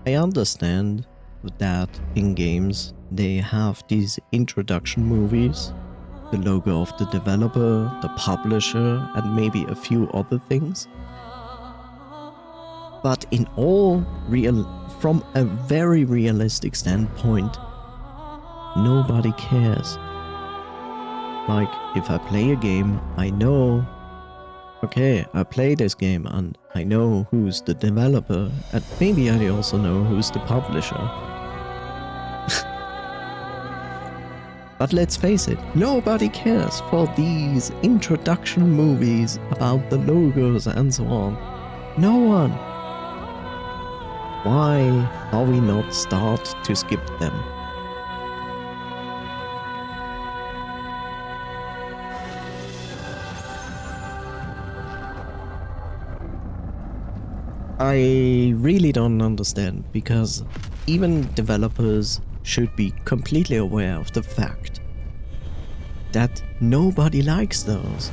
I understand that in games they have these introduction movies, the logo of the developer, the publisher, and maybe a few other things. But from a very realistic standpoint, nobody cares. Like, if I play a game, I know, okay, I play this game and I know who's the developer, and maybe I also know who's the publisher. But let's face it, nobody cares for these introduction movies about the logos and so on. No one. Why are we not start to skip them? I really don't understand, because even developers should be completely aware of the fact that nobody likes those.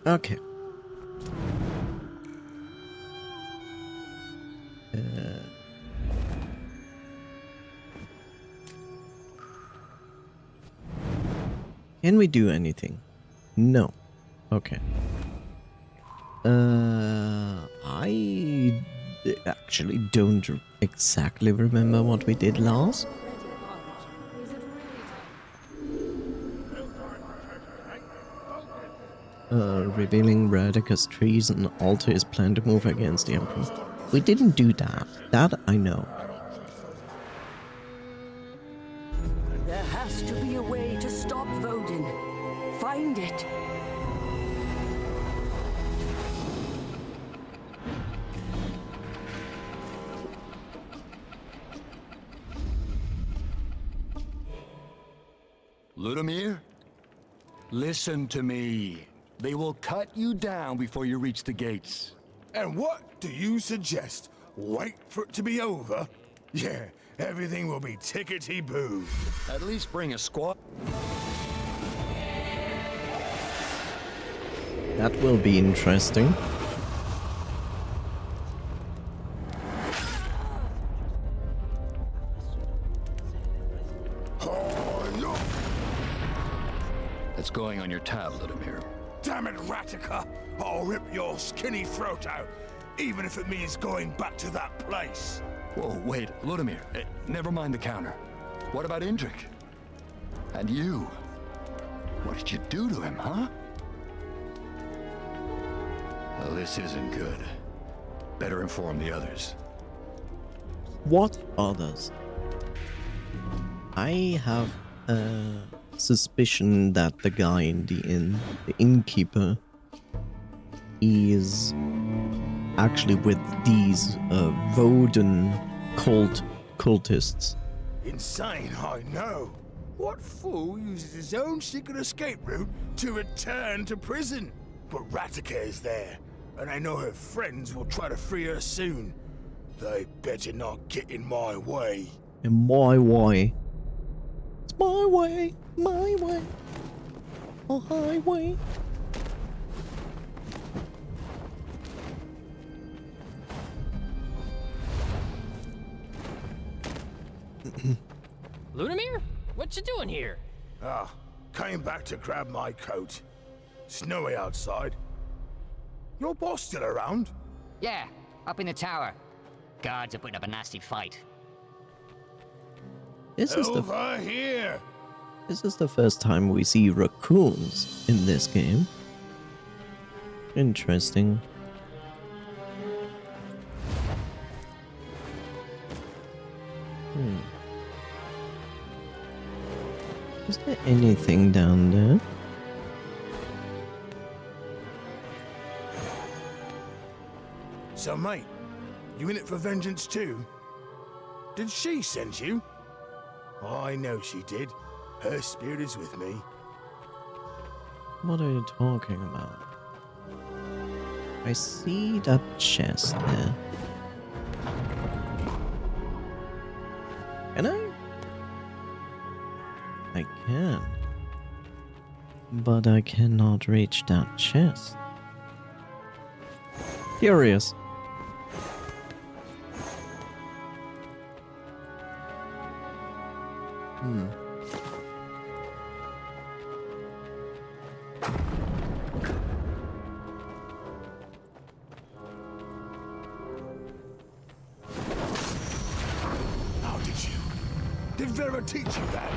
Okay. Can we do anything? No. Okay. I actually don't exactly remember what we did last. Revealing Radika's treason, alter his plan to move against the Emperor. We didn't do that. That I know. There has to be a way to stop Vodin. Find it. Ludimir, listen to me. They will cut you down before you reach the gates. And what do you suggest? Wait for it to be over? Yeah, everything will be tickety-boo. At least bring a squad. That will be interesting. That's going on your tab, Ludimir. Damn it, Ratica! I'll rip your skinny throat out, even if it means going back to that place. Whoa, wait, Ludimir, never mind the counter. What about Indrik? And you? What did you do to him, huh? Well, this isn't good. Better inform the others. What others? I have a suspicion that the guy in the inn, the innkeeper, is actually with these Vodun cultists. Insane, I know. What fool uses his own secret escape route to return to prison? But Ratica is there, and I know her friends will try to free her soon. They better not get in my way. In my way. It's my way, my way. A highway. Ludimir? What you doing here? Came back to grab my coat. Snowy outside. Your boss still around? Yeah, up in the tower. Guards are putting up a nasty fight. This is the first time we see raccoons in this game. Interesting. Is there anything down there? So, mate, you in it for vengeance too? Did she send you? I know she did. Her spirit is with me. What are you talking about? I see that chest there. Can I? I can. But I cannot reach that chest. Curious. How did you? Did Vera teach you that?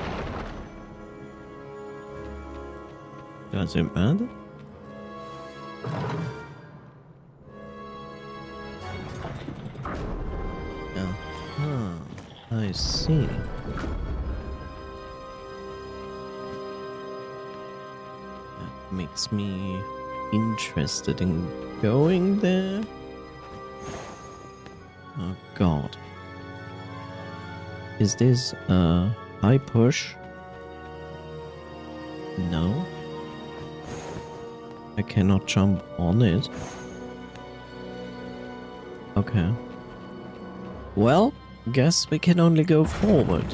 Does it matter? I see. That makes me interested in going there. Oh god. Is this a high push? No. I cannot jump on it. Okay. Well, guess we can only go forward.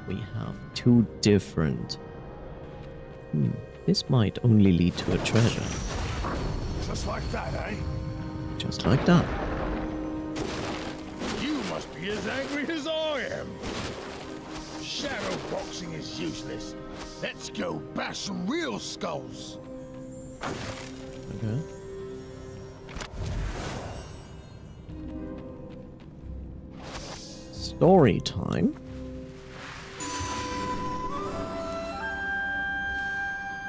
We have two different... This might only lead to a treasure. Just like that, eh? Just like that. You must be as angry as I am. Shadow boxing is useless. Let's go bash some real skulls. Okay. Story time.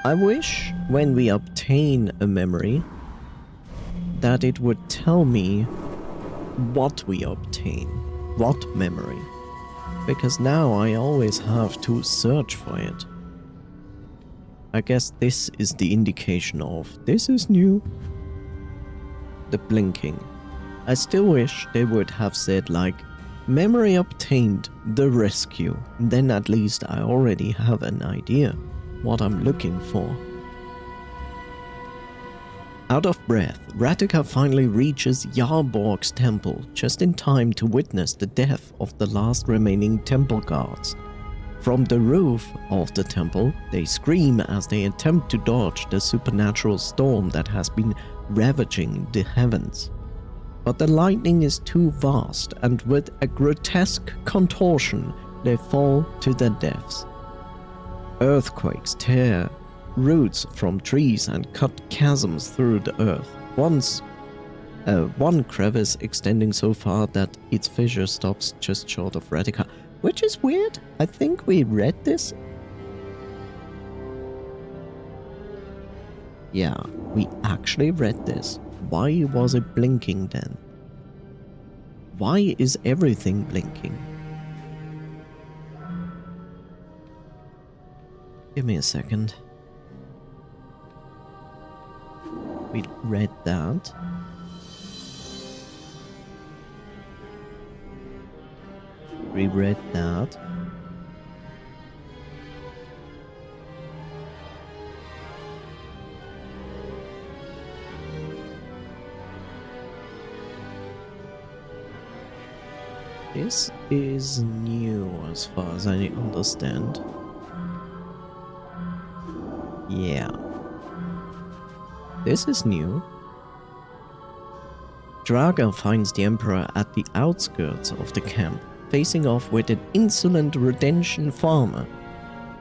I wish when we obtain a memory that it would tell me what we obtain, what memory, because now I always have to search for it. I guess this is the indication of this is new. The blinking. I still wish they would have said like, memory obtained, the rescue. Then at least I already have an idea what I'm looking for. Out of breath, Ratika finally reaches Yarborg's temple just in time to witness the death of the last remaining temple guards. From the roof of the temple, they scream as they attempt to dodge the supernatural storm that has been ravaging the heavens. But the lightning is too vast, and with a grotesque contortion, they fall to their deaths. Earthquakes tear roots from trees and cut chasms through the earth. One crevice extending so far that its fissure stops just short of Ratika. Which is weird. I think we read this. Yeah, we actually read this. Why was it blinking then? Why is everything blinking? Give me a second. We read that. Reread that. This is new as far as I understand. Yeah. This is new. Draga finds the Emperor at the outskirts of the camp, facing off with an insolent Redemption farmer.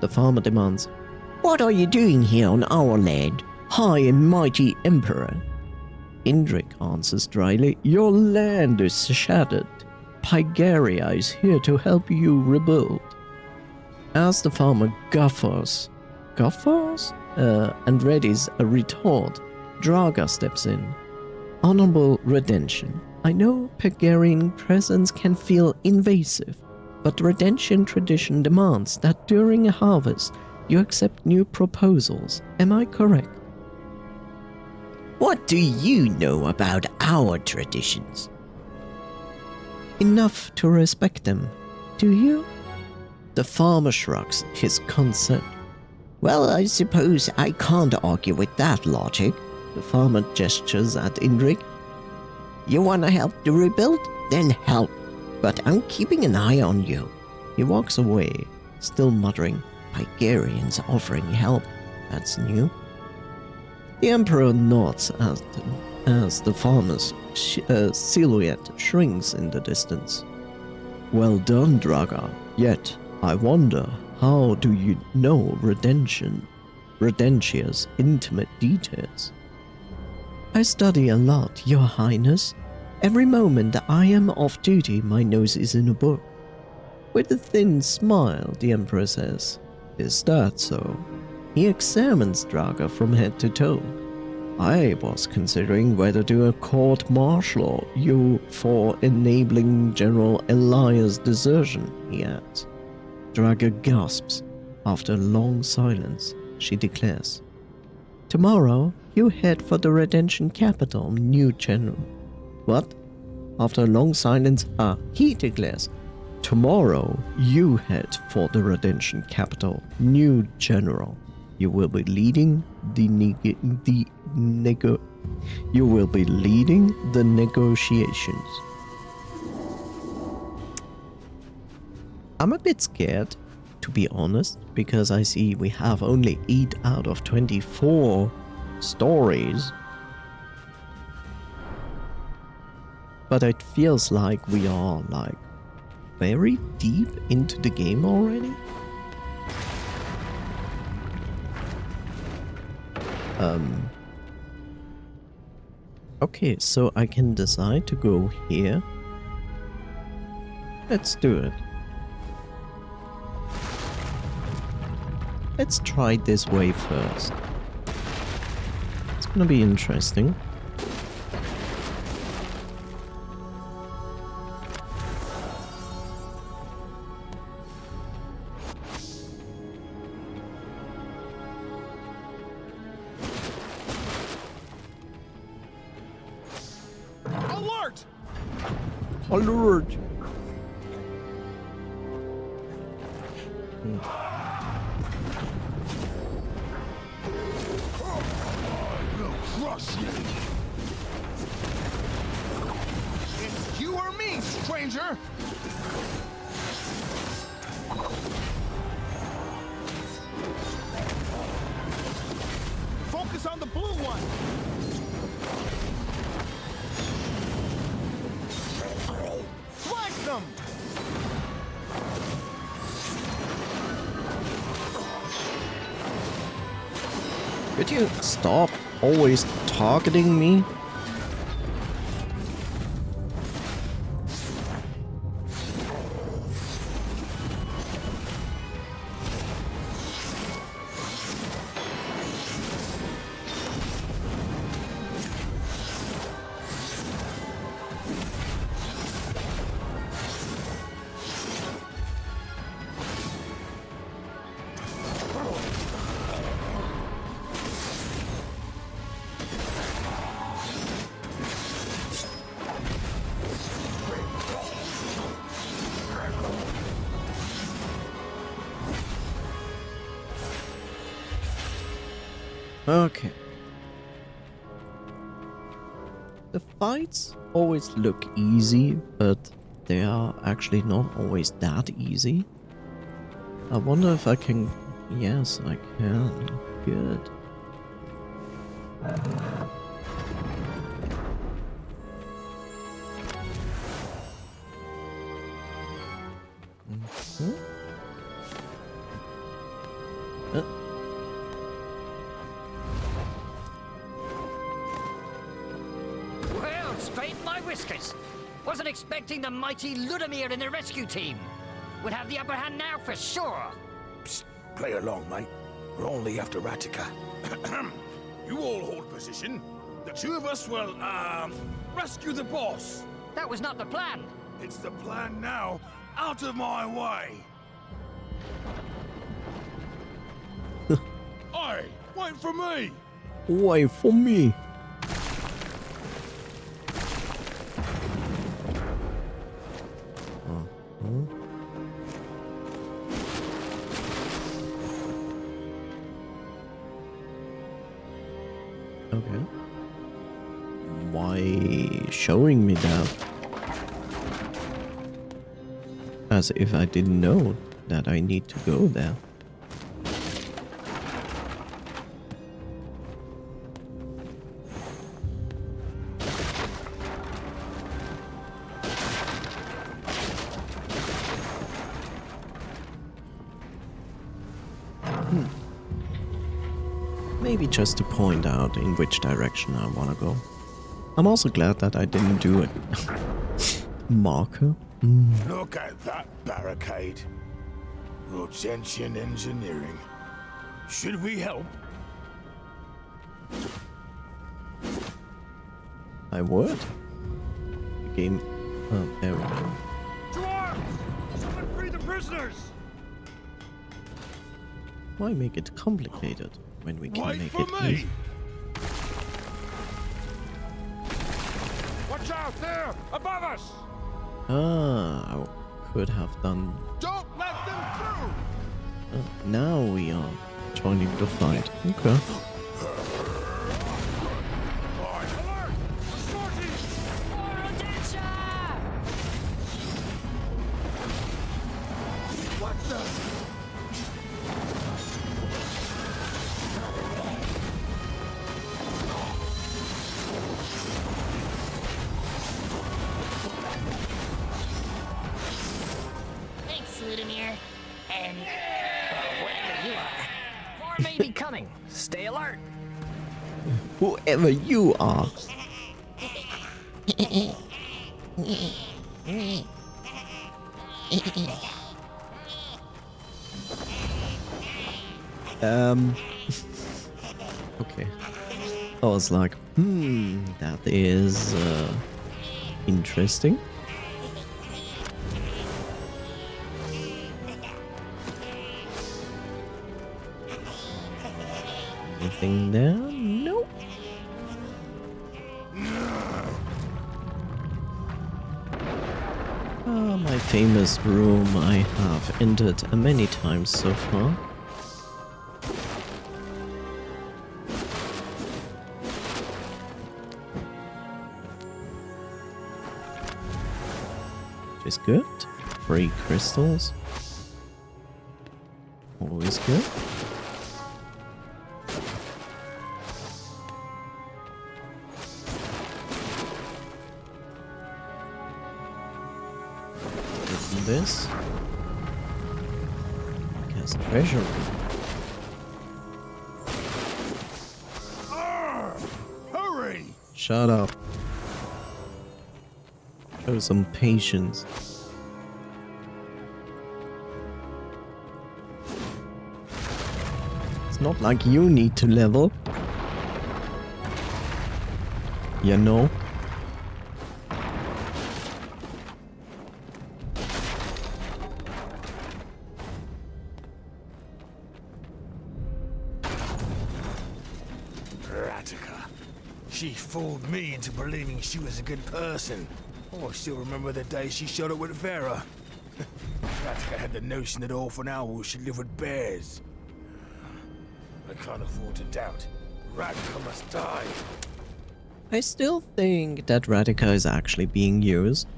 The farmer demands, "What are you doing here on our land, high and mighty Emperor?" Indrik answers dryly, "Your land is shattered. Pygaria is here to help you rebuild." As the farmer guffers, and readies a retort, Draga steps in. "Honorable Redemption, I know Pygarian presence can feel invasive, but Redemption tradition demands that during a harvest you accept new proposals. Am I correct?" "What do you know about our traditions?" "Enough to respect them. Do you?" The farmer shrugs his concern. "Well, I suppose I can't argue with that logic." The farmer gestures at Indrik. You wanna help the rebuild? Then help. But I'm keeping an eye on you. He walks away, still muttering, Hygarians offering help. That's new. The Emperor nods as the farmer's silhouette shrinks in the distance. Well done, Draga. Yet, I wonder, how do you know Redentia's intimate details? I study a lot, Your Highness. Every moment that I am off duty, my nose is in a book. With a thin smile, the Emperor says, Is that so? He examines Draga from head to toe. I was considering whether to court-martial you for enabling General Elias' desertion, he adds. Draga gasps. After a long silence, she declares, Tomorrow, you head for the Redemption capital, new general. What? After a long silence, he declares, Tomorrow, you head for the Redemption capital, new general. You will be leading the negotiations. I'm a bit scared, to be honest, because I see we have only 8 out of 24 stories. But it feels like we are like very deep into the game already. Okay, so I can decide to go here. Let's do it. Let's try this way first. It's gonna be interesting. Alert! Crush you! It's you or me, stranger! Focus on the blue one! Flank them! Could you stop always targeting me? Okay. The fights always look easy, but they are actually not always that easy. I wonder if I can... Yes, I can. Good. Well, straighten my whiskers. Wasn't expecting the mighty Ludimir and the rescue team. Would have the upper hand now for sure. Psst, play along, mate. We're only after Ratica. You all hold position. The two of us will, rescue the boss. That was not the plan. It's the plan now. Out of my way. Oi, wait for me. Wait for me. Okay. Why? by showing me that. As if I didn't know that I need to go there. Maybe just to point out in which direction I want to go. I'm also glad that I didn't do it. Marker? Look at that barricade. Rotentian engineering. Should we help? I would. The game. Oh, there we go. To arms! Someone free the prisoners! Why make it complicated when we can Wait make for it me! easy? Watch out there! Above us! Ah, I could have done. Don't let them through! Now we are joining the fight. Okay. Alert! The sorties! What the? Thanks, Ludimir. And whatever you are. More may be coming. Stay alert. Whoever you are. Okay. I was like, that is interesting. Anything there? Nope. Ah, my famous room I have entered many times so far. Which is good. Free crystals. Always good. This cast treasure. Hurry! Shut up. Show some patience. It's not like you need to level. You know? She fooled me into believing she was a good person. Oh, I still remember the day she showed up with Vera. Ratica had the notion that orphan owls should live with bears. I can't afford to doubt. Ratica must die. I still think that Radica is actually being used.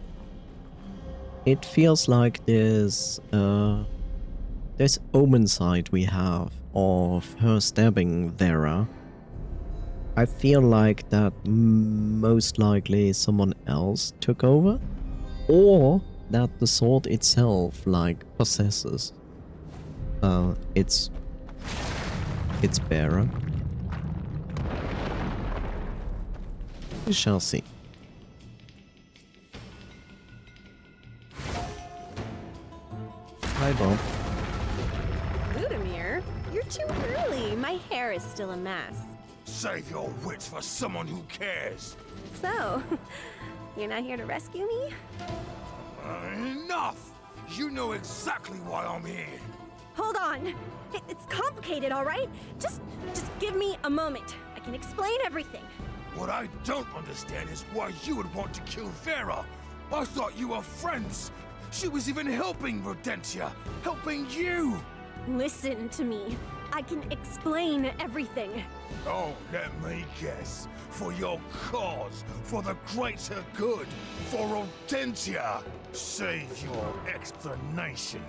It feels like this Omensight we have of her stabbing Vera. I feel like that most likely someone else took over, or that the sword itself like possesses its bearer. We shall see. Hi, Bob. Ludimir, you're too early. My hair is still a mess. Save your wits for someone who cares. So, you're not here to rescue me? Enough! You know exactly why I'm here. Hold on. It's complicated, all right? Just give me a moment. I can explain everything. What I don't understand is why you would want to kill Vera. I thought you were friends. She was even helping Rodentia, helping you. Listen to me. I can explain everything. Oh, let me guess. For your cause, for the greater good, for Audentia. Save your explanation.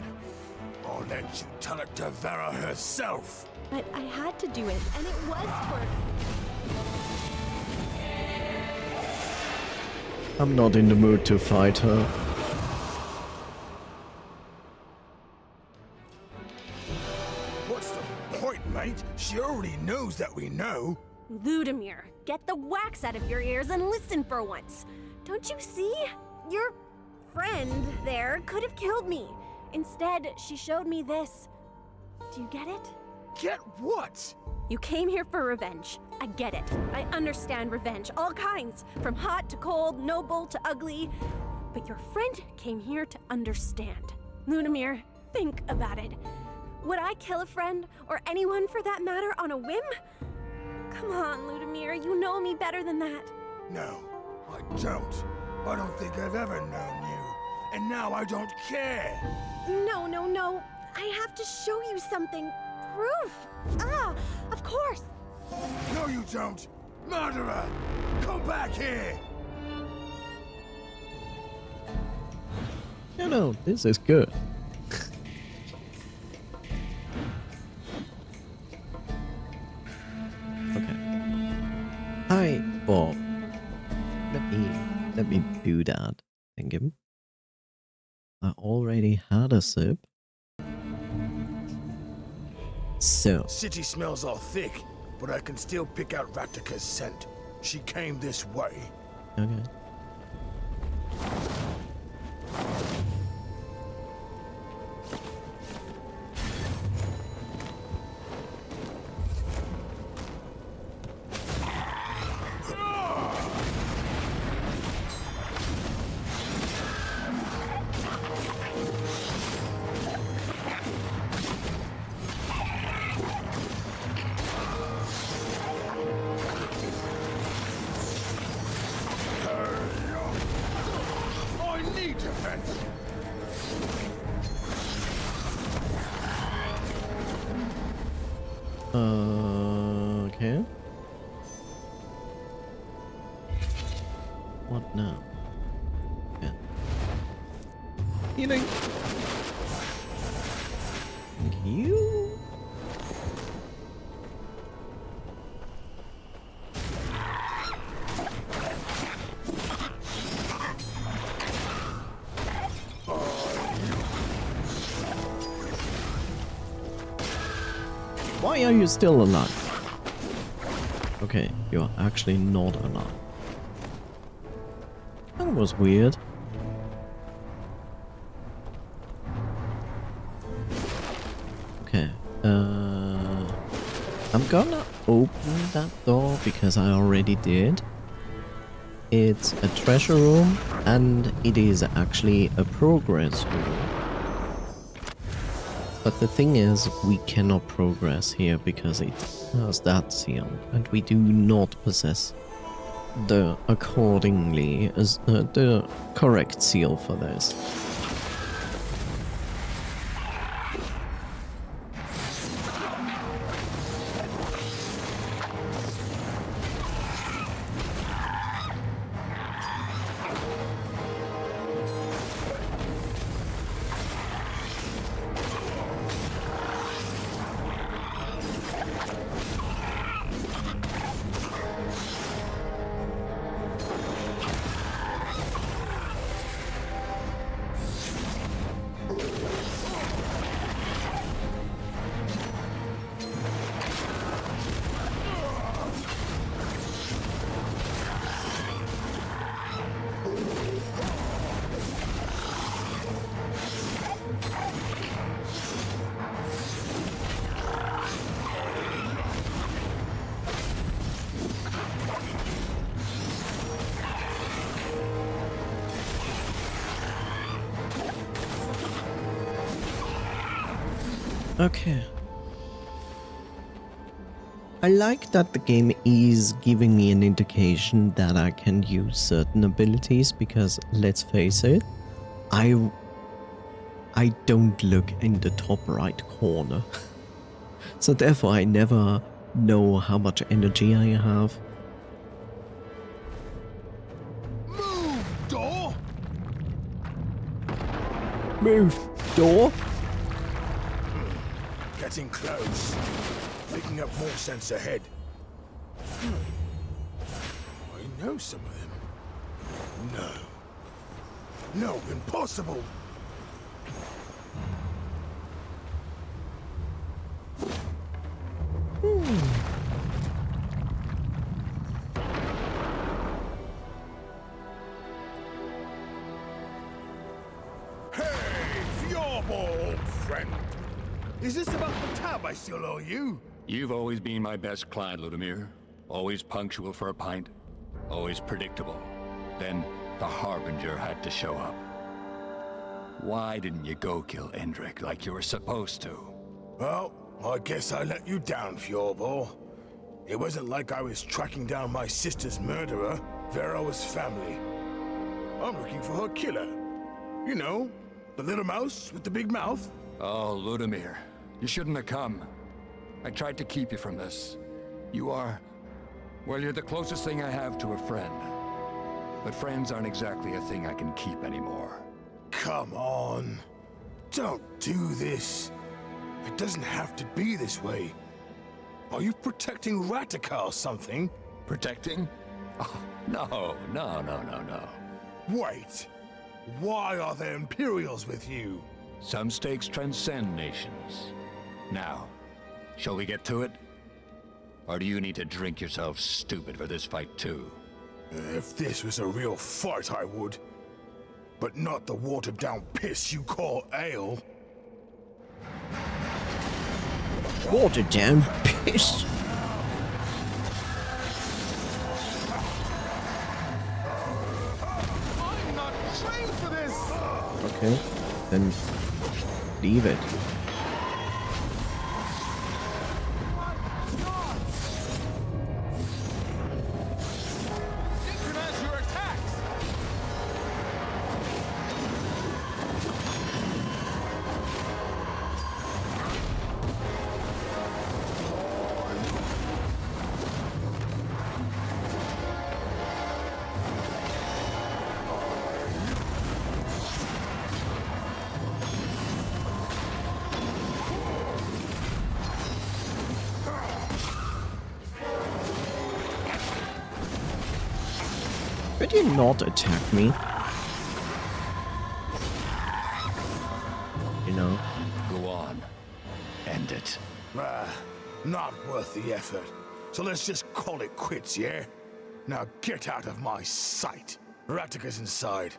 I'll let you tell it to Vera herself. But I had to do it, and it was for... I'm not in the mood to fight her. What's the point, mate? She already knows that we know. Ludimir, get the wax out of your ears and listen for once. Don't you see? Your friend there could have killed me. Instead, she showed me this. Do you get it? Get what? You came here for revenge. I get it. I understand revenge, all kinds, from hot to cold, noble to ugly. But your friend came here to understand. Ludimir, think about it. Would I kill a friend, or anyone for that matter, on a whim? Come on, Ludimir, you know me better than that. No, I don't. I don't think I've ever known you. And now I don't care. No, no, no. I have to show you something. Proof. Ah, of course. No, you don't. Murderer! Come back here! You know, this is good. Okay. Hi, Bob. Let me do that. Thank you. I already had a sip. So. City smells all thick, but I can still pick out Ratika's scent. She came this way. Okay. I need defense. Okay. What now? Yeah. Healing. Thank you. Why are you still alive? Okay, you're actually not alive. That was weird. Okay, I'm gonna open that door because I already did. It's a treasure room and it is actually a progress room. But the thing is, we cannot progress here because it has that seal, and we do not possess the the correct seal for this. Okay. I like that the game is giving me an indication that I can use certain abilities because, let's face it, I don't look in the top right corner. So therefore I never know how much energy I have. Move, door! Move, door! Getting close. Making up more sense ahead. I know some of them. No. No, impossible! Hey, Fjorbo, old friend! Is this about the tab I still owe you? You've always been my best client, Ludimir. Always punctual for a pint. Always predictable. Then the Harbinger had to show up. Why didn't you go kill Indrik like you were supposed to? Well, I guess I let you down, Fjorbo. It wasn't like I was tracking down my sister's murderer, Vero's family. I'm looking for her killer. You know, the little mouse with the big mouth. Oh, Ludimir, you shouldn't have come. I tried to keep you from this. You are... well, you're the closest thing I have to a friend. But friends aren't exactly a thing I can keep anymore. Come on. Don't do this. It doesn't have to be this way. Are you protecting Ratika or something? Protecting? Oh, no. Wait. Why are there Imperials with you? Some stakes transcend nations. Now, shall we get to it? Or do you need to drink yourself stupid for this fight too? If this was a real fight, I would. But not the watered-down piss you call ale. Watered down piss. I'm not trained for this! Okay, then leave it. Synchronize your attacks! Could you not attack me? You know? Go on. End it. Not worth the effort. So let's just call it quits, yeah? Now get out of my sight. Ratika's inside.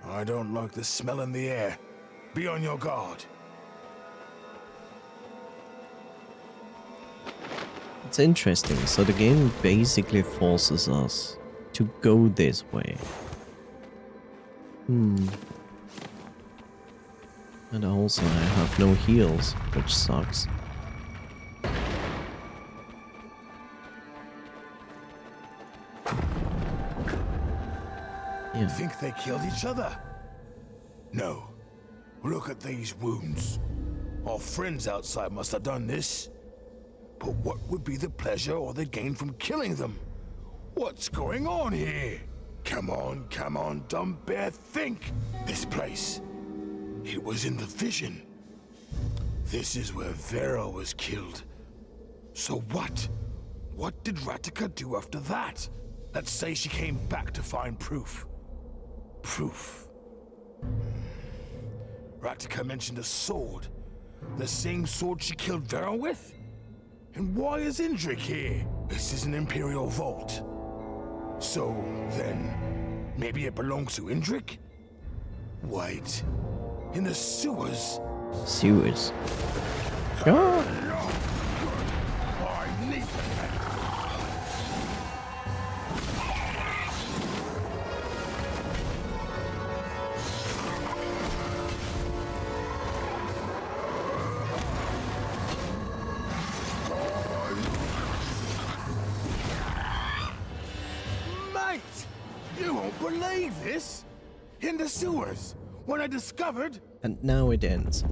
I don't like the smell in the air. Be on your guard. It's interesting. So the game basically forces us to go this way. And also I have no heals, which sucks. Yeah. Think they killed each other? No. Look at these wounds. Our friends outside must have done this. But what would be the pleasure or the gain from killing them? What's going on here? Come on, dumb bear, think! This place. It was in the vision. This is where Vero was killed. So what? What did Ratika do after that? Let's say she came back to find proof. Proof. Ratika mentioned a sword. The same sword she killed Vero with? And why is Indrik here? This is an Imperial vault. So, then, maybe it belongs to Indrik? Wait, in the sewers? Sewers. Ah. I need Mate, you won't believe this. In the sewers, when I discovered... And now it ends.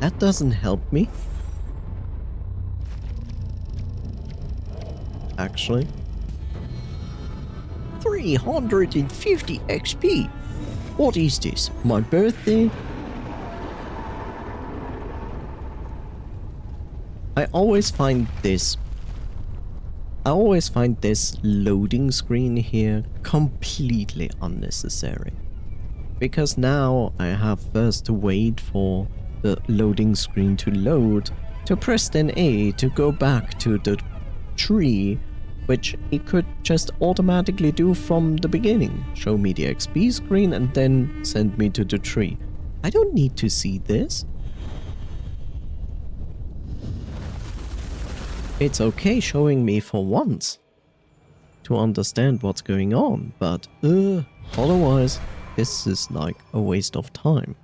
That doesn't help me. Actually. 350 XP. What is this? My birthday? I always find this loading screen here completely unnecessary. Because now I have first to wait for the loading screen to load, to press then A to go back to the tree, which it could just automatically do from the beginning. Show me the XP screen and then send me to the tree. I don't need to see this. It's okay showing me for once to understand what's going on, but otherwise this is like a waste of time.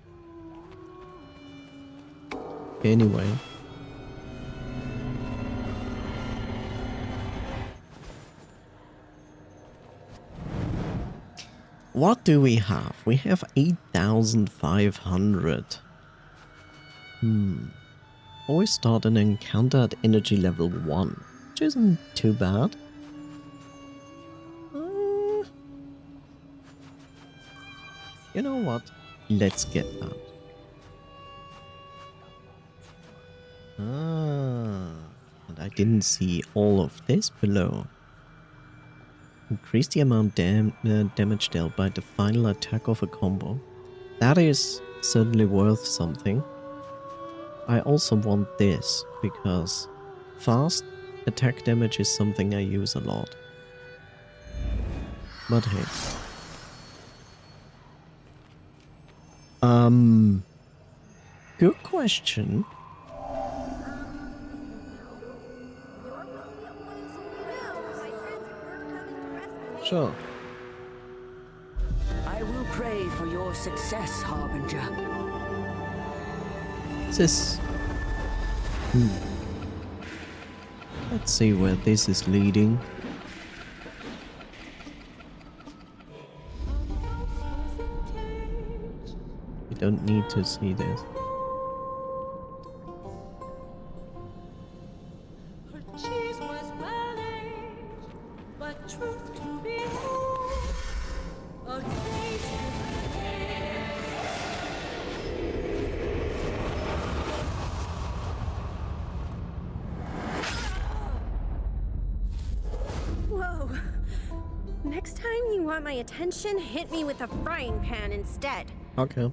Anyway. What do we have? We have 8,500. Always start an encounter at energy level 1, which isn't too bad. You know what? Let's get that. And I didn't see all of this below. Increase the amount damage dealt by the final attack of a combo. That is certainly worth something. I also want this, because fast attack damage is something I use a lot. But hey. Good question. Sure. I will pray for your success, Harbinger. This. Let's see where this is leading. You don't need to see this. Whoa. Next time you want my attention, hit me with a frying pan instead. Okay.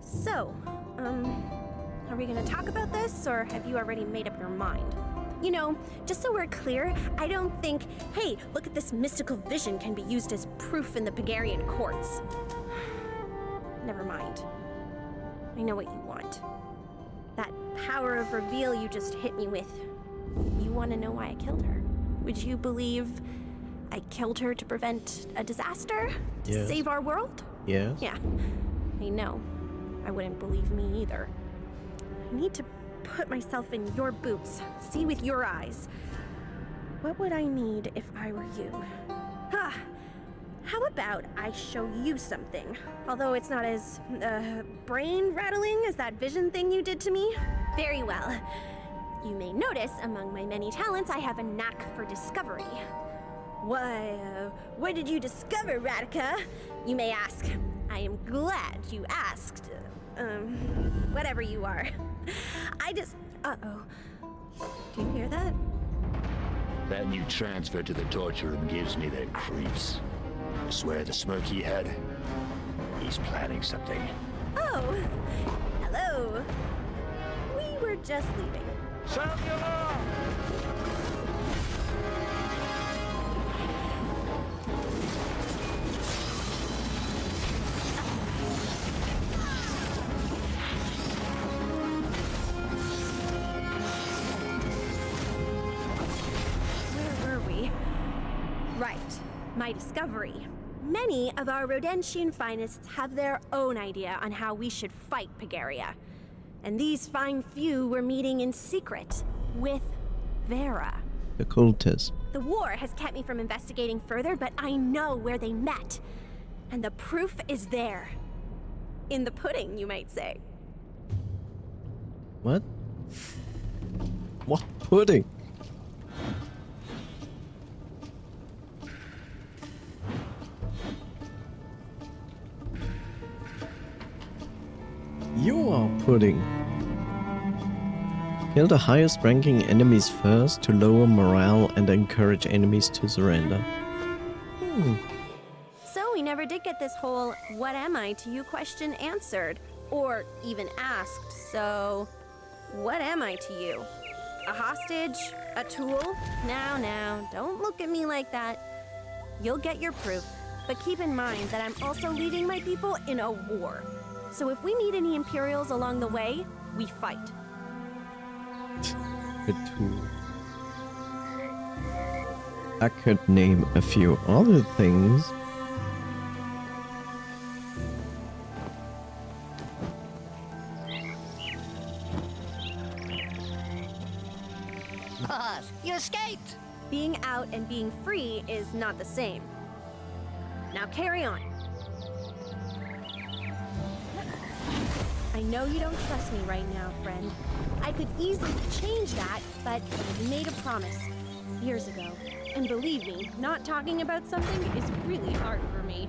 So, are we gonna talk about this, or have you already made up your mind? You know, just so we're clear, I don't think, hey, look at this mystical vision can be used as proof in the Pagarian courts. Never mind. I know what you want. That power of reveal you just hit me with. You want to know why I killed her? Would you believe I killed her to prevent a disaster? To Yes. save our world? Yes. Yeah, I know. I wouldn't believe me either. I need to put myself in your boots, see with your eyes. What would I need if I were you? How about I show you something? Although it's not as, brain-rattling as that vision thing you did to me. Very well. You may notice among my many talents I have a knack for discovery. Why, what did you discover, Radika? You may ask. I am glad you asked. Whatever you are. I just... Uh-oh. Do you hear that? That new transfer to the torture room gives me the creeps. I swear the smirk he had, he's planning something. Oh, hello. We were just leaving. Sound the alarm! Where were we? Right, my discovery. Many of our Rodentian finest have their own idea on how we should fight Pagaria. And these fine few were meeting in secret with Vera. The cultist. The war has kept me from investigating further, but I know where they met. And the proof is there. In the pudding, you might say. What? What pudding? You are pudding. Kill the highest ranking enemies first to lower morale and encourage enemies to surrender. So we never did get this whole "what am I" to you question answered, or even asked. So, what am I to you? A hostage? A tool? Now, don't look at me like that. You'll get your proof, but keep in mind that I'm also leading my people in a war. So if we meet any Imperials along the way, we fight. A tool. I could name a few other things. Boss, you escaped! Being out and being free is not the same. Now carry on. I know you don't trust me right now, friend. I could easily change that, but I made a promise years ago. And believe me, not talking about something is really hard for me.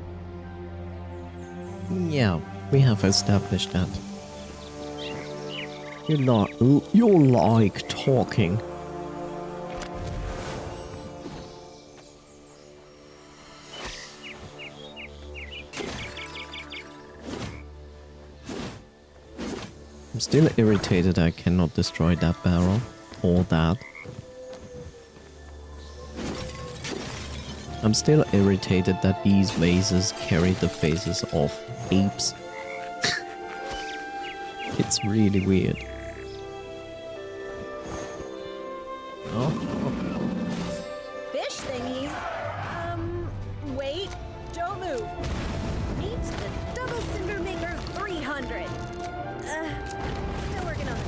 Yeah, we have established that. You like talking. I'm still irritated I cannot destroy that barrel. Or that. I'm still irritated that these vases carry the faces of apes. It's really weird. Oh. Fish thingies? Wait, don't move. Meet the Double Cinder Maker 300. Still working on it.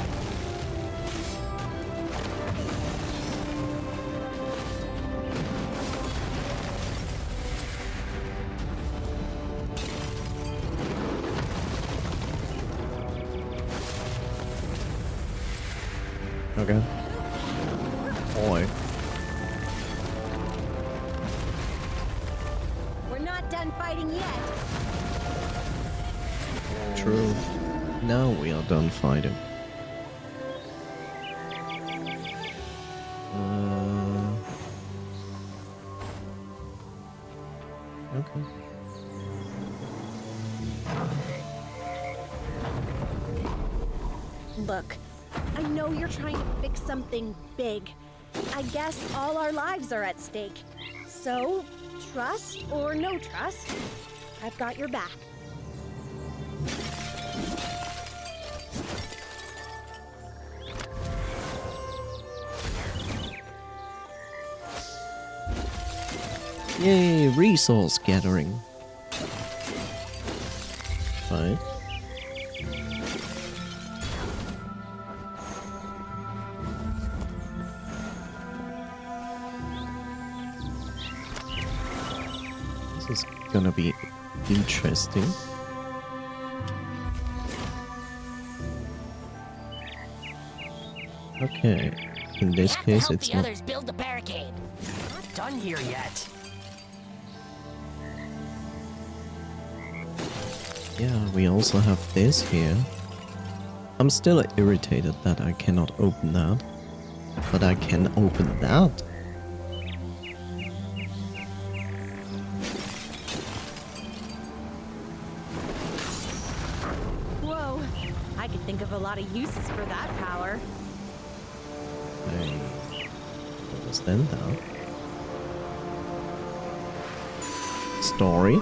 Okay. Boy. We're not done fighting yet. True. Now we are done fighting. Okay. Look, I know you're trying to fix something big. I guess all our lives are at stake. So, trust or no trust, I've got your back. Yay, resource gathering. Fine. This is gonna be interesting. Okay, in this case it's the not. others build the barricade. Not done here yet. Yeah, we also have this here. I'm still irritated that I cannot open that. But I can open that. Whoa, I could think of a lot of uses for that power. I understand that. Story.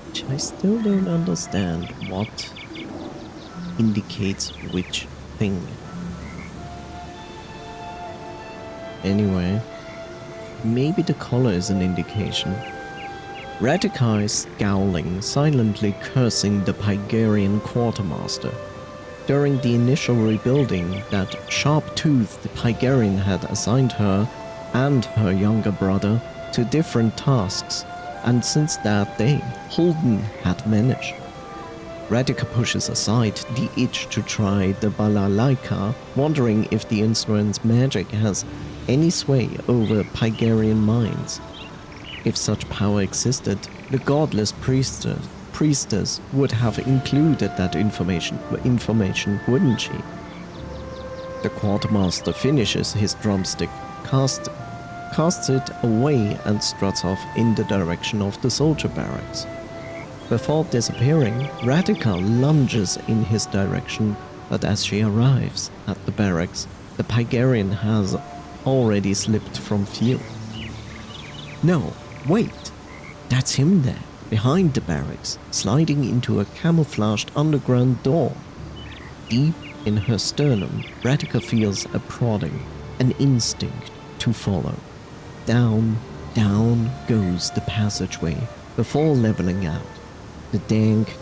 Which I still don't understand what indicates which thing. Anyway, maybe the color is an indication. Ratikai scowling, silently cursing the Pygarian quartermaster. During the initial rebuilding that sharp-toothed Pygarian had assigned her and her younger brother, to different tasks, and since that day, Holden had vanished. Radika pushes aside the itch to try the balalaika, wondering if the instrument's magic has any sway over Pygarian minds. If such power existed, the godless priestess would have included that information, wouldn't she? The quartermaster finishes his drumstick, casts it away and struts off in the direction of the soldier barracks. Before disappearing, Radika lunges in his direction, but as she arrives at the barracks, the Pygarian has already slipped from view. No, wait! That's him there, behind the barracks, sliding into a camouflaged underground door. Deep in her sternum, Radika feels a prodding, an instinct to follow. Down, down goes the passageway before leveling out. The dank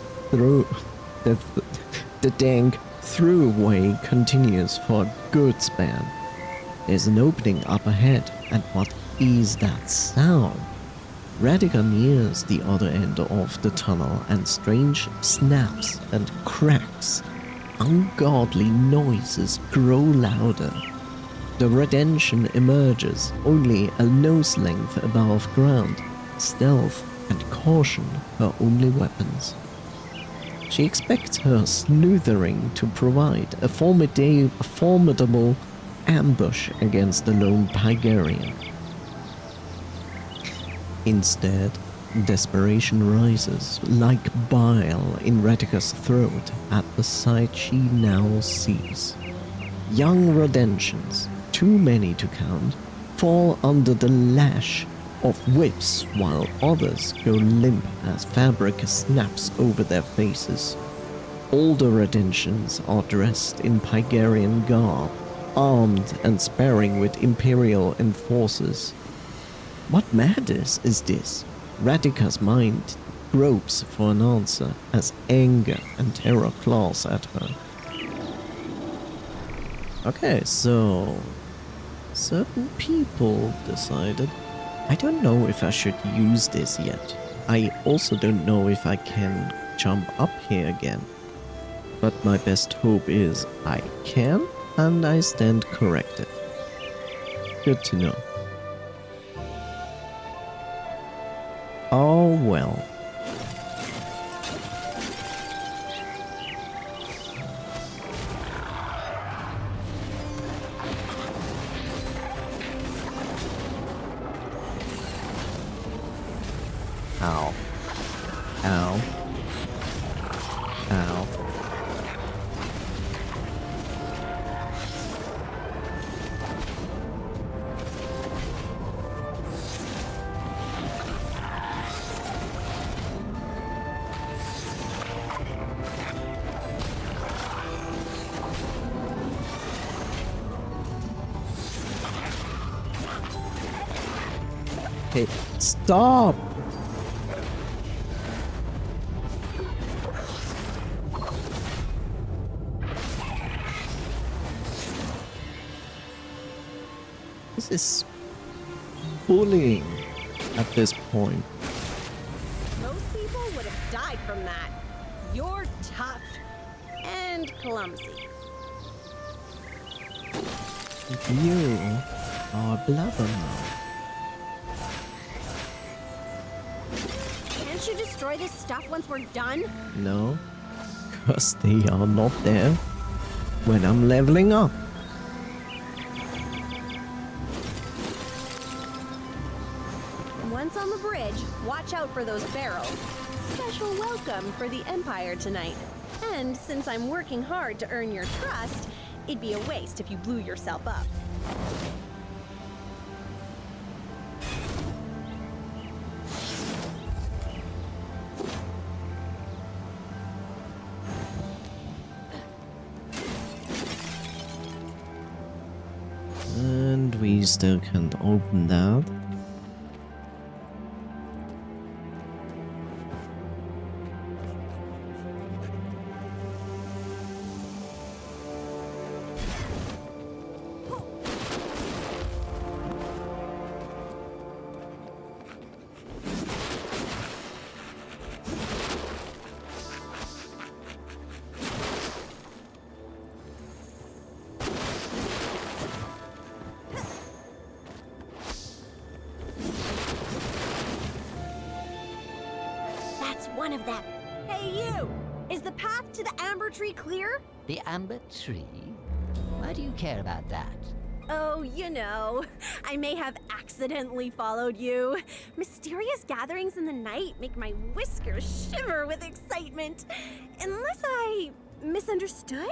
throughway continues for a good span. There's an opening up ahead, and what is that sound? Radika nears the other end of the tunnel, and strange snaps and cracks, ungodly noises grow louder. The redemption emerges, only a nose length above ground. Stealth and caution her only weapons. She expects her sleuthering to provide a formidable ambush against the lone Pygarian. Instead, desperation rises like bile in Radika's throat at the sight she now sees. Young redemptions, too many to count, fall under the lash of whips while others go limp as fabric snaps over their faces. Older redemptions are dressed in Pygarian garb, armed and sparring with Imperial enforcers. What madness is this? Radika's mind gropes for an answer as anger and terror claws at her. Okay, so certain people decided. I don't know if I should use this yet. I also don't know if I can jump up here again. But my best hope is I can, and I stand corrected. Good to know. Oh well. Ow. Ow. Ow. Hey, stop! This is bullying at this point. Most people would have died from that. You're tough and clumsy. You are blabbermouth. Can't you destroy this stuff once we're done? No, because they are not there when I'm leveling up. Once on the bridge, watch out for those barrels. Special welcome for the Empire tonight. And since I'm working hard to earn your trust, it'd be a waste if you blew yourself up. And we still can't open that. That's one of them. Hey, you! Is the path to the amber tree clear? The amber tree? Why do you care about that? Oh, you know, I may have accidentally followed you. Mysterious gatherings in the night make my whiskers shiver with excitement. Unless I misunderstood?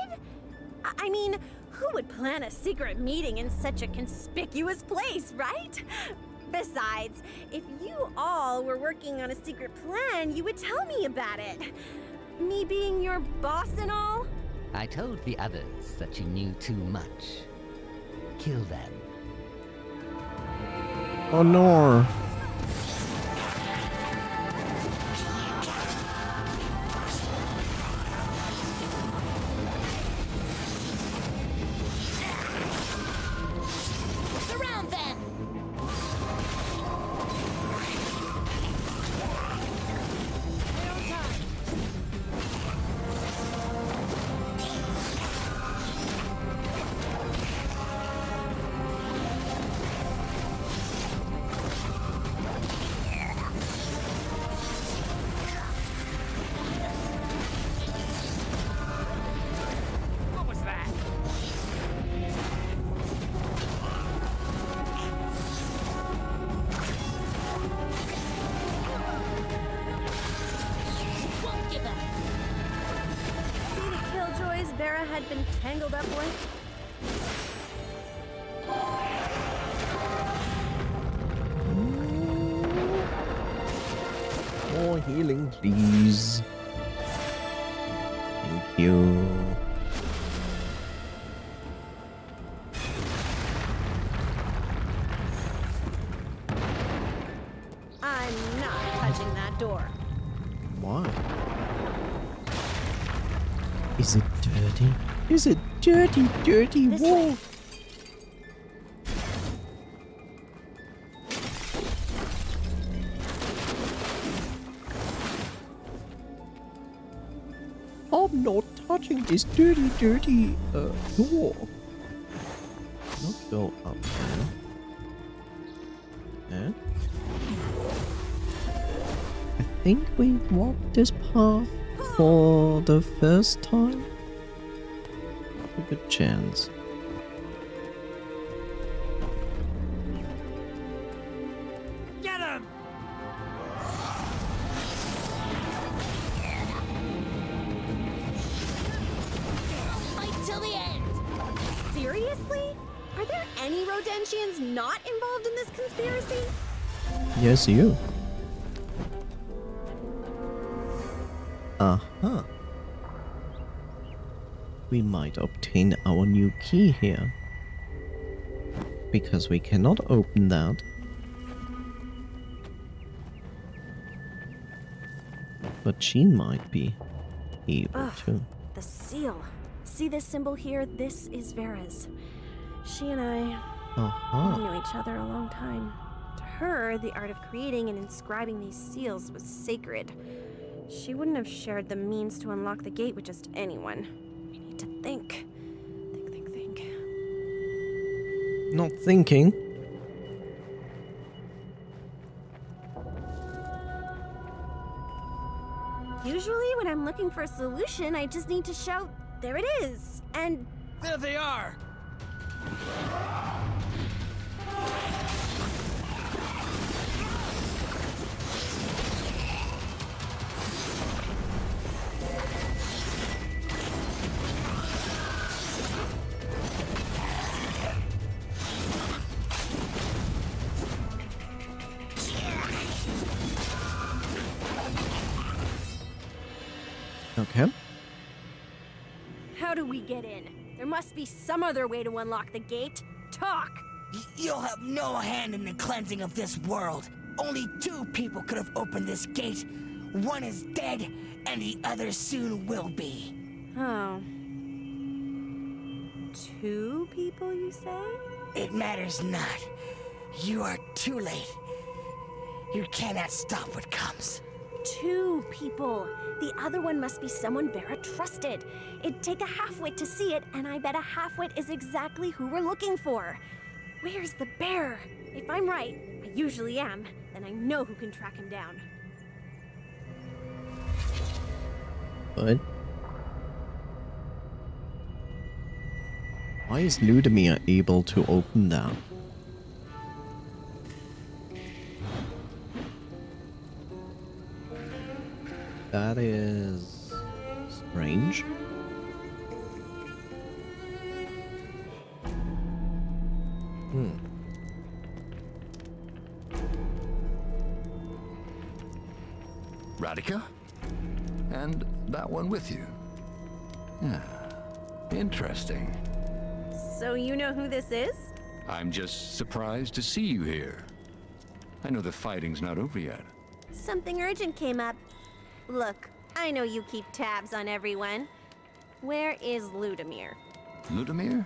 I mean, who would plan a secret meeting in such a conspicuous place, right? Besides, if you all were working on a secret plan, you would tell me about it. Me being your boss and all? I told the others that you knew too much. Kill them. Oh no. Surround them! What was that? Won't give up. See the killjoys Vera had been tangled up with? More healing, please. Thank you. I'm not touching that door. Why? Is it dirty? Is it dirty, dirty This wall? way. I'm not touching this dirty, dirty door. Not go up there. Eh? I think we walked this path for the first time. Not a good chance. Get him! Fight till the end! Seriously? Are there any Rodentians not involved in this conspiracy? Yes, you. Uh-huh. We might obtain our new key here. Because we cannot open that. But she might be able to. The seal. See this symbol here? This is Vera's. She and I Uh-huh. knew each other a long time. To her, the art of creating and inscribing these seals was sacred. She wouldn't have shared the means to unlock the gate with just anyone. We need to think. Think. Not thinking. Usually, when I'm looking for a solution, I just need to shout, "There it is!" And There they are! Okay. how do we get in? There must be some other way to unlock the gate. Talk! You'll have no hand in the cleansing of this world. Only 2 people could have opened this gate. One is dead, and the other soon will be. Oh. 2 people, you say? It matters not. You are too late. You cannot stop what comes. 2 people. The other one must be someone Vera trusted. It'd take a half-wit to see it, and I bet a half-wit is exactly who we're looking for. Where's the bear? If I'm right, I usually am, then I know who can track him down. But why is Ludimir able to open that? That is strange. Radika? And that one with you? Yeah. Interesting. So you know who this is? I'm just surprised to see you here. I know the fighting's not over yet. Something urgent came up. Look, I know you keep tabs on everyone. Where is Ludimir? Ludimir?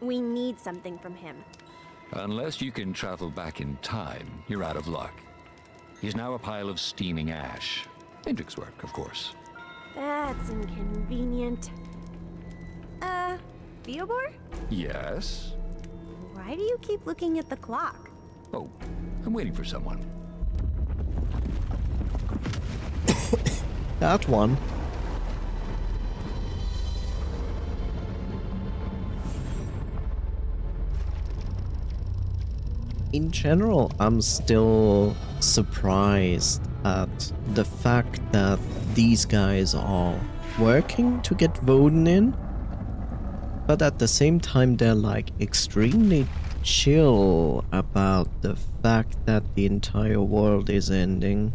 We need something from him. Unless you can travel back in time, you're out of luck. He's now a pile of steaming ash. Hendrik's work, of course. That's inconvenient. Theobor? Yes? Why do you keep looking at the clock? Oh, I'm waiting for someone. That one. In general, I'm still surprised at the fact that these guys are working to get Woden in, but at the same time they're like extremely chill about the fact that the entire world is ending.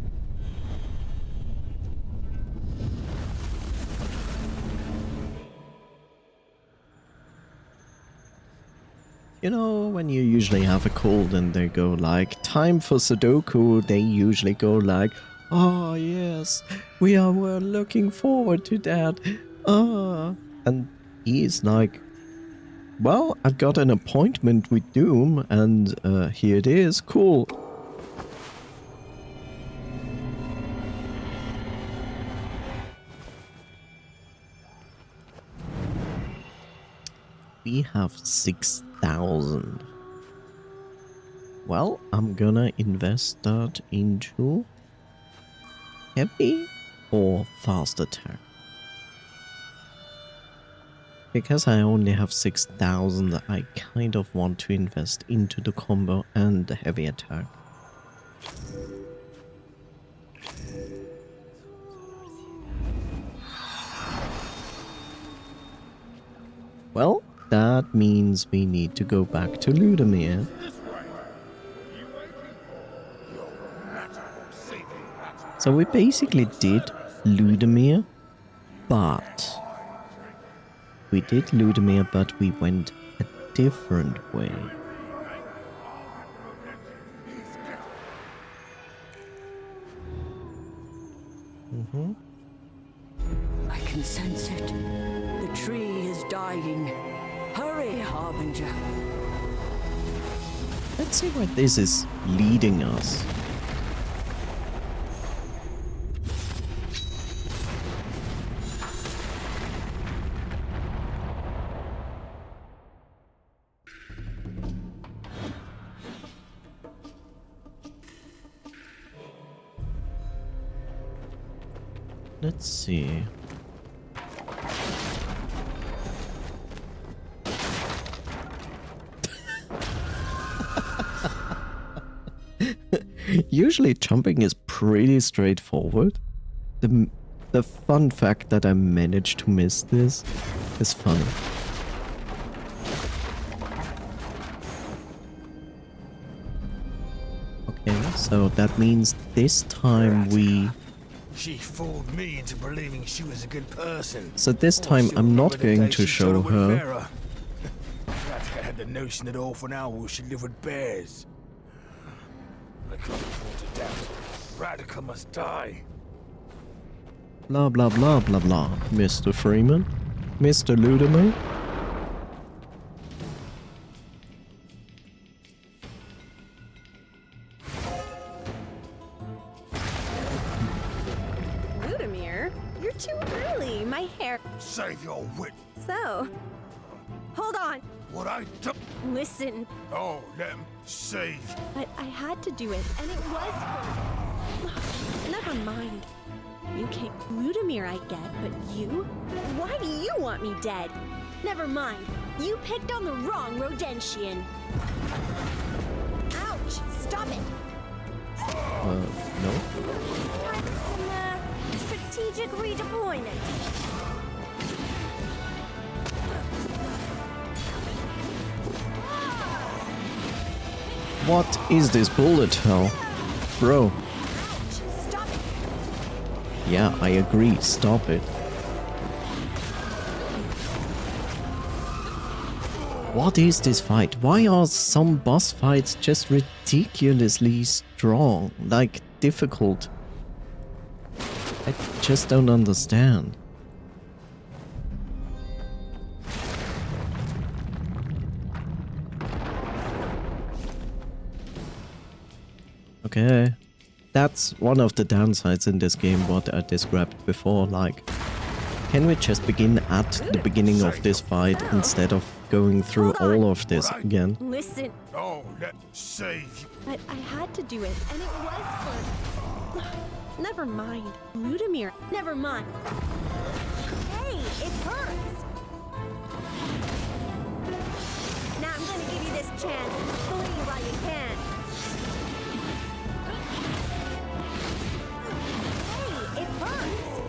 You know, when you usually have a cold and they go like, time for Sudoku, they usually go like, oh yes, we were looking forward to that. And he's like, well, I got an appointment with Doom and here it is, cool. We have 6,000. Well, I'm gonna invest that into heavy or fast attack. Because I only have 6,000, I kind of want to invest into the combo and the heavy attack. Well, that means we need to go back to Ludimir. So we basically did Ludimir, but we went a different way. I can sense it. The tree is dying. Hurry, Harbinger. Let's see where this is leading us. Let's see. Usually jumping is pretty straightforward. The fun fact that I managed to miss this is funny. Okay, so that means this time we... She fooled me into believing she was a good person. So this time I'm not going to show her. Radika had the notion that orphan owls should live with bears. I can't afford to doubt. Radika must die. Blah blah blah blah blah, Mr. Freeman. Mr. Ludimir. Ludimir, you're too early. My hair. Save your wit. So, hold on. What I do... Listen, Oh, let him see. but I had to do it, and it was for... Never mind. You can't. Ludimir, I get, but you? Why do you want me dead? Never mind. You picked on the wrong Rodentian. Ouch! Stop it! No? Some, strategic redeployment. What is this bullet hell? Bro. Stop it! Yeah, I agree. Stop it. What is this fight? Why are some boss fights just ridiculously strong? Like, difficult? I just don't understand. Okay. That's one of the downsides in this game, what I described before. Like, can we just begin at the beginning of this fight instead of going through all of this again? Listen, Oh, let's save you. but I had to do it, and it was fun. Never mind. Ludimir, never mind. Hey, it hurts. Now I'm gonna give you this chance. Flee while you can. Hey, it hurts.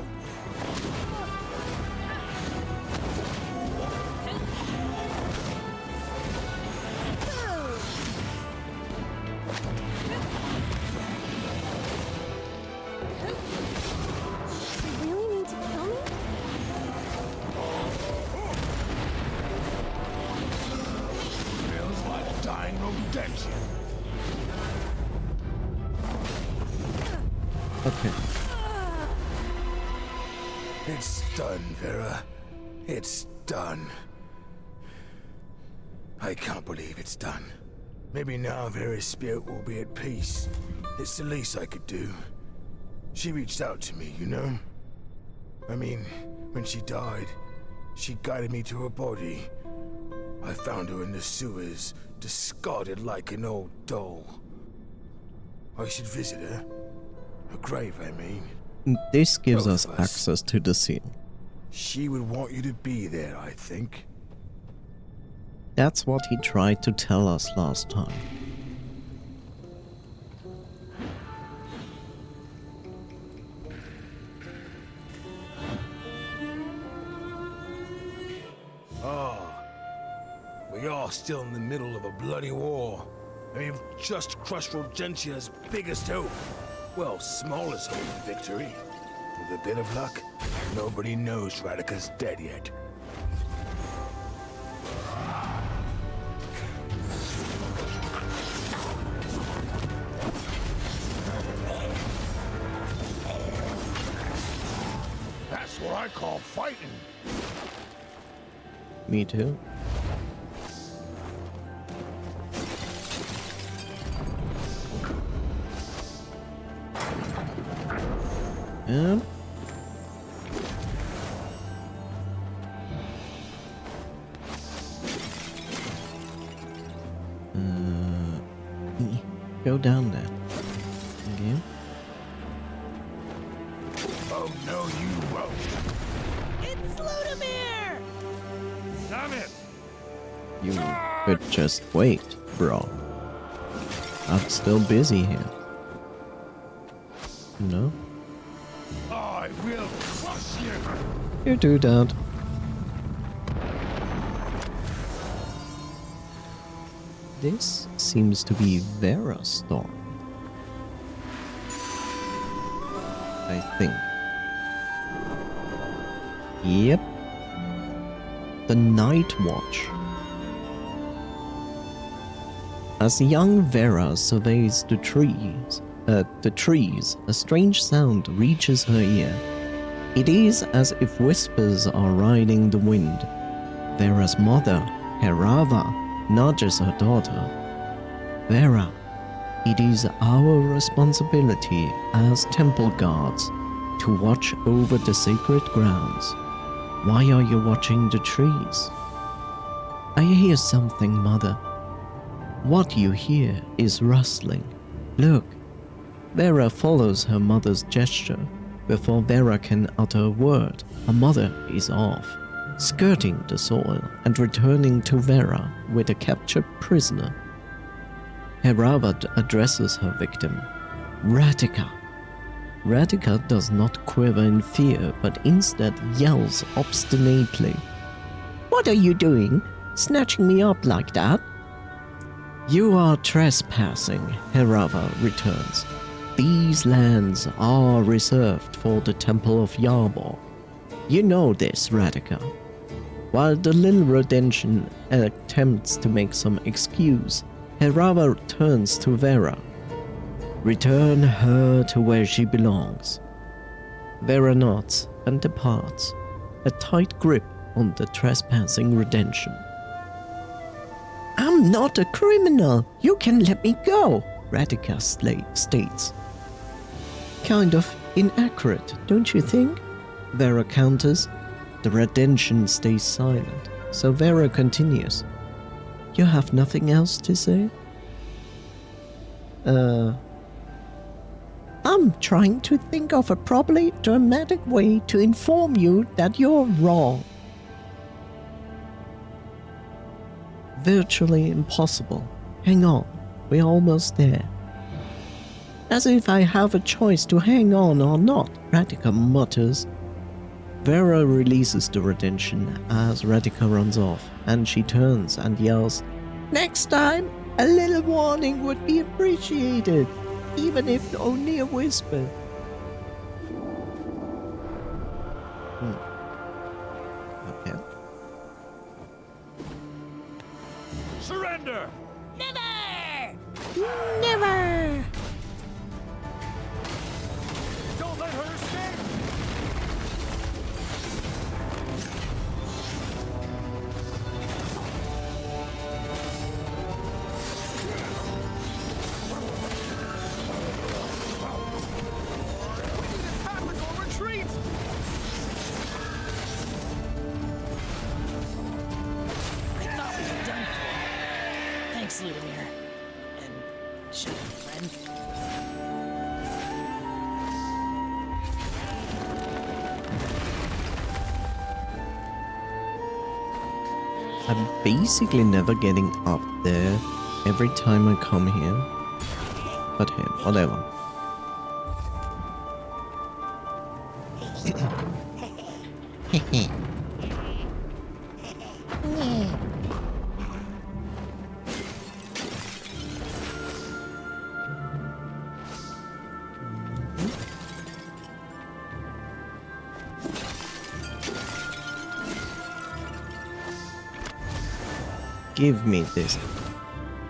You really need to kill me? Feels like dying Rodentian. Okay. It's done, Vera. It's done. I can't believe it's done. Maybe now Vera's spirit will be at peace. It's the least I could do. She reached out to me, you know? I mean, when she died, she guided me to her body. I found her in the sewers, discarded like an old doll. I should visit her. Her grave, I mean. This gives Both us of us. access to the scene. She would want you to be there, I think. That's what he tried to tell us last time. We are still in the middle of a bloody war. And we've just crushed Rodentia's biggest hope. Well, smallest hope of victory. With a bit of luck, nobody knows Radika's dead yet. That's what I call fighting. Me too. And go down there. Okay. Oh, no, you won't. It's Ludimir! Damn it! You could just wait, bro. I'm still busy here. You know? I will crush you. You do that. This seems to be Vera's storm. I think. Yep. The Night Watch. As young Vera surveys the trees, a strange sound reaches her ear. It is as if whispers are riding the wind. Vera's mother, Herava, nudges her daughter. Vera, it is our responsibility as temple guards to watch over the sacred grounds. Why are you watching the trees? I hear something, Mother. What you hear is rustling. Look. Vera follows her mother's gesture. Before Vera can utter a word, her mother is off, skirting the soil and returning to Vera with a captured prisoner. Herava addresses her victim, Ratika. Ratika does not quiver in fear, but instead yells obstinately. "What are you doing? Snatching me up like that?" "You are trespassing," Herava returns. "These lands are reserved for the Temple of Yarbor. You know this, Ratika." While the little Redemption attempts to make some excuse, Herava turns to Vera. "Return her to where she belongs." Vera nods and departs, a tight grip on the trespassing Redemption. "I'm not a criminal. You can let me go," Ratika states. "Kind of inaccurate, don't you think?" Vera counters. The Redemption stays silent, so Vera continues. "You have nothing else to say?" I'm trying to think of a properly dramatic way to inform you that you're wrong." "Virtually impossible. Hang on, we're almost there." "As if I have a choice to hang on or not," Ratika mutters. Vera releases the Redemption as Ratika runs off, and she turns and yells, "Next time, a little warning would be appreciated, even if only a whisper." Okay. Surrender! Never! Never! Don't let her escape! We need a tactical retreat! I thought we were done for. Thanks, Ludimir. And should friend. I'm basically never getting up there every time I come here. But hey, whatever. Give me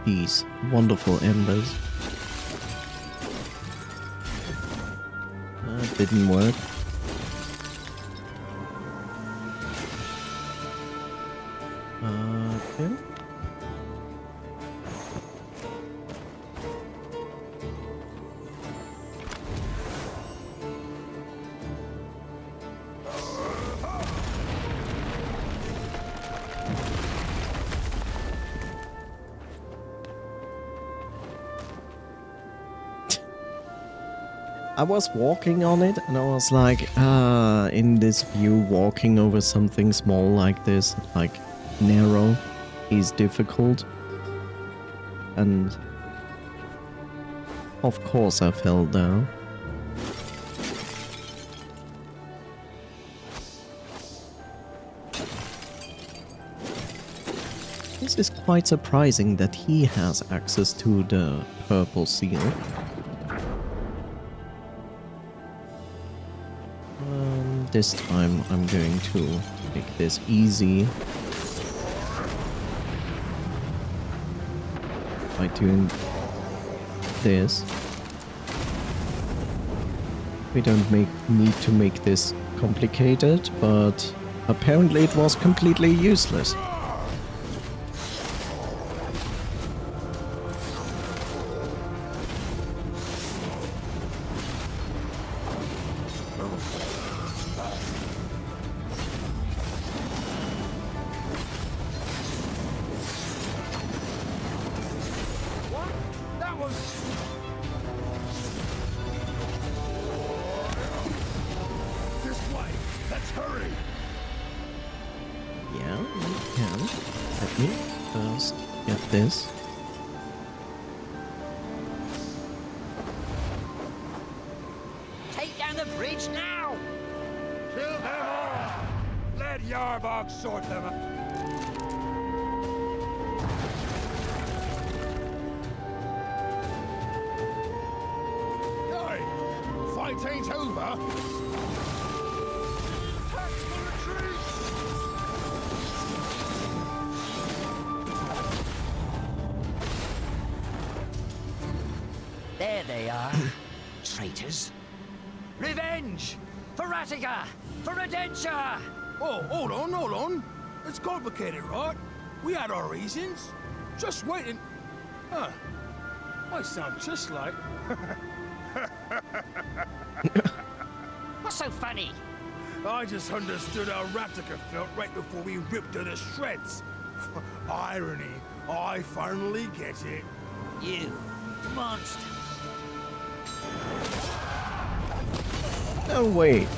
these wonderful embers. That didn't work. Okay. I was walking on it and I was like, in this view, walking over something small like this, like narrow, is difficult. And of course I fell down. This is quite surprising that he has access to the purple seal. This time I'm going to make this easy by doing this. We don't need to make this complicated, but apparently it was completely useless. First, get this. Take down the bridge now! Kill them all! Let Yarbog sort them out. Hey, fight ain't over. Attack the retreat! There they are, traitors. Revenge! For Rattica! For Redentia! Oh, hold on. It's complicated, right? We had our reasons. Just waiting. Huh. I sound just like... What's so funny? I just understood how Rattica felt right before we ripped her to shreds. Irony. I finally get it. You monster! No, wait.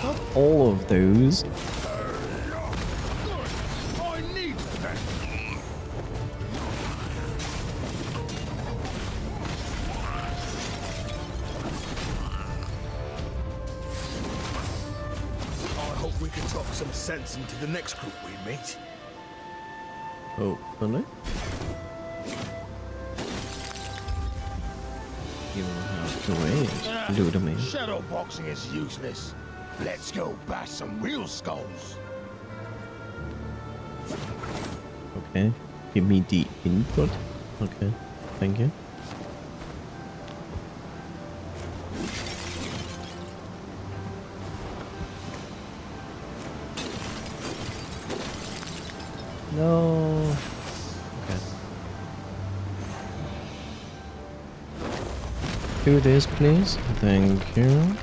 Not all of those. I need that. I hope we can talk some sense into the next group we meet. Hopefully. You will have to wait, Ludamir. Shadow boxing is useless. Let's go bash some real skulls. Okay. Give me the input. Okay. Thank you. No. Okay. Do this, please. Thank you.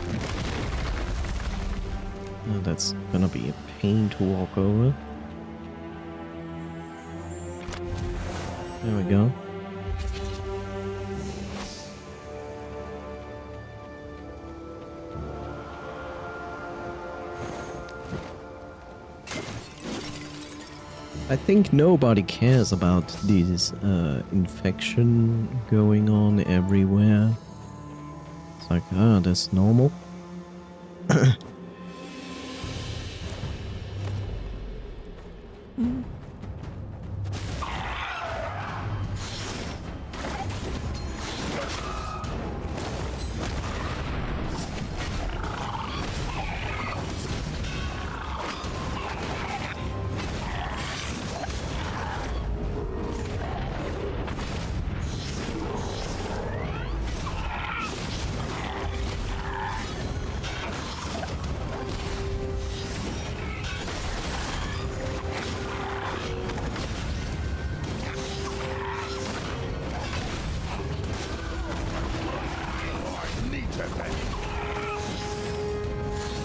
Oh, that's gonna be a pain to walk over. There we go. I think nobody cares about this infection going on everywhere. It's like, ah, that's normal.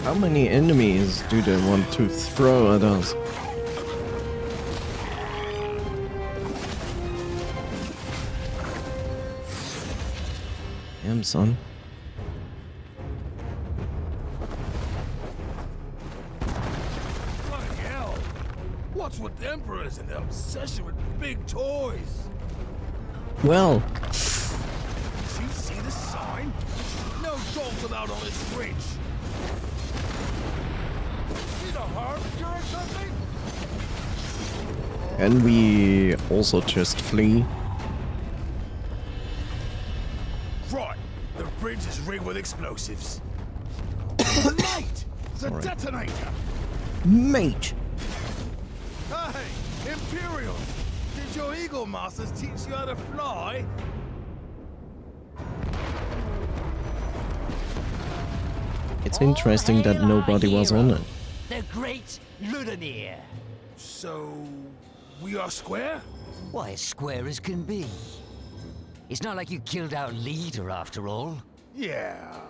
How many enemies do they want to throw at us? Damn, son. Bloody hell! What's with the emperors and their obsession with big toys? Well, Did you see the sign? No dogs allowed on this bridge. See the harbinger or something? can we also just flee? Right. The bridge is rigged with explosives. Mate! It's a Alright. detonator! Mate! Hey! Imperial! Did your Eagle Masters teach you how to fly? It's interesting that nobody was on it. The great Ludamir. So... we are square? Why, as square as can be. It's not like you killed our leader, after all. Yeah.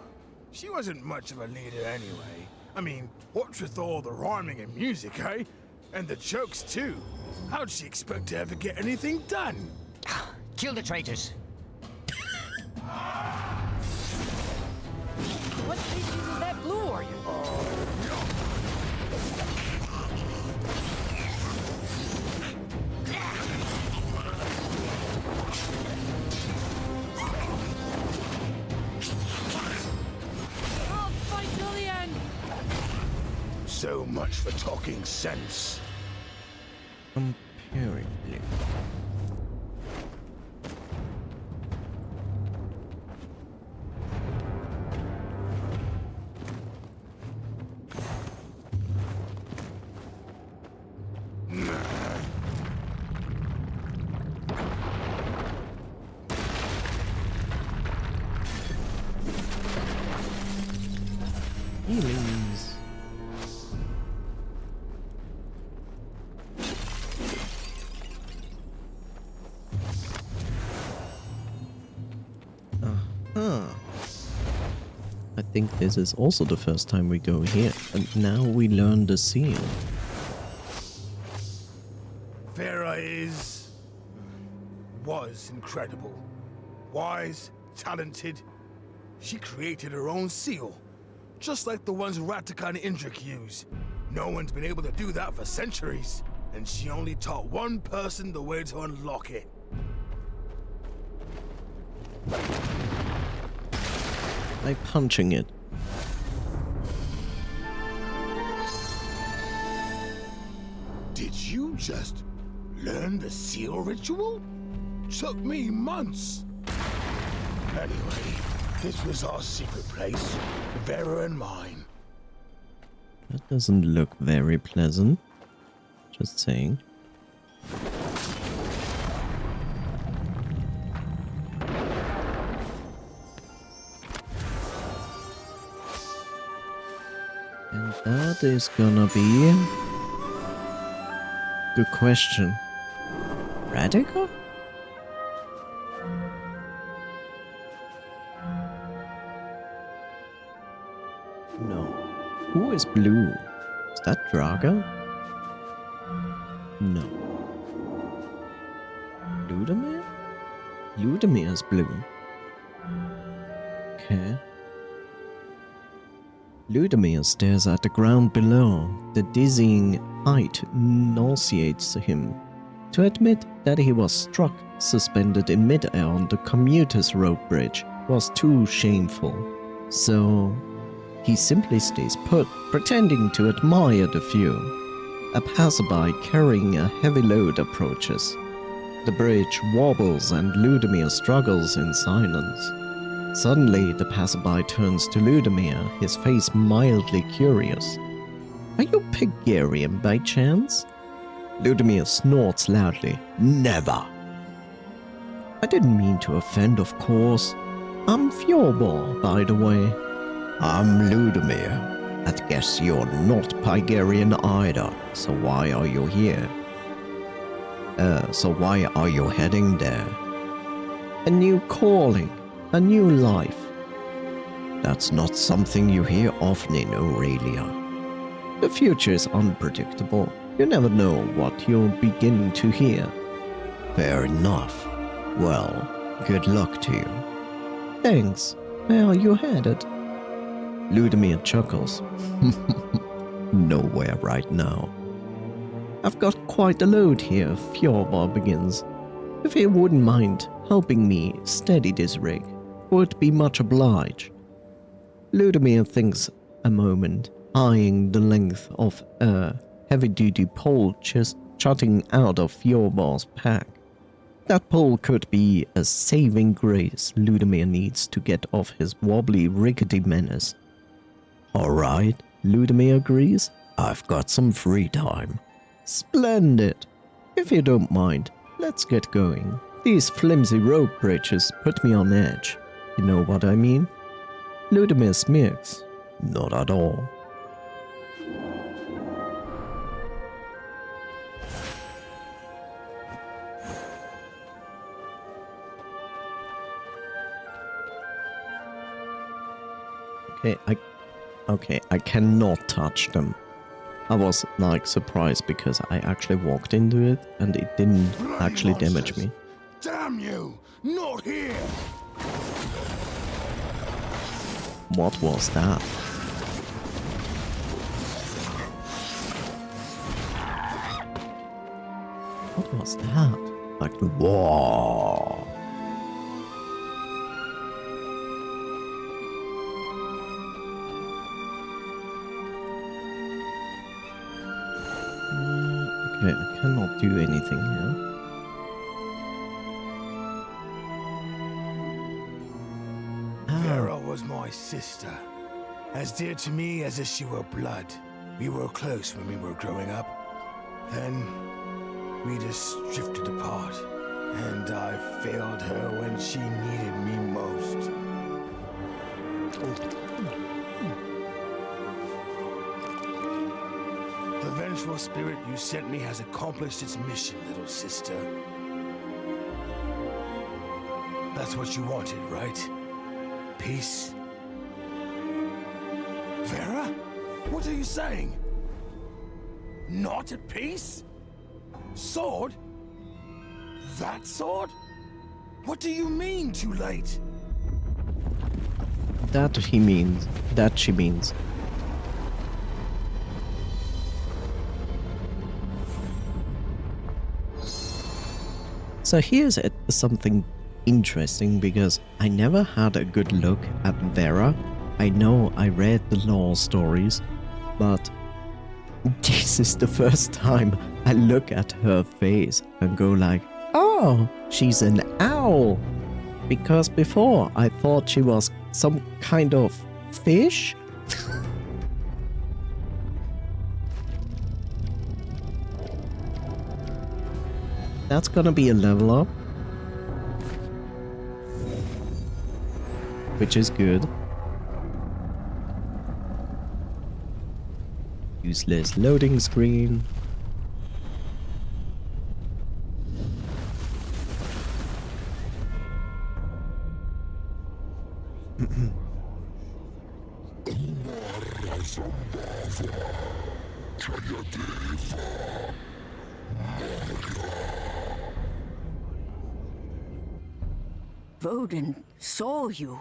She wasn't much of a leader anyway. I mean, what's with all the rhyming and music, eh? And the jokes, too. How'd she expect to ever get anything done? Kill the traitors. What species is that blue warrior? So much for talking sense. Apparently. Healings. I think this is also the first time we go here, and now we learn the seal. Vera was incredible. Wise, talented. She created her own seal, just like the ones Ratikan and Indrik use. No one's been able to do that for centuries, and she only taught one person the way to unlock it. By punching it. Did you just learn the seal ritual? Took me months. Anyway, this was our secret place, Vera and mine. That doesn't look very pleasant. Just saying. And that is gonna be... Good question. Radical? No. Who is blue? Is that Draga? No. Ludemir? Ludemir is blue. Okay. Ludemir stares at the ground below. The dizzying height nauseates him. To admit that he was struck suspended in midair on the commuter's rope bridge was too shameful. So he simply stays put, pretending to admire the view. A passerby carrying a heavy load approaches. The bridge wobbles and Ludemir struggles in silence. Suddenly, the passerby turns to Ludemir, his face mildly curious. Are you Pygarian by chance? Ludemir snorts loudly. Never! I didn't mean to offend, of course. I'm Fjorbor, by the way. I'm Ludemir. I guess you're not Pygarian either, so why are you here? So why are you heading there? A new calling. A new life. That's not something you hear often in Aurelia. The future is unpredictable. You never know what you'll begin to hear. Fair enough. Well, good luck to you. Thanks. Where are you headed? Ludemir chuckles. Nowhere right now. I've got quite a load here, Fjorbor begins. If you wouldn't mind helping me steady this rig, would be much obliged. Ludemir thinks a moment, eyeing the length of a heavy-duty pole just jutting out of Fjorbor's pack. That pole could be a saving grace Ludemir needs to get off his wobbly, rickety menace. Alright, Ludemir agrees. I've got some free time. Splendid. If you don't mind, let's get going. These flimsy rope bridges put me on edge. You know what I mean? Ludemir smirks. Not at all. Okay, I cannot touch them. I was like surprised because I actually walked into it and it didn't actually damage me. Damn you! Not here! What was that? What was that? Like, whoa! Okay, I cannot do anything here. Vera was my sister, as dear to me as if she were blood. We were close when we were growing up. Then we just drifted apart, and I failed her when she needed me most. The vengeful spirit you sent me has accomplished its mission, little sister. That's what you wanted, right? Peace? Vera? What are you saying? Not at peace? Sword? That sword? What do you mean, too late? That he means. That she means. So here's something interesting, because I never had a good look at Vera. I know I read the lore stories, but this is the first time I look at her face and go like, oh, she's an owl. Because before I thought she was some kind of fish. That's gonna be a level up, which is good. Useless loading screen. Voden saw you.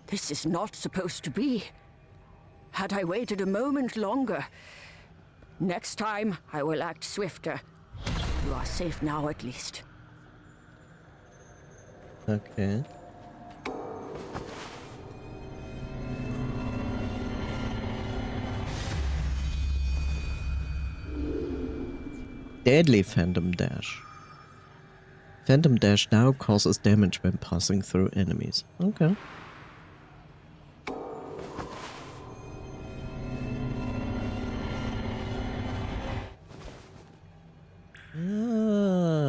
This is not supposed to be. Had I waited a moment longer, next time I will act swifter. You are safe now, at least. Okay. Deadly Phantom Dash. Phantom Dash now causes damage when passing through enemies. Okay.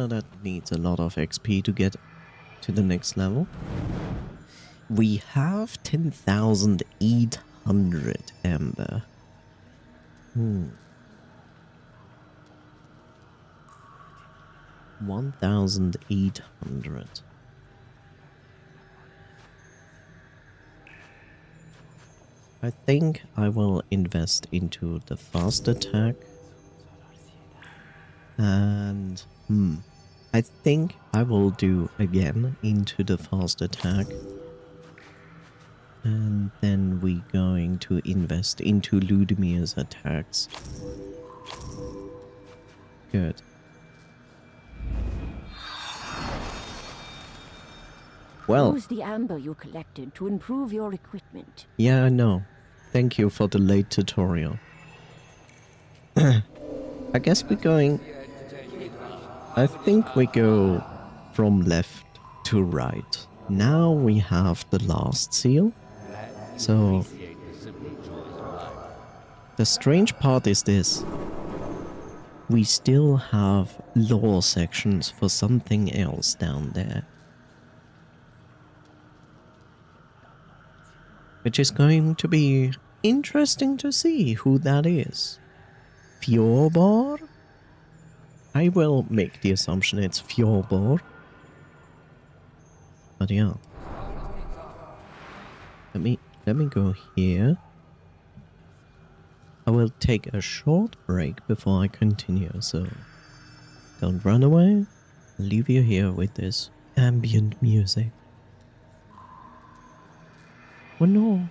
That needs a lot of XP to get to the next level. We have 10,800 Amber. 1,800. I think I will invest into the fast attack. And I think I will do again into the fast attack. And then we're going to invest into Ludemir's attacks. Good. Well, Use the amber you collected to improve your equipment. yeah, I know. Thank you for the late tutorial. I guess we're going... I think we go from left to right. Now we have the last seal. So... the strange part is this. We still have lore sections for something else down there. Which is going to be interesting to see who that is. Fjorbor? I will make the assumption it's Fjorbor. But yeah. Let me go here. I will take a short break before I continue, so don't run away. I'll leave you here with this ambient music. Oh no.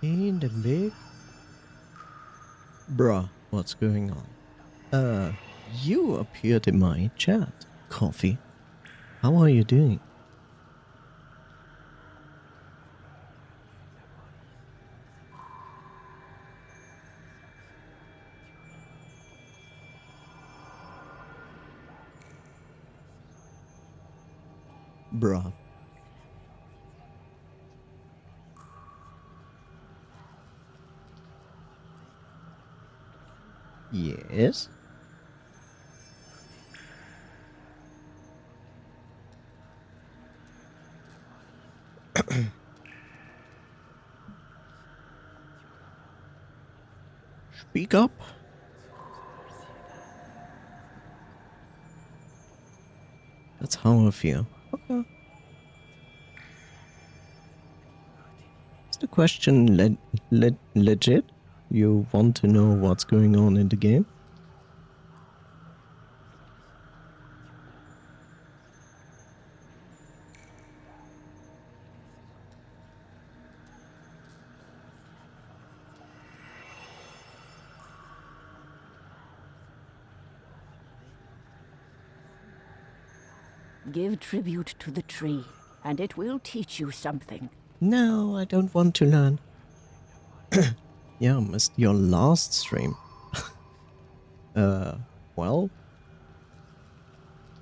In the big. Bruh, what's going on? You appeared in my chat, Coffee. How are you doing? Bruh. Yes? Speak up. That's how I feel. Okay. Is the question legit? You want to know what's going on in the game? Give tribute to the tree, and it will teach you something. No, I don't want to learn. Yeah, I missed your last stream. Well,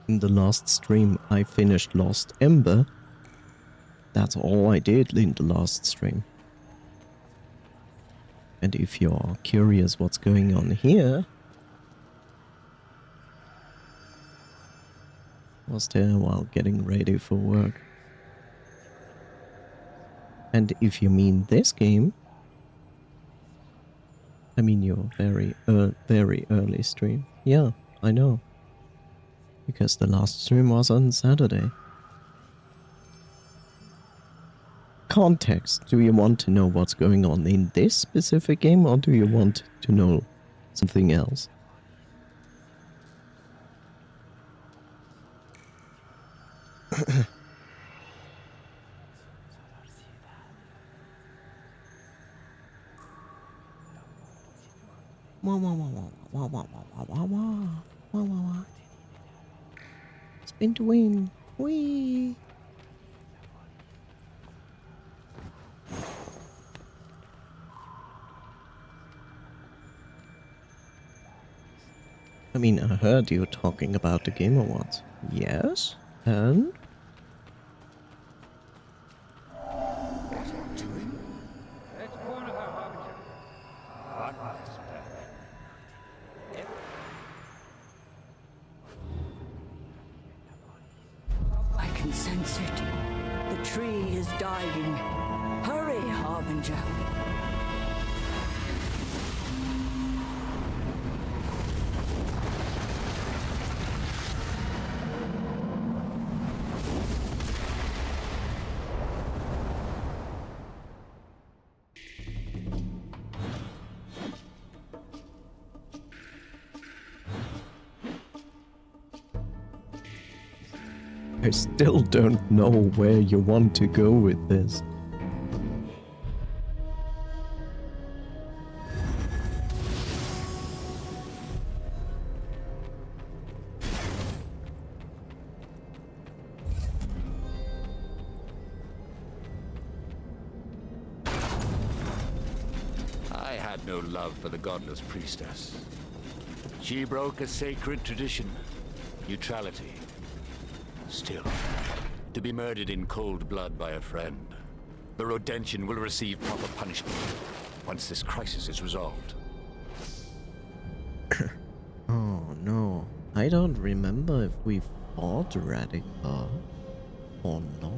in the last stream I finished Lost Ember. That's all I did in the last stream. And if you're curious what's going on here, was there while getting ready for work. And if you mean this game, I mean your very early stream. Yeah, I know. Because the last stream was on Saturday. Context. Do you want to know what's going on in this specific game, or do you want to know something else? Spin to win. Whee! I mean, I heard you talking about the Game Awards. Yes? And? I can sense it. The tree is dying. Hurry, Harbinger. I still don't know where you want to go with this. I had no love for the godless priestess. She broke a sacred tradition. Neutrality. Still, to be murdered in cold blood by a friend. The Rodentian will receive proper punishment once this crisis is resolved. Oh no, I don't remember if we fought Radical or not.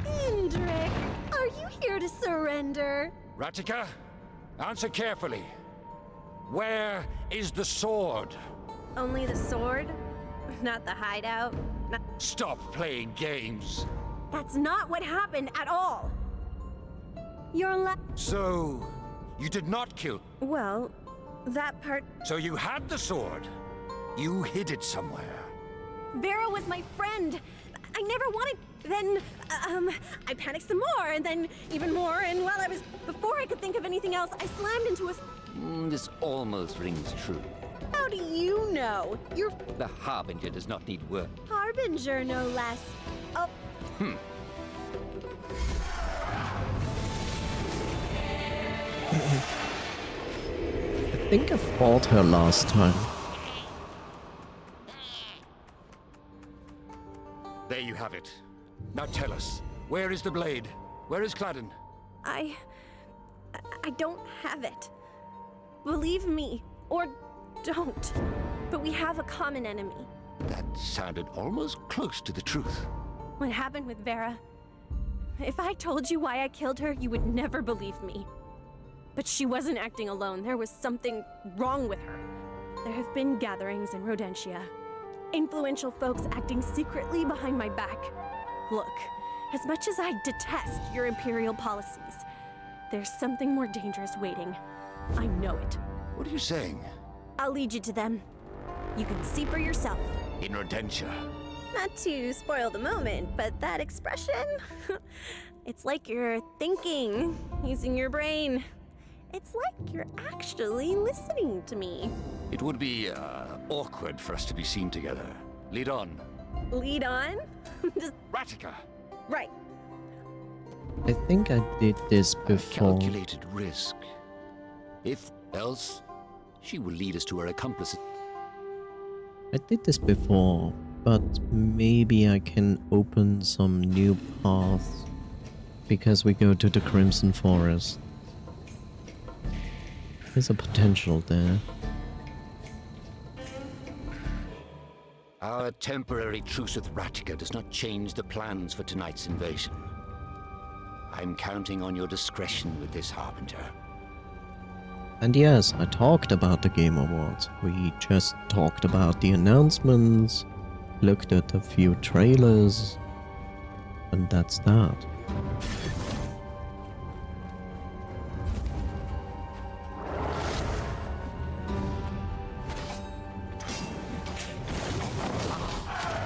Indrik, are you here to surrender? Ratika, answer carefully. Where is the sword? Only the sword? Not the hideout? Stop playing games. That's not what happened at all! So, you did not kill. Well, that part... So you had the sword. You hid it somewhere. Vera was my friend! I never wanted... Then, I panicked some more, and then even more, and while I was... Before I could think of anything else, I slammed into a... This almost rings true. How do you know? You're The Harbinger does not need work. Harbinger, no less. Oh, I think I fought her last time. There you have it. Now tell us, where is the blade? Where is Cladden? I don't have it. Believe me, or don't. But we have a common enemy. That sounded almost close to the truth. What happened with Vera? If I told you why I killed her, you would never believe me. But she wasn't acting alone. There was something wrong with her. There have been gatherings in Rodentia. Influential folks acting secretly behind my back. Look, as much as I detest your imperial policies, there's something more dangerous waiting. I know it. What are you saying? I'll lead you to them. You can see for yourself. In Rodentia. Not to spoil the moment, but that expression? It's like you're thinking, using your brain. It's like you're actually listening to me. It would be, awkward for us to be seen together. Lead on. Lead on? Just Ratica! right. I think I did this before. Calculated risk. If else, she will lead us to her accomplices. I did this before, but maybe I can open some new paths because we go to the Crimson Forest. There's a potential there. Our temporary truce with Ratica does not change the plans for tonight's invasion. I'm counting on your discretion with this, Harbinger. And yes, I talked about the Game Awards. We just talked about the announcements, looked at a few trailers, and that's that.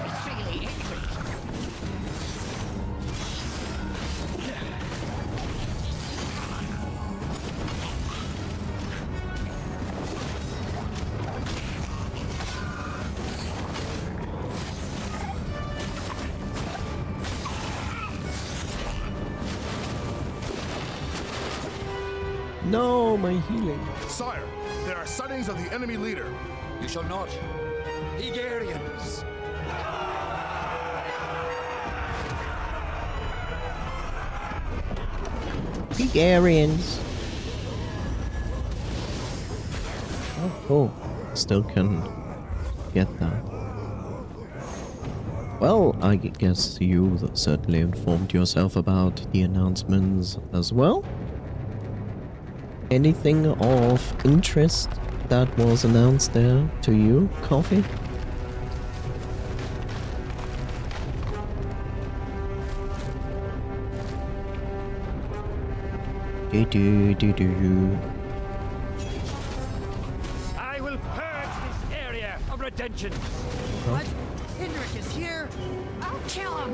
It's really interesting. No, my healing. Sire, there are sightings of the enemy leader. You shall not. Hegarians! Hegarians. Oh, cool. Still can get that. Well, I guess you certainly informed yourself about the announcements as well. Anything of interest that was announced there to you, Coffee? Do. I will purge this area of retention. What? Hendrik is here? I'll kill him!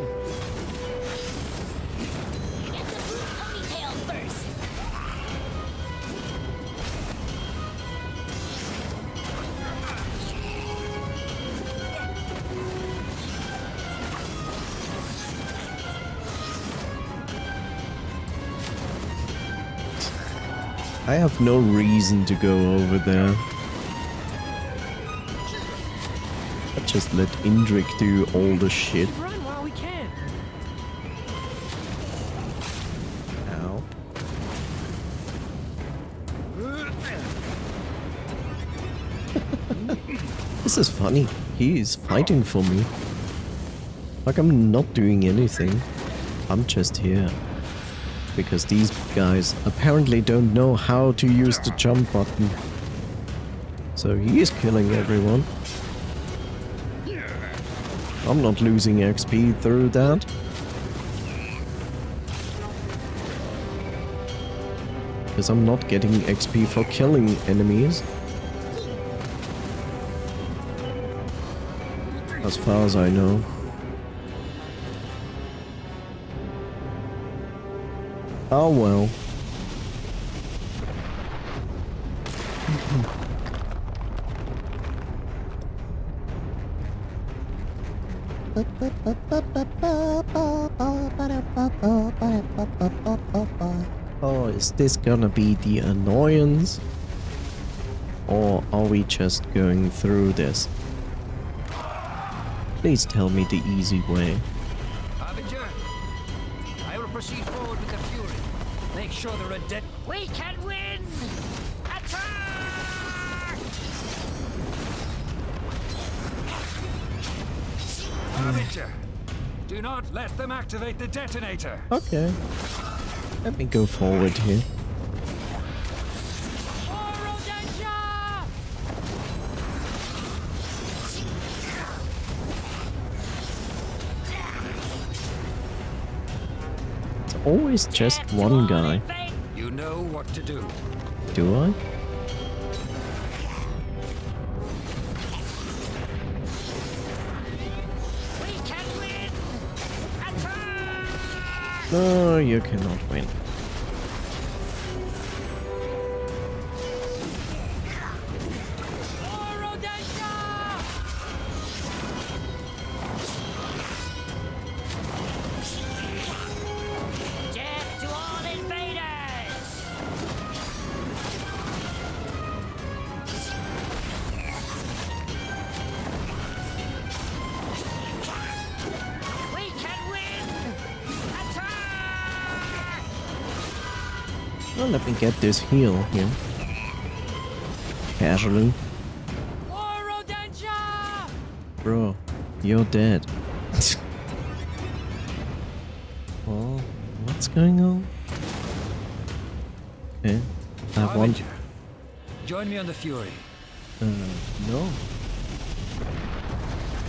Get the blue ponytail first. I have no reason to go over there. I just let Indrik do all the shit. Run while we can. Ow. This is funny. He is fighting for me. Like I'm not doing anything. I'm just here. Because these guys apparently don't know how to use the jump button. So he is killing everyone. I'm not losing XP through that. Because I'm not getting XP for killing enemies. As far as I know. Oh well. Oh, is this gonna be the annoyance? Or are we just going through this? Please tell me the easy way. Harbinger, I will proceed forward with the Fury. Make sure they're a dead. We can win! Attack! Harbinger, do not let them activate the detonator. Okay. Let me go forward here. It's always just one guy. You know what to do. Do I? We can win! Attack! No, you cannot win. Death to all invaders! We can win! Attack! Well, let me get this heal here. Casually. Bro, you're dead. Oh, what's going on? Okay, I want... Harbinger, join me on the Fury. No.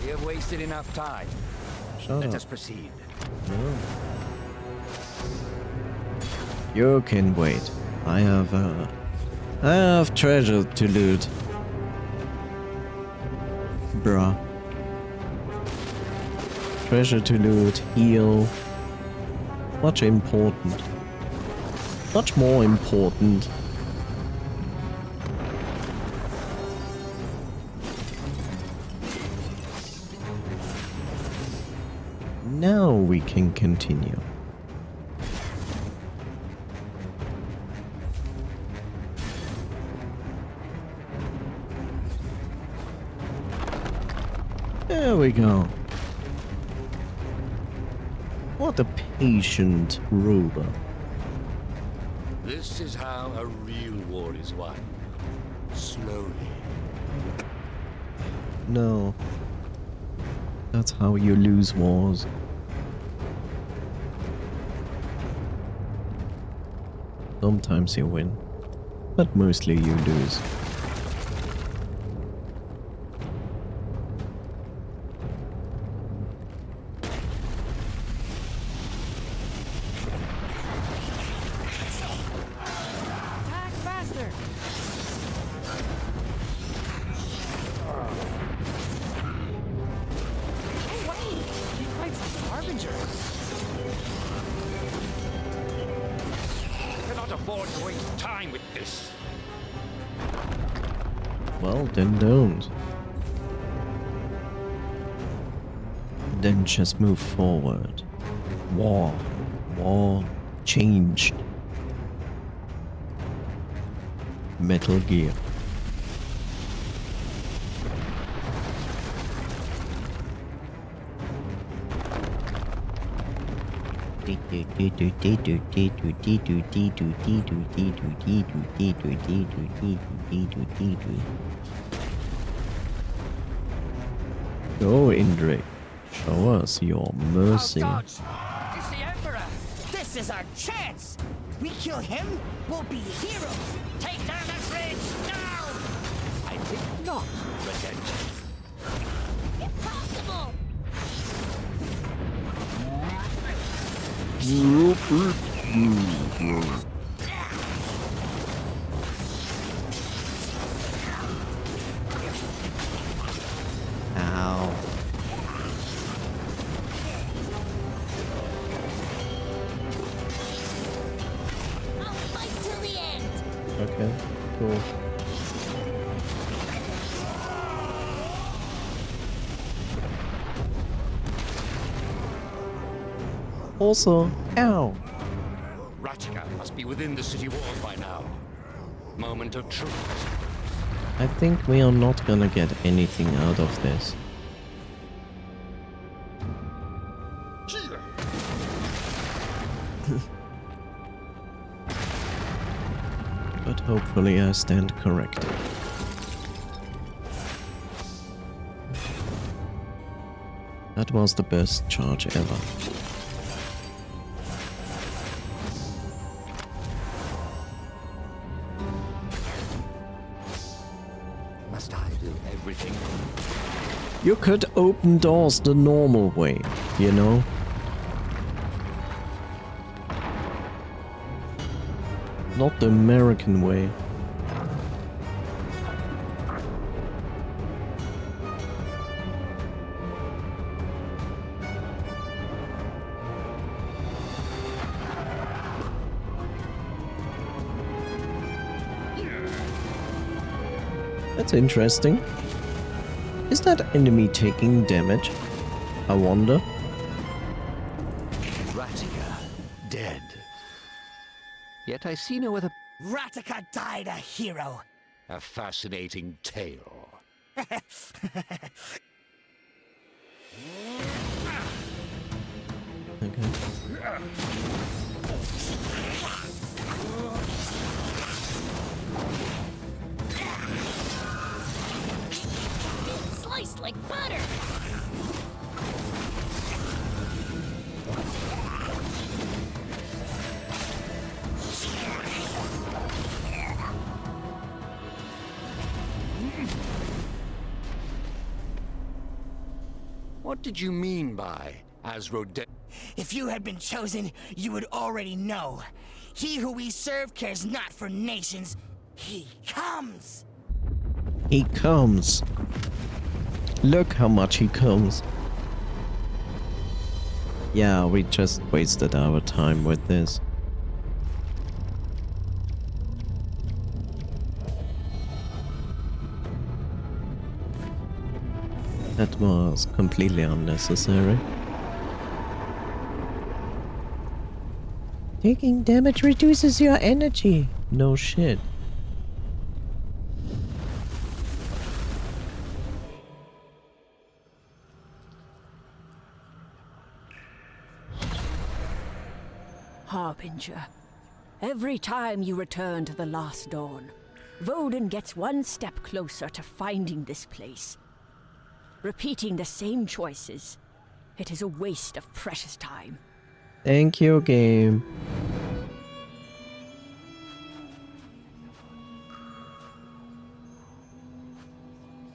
We have wasted enough time. Shut Let up. us proceed. No. You can wait. I have treasure to loot. Bruh. Treasure to loot, heal. Much important. Much more important. Now we can continue. There we go. What a patient ruler. This is how a real war is won. Slowly. No. That's how you lose wars. Sometimes you win, but mostly you lose. afford to waste time with this. Well, then don't. Then just move forward. War. War changed. Metal Gear. Go, Indrik. Show us your mercy. Oh, gods! It's the Emperor! This is our chance! We kill him, we'll be heroes! Take down that bridge, now! I think not redemption. Impossible! Ow. I'll fight till the end! Okay, cool. Also, ow. Ratchka must be within the city walls by now. Moment of truth. I think we are not gonna get anything out of this. But hopefully I stand corrected. That was the best charge ever. Must I do everything? You could open doors the normal way, you know? Not the American way. That's interesting. Is that enemy taking damage? I wonder. Ratchka, dead. Yet I see no other... Rataka died a hero. A fascinating tale. Okay. Sliced like butter. What did you mean by Azro dead? If you had been chosen, you would already know. He who we serve cares not for nations. He comes. He comes. Look how much he comes. Yeah, we just wasted our time with this. That was completely unnecessary. Taking damage reduces your energy. No shit. Harbinger, every time you return to the Last Dawn, Voden gets one step closer to finding this place. Repeating the same choices, it is a waste of precious time. Thank you, game.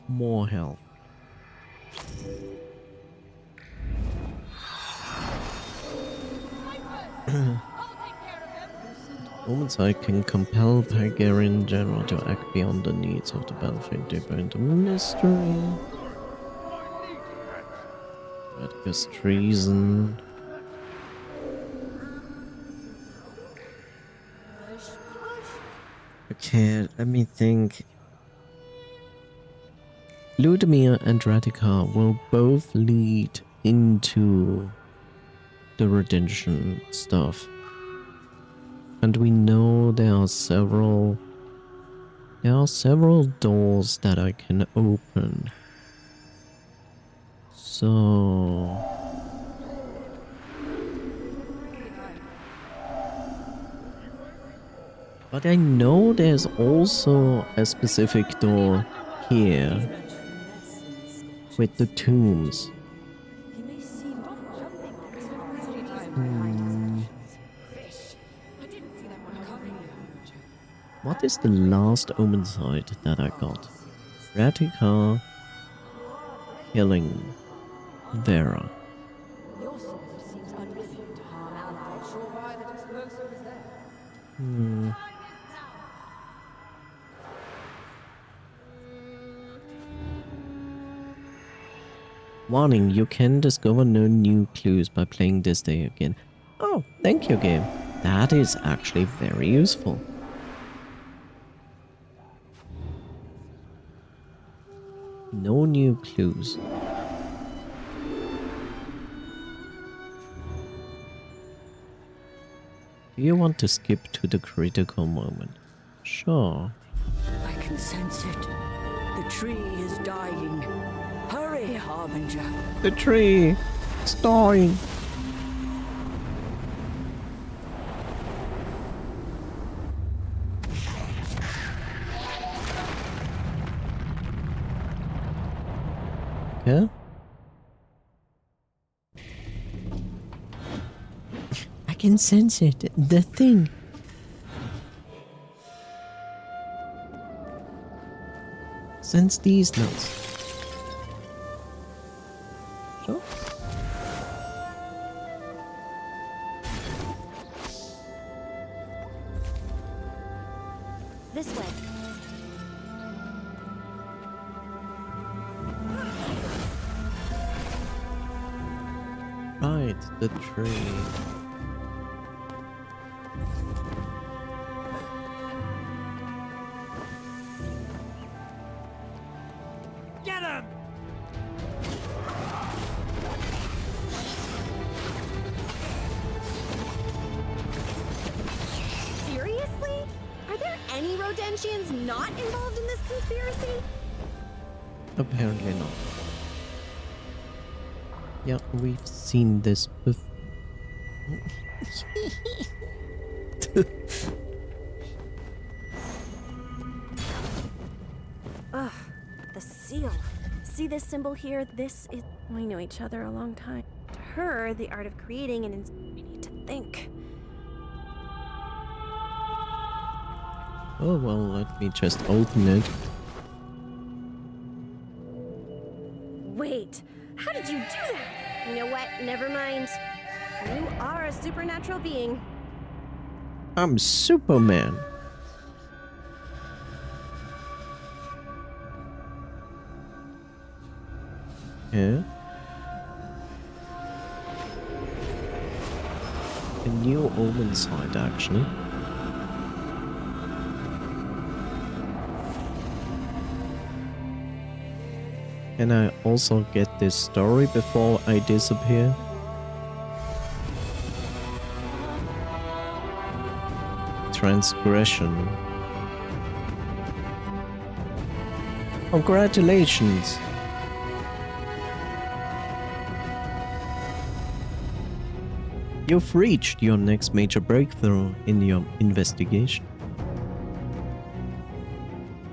More health. Omensight can compel Targaryen general to act beyond the needs of the battlefield deeper into mystery. Redgus treason. Okay, let me think. Ludmir and Radika will both lead into the redemption stuff. And we know there are several doors that I can open. So but I know there's also a specific door here with the tombs. What is the last Omensight that I got? Ratika killing Vera. Your sword seems unwilling to harm allies. Sure why that explosive is there. Warning, you can discover no new clues by playing this day again. Oh, thank you, game. That is actually very useful. No new clues. Do you want to skip to the critical moment? Sure. I can sense it. The tree is dying. Hurry, Harbinger. The tree! It's dying! Yeah? I can sense it. The thing. Sense these notes. Sure. This way. Right, the tree. Get him! Seriously? Are there any Rodentians not involved in this conspiracy? Apparently not. Yeah, we've seen this before. Ugh, the seal. See this symbol here? This is... We know each other a long time. To her, the art of creating and we need to think. Oh well, let me just open it. Wait, how did you do that? You know what? Never mind. You are a supernatural being. I'm Superman. Yeah. A new Omensight, actually. Can I also get this story before I disappear? Transgression. Congratulations! You've reached your next major breakthrough in your investigation.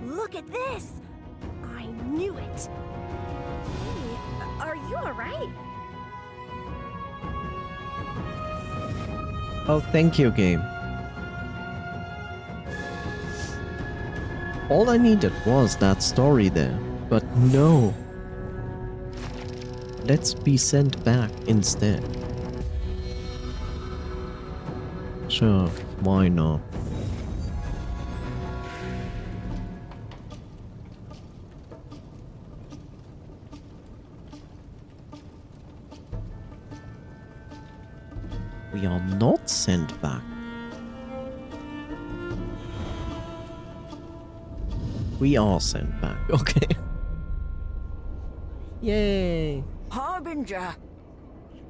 Look at this! I knew it! Hey, are you alright? Oh, thank you, game. All I needed was that story there, but no. Let's be sent back instead. Sure, why not? We are not sent back. We are sent back, okay. Yay! Harbinger,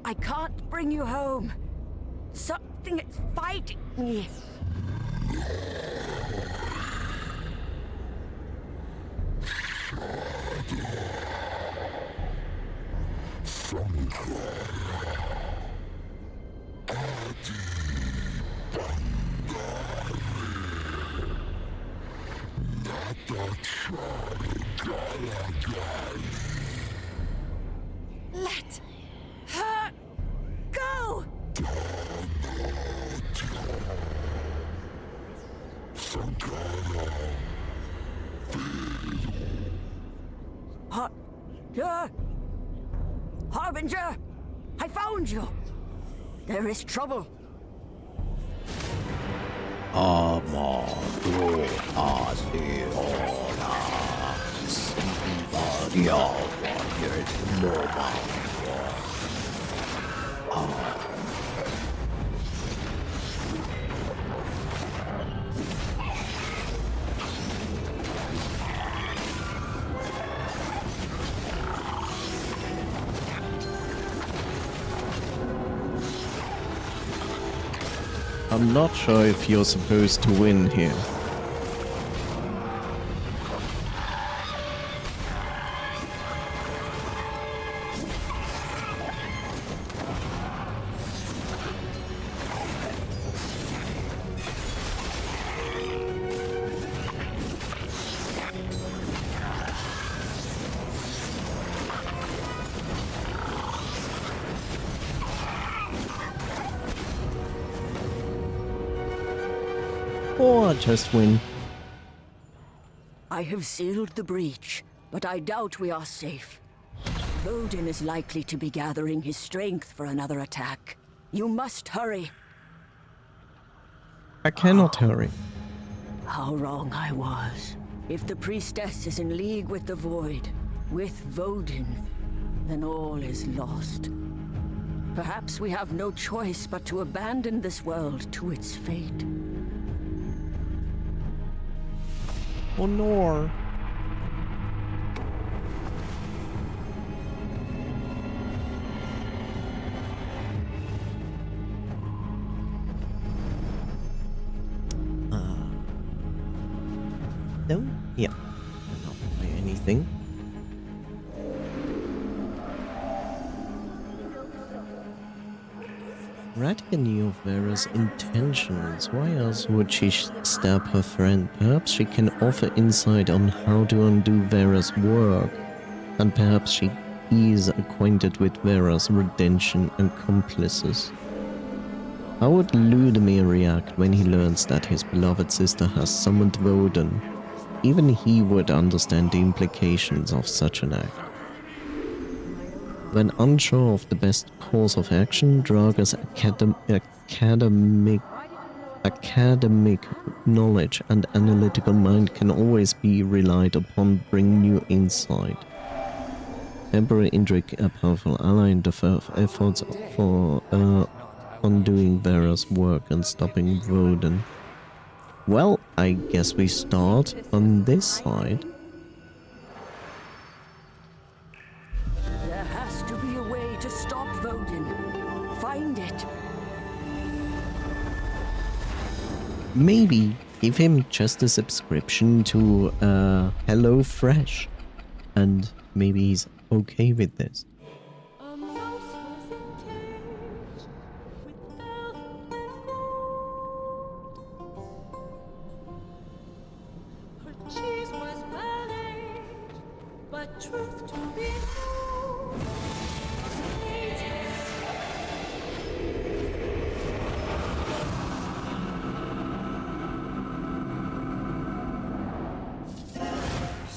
I can't bring you home. Something is fighting me. Let her go! Harbinger! I found you! There is trouble. I'm not sure if you're supposed to win here. Or just win. I have sealed the breach, but I doubt we are safe. Odin is likely to be gathering his strength for another attack. You must hurry. I cannot hurry. How wrong I was. If the priestess is in league with the Void, with Vodin, then all is lost. Perhaps we have no choice but to abandon this world to its fate. Oh no. No? Yeah. Not buy anything. Radka knew of Vera's intentions. Why else would she stab her friend? Perhaps she can offer insight on how to undo Vera's work. And perhaps she is acquainted with Vera's redemption and accomplices. How would Ludimir react when he learns that his beloved sister has summoned Vodin? Even he would understand the implications of such an act. When unsure of the best course of action, Draga's academic knowledge and analytical mind can always be relied upon to bring new insight. Emperor Indrik, a powerful ally in the efforts for undoing Vera's work and stopping Vodin. Well, I guess we start on this side. There has to be a way to stop Vodin. Find it. Maybe give him just a subscription to HelloFresh, and maybe he's okay with this.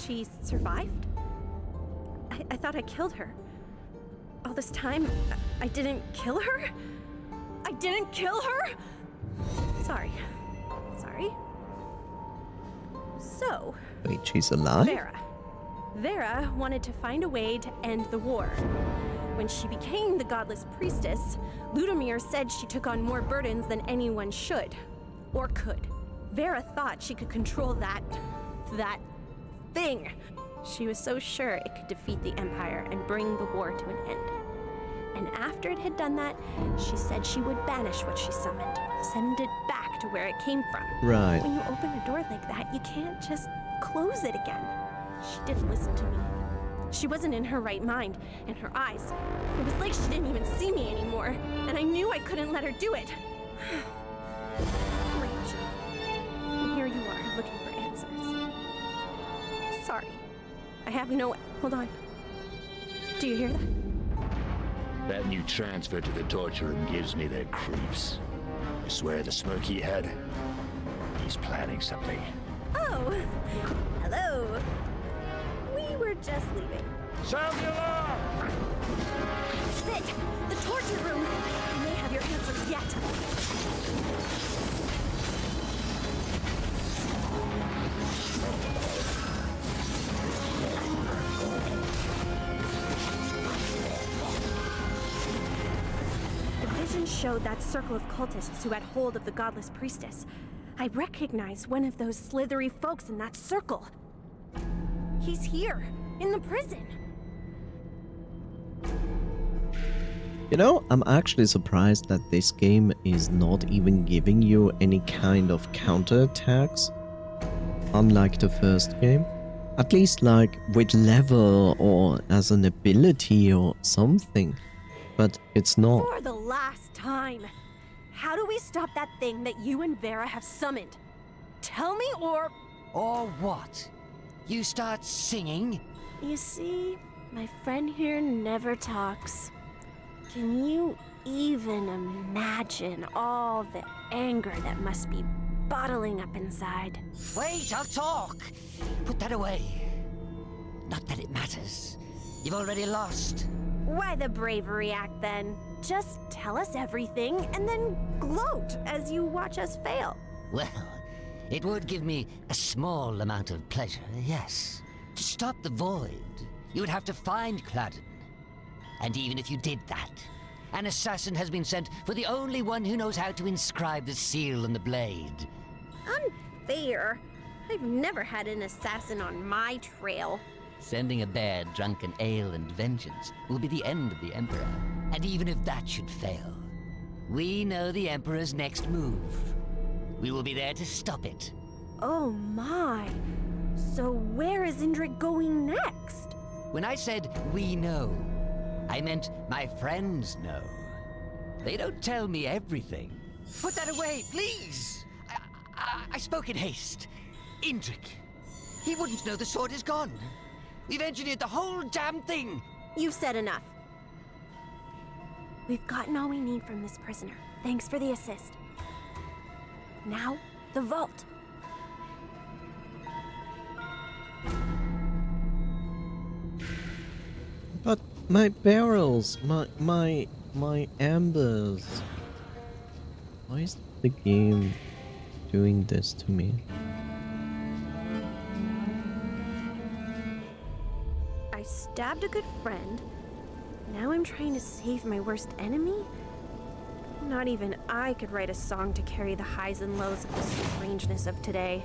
She survived? I thought I killed her. All this time, I didn't kill her? I didn't kill her? Sorry. Sorry. So... Wait, she's alive? Vera wanted to find a way to end the war. When she became the godless priestess, Ludimir said she took on more burdens than anyone should. Or could. Vera thought she could control that thing. She was so sure it could defeat the Empire and bring the war to an end. And after it had done that, she said she would banish what she summoned, send it back to where it came from. Right. When you open a door like that, you can't just close it again. She didn't listen to me. She wasn't in her right mind, and her eyes, it was like she didn't even see me anymore, and I knew I couldn't let her do it. Rachel. And here you are, looking for answers. Sorry. I have no... Hold on. Do you hear that? That new transfer to the torture room gives me the creeps. I swear the smoke he had, he's planning something. Oh! Hello! We were just leaving. Sound the alarm! Sit! The torture room! You may have your answers yet. The vision showed that circle of cultists who had hold of the godless priestess. I recognize one of those slithery folks in that circle. He's here, in the prison. You know, I'm actually surprised that this game is not even giving you any kind of counterattacks, unlike the first game. At least like with level or as an ability or something. But it's not. For the last time, how do we stop that thing that you and Vera have summoned? Tell me or... Or what? You start singing? You see, my friend here never talks. Can you even imagine all the anger that must be bottling up inside? Wait, I'll talk. Put that away. Not that it matters. You've already lost. Why the bravery act then? Just tell us everything and then gloat as you watch us fail. Well, it would give me a small amount of pleasure, yes. To stop the void, you would have to find Cladden. And even if you did that, an assassin has been sent for the only one who knows how to inscribe the seal on the blade. Unfair. I've never had an assassin on my trail. Sending a bear drunk in ale and vengeance will be the end of the Emperor. And even if that should fail, we know the Emperor's next move. We will be there to stop it. Oh my. So where is Indrik going next? When I said we know, I meant my friends know. They don't tell me everything. Put that away, please! I spoke in haste. Indrik. He wouldn't know the sword is gone. We've engineered the whole damn thing. You've said enough. We've gotten all we need from this prisoner. Thanks for the assist. Now, the vault. But my barrels, my ambers. Why is the game doing this to me? I stabbed a good friend. Now I'm trying to save my worst enemy? Not even I could write a song to carry the highs and lows of the strangeness of today.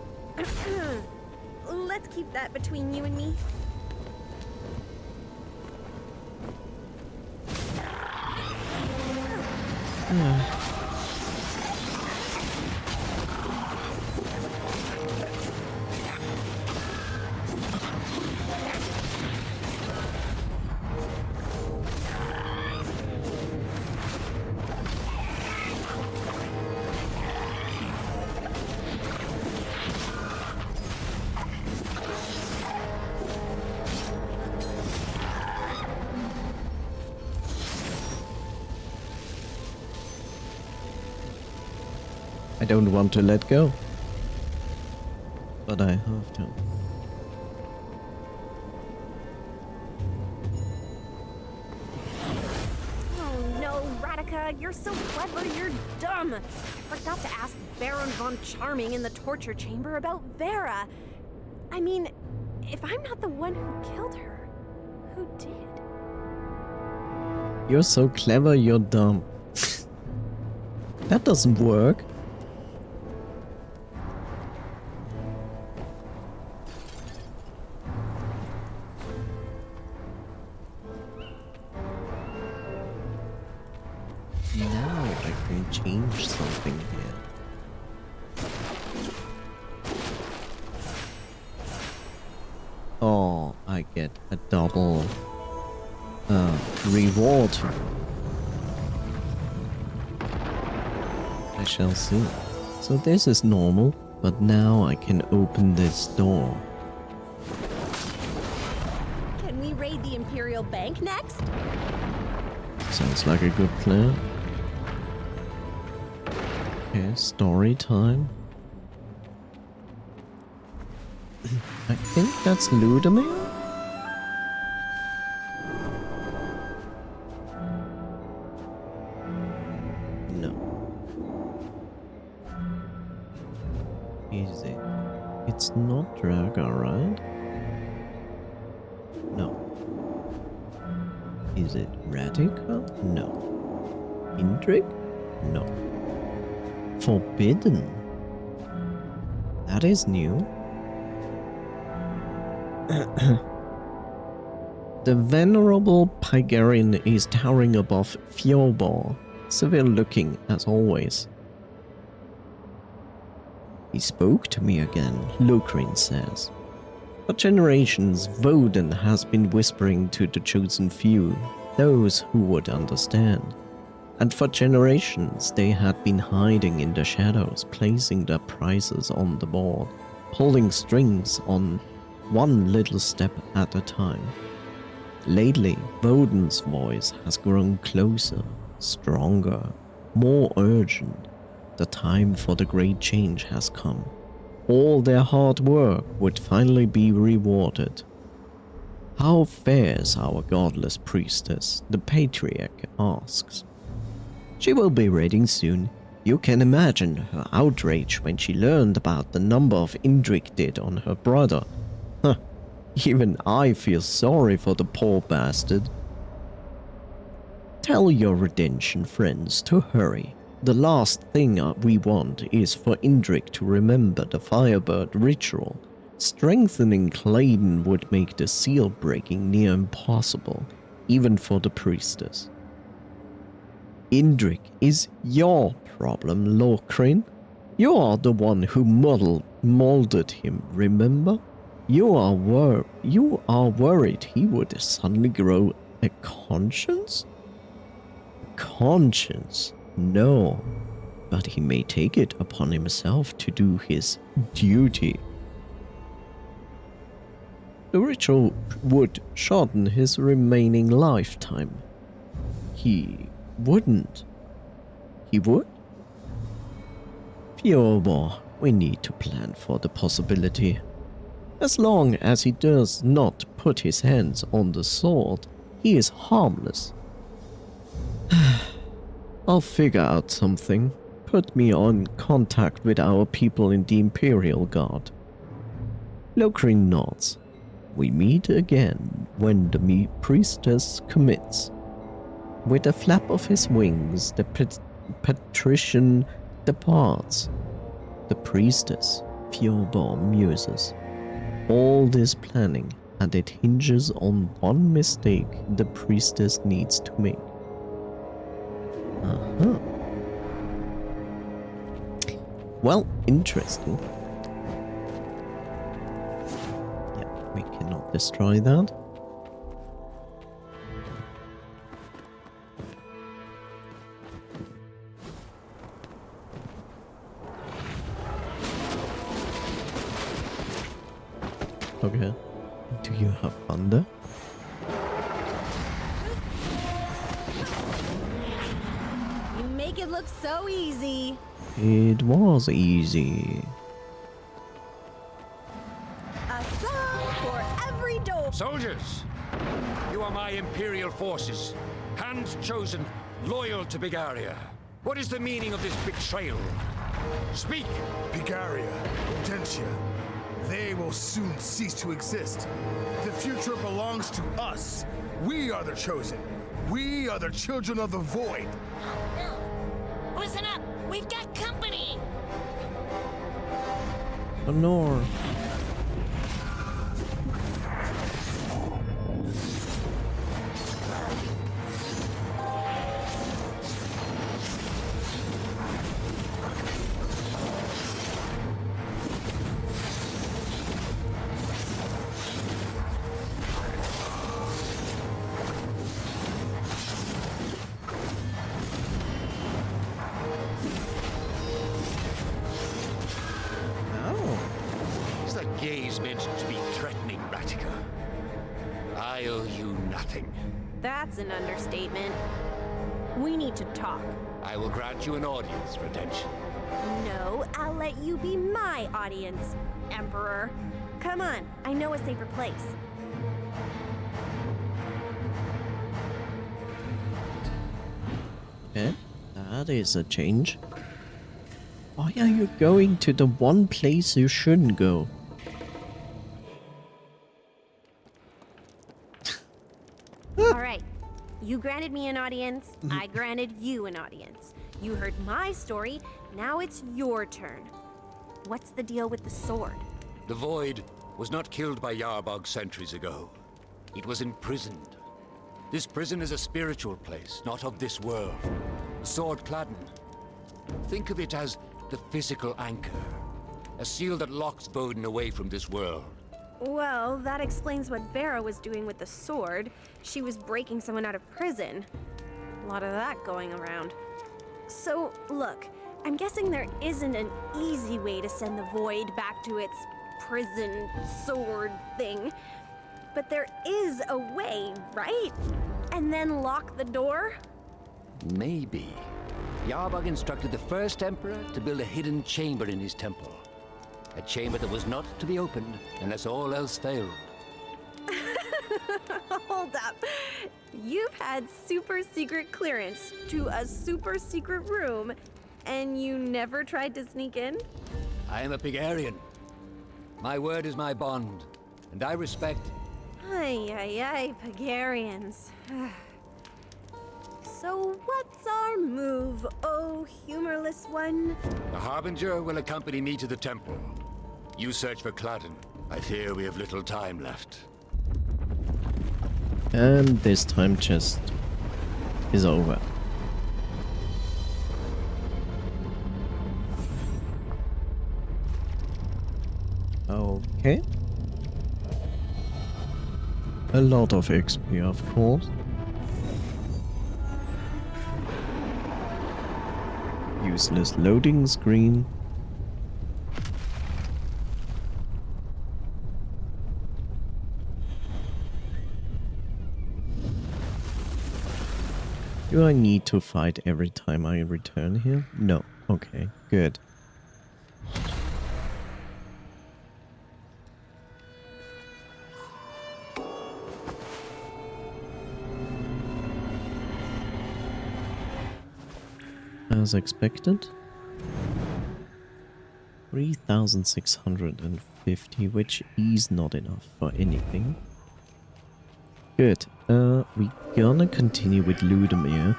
Let's keep that between you and me. I don't want to let go, but I have to. Oh no, Radika, you're so clever, you're dumb. Forgot to ask Baron von Charming in the torture chamber about Vera. I mean, if I'm not the one who killed her, who did? You're so clever, you're dumb. That doesn't work. Now I can change something here. Oh, I get a double reward. I shall see. So this is normal, but now I can open this door. Can we raid the Imperial Bank next? Sounds like a good plan. Okay, story time. I think that's Ludamir? No. Is it? It's not Draga, right? No. Is it Radica? No. Indrik? No. Forbidden? That is new. The venerable Pygarian is towering above Fjordbor, severe looking as always. He spoke to me again, Lokrin says. For generations, Voden has been whispering to the chosen few, those who would understand. And for generations, they had been hiding in the shadows, placing their prices on the board, pulling strings on one little step at a time. Lately, Voden's voice has grown closer, stronger, more urgent. The time for the great change has come. All their hard work would finally be rewarded. How fares our godless priestess? The patriarch asks. She will be ready soon. You can imagine her outrage when she learned about the number of Indrik did on her brother. Huh. Even I feel sorry for the poor bastard. Tell your redemption friends to hurry. The last thing we want is for Indrik to remember the Firebird ritual. Strengthening Clayton would make the seal breaking near impossible, even for the priestess. Indrik is your problem, Lokrin. You are the one who molded him, remember? You are worried he would suddenly grow a conscience? Conscience? No, but he may take it upon himself to do his duty. The ritual would shorten his remaining lifetime. He wouldn't. He would? Fjordbor, we need to plan for the possibility. As long as he does not put his hands on the sword, he is harmless. I'll figure out something. Put me on contact with our people in the Imperial Guard. Lokrin nods. We meet again when the priestess commits. With a flap of his wings, the patrician departs. The priestess, Fjordbor, muses. All this planning, and it hinges on one mistake the priestess needs to make. Uh-huh. Well, interesting. Yeah, we cannot destroy that. Okay. Do you have thunder? You make it look so easy. It was easy. A song for every door. Soldiers, you are my Imperial forces, hand chosen, loyal to Bigaria. What is the meaning of this betrayal? Speak! Bigaria, Potentia, they will soon cease to exist. The future belongs to us. We are the chosen. We are the children of the void. No! Listen up! We've got company! Honor. Gaze meant to be threatening, Ratica. I owe you nothing. That's an understatement. We need to talk. I will grant you an audience, Redemption. No, I'll let you be my audience, Emperor. Come on, I know a safer place. Okay, that is a change. Why are you going to the one place you shouldn't go? Alright, you granted me an audience, I granted you an audience. You heard my story, now it's your turn. What's the deal with the sword? The Void was not killed by Yarbog centuries ago. It was imprisoned. This prison is a spiritual place, not of this world. Sword Cladden. Think of it as the physical anchor. A seal that locks Voden away from this world. Well, that explains what Vera was doing with the sword. She was breaking someone out of prison. A lot of that going around. So, look, I'm guessing there isn't an easy way to send the Void back to its prison sword thing. But there is a way, right? And then lock the door? Maybe. Yarbog instructed the first Emperor to build a hidden chamber in his temple. A chamber that was not to be opened unless all else failed. Hold up. You've had super secret clearance to a super secret room, and you never tried to sneak in? I am a Pigarian. My word is my bond, and I respect... Ay, Pagarians. So what's our move, oh humorless one? The Harbinger will accompany me to the temple. You search for Cladden. I fear we have little time left. And this time just is over. Okay. A lot of XP, of course. Useless loading screen. Do I need to fight every time I return here? No. Okay, good. As expected. 3,650, which is not enough for anything. Good. We gonna continue with Ludemir.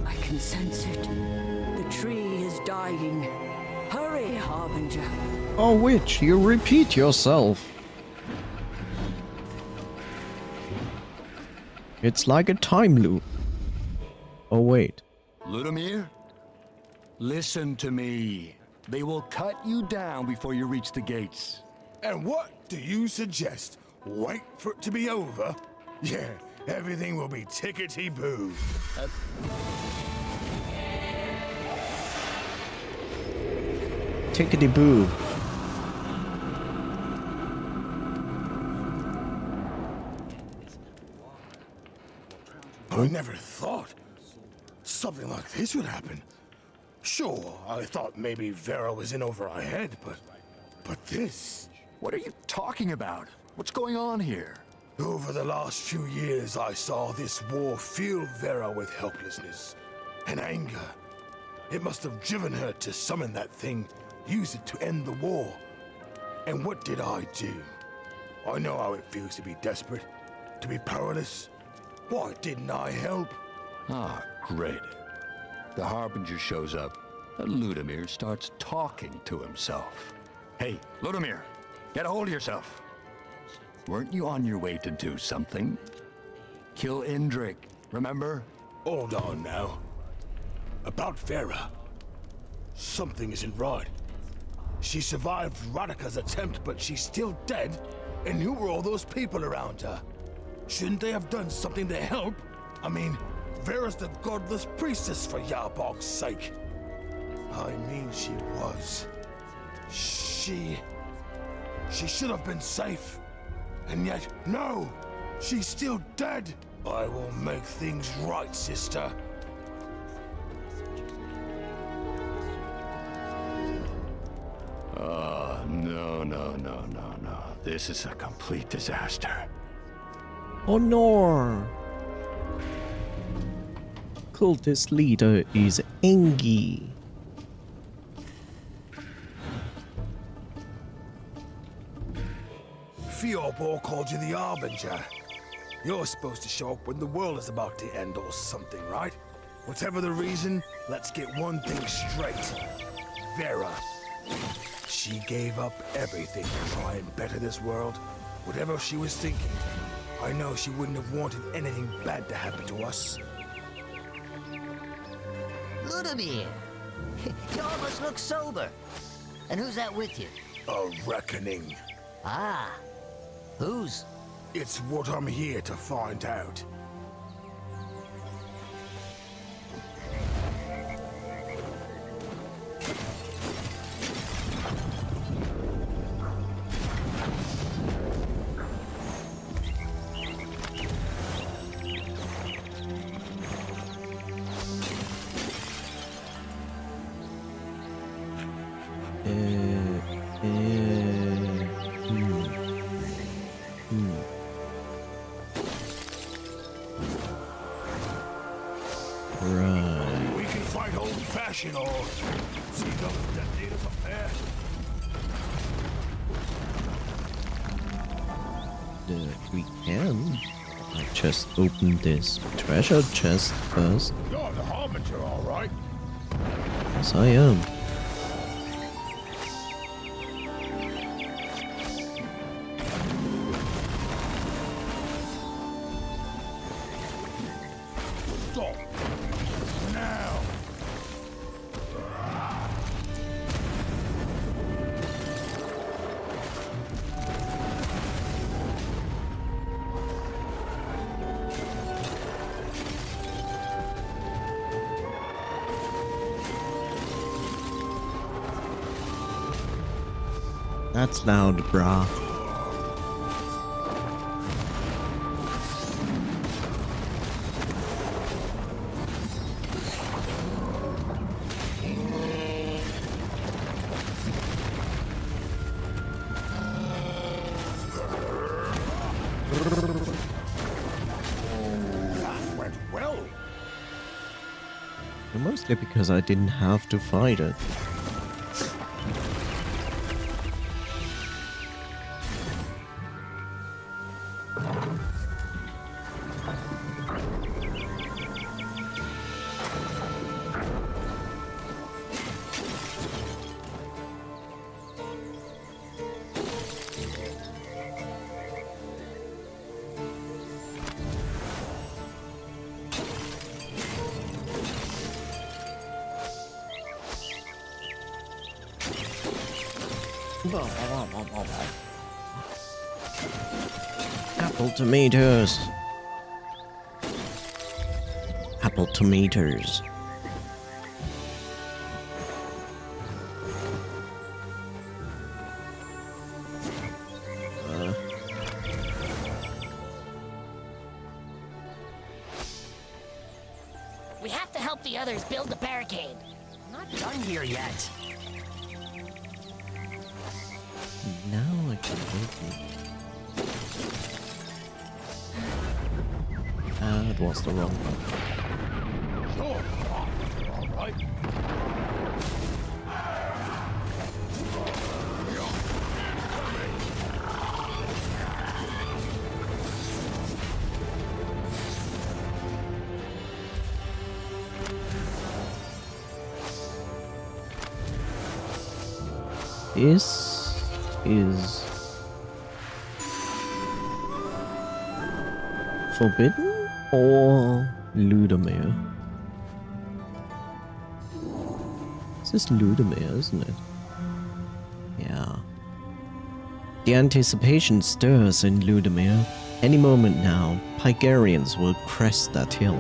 I can sense it. The tree is dying. Hurry, Harbinger. Oh, witch, you repeat yourself. It's like a time loop. Oh, wait. Ludemir? Listen to me. They will cut you down before you reach the gates. And what do you suggest? Wait for it to be over? Yeah, everything will be tickety-boo. Tickety-boo. I never thought something like this would happen. Sure, I thought maybe Vera was in over our head, but this... What are you talking about? What's going on here? Over the last few years, I saw this war fill Vera with helplessness and anger. It must have driven her to summon that thing, use it to end the war. And what did I do? I know how it feels to be desperate, to be powerless. Why didn't I help? Ah, great. The Harbinger shows up, and Ludemir starts talking to himself. Hey, Ludemir, get a hold of yourself. Weren't you on your way to do something? Kill Indrik, remember? Hold on now. About Vera. Something isn't right. She survived Radika's attempt, but she's still dead. And who were all those people around her? Shouldn't they have done something to help? I mean, Vera's the godless priestess for Yarbog's sake. I mean, she was. She should have been safe. And yet, no! She's still dead! I will make things right, sister. Oh, no. This is a complete disaster. Oh no! cultist leader is Engi. Fiobor called you the Harbinger. You're supposed to show up when the world is about to end or something, right? Whatever the reason, let's get one thing straight. Vera. She gave up everything to try and better this world. Whatever she was thinking, I know she wouldn't have wanted anything bad to happen to us. Ludimir, you almost look sober. And who's that with you? A reckoning. Ah, whose? It's what I'm here to find out. Right. We can fight old-fashioned or see those detonators up there. We can. I just open this treasure chest first. You're the Harbinger, all right. Yes, I am. Stop. Now. That's loud, brah. That went well. Mostly because I didn't have to fight it. Apple tomatoes. Apple tomatoes. We have to help the others build the barricade. I'm not done here yet. Now I can open. That was the wrong one. Sure. All right. This is forbidden or Ludimir? This is Ludimir, isn't it? Yeah. The anticipation stirs in Ludimir. Any moment now, Pygarians will crest that hill.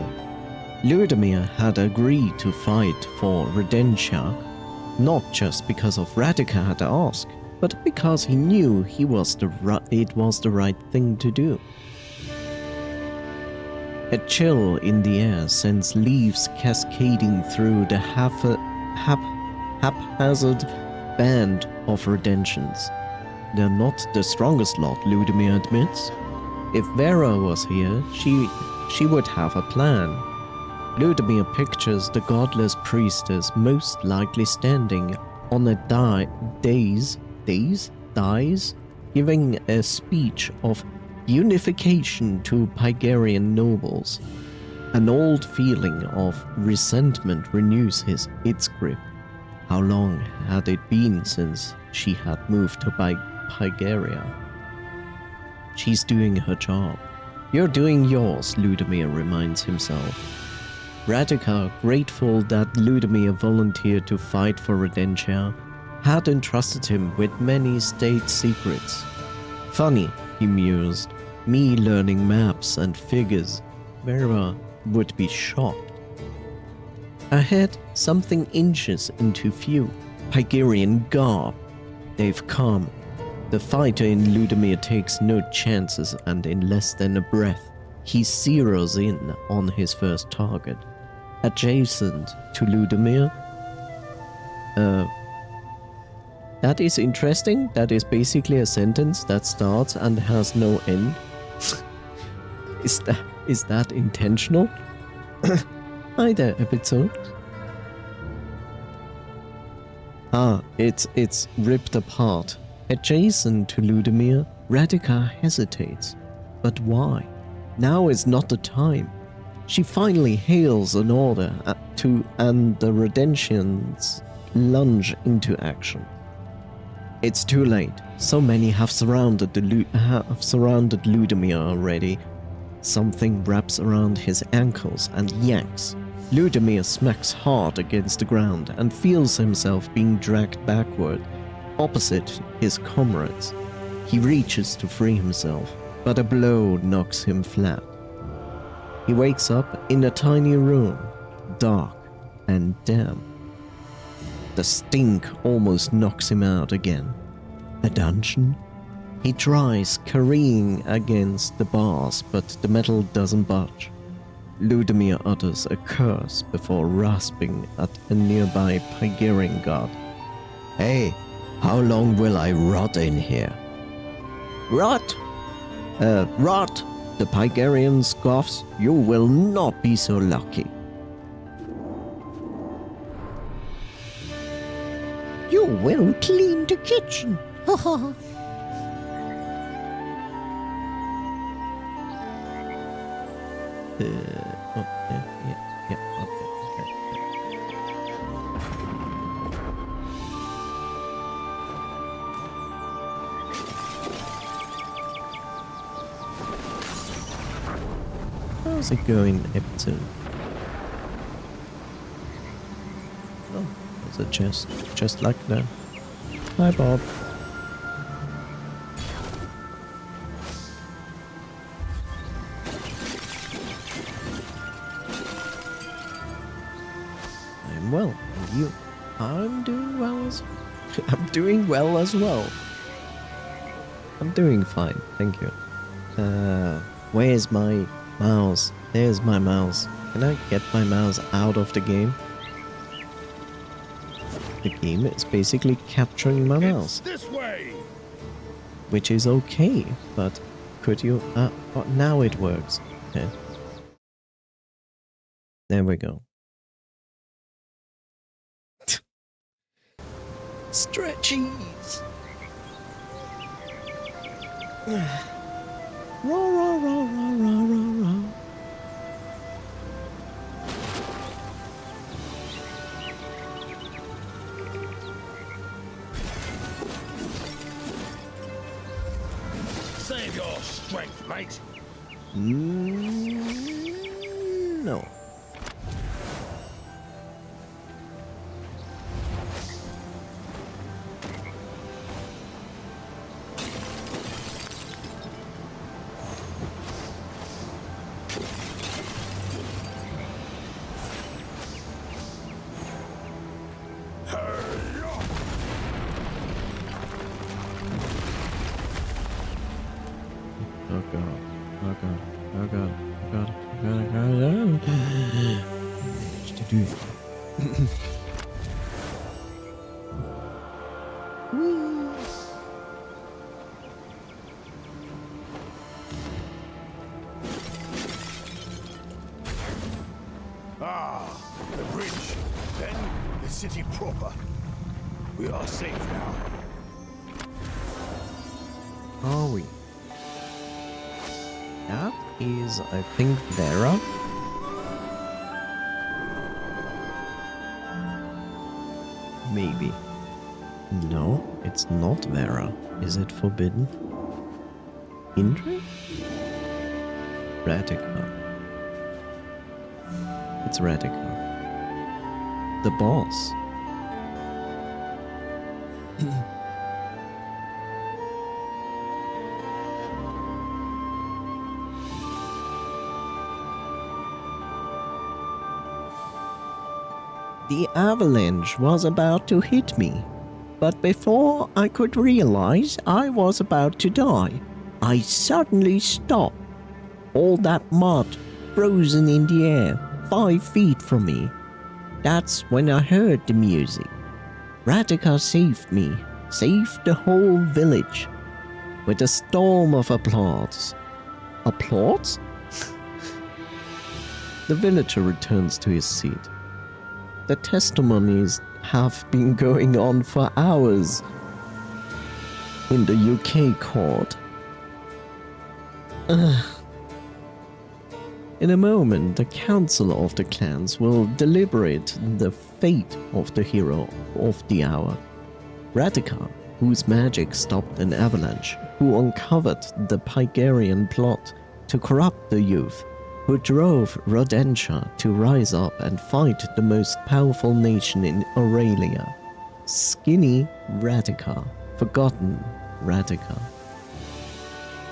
Ludimir had agreed to fight for Redentia, not just because of Radika had asked, but because he knew it was the right thing to do. A chill in the air sends leaves cascading through the haphazard band of Redemptions. They're not the strongest lot, Ludimir admits. If Vera was here, she would have a plan. Ludimir pictures the godless priestess most likely standing on a dais, giving a speech of unification to Pygarian nobles. An old feeling of resentment renews its grip. How long had it been since she had moved to Pygaria? She's doing her job. You're doing yours, Ludimir reminds himself. Radika, grateful that Ludimir volunteered to fight for Redentia, had entrusted him with many state secrets. Funny, he mused, me learning maps and figures. Vera would be shocked. Ahead, something inches into view. Pygarian garb. They've come. The fighter in Ludimir takes no chances, and in less than a breath, he zeroes in on his first target. Adjacent to Ludimir. That is interesting. That is basically a sentence that starts and has no end. Is that intentional? Hi there, episode. It's ripped apart. Adjacent to Ludimir, Radika hesitates. But why? Now is not the time. She finally hails an order and the Redentians lunge into action. It's too late. So many have surrounded Ludimir already. Something wraps around his ankles and yanks. Ludimir smacks hard against the ground and feels himself being dragged backward, opposite his comrades. He reaches to free himself, but a blow knocks him flat. He wakes up in a tiny room, dark and damp. The stink almost knocks him out again. A dungeon? He tries careening against the bars, but the metal doesn't budge. Ludimir utters a curse before rasping at a nearby Pygarian god. Hey, how long will I rot in here? Rot? Rot? The Pygarian scoffs. You will not be so lucky. You will clean the kitchen. Haha. Yeah, okay. How's it going, episode? Oh, there's a chest, just like that. Hi, Bob. Well, and you? I'm doing well as well. I'm doing fine, thank you. Where's my mouse? There's my mouse. Can I get my mouse out of the game? The game is basically capturing my mouse. This way. Which is okay, but could you? Oh, now it works. Okay. There we go. Stretchies! Row. Save your strength, mate. No. To do. Ah, the bridge. Then the city proper. We are safe now. Are we? That is, I think, Vera. Maybe. No, it's not Vera. Is it forbidden? Indra? Radika. It's Radika. The boss. The avalanche was about to hit me, but before I could realize I was about to die, I suddenly stopped. All that mud frozen in the air 5 feet from me. That's when I heard the music. Radika saved me, saved the whole village, with a storm of applause. Applause? The villager returns to his seat. The testimonies have been going on for hours in the UK court. In a moment, the council of the clans will deliberate the fate of the hero of the hour. Radika, whose magic stopped an avalanche, who uncovered the Pygarian plot to corrupt the youth, who drove Rodentia to rise up and fight the most powerful nation in Aurelia. Skinny Radika, forgotten Radika.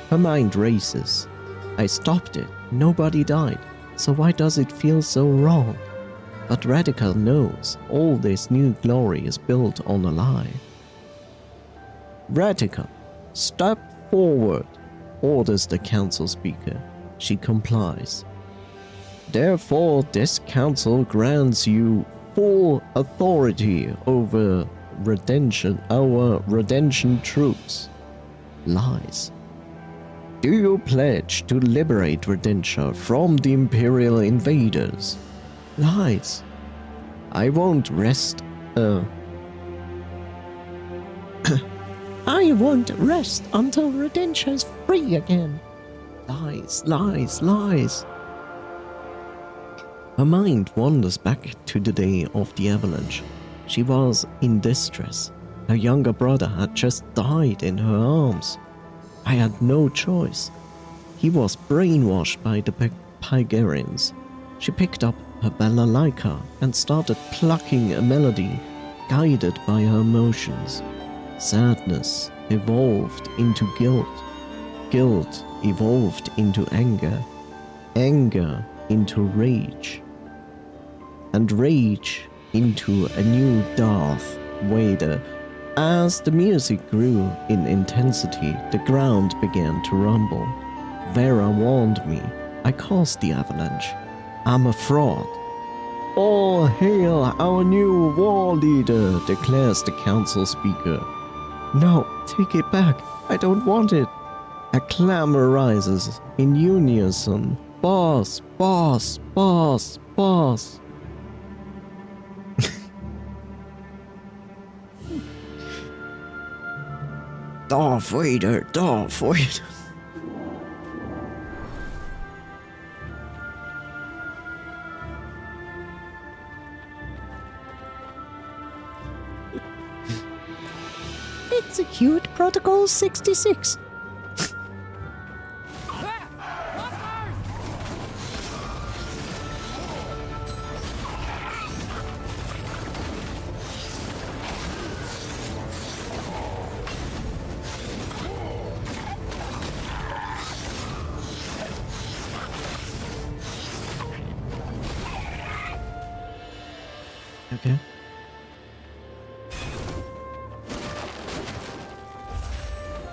Her mind races. I stopped it, nobody died, so why does it feel so wrong? But Radika knows all this new glory is built on a lie. Radika, step forward, orders the council speaker. She complies. Therefore, this council grants you full authority over our redemption troops. Lies. Do you pledge to liberate Redentia from the Imperial invaders? Lies. I won't rest, I won't rest until Redentia is free again. Lies, lies, lies. Her mind wanders back to the day of the avalanche. She was in distress. Her younger brother had just died in her arms. I had no choice. He was brainwashed by the Pygarians. She picked up her balalaika and started plucking a melody, guided by her emotions. Sadness evolved into guilt. Guilt evolved into anger. Anger into rage. And rage into a new Darth Vader. As the music grew in intensity, the ground began to rumble. Vera warned me. I caused the avalanche. I'm a fraud. All hail our new war leader, declares the council speaker. No, take it back. I don't want it. A clamor rises in unison. Boss, boss, boss, boss. Darth Vader, Darth Vader. Execute Protocol 66. Okay.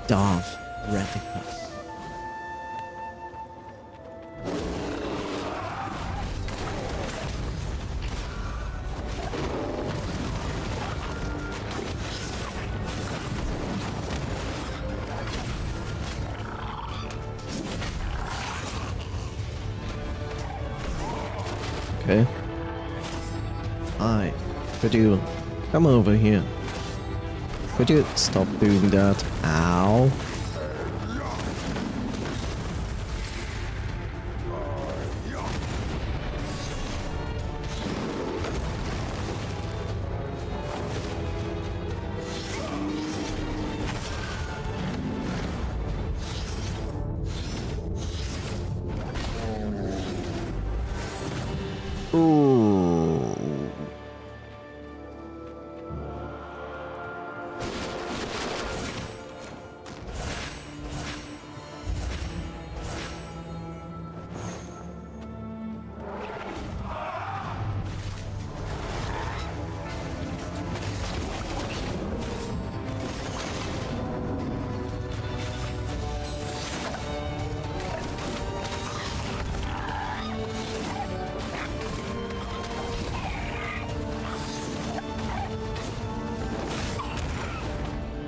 Darth Radika. Okay. Hi. Could you come over here? Could you stop doing that? Ow. Ooh.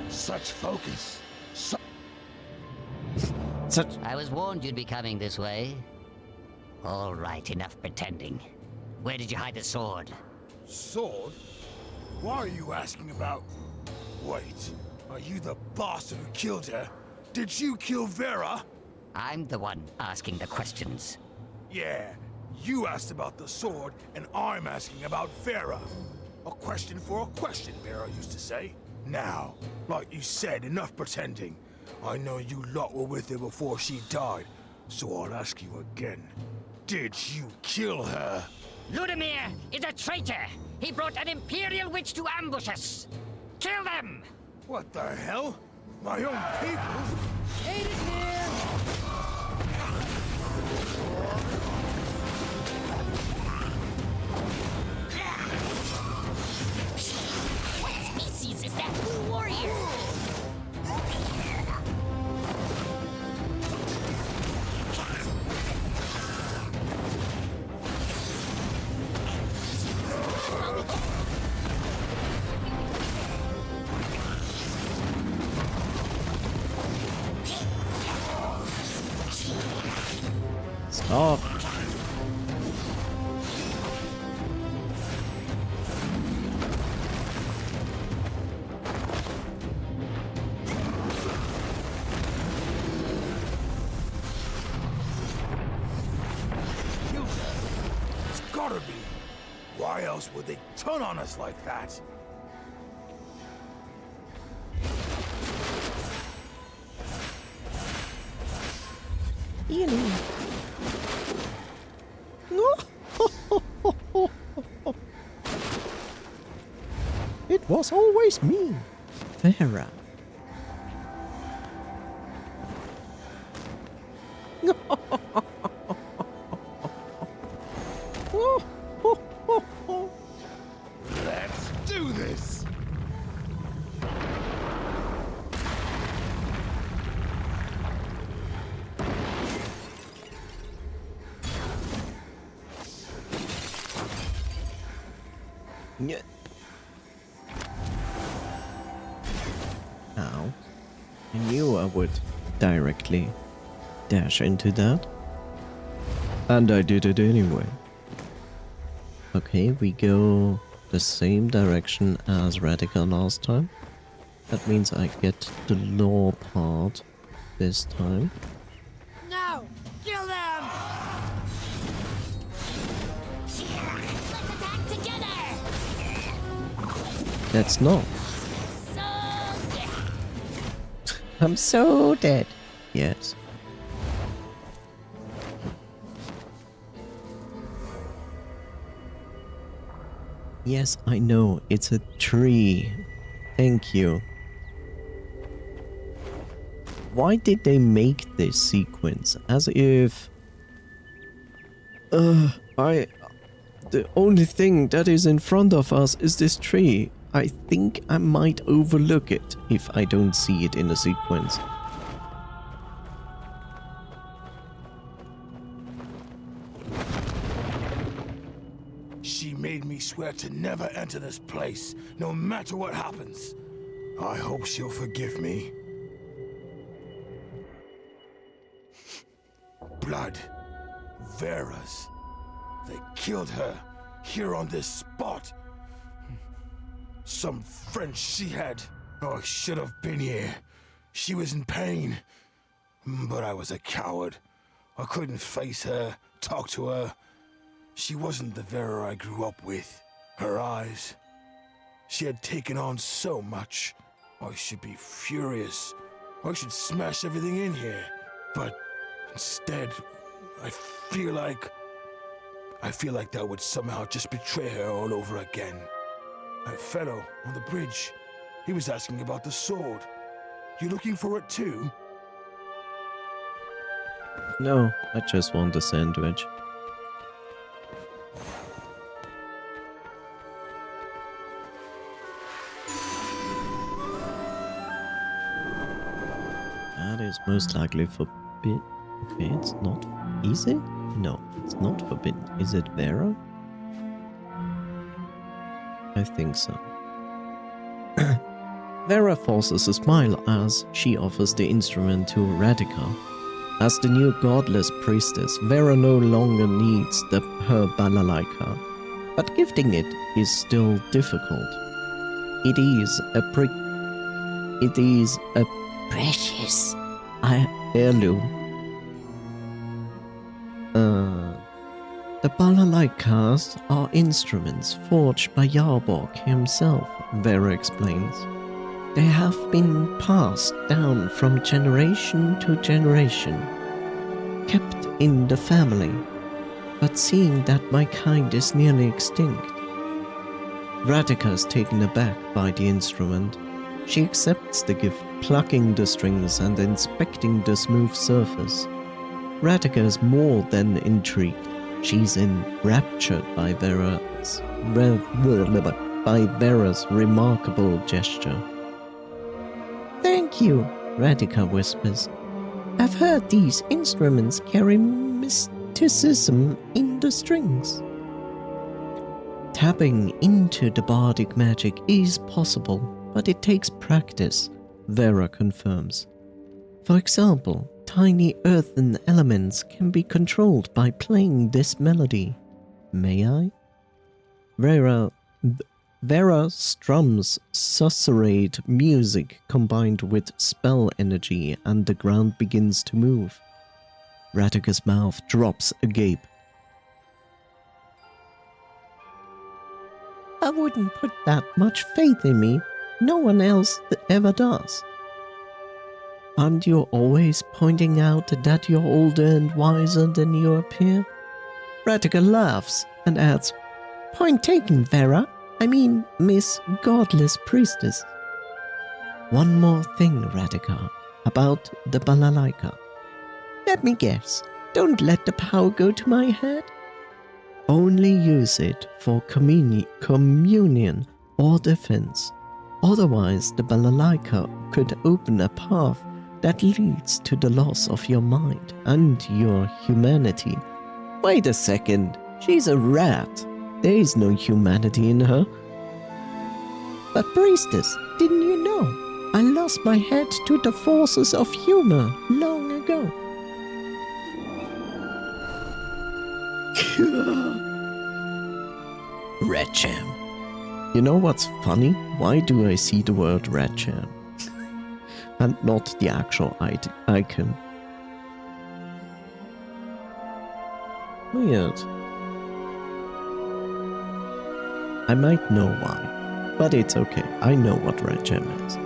Such focus. Such. I was warned you'd be coming this way. All right, enough pretending. Where did you hide the sword? Sword? Why are you asking about... Wait, are you the bastard who killed her? Did you kill Vera? I'm the one asking the questions. Yeah, you asked about the sword, and I'm asking about Vera. A question for a question, Vera used to say. Now, like you said, enough pretending. I know you lot were with her before she died, so I'll ask you again. Did you kill her? Ludimir is a traitor! He brought an Imperial witch to ambush us! Kill them! What the hell? My own people? Aid is near! What species is that blue warrior? Stop. It's gotta be. Why else would they turn on us like that? Really? It was always me, Vera. Let's do this! Yeah. Ow. I knew I would directly dash into that. And I did it anyway. Okay, we go the same direction as Radica last time. That means I get the law part this time. No! Kill them! Let's attack together! That's not. So I'm so dead. Yes. Yes, I know. It's a tree. Thank you. Why did they make this sequence? As if... The only thing that is in front of us is this tree. I think I might overlook it if I don't see it in the sequence. She made me swear to never enter this place, no matter what happens. I hope she'll forgive me. Blood. Vera's. They killed her, here on this spot. Some French she had. Oh, I should have been here. She was in pain. But I was a coward. I couldn't face her, talk to her. She wasn't the Vera I grew up with. Her eyes. She had taken on so much. I should be furious. I should smash everything in here. But instead, I feel like that would somehow just betray her all over again. That fellow on the bridge, he was asking about the sword. You looking for it too? No, I just want a sandwich. That is most likely forbidden. Okay, it's not. Is it? No, it's not forbidden. Is it Vera? I think so. Vera forces a smile as she offers the instrument to Radhika. As the new godless priestess, Vera no longer needs her balalaika, but gifting it is still difficult. It is a precious heirloom. The balalaikas are instruments forged by Yarborg himself, Vera explains. They have been passed down from generation to generation, kept in the family, but seeing that my kind is nearly extinct. Radhika is taken aback by the instrument. She accepts the gift, plucking the strings and inspecting the smooth surface. Radhika is more than intrigued. She's enraptured by Vera's remarkable gesture. Thank you, Radhika whispers. I've heard these instruments carry mysticism in the strings. Tapping into the bardic magic is possible, but it takes practice, Vera confirms. For example, tiny earthen elements can be controlled by playing this melody. May I? Vera strums susurrate music combined with spell energy, and the ground begins to move. Radhika's mouth drops agape. I wouldn't put that much faith in me. No one else ever does. Aren't you always pointing out that you're older and wiser than you appear? Radhika laughs and adds, Point taken, Vera. I mean, Miss Godless Priestess. One more thing, Radhika, about the balalaika. Let me guess. Don't let the power go to my head. Only use it for communion or defense. Otherwise, the balalaika could open a path that leads to the loss of your mind and your humanity. Wait a second, she's a rat. There is no humanity in her. But priestess, didn't you know? I lost my head to the forces of humor long ago. Ratcham. You know what's funny? Why do I see the word Ratcham? And not the actual icon. Weird. I might know why, but it's okay. I know what Red Gem is.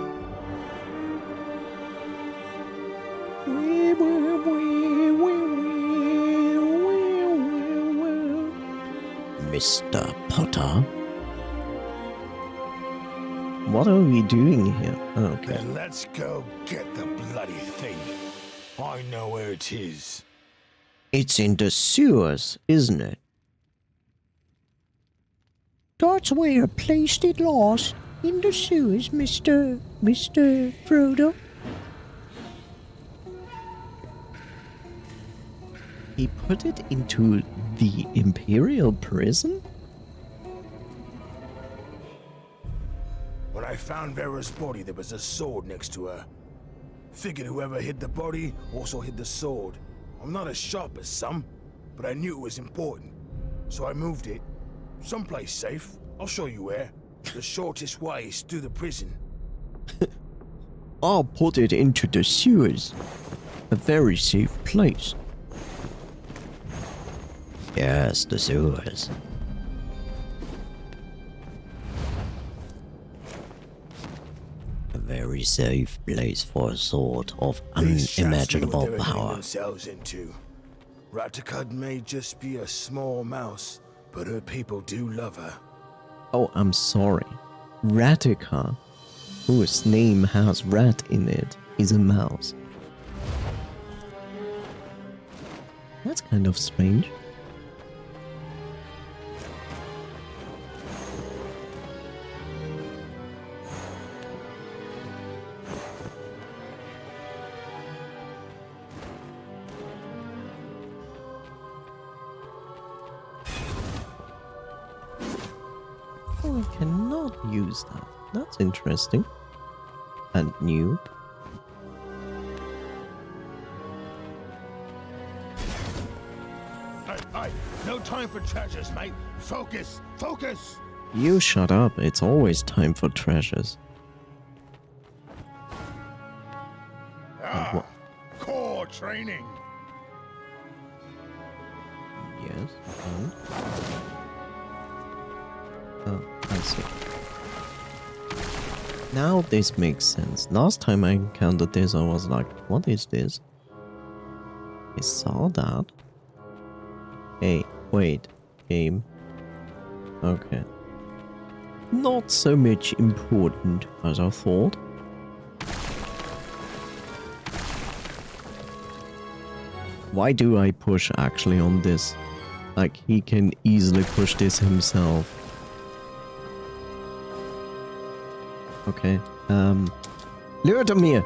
Mr. Potter? What are we doing here? Oh, okay. Then let's go get the bloody thing. I know where it is. It's in the sewers, isn't it? That's where I placed it last. In the sewers, Mr. Frodo. He put it into the Imperial prison? When I found Vera's body, there was a sword next to her. Figured whoever hid the body also hid the sword. I'm not as sharp as some, but I knew it was important. So I moved it. Someplace safe. I'll show you where. The shortest way is through the prison. I'll put it into the sewers. A very safe place. Yes, the sewers. A very safe place for a sort of These chaps unimaginable knew what they were getting power. themselves into. Raticud may just be a small mouse, but her people do love her. Oh, I'm sorry. Ratica, whose name has rat in it, is a mouse. That's kind of strange. Oh, I cannot use that. That's interesting. And new. Hey, no time for treasures, mate. Focus, focus! You shut up. It's always time for treasures. Ah, core training. Yes. And? Oh, I see. Now this makes sense. Last time I encountered this, I was like, what is this? I saw that. Hey, wait. Game. Okay. Not so much important as I thought. Why do I push actually on this? Like, he can easily push this himself. Okay. Ludomir!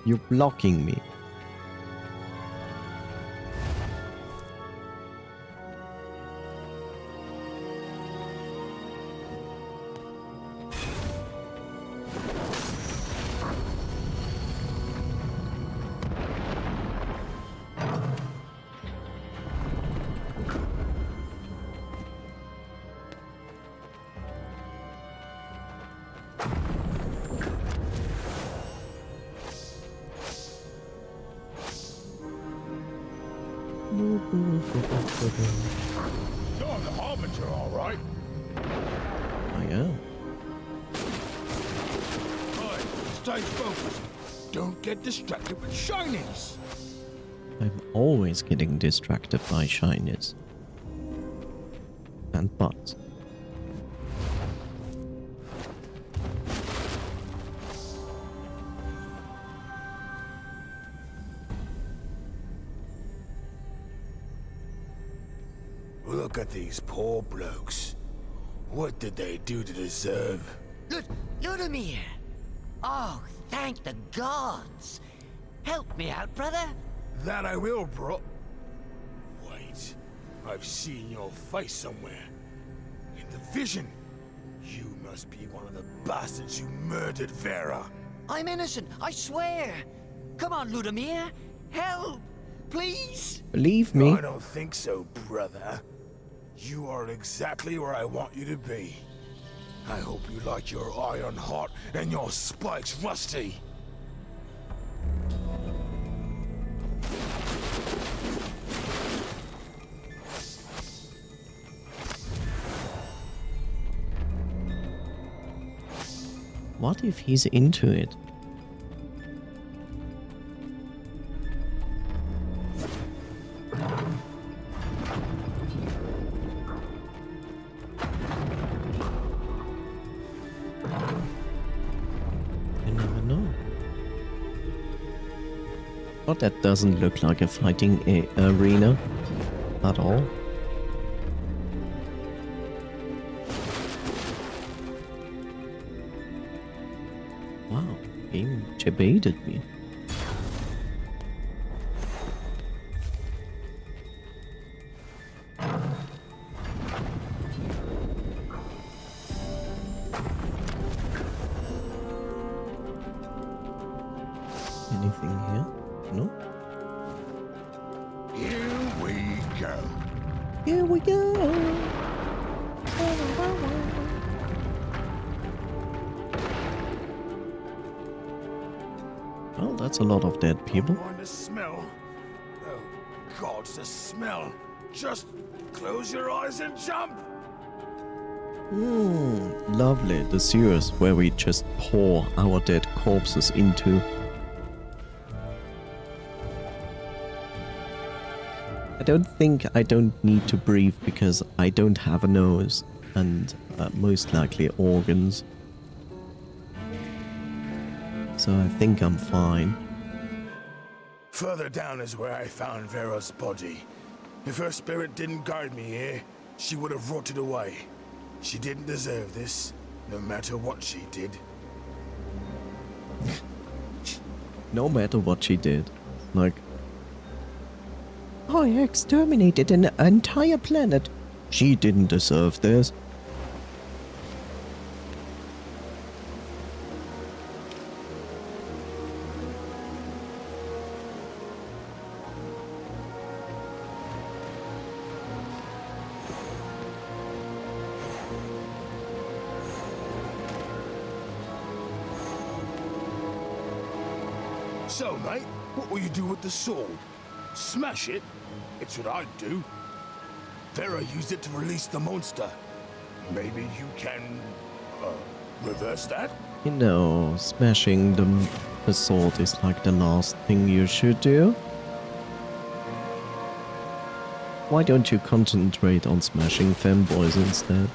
You're blocking me. You're the Harbinger, all right. I am. Right, stay focused. Don't get distracted with shinies. I'm always getting distracted by shyness. And butts. Look at these poor blokes. What did they do to deserve? Ludimir! Oh, thank the gods! Help me out, brother! That I will, bro. Wait, I've seen your face somewhere. In the vision. You must be one of the bastards who murdered Vera. I'm innocent, I swear! Come on, Ludimir! Help! Please! Believe me. I don't think so, brother. You are exactly where I want you to be. I hope you like your iron hot and your spikes rusty. What if he's into it? You never know. But that doesn't look like a fighting arena at all. Wow, game debated me. Anything here? No? Here we go. Here we go. Well, that's a lot of dead people. I'm going to smell. Oh, God, the smell. Just close your eyes and jump. Lovely. The sewers where we just pour our dead corpses into. I don't think I don't need to breathe because I don't have a nose and most likely organs. So I think I'm fine. Further down is where I found Vera's body. If her spirit didn't guard me here, she would have rotted away. She didn't deserve this, no matter what she did. No matter what she did. Like, I exterminated an entire planet. she didn't deserve this. So, mate, what will you do with the sword? Smash it? It's what I'd do. Vera used it to release the monster. Maybe you can, reverse that? You know, smashing the sword is like the last thing you should do. Why don't you concentrate on smashing femboys instead?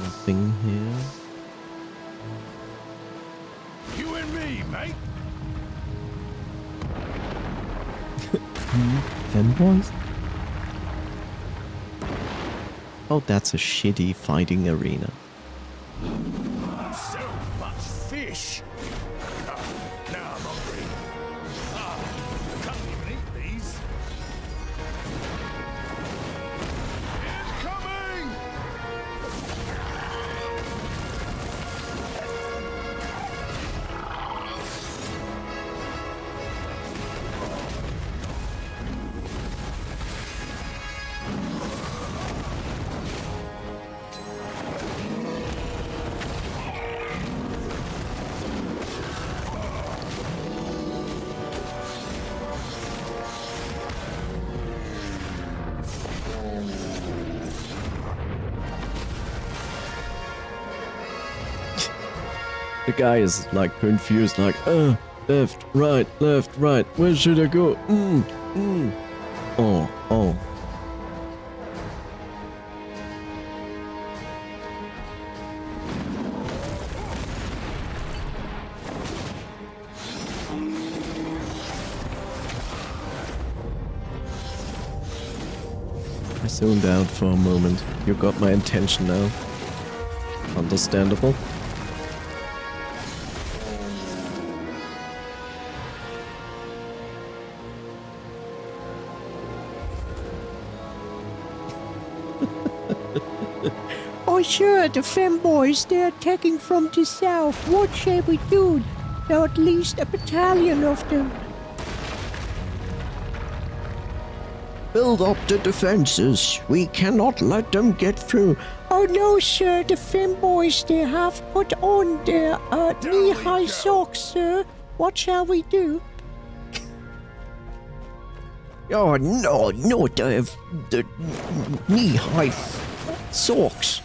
Nothing here. You and me, mate. Femboys? Oh, that's a shitty fighting arena. So much fish. Now I'm hungry. I can't even eat these. Incoming! The guy is like confused, like, left, right, where should I go? Oh. I zoned out for a moment. You got my attention now. Understandable. Oh sure, the femboys, they're attacking from the south. What shall we do? There are at least a battalion of them. Build up the defenses. We cannot let them get through. Oh no, sir, the femboys, they have put on their knee-high socks, sir. What shall we do? Oh no, not the knee-high socks.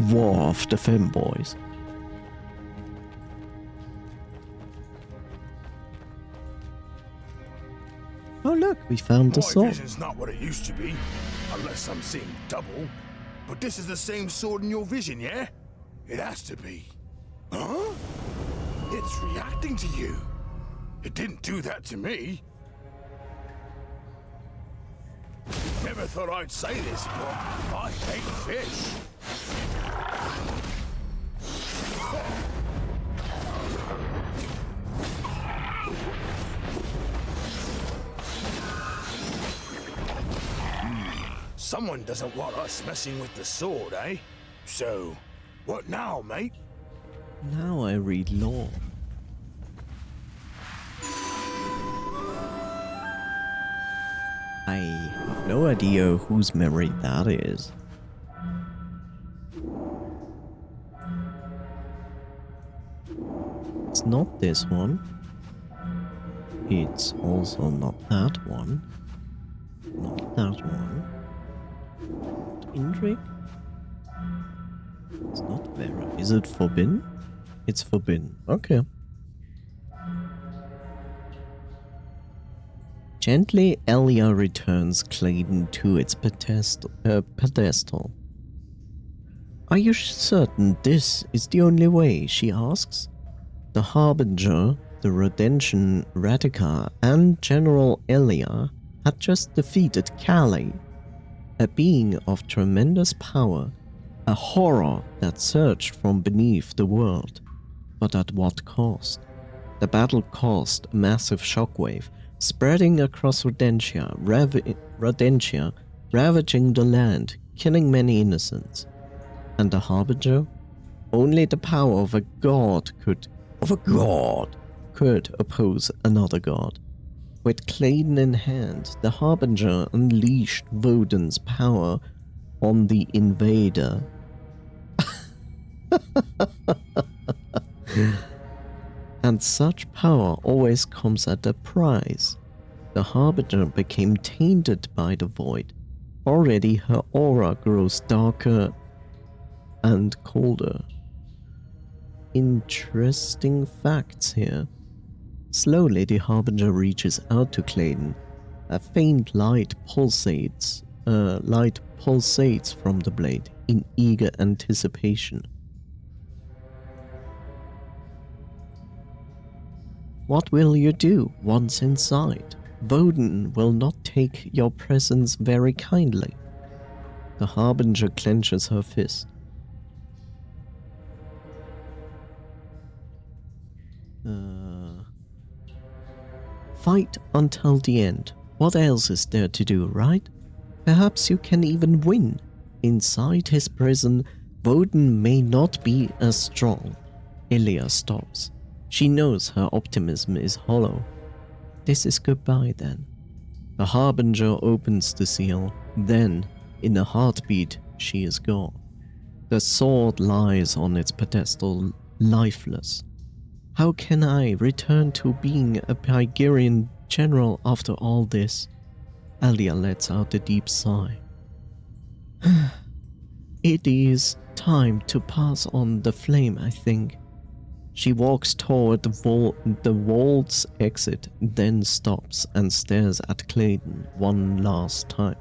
War of the femboys. Oh look, we found the My sword. vision's not what it used to be, unless I'm seeing double. But this is the same sword in your vision, yeah? It has to be. Huh? It's reacting to you. It didn't do that to me. Never thought I'd say this, but I hate fish. Someone doesn't want us messing with the sword, eh? So, what now, mate? Now I read lore. I have no idea whose memory that is. It's not this one. It's also not that one. Not that one. Not Indrik. It's not Vera. Is it forbidden? It's forbidden. Okay. Gently, Elia returns Clayton to its pedestal. Are you certain this is the only way? She asks. The Harbinger, the Redemption Radica, and General Elia had just defeated Kali, a being of tremendous power, a horror that surged from beneath the world. But at what cost? The battle caused a massive shockwave, spreading across Rodentia, ravaging the land, killing many innocents. And the Harbinger? Only the power of a god could oppose another god. With Clayton in hand, the Harbinger unleashed Woden's power on the invader. And such power always comes at a price. The Harbinger became tainted by the void. Already her aura grows darker and colder. Interesting facts here. Slowly the Harbinger reaches out to Clayton. A faint light pulsates from the blade in eager anticipation. What will you do once inside? Woden will not take your presence very kindly. The Harbinger clenches her fist. Fight until the end. What else is there to do, right? Perhaps you can even win. Inside his prison, Woden may not be as strong. Elia stops. She knows her optimism is hollow. This is goodbye then. The Harbinger opens the seal. Then, in a heartbeat, she is gone. The sword lies on its pedestal, lifeless. How can I return to being a Pygerian general after all this? Elia lets out a deep sigh. It is time to pass on the flame, I think. She walks toward the vault's exit, then stops and stares at Clayton one last time.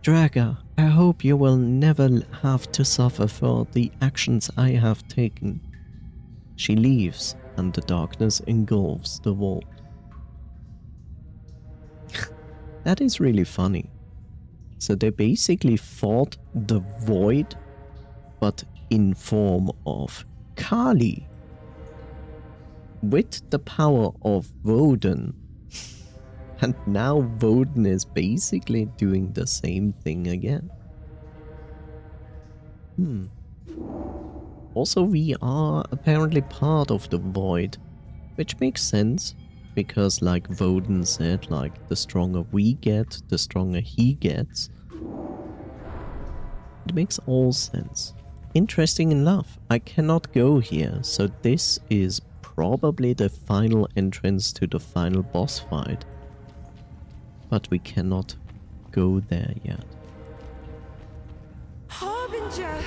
Draga, I hope you will never have to suffer for the actions I have taken. She leaves, and the darkness engulfs the vault. That is really funny. So they basically fought the void, but in form of Kali. With the power of Woden. And now Woden is basically doing the same thing again. Also, we are apparently part of the void, which makes sense, because like Woden said, like the stronger we get, the stronger he gets. It makes all sense. Interesting enough, I cannot go here, so this is probably the final entrance to the final boss fight. But we cannot go there yet. Harbinger!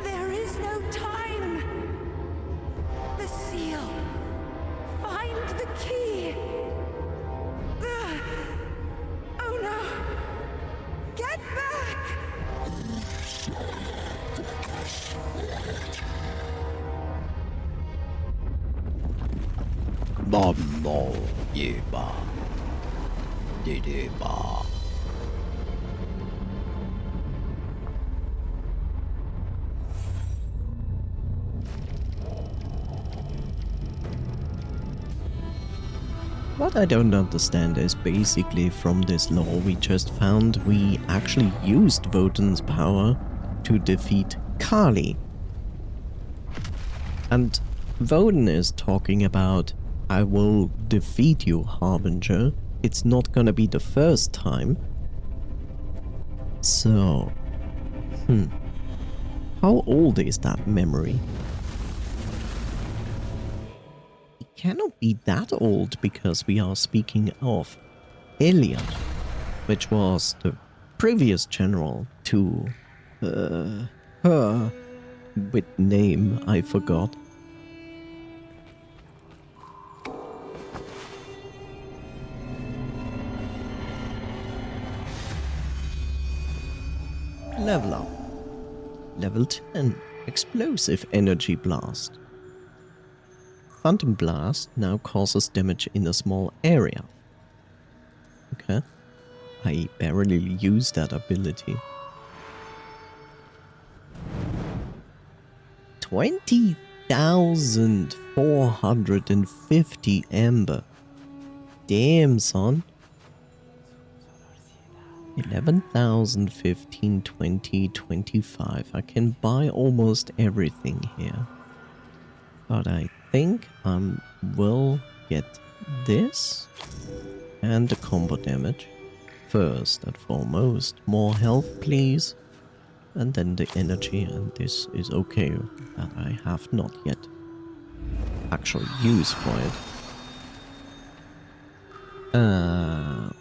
There is no time! The seal! Find the key! Oh no! Get back! Bombo Yeba Dideba. What I don't understand is basically from this lore we just found, we actually used Woden's power to defeat Kali. And Woden is talking about, I will defeat you, Harbinger. It's not gonna be the first time. So, how old is that memory? It cannot be that old because we are speaking of Elliot, which was the previous general to her with name I forgot. Level up. Level 10. Explosive Energy Blast. Phantom Blast now causes damage in a small area. Okay. I barely use that ability. 20,450 amber. Damn, son. 11,000, 15, 20, 25. I can buy almost everything here. But I think I will get this and the combo damage. First and foremost, more health please. And then the energy, and this is okay that I have not yet actual use for it.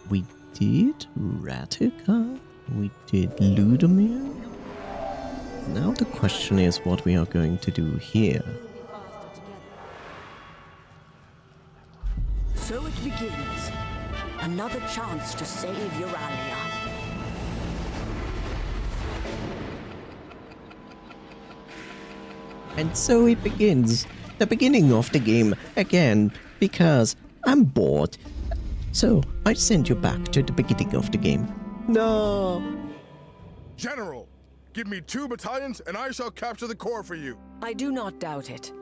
We did Ratica, we did Ludomir. Now the question is what we are going to do here. So it begins. Another chance to save Euralia. And so it begins. The beginning of the game again, because I'm bored. So I send you back to the beginning of the game. No. General, give me 2 battalions and I shall capture the core for you. I do not doubt it.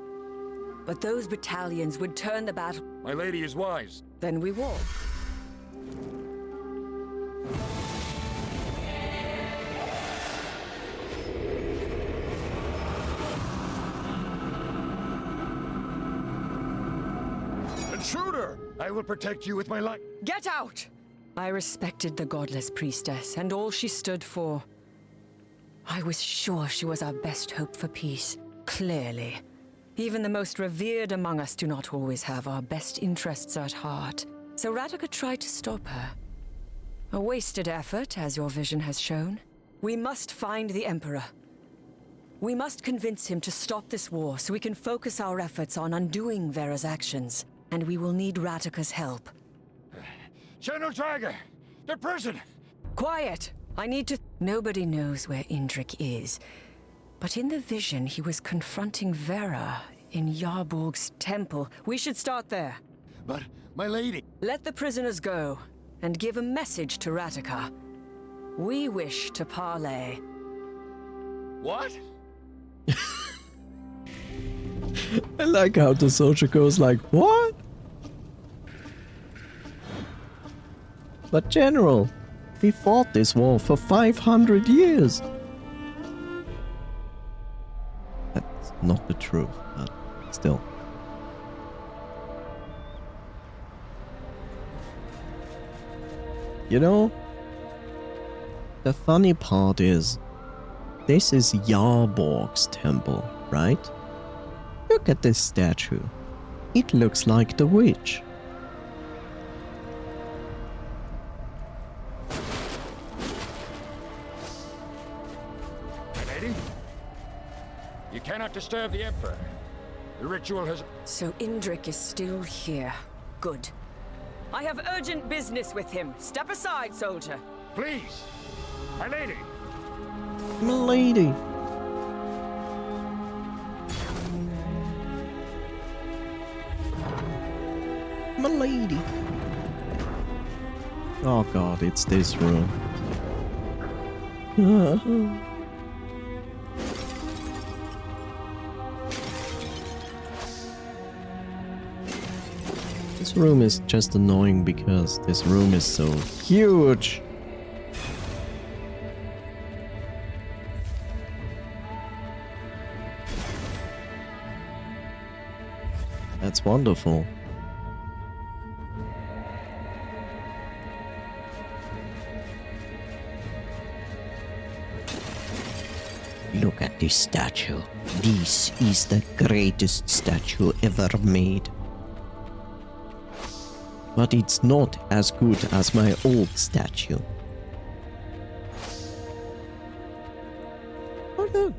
But those battalions would turn the battle. My lady is wise. Then we walk. Intruder! I will protect you with my life. Get out! I respected the godless priestess and all she stood for. I was sure she was our best hope for peace. Clearly. Even the most revered among us do not always have our best interests at heart. So Ratica tried to stop her. A wasted effort, as your vision has shown. We must find the Emperor. We must convince him to stop this war so we can focus our efforts on undoing Vera's actions. And we will need Ratica's help. General Draga! The prison! Quiet! I need to... Nobody knows where Indrik is. But in the vision, he was confronting Vera in Yarborg's temple. We should start there. But, my lady... Let the prisoners go, and give a message to Ratica. We wish to parley. What? I like how the soldier goes like, what? But General, we fought this war for 500 years. That's not the truth, but still. You know, the funny part is, this is Yarborg's temple, right? Look at this statue. It looks like the witch. My lady? You cannot disturb the Emperor. The ritual has... So Indrik is still here. Good. I have urgent business with him. Step aside, soldier. Please! My lady! Milady. Milady. Oh god, it's this room. This room is just annoying because this room is so huge. That's wonderful. Look at this statue. This is the greatest statue ever made. But it's not as good as my old statue. Oh look!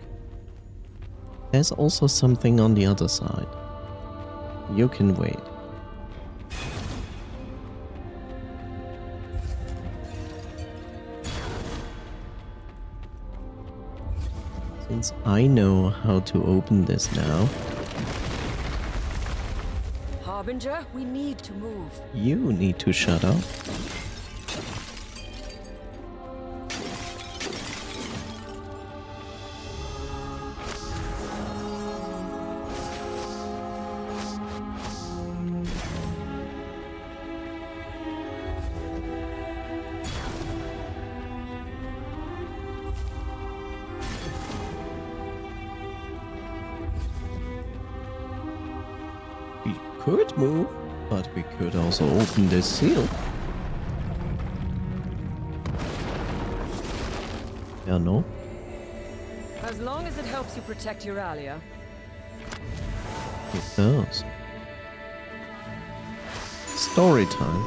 There's also something on the other side. You can wait. Since I know how to open this now, Harbinger, we need to move. you need to shut up. We could move, but we could also open this seal. Yeah, no? As long as it helps you protect Euralia. It does. Story time.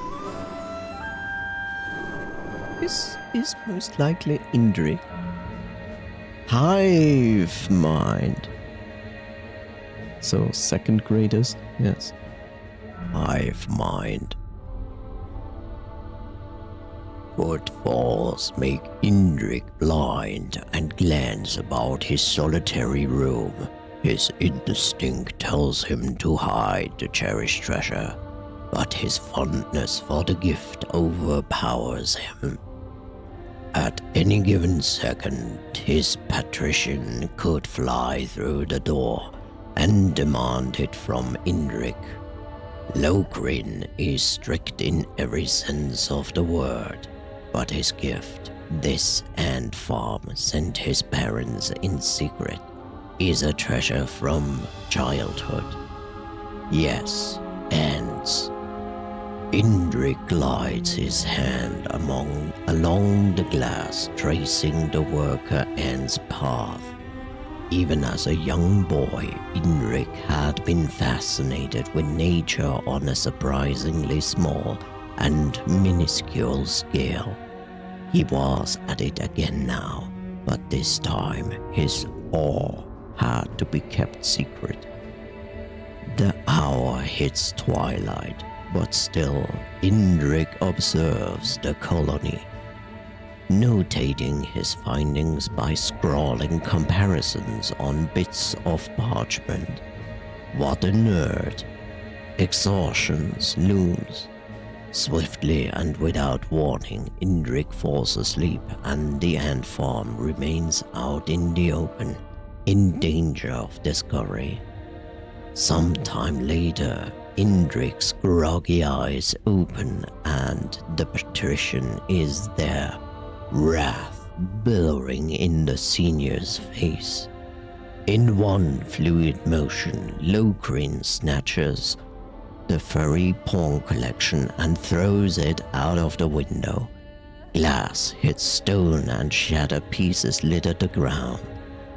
This is most likely Indrik. Hive mind. So, second greatest? Yes. Hive mind. Footfalls make Indrik blind and glance about his solitary room. His instinct tells him to hide the cherished treasure, but his fondness for the gift overpowers him. At any given second, his patrician could fly through the door and demand it from Indrik. Lokrin is strict in every sense of the word, but his gift, this ant farm sent his parents in secret, is a treasure from childhood. Yes, ants. Indrik glides his hand along the glass, tracing the worker ant's path. Even as a young boy, Indrik had been fascinated with nature on a surprisingly small and minuscule scale. He was at it again now, but this time his awe had to be kept secret. The hour hits twilight, but still Indrik observes the colony, notating his findings by scrawling comparisons on bits of parchment. What a nerd! Exhaustion looms. Swiftly and without warning, Indrik falls asleep and the ant farm remains out in the open, in danger of discovery. Sometime later, Indrik's groggy eyes open and the patrician is there, wrath billowing in the senior's face. In one fluid motion, Lokrin snatches the furry pawn collection and throws it out of the window. Glass hits stone and shattered pieces litter the ground.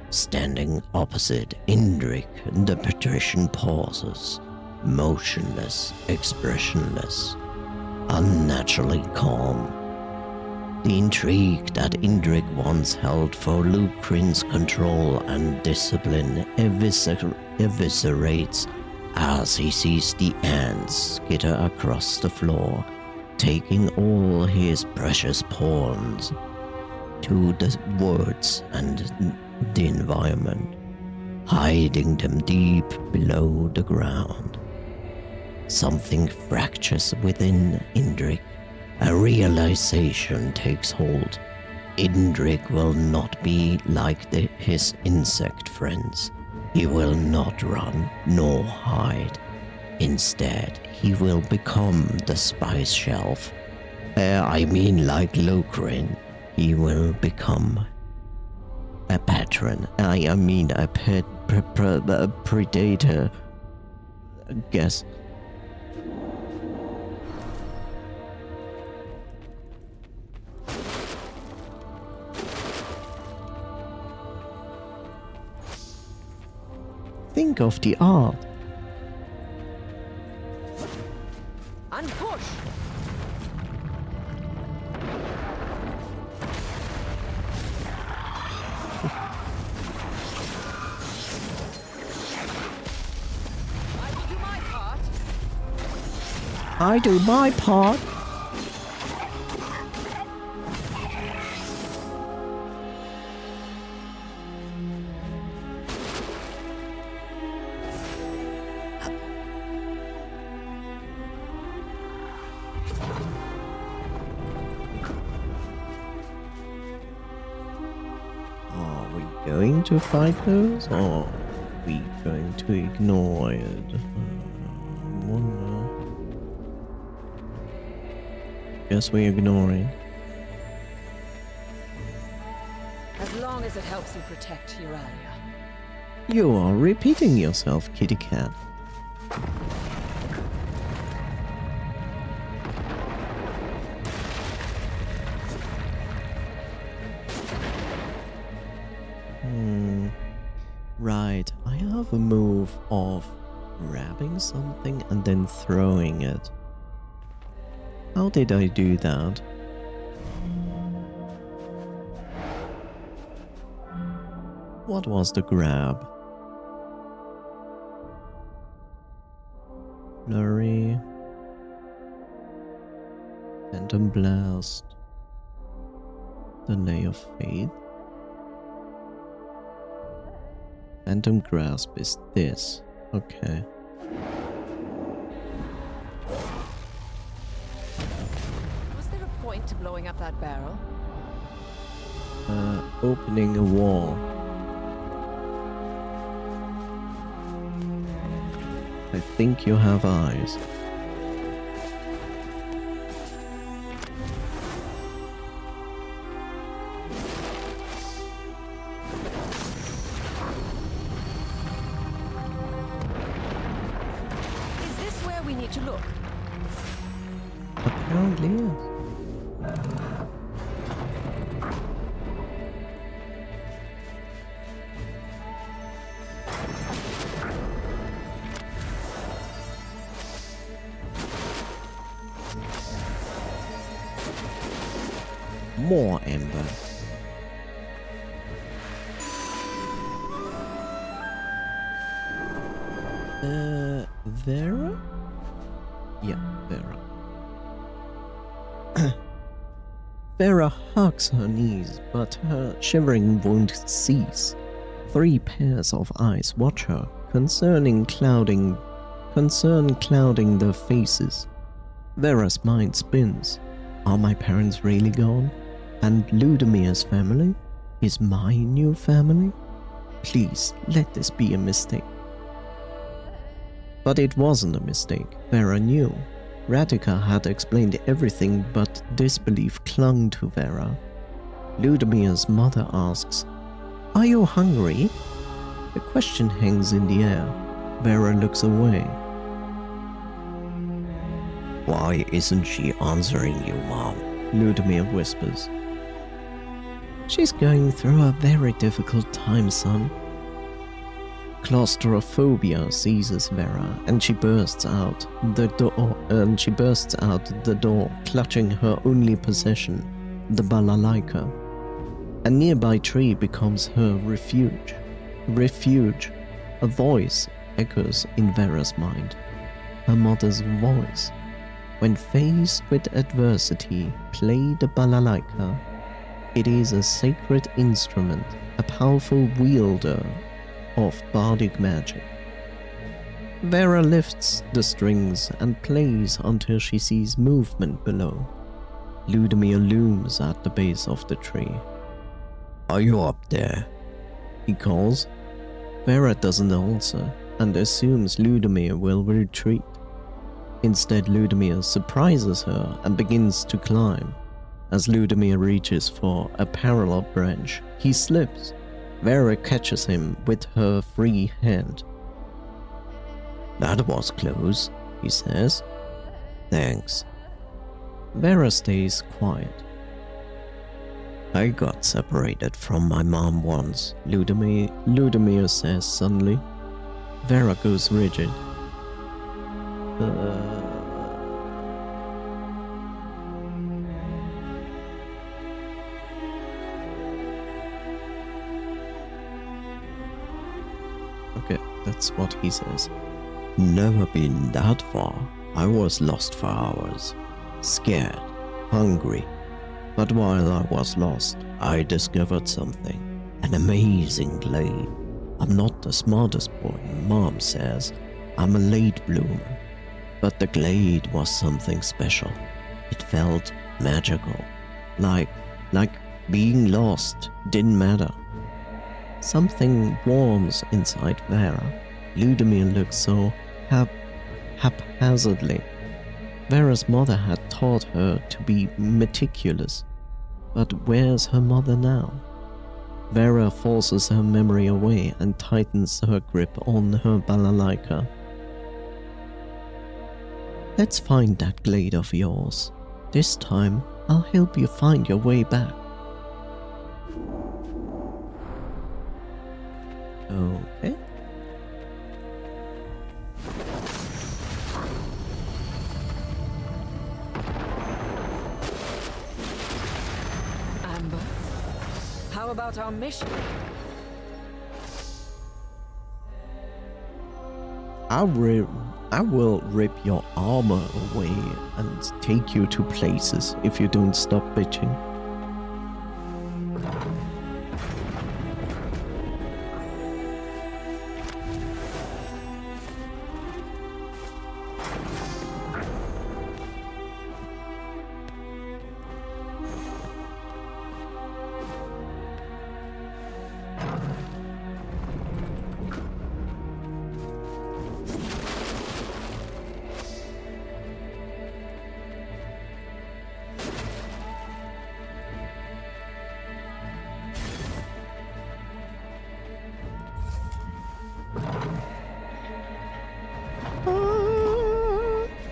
Standing opposite Indrik, the patrician pauses, motionless, expressionless, unnaturally calm. The intrigue that Indrik once held for Lokrin's control and discipline eviscerates as he sees the ants skitter across the floor, taking all his precious pawns to the woods and the environment, hiding them deep below the ground. Something fractures within Indrik. A realization takes hold. Indrik will not be like his insect friends. He will not run nor hide. Instead, he will become the spice shelf. I mean like Lokrin. He will become a patron. I mean a predator. Guess. Think of the art. And push! I do my part. Are we going to fight those, or are we going to ignore it? I wonder. Guess we ignore it. As long as it helps you protect Euralia. You are repeating yourself, kitty cat. Right, I have a move of grabbing something and then throwing it. How did I do that? What was the grab? Flurry. Phantom Blast. Delay of Fate. Phantom Grasp is this. Okay. Was there a point to blowing up that barrel? Opening a wall. I think you have eyes. Is this where we need to look? Apparently, yes. More ember. Vera? Yeah, Vera. Vera hugs her knees, but her shivering won't cease. 3 pairs of eyes watch her, concern clouding their faces. Vera's mind spins. Are my parents really gone? And Ludomir's family? Is my new family? Please, let this be a mistake. But it wasn't a mistake. Vera knew. Radika had explained everything, but disbelief clung to Vera. Ludomir's mother asks, "Are you hungry?" The question hangs in the air. Vera looks away. "Why isn't she answering you, Mom?" Ludomir whispers. "She's going through a very difficult time, son." Claustrophobia seizes Vera, and she bursts out the door, clutching her only possession, the balalaika. A nearby tree becomes her refuge. Refuge. A voice echoes in Vera's mind. Her mother's voice. When faced with adversity, play the balalaika. It is a sacred instrument, a powerful wielder of bardic magic. Vera lifts the strings and plays until she sees movement below. Ludomir looms at the base of the tree. "Are you up there?" he calls. Vera doesn't answer and assumes Ludomir will retreat. Instead, Ludmir surprises her and begins to climb. As Ludmir reaches for a parallel branch, he slips. Vera catches him with her free hand. That was close, he says. Thanks. Vera stays quiet. I got separated from my mom once. Ludmir says suddenly. Vera goes rigid. Okay, that's what he says. Never been that far. I was lost for hours. Scared. Hungry. But while I was lost, I discovered something. An amazing glade. I'm not the smartest boy, Mom says. I'm a late bloomer. But the glade was something special. It felt magical. Like being lost didn't matter. Something warms inside Vera. Ludmir looks so haphazardly. Vera's mother had taught her to be meticulous. But where's her mother now? Vera forces her memory away and tightens her grip on her balalaika. Let's find that glade of yours. This time, I'll help you find your way back. Okay. Amber, how about our mission? I will rip your armor away and take you to places if you don't stop bitching.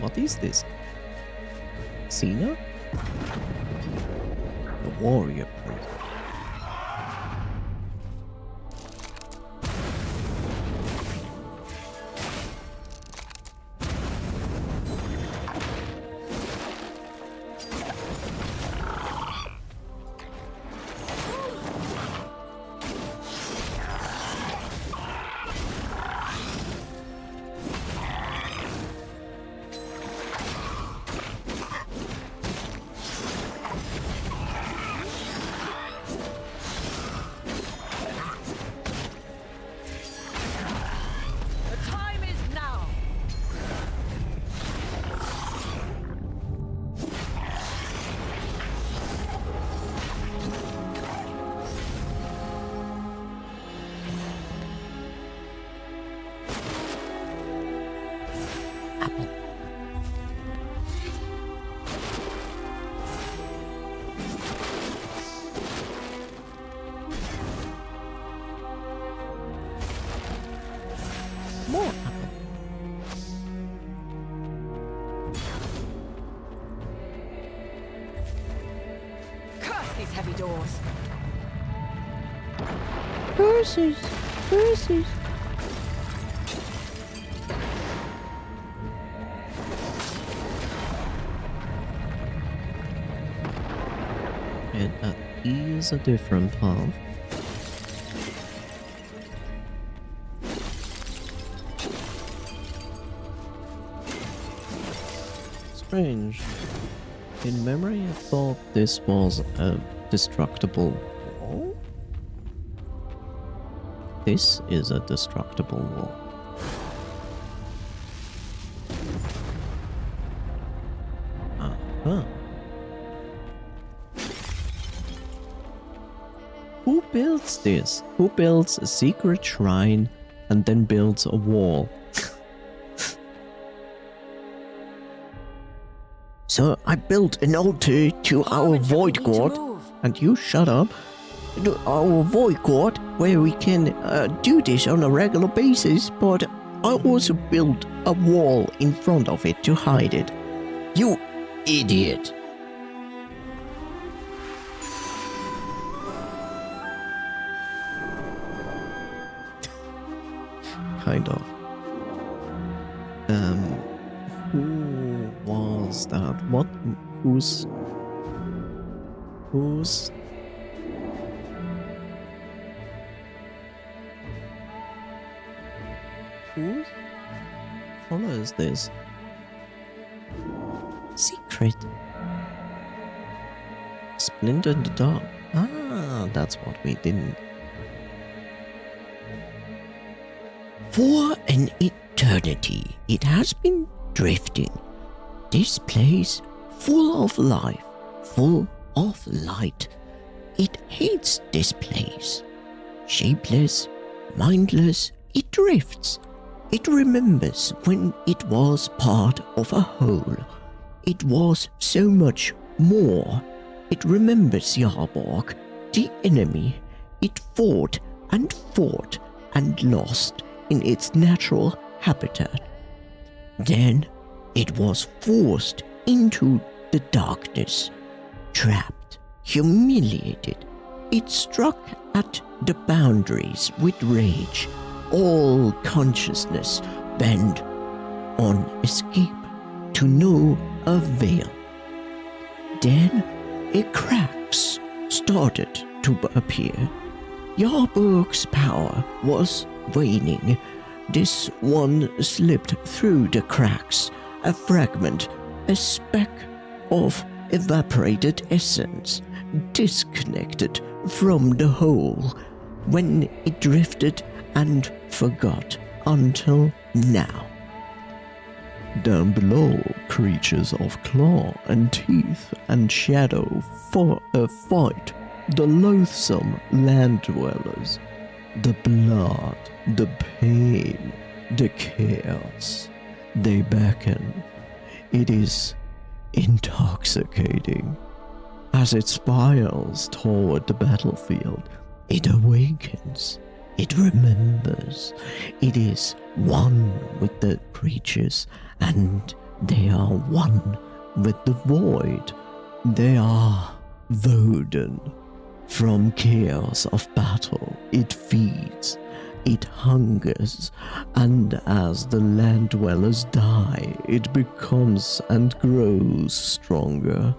What is this? Cena? The warrior prince. More apple. Curse these heavy doors. Curses! Curses! And that is a different path. Strange. In memory, I thought this was a destructible wall. This is a destructible wall. Uh-huh. Who builds this? Who builds a secret shrine and then builds a wall? So I built an altar to our void god, And you shut up. our void god, where we can do this on a regular basis, but I also built a wall in front of it to hide it. You idiot. Kind of. Who was that? What? Who's? What color is this? Secret. Splinter in the dark. Ah, that's what we didn't. For an eternity, it has been drifting. This place, full of life, full of light. It hates this place. Shapeless, mindless, it drifts. It remembers when it was part of a whole. It was so much more. It remembers Yarborg, the enemy. It fought and lost in its natural habitat. Then it was forced into the darkness, trapped, humiliated. It struck at the boundaries with rage, all consciousness bent on escape to no avail. Then cracks started to appear. Yarburg's power was waning. This one slipped through the cracks, a fragment, a speck of evaporated essence, disconnected from the whole, when it drifted and forgot until now. Down below, creatures of claw and teeth and shadow for a fight. The loathsome land dwellers. The blood, the pain, the chaos. They beckon. It is intoxicating. As it spirals toward the battlefield, it awakens. It remembers. It is one with the creatures, and they are one with the void. They are Voden. From chaos of battle, it feeds, it hungers, and as the land dwellers die, it becomes and grows stronger.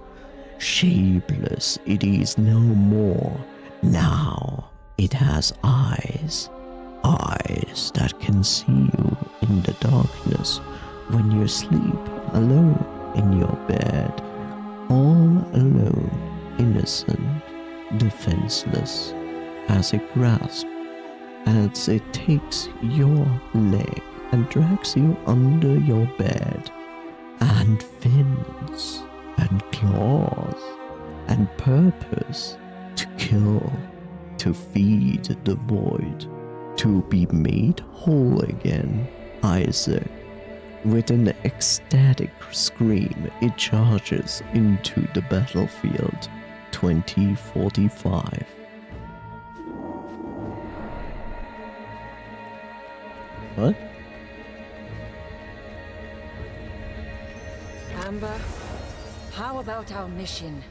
Shapeless, it is no more. Now it has eyes. Eyes that can see you in the darkness when you sleep alone in your bed. All alone, innocent, defenseless, as it grasps, as it takes your leg and drags you under your bed, and fins, and claws, and purpose to kill, to feed the void, to be made whole again. Isaac, with an ecstatic scream, it charges into the battlefield. 2045. What? Amber, how about our mission?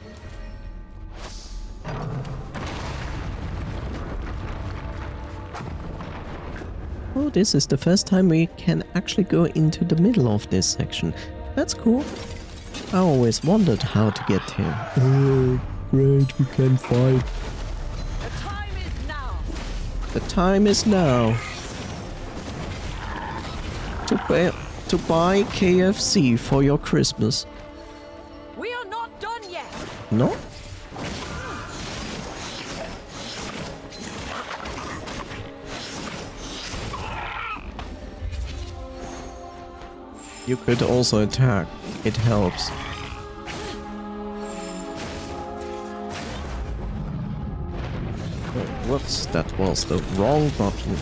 Oh, this is the first time we can actually go into the middle of this section. That's cool. I always wondered how to get here. Oh, great, we can fight. The time is now. The time is now. To buy KFC for your Christmas. We are not done yet. No? You could also attack. It helps. Oh, whoops, that was the wrong button.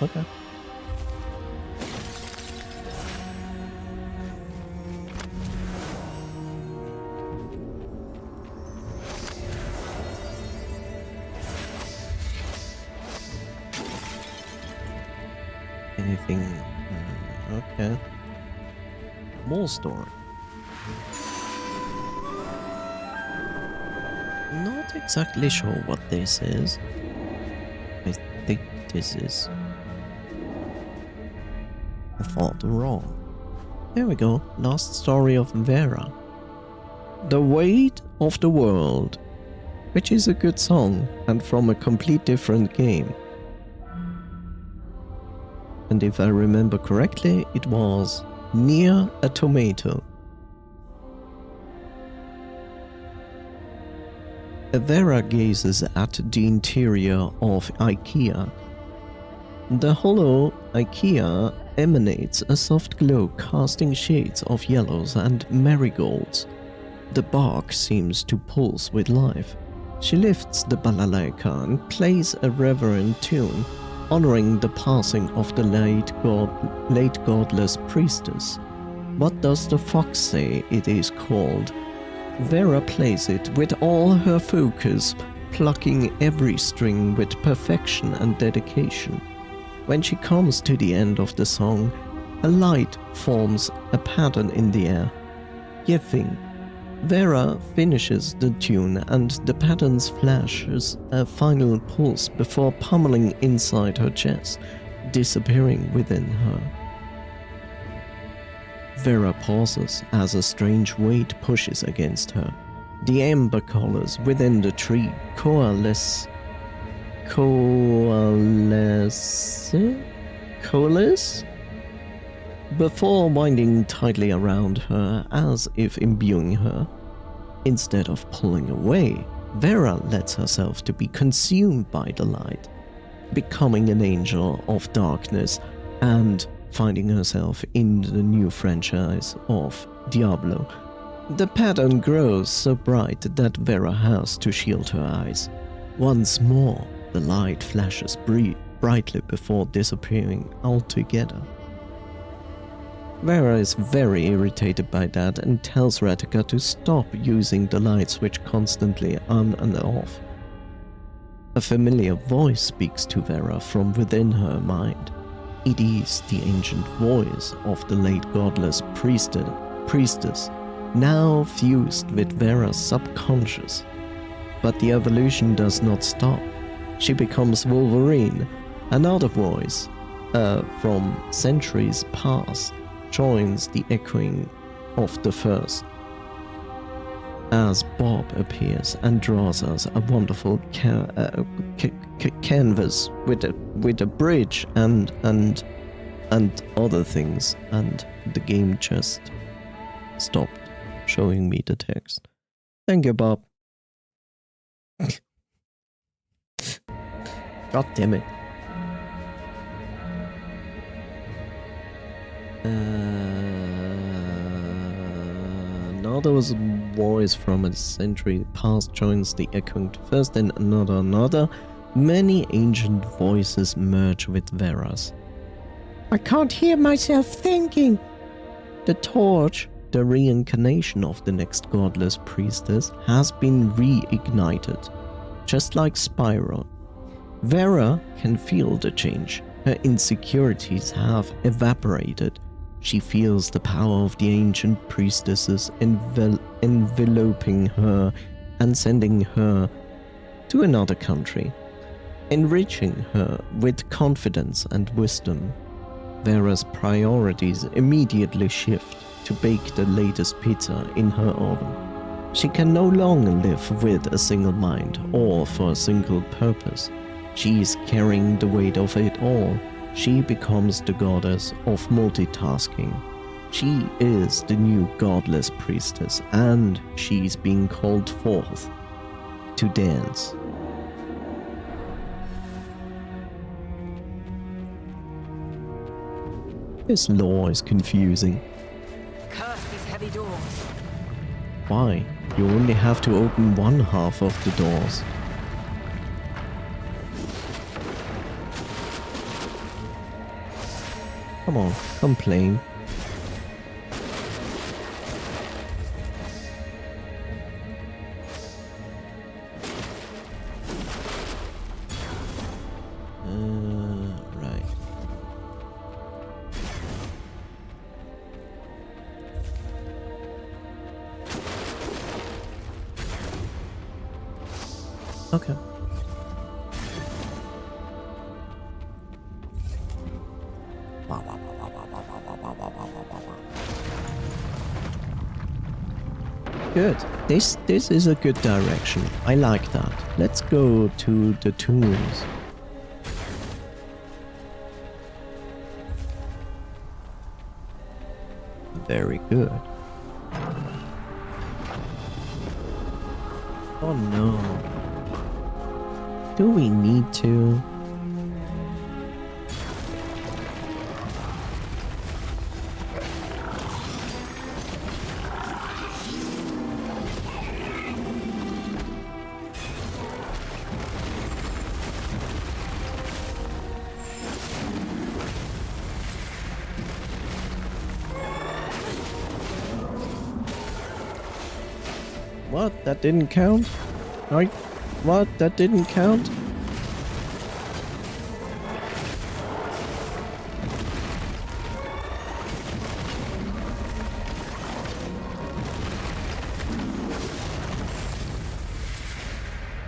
Okay. Anything? Okay. More story. Not exactly sure what this is. I think this is... I thought wrong. There we go. Last story of Vera. The Weight of the World. Which is a good song and from a complete different game. And if I remember correctly, it was Near a Tomato. Vera gazes at the interior of IKEA. The hollow IKEA emanates a soft glow casting shades of yellows and marigolds. The bark seems to pulse with life. She lifts the balalaika and plays a reverent tune, honoring the passing of the late godless priestess. What does the fox say it is called? Vera plays it with all her focus, plucking every string with perfection and dedication. When she comes to the end of the song, a light forms a pattern in the air. Yiffing. Vera finishes the tune and the pattern flashes a final pulse before pummeling inside her chest, disappearing within her. Vera pauses as a strange weight pushes against her. The amber colors within the tree coalesce before winding tightly around her as if imbuing her. Instead of pulling away, Vera lets herself to be consumed by the light, becoming an angel of darkness and finding herself in the new franchise of Diablo. The pattern grows so bright that Vera has to shield her eyes. Once more, the light flashes brightly before disappearing altogether. Vera is very irritated by that and tells Ratika to stop using the light switch constantly on and off. A familiar voice speaks to Vera from within her mind. It is the ancient voice of the late godless priestess, now fused with Vera's subconscious. But the evolution does not stop. She becomes Wolverine. Another voice, from centuries past, joins the echoing of the first. As Bob appears and draws us a wonderful canvas with a bridge and other things, and the game just stopped showing me the text. Thank you, Bob. God damn it. Now there was a voice from a century past joins the echoing to first, and another. Many ancient voices merge with Vera's. I can't hear myself thinking. The torch, the reincarnation of the next godless priestess, has been reignited, just like Spyro. Vera can feel the change. Her insecurities have evaporated. She feels the power of the ancient priestesses enveloping her and sending her to another country, enriching her with confidence and wisdom. Vera's priorities immediately shift to bake the latest pizza in her oven. She can no longer live with a single mind or for a single purpose. She is carrying the weight of it all. She becomes the goddess of multitasking. She is the new godless priestess, and she's being called forth to dance. This law is confusing. Curse these heavy doors. Why? You only have to open one half of the doors. Come on, complain. Right. Okay. Good. This is a good direction. I like that. Let's go to the tombs. Very good. Oh no. Do we need to? What? That didn't count? Right? What? That didn't count?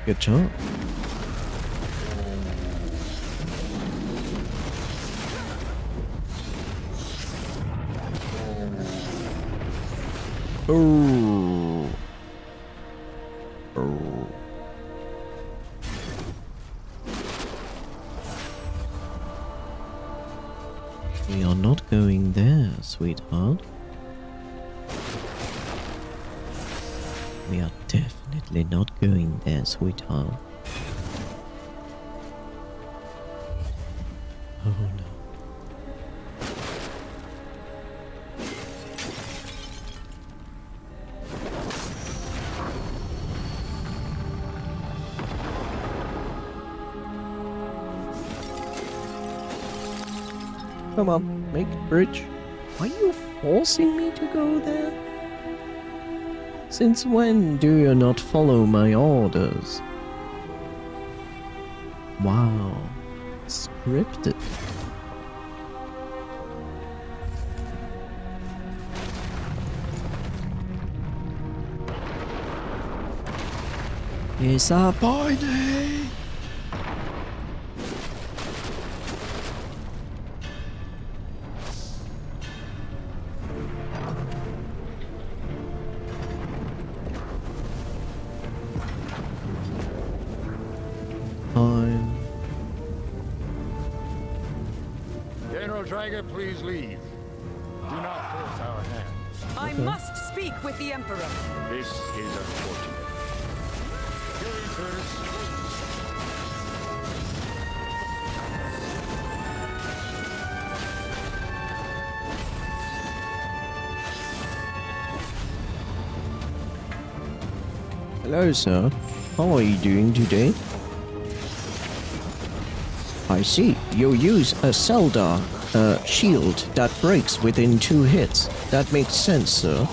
Good job. Oh. Oh. We are not going there, sweetheart. We are definitely not going there, sweetheart. Oh no. Come on, make a bridge. Are you forcing me to go there? Since when do you not follow my orders? Wow. Scripted. Disappointing! General Drager, please leave. Do not force our hand. I must speak with the Emperor. This is unfortunate. Curse. Hello, sir. How are you doing today? I see. You use a Zelda shield that breaks within 2 hits. That makes sense, sir.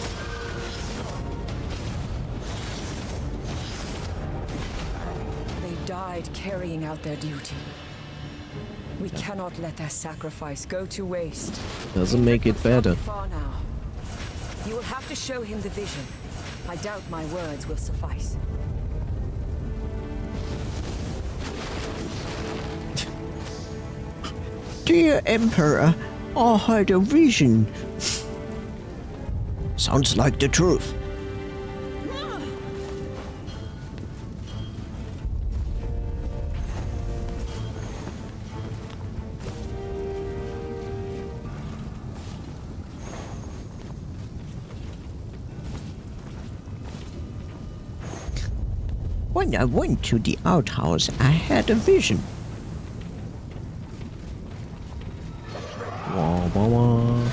They died carrying out their duty. We cannot let their sacrifice go to waste. Doesn't make it better. Far now. You will have to show him the vision. I doubt my words will suffice. Dear Emperor, I had a vision. Sounds like the truth. When I went to the outhouse, I had a vision. Wah, wah, wah.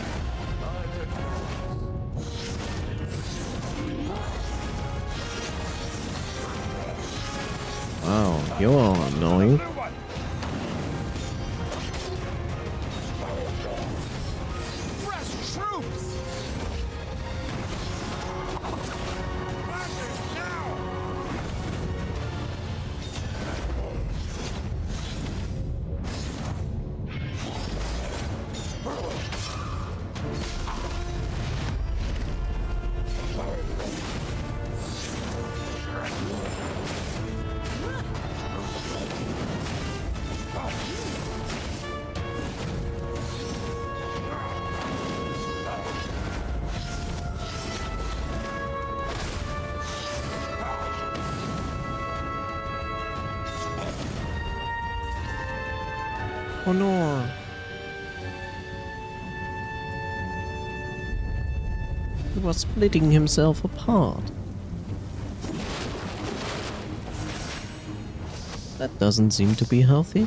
Wow, you're annoying. Oh no. He was splitting himself apart. That doesn't seem to be healthy.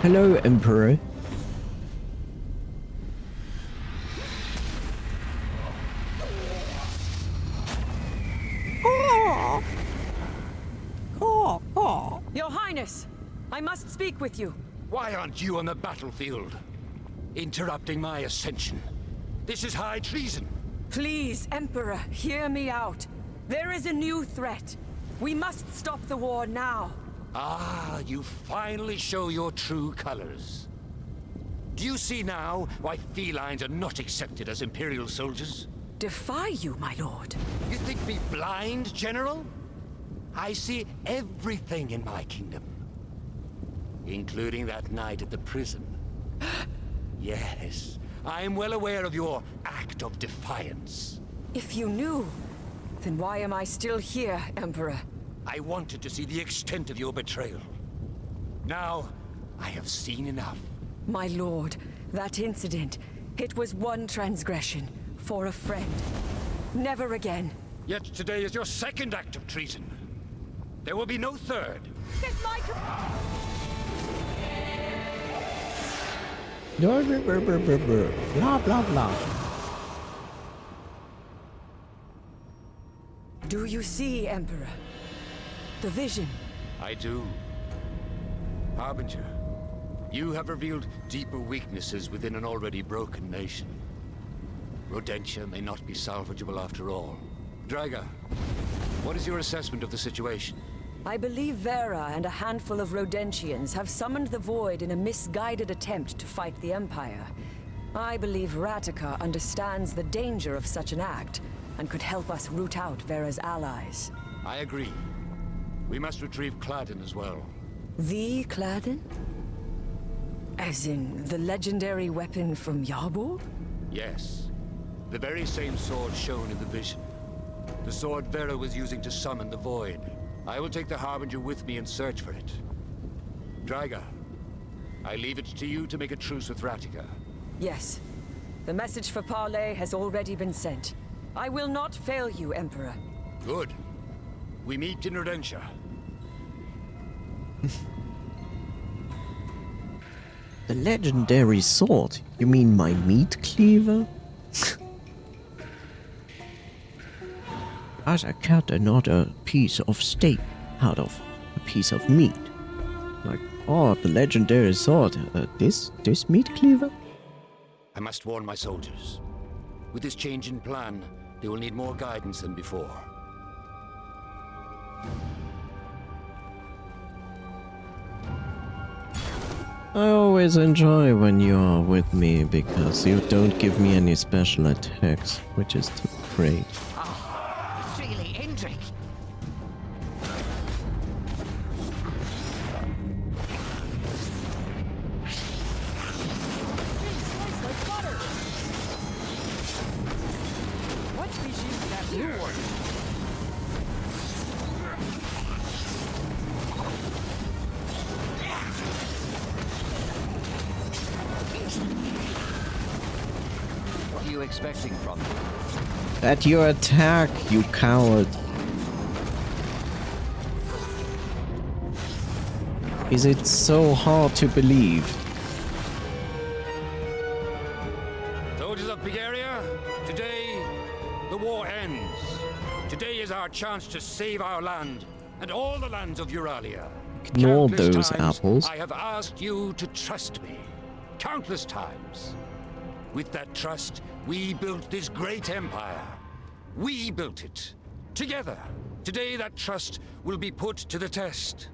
Hello, Emperor. Your Highness, I must speak with you. Why aren't you on the battlefield? Interrupting my ascension. This is high treason. Please, Emperor, hear me out. There is a new threat. We must stop the war now. Ah, you finally show your true colors. Do you see now why felines are not accepted as Imperial soldiers? Defy you, my lord. You think me blind, General? I see everything in my kingdom. Including that night at the prison. Yes, I am well aware of your act of defiance. If you knew, then why am I still here, Emperor? I wanted to see the extent of your betrayal. Now, I have seen enough. My lord, that incident, it was one transgression for a friend. Never again. Yet today is your second act of treason. There will be no third. Blah blah blah. Do you see, Emperor? The vision. I do. Harbinger, you have revealed deeper weaknesses within an already broken nation. Rodentia may not be salvageable after all. Draga, what is your assessment of the situation? I believe Vera and a handful of Rodentians have summoned the Void in a misguided attempt to fight the Empire. I believe Ratica understands the danger of such an act and could help us root out Vera's allies. I agree. We must retrieve Cladden as well. The Cladden? As in, the legendary weapon from Yarbor? Yes. The very same sword shown in the vision. The sword Vera was using to summon the Void. I will take the Harbinger with me and search for it. Draga, I leave it to you to make a truce with Ratica. Yes. The message for parley has already been sent. I will not fail you, Emperor. Good. We meet in Rodentia. The legendary sword? You mean my meat cleaver? As I cut another piece of steak out of a piece of meat. Like, oh, the legendary sword. This meat cleaver? I must warn my soldiers. With this change in plan, they will need more guidance than before. I always enjoy when you are with me because you don't give me any special attacks, which is great. Oh, it's really Indrik. What species is that blue one? What are you expecting from me? That you attack, you coward. Is it so hard to believe? Soldiers of Bulgaria, today the war ends. Today is our chance to save our land and all the lands of Euralia. Ignore Countless those times apples. I have asked you to trust me. Countless times. With that trust, we built this great empire. We built it. Together. Today that trust will be put to the test.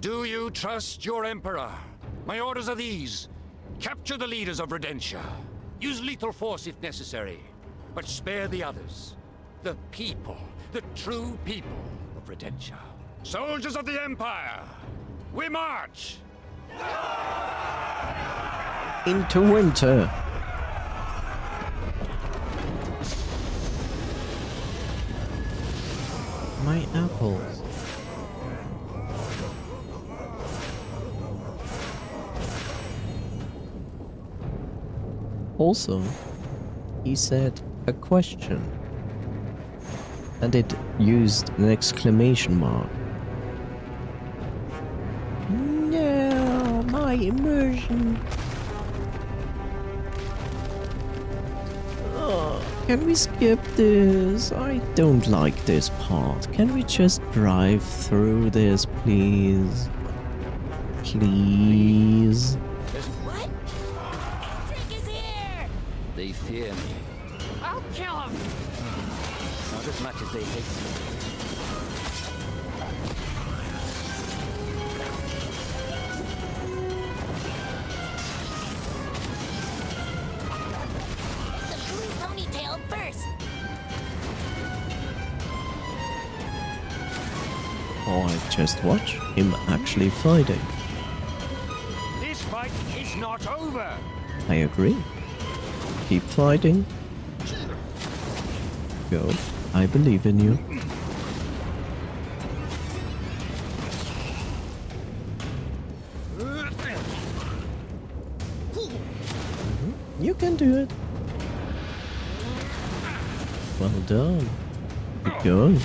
Do you trust your emperor? My orders are these. Capture the leaders of Rodentia. Use lethal force if necessary. But spare the others. The people. The true people of Rodentia. Soldiers of the Empire! We march! Into winter. My apples. Also, he said a question. And it used an exclamation mark. No, my immersion. Oh, can we skip this? I don't like this part. Can we just drive through this, please? Please. What? Drake is here! They fear me. I'll kill him! Not as much as they hate me. The blue ponytail first! Or I just watch him actually fighting. This fight is not over. I agree. Keep fighting. Go. I believe in you. You can do it. Well done. Keep going.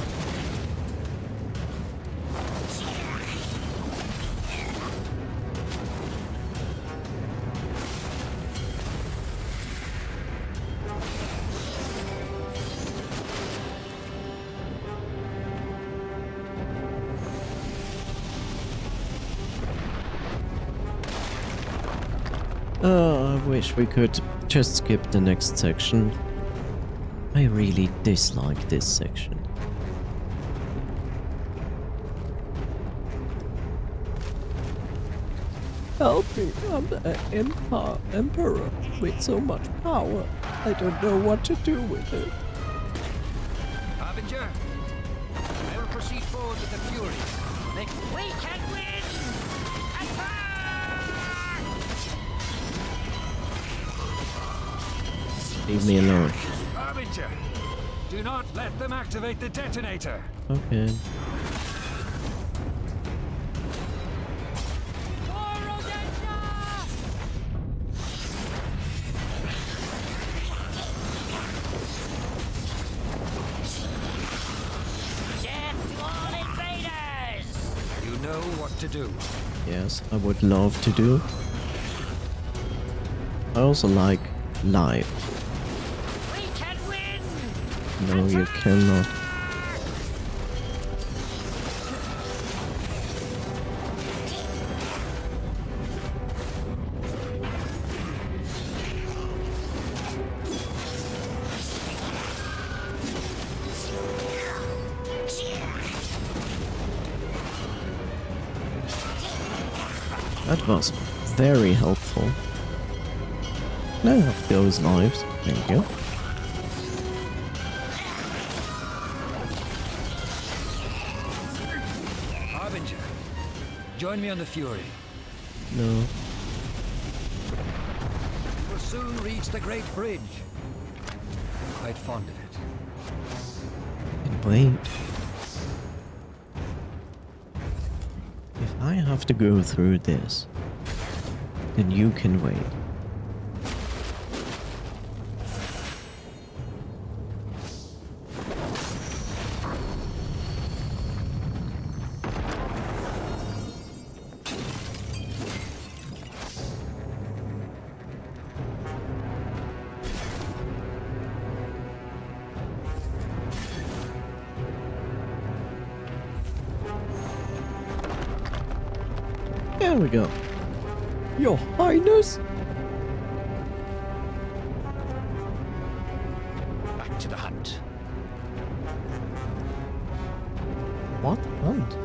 Oh, I wish we could just skip the next section. I really dislike this section. Help me, I'm the emperor with so much power. I don't know what to do with it. Harbinger, I will proceed forward with the Fury. We can win! Attack! Leave me alone. Harbinger, do not let them activate the detonator. Okay. To do. Yes, I would love to do. I also like live. We can win! No, you cannot. That was very helpful. Can I have those knives? Thank you. Harbinger, join me on the Fury. No. We will soon reach the Great Bridge. I'm quite fond of it. And wait. If I have to go through this, then you can wait. There we go. Your Highness? Back to the hunt. What hunt?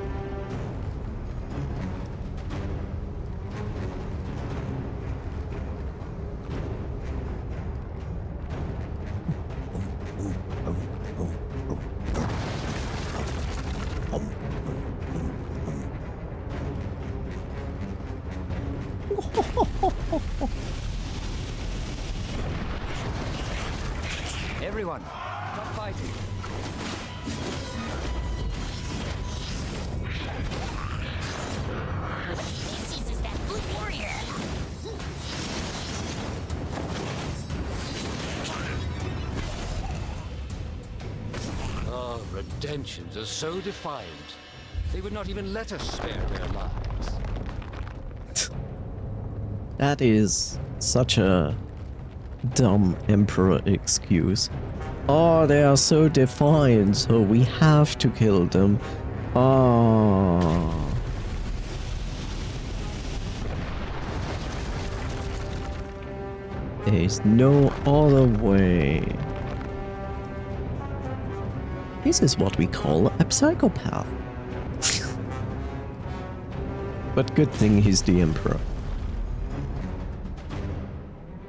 Everyone, stop fighting. This is that blue warrior. Rodentions are so defiant, they would not even let us spare their lives. That is such a dumb Emperor excuse. Oh, they are so defiant, so we have to kill them. Oh. There is no other way. This is what we call a psychopath. But good thing he's the Emperor.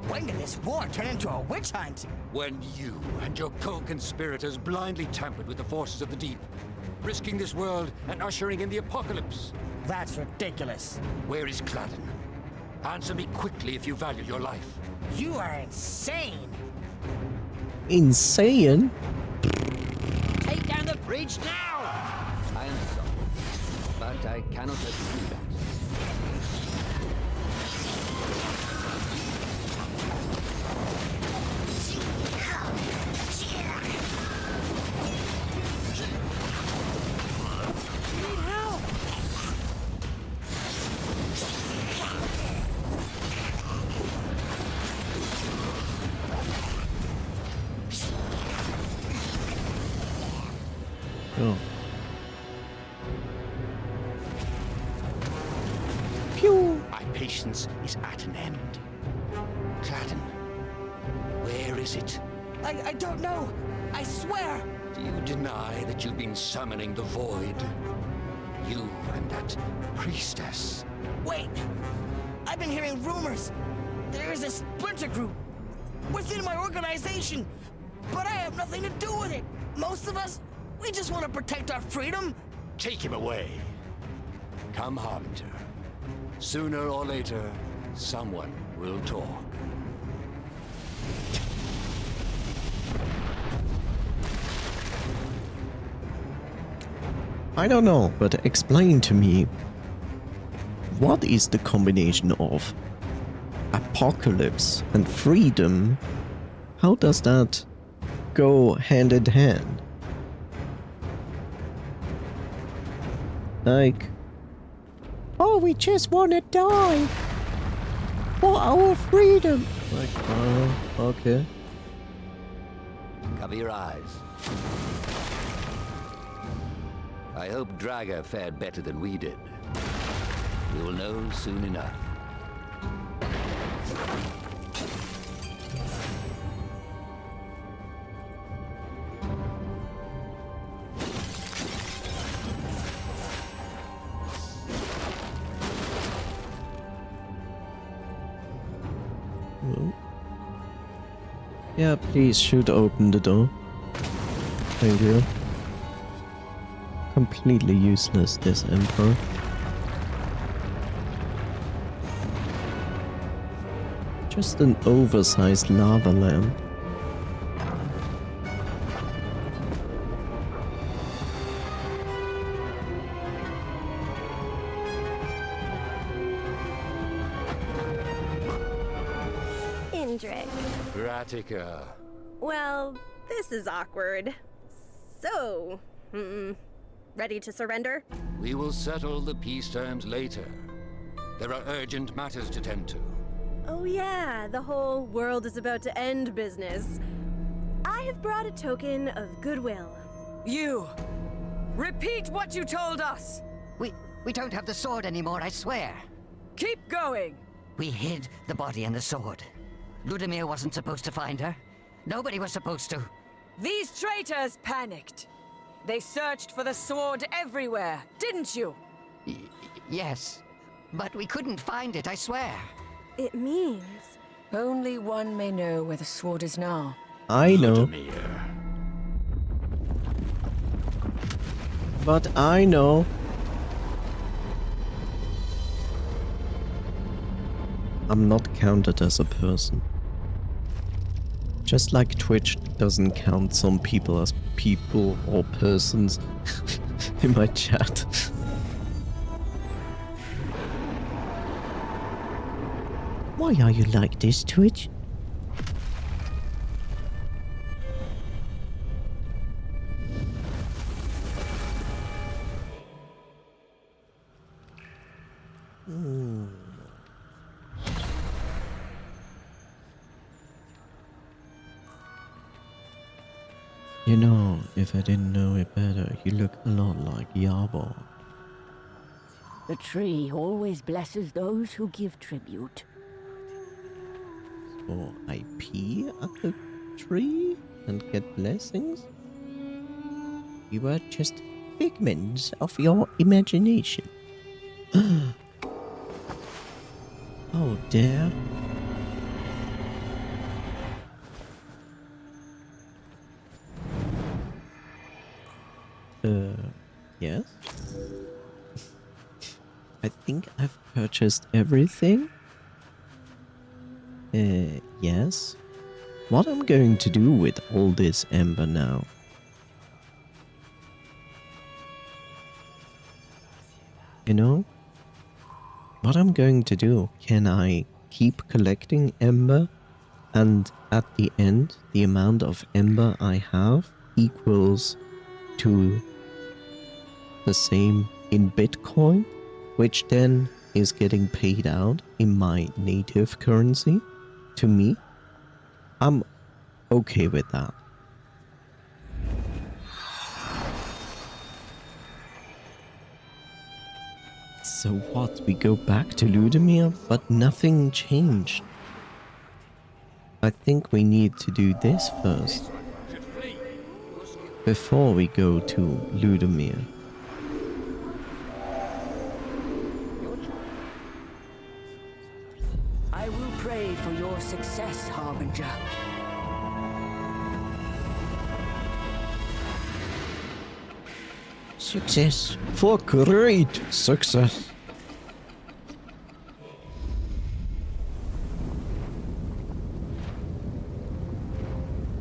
When did this war turn into a witch hunt? When you and your co-conspirators blindly tampered with the forces of the deep, risking this world and ushering in the apocalypse. That's ridiculous. Where is Cladden? Answer me quickly if you value your life. You are insane. Insane? Take down the bridge now! I am sorry, but I cannot let you do that. Oh. Pew! My patience is at an end. Cladden, where is it? I don't know. I swear. Do you deny that you've been summoning the Void? You and that priestess. Wait. I've been hearing rumors. There is a splinter group within my organization, but I have nothing to do with it. Most of us, we just want to protect our freedom. Take him away. Come, Harbinger. Sooner or later, someone will talk. I don't know, but explain to me, what is the combination of apocalypse and freedom? How does that go hand in hand? Like, oh, we just want to die for our freedom. Like, okay. Cover your eyes. I hope Draga fared better than we did. We will know soon enough. Well. Yeah, please shoot open the door. Thank you. Completely useless, this Emperor. Just an oversized lava lamp. Indrik. Ratika. Well, this is awkward. So, ready to surrender? We will settle the peace terms later. There are urgent matters to tend to. Oh yeah, the whole world is about to end business. I have brought a token of goodwill. You! Repeat what you told us! We don't have the sword anymore, I swear. Keep going! We hid the body and the sword. Ludimir wasn't supposed to find her. Nobody was supposed to. These traitors panicked. They searched for the sword everywhere, didn't you? Yes, but we couldn't find it, I swear. It means... Only one may know where the sword is now. I know. Ludimir. But I know. I'm not counted as a person. Just like Twitch doesn't count some people as people or persons in my chat. Why are you like this, Twitch? You know, if I didn't know it better, you look a lot like Yarbor. The tree always blesses those who give tribute. So I pee at the tree and get blessings? You were just figments of your imagination. Oh dear. Yes? I think I've purchased everything. Yes. What I'm going to do with all this ember now? You know? What I'm going to do, can I keep collecting ember and at the end the amount of ember I have equals to the same in Bitcoin, which then is getting paid out in my native currency to me? I'm okay with that. So what, we go back to Ludemir, but nothing changed. I think we need to do this first, before we go to Ludemir. I will pray for your success, Harbinger. Success. For great success.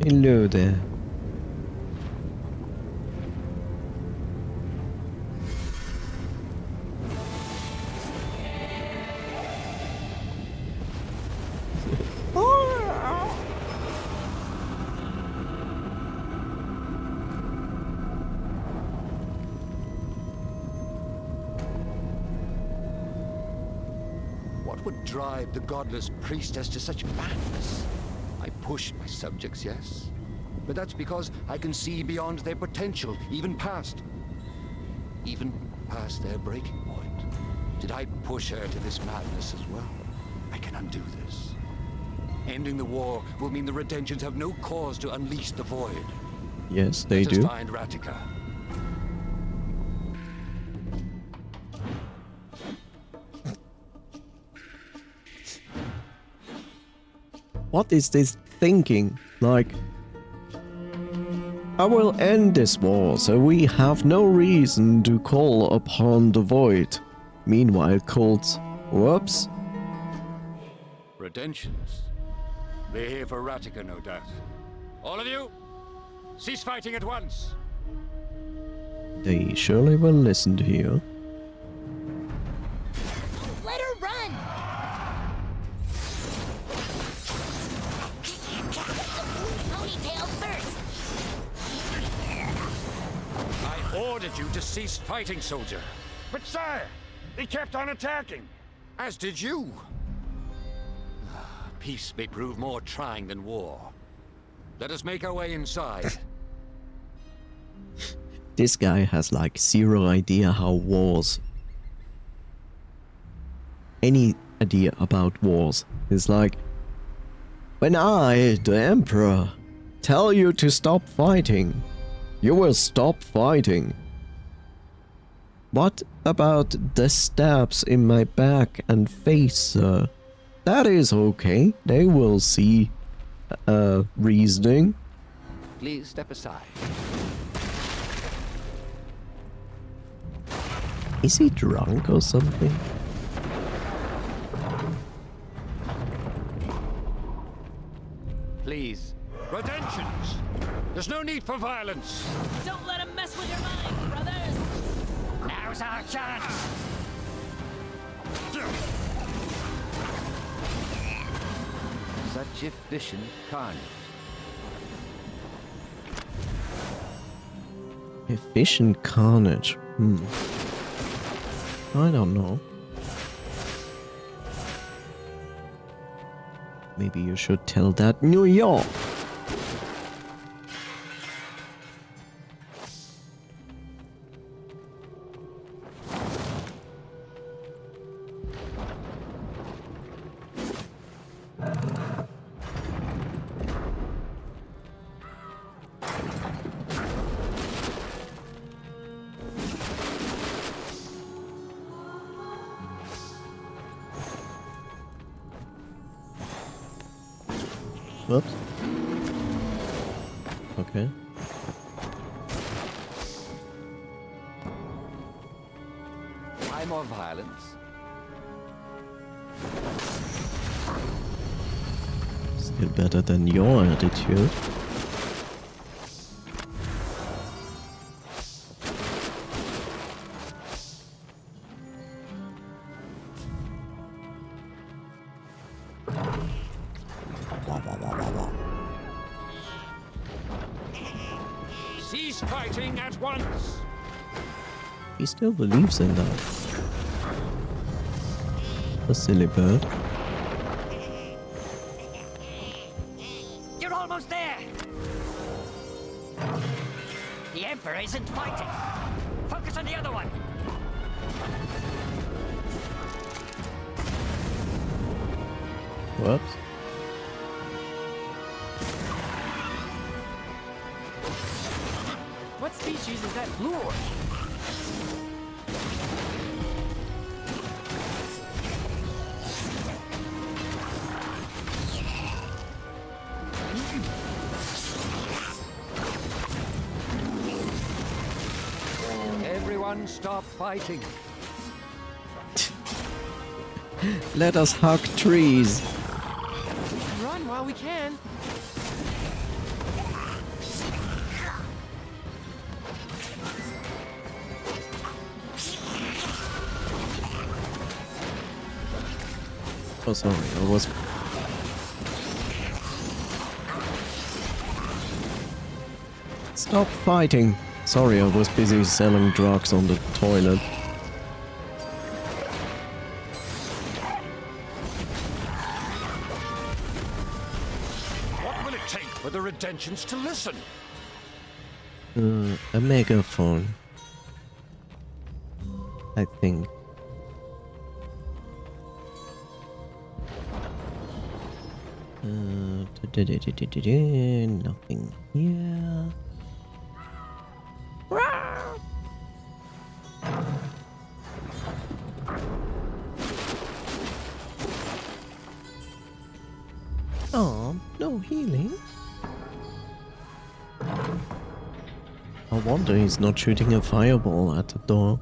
Hello there. What would drive the godless priestess to such madness? I push my subjects, yes. But that's because I can see beyond their potential, even past their breaking point. Did I push her to this madness as well? I can undo this. Ending the war will mean the Redemptions have no cause to unleash the void. Yes, they do. Let us find Ratika. What is this thinking? Like, I will end this war, so we have no reason to call upon the void. Meanwhile, cults, whoops. Redemptions. They're here for Ratika, no doubt. All of you, cease fighting at once. They surely will listen to you. Let her run! Ponytail first! I ordered you to cease fighting, soldier. But sire, they kept on attacking. As did you. Peace may prove more trying than war. Let us make our way inside. This guy has like zero idea how wars... any idea about wars. It's like, when I, the Emperor, tell you to stop fighting, you will stop fighting. What about the stabs in my back and face, sir? That is okay. They will see reasoning. Please step aside. Is he drunk or something? Please. Redemptions! There's no need for violence! Don't let him mess with your mind, brothers! Now's our chance! Such efficient carnage. Efficient carnage. I don't know. Maybe you should tell that New York. Whoops. Okay. Why more violence? Still better than your attitude. Cease fighting at once! He still believes in that. A silly bird. You're almost there! The Emperor isn't fighting! Focus on the other one! Whoops. What species is that blue orc? Everyone stop fighting. Let us hug trees. Run while we can. Oh, sorry, I was... Stop fighting! Sorry, I was busy selling drugs on the toilet. What will it take for the Redemptions to listen? A megaphone. I think. Nothing here. Oh, no healing. I wonder he's not shooting a fireball at the door.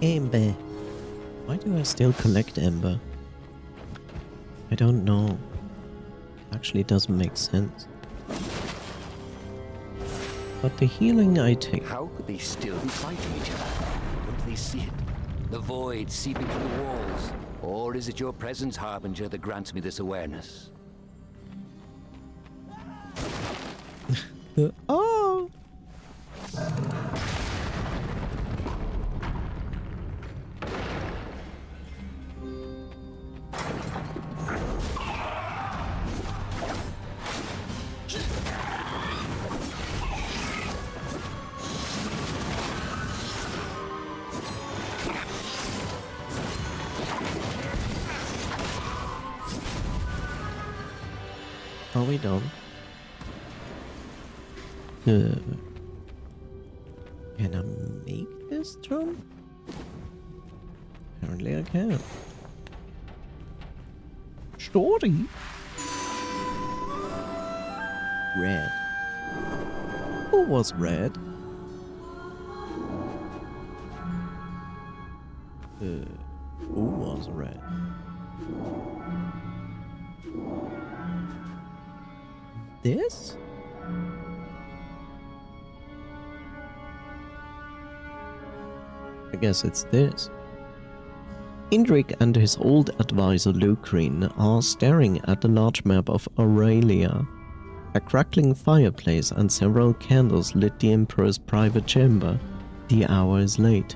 Amber. Why do I still collect amber? I don't know. Actually, it doesn't make sense. But the healing I take... How could they still be fighting each other? Don't they see it? The void seeping through the walls? Or is it your presence, Harbinger, that grants me this awareness? Oh! Are we done? Can I make this jump? Apparently I can. Story? Red. Who was red? Who was red? This? I guess it's this. Indrik and his old advisor Lucrene are staring at the large map of Aurelia. A crackling fireplace and several candles lit the Emperor's private chamber. The hour is late.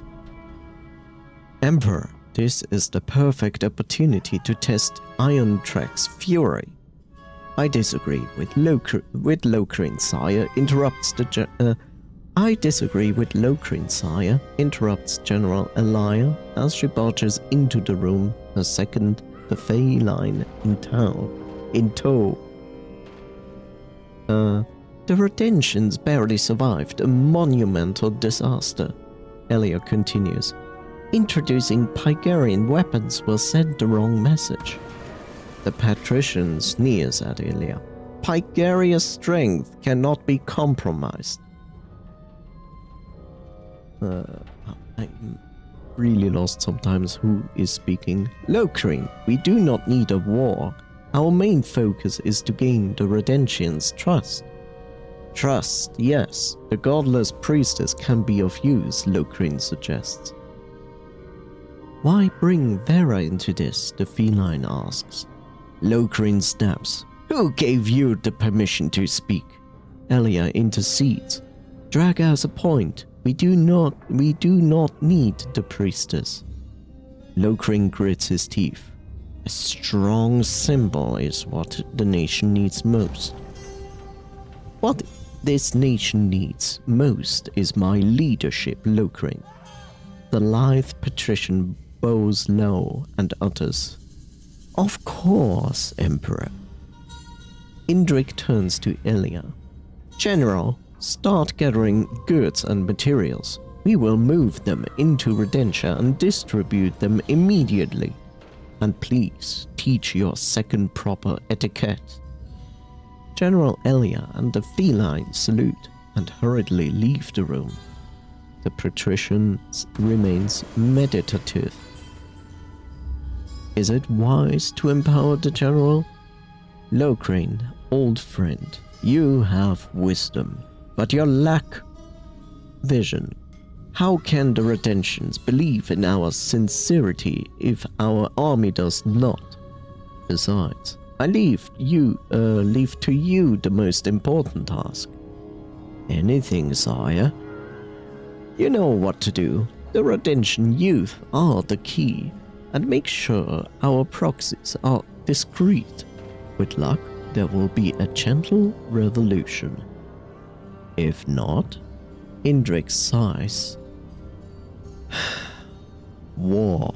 Emperor, this is the perfect opportunity to test Iron Trek's fury. I disagree with Lucrene, sire, I disagree with Lucrene, sire, interrupts General Elia as she barges into the room, her second, the feline in tow. The Retentions barely survived a monumental disaster, Elia continues. Introducing Pygarian weapons will send the wrong message. The patrician sneers at Elia. Pygaria's strength cannot be compromised. I'm really lost sometimes who is speaking. Lucrene, we do not need a war. Our main focus is to gain the Redentians' trust. Trust, yes. The godless priestess can be of use, Lucrene suggests. Why bring Vera into this? The feline asks. Lucrene snaps. Who gave you the permission to speak? Elia intercedes. Drag has a point. We do not need the priestess. Lucrene grits his teeth. A strong symbol is what the nation needs most. What this nation needs most is my leadership, Lucrene. The lithe patrician bows low and utters, Of course, Emperor. Indrik turns to Elia. General, start gathering goods and materials. We will move them into Redentia and distribute them immediately. And please, teach your second proper etiquette. General Elia and the feline salute and hurriedly leave the room. The patrician remains meditative. Is it wise to empower the general? Lucrene, old friend, you have wisdom, but you lack vision. How can the Redentians believe in our sincerity if our army does not? Besides, I leave to you the most important task. Anything, sire. You know what to do. The Redentian youth are the key, and make sure our proxies are discreet. With luck, there will be a gentle revolution. If not, Indrik sighs. War.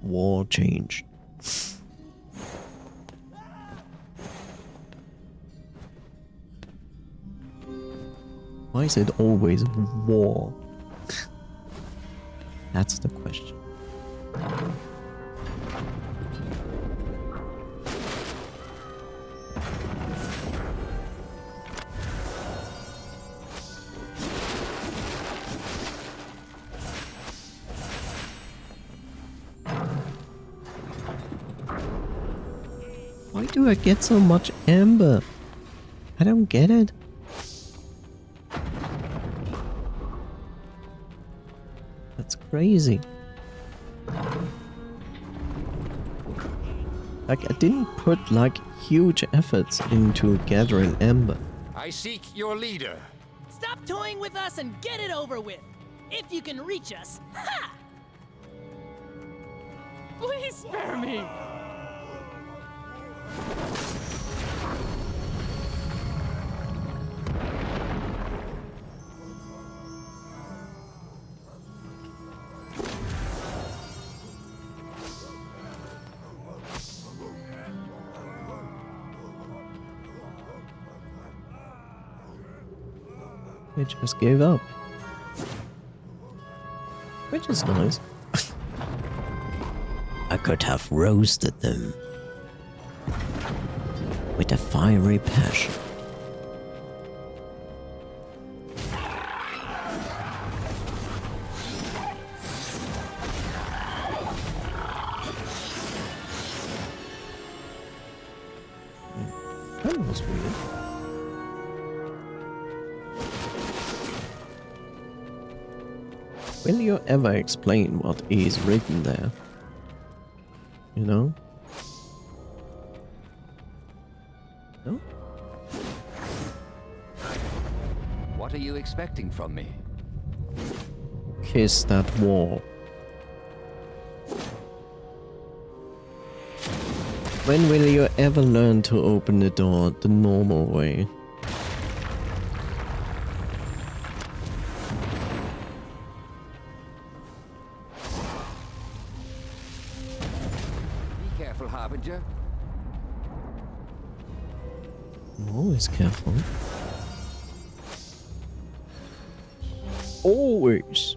War changed. Why is it always war? That's the question. Why do I get so much amber? I don't get it. That's crazy. Like, I didn't put like huge efforts into gathering amber. I seek your leader. Stop toying with us and get it over with. If you can reach us, ha! Please spare me. They just gave up. Which is nice. I could have roasted them with a fiery passion. That was weird. Will you ever explain what is written there? You know? No? What are you expecting from me? Kiss that wall. When will you ever learn to open the door the normal way? Be careful, Harbinger. I'm always careful. Always.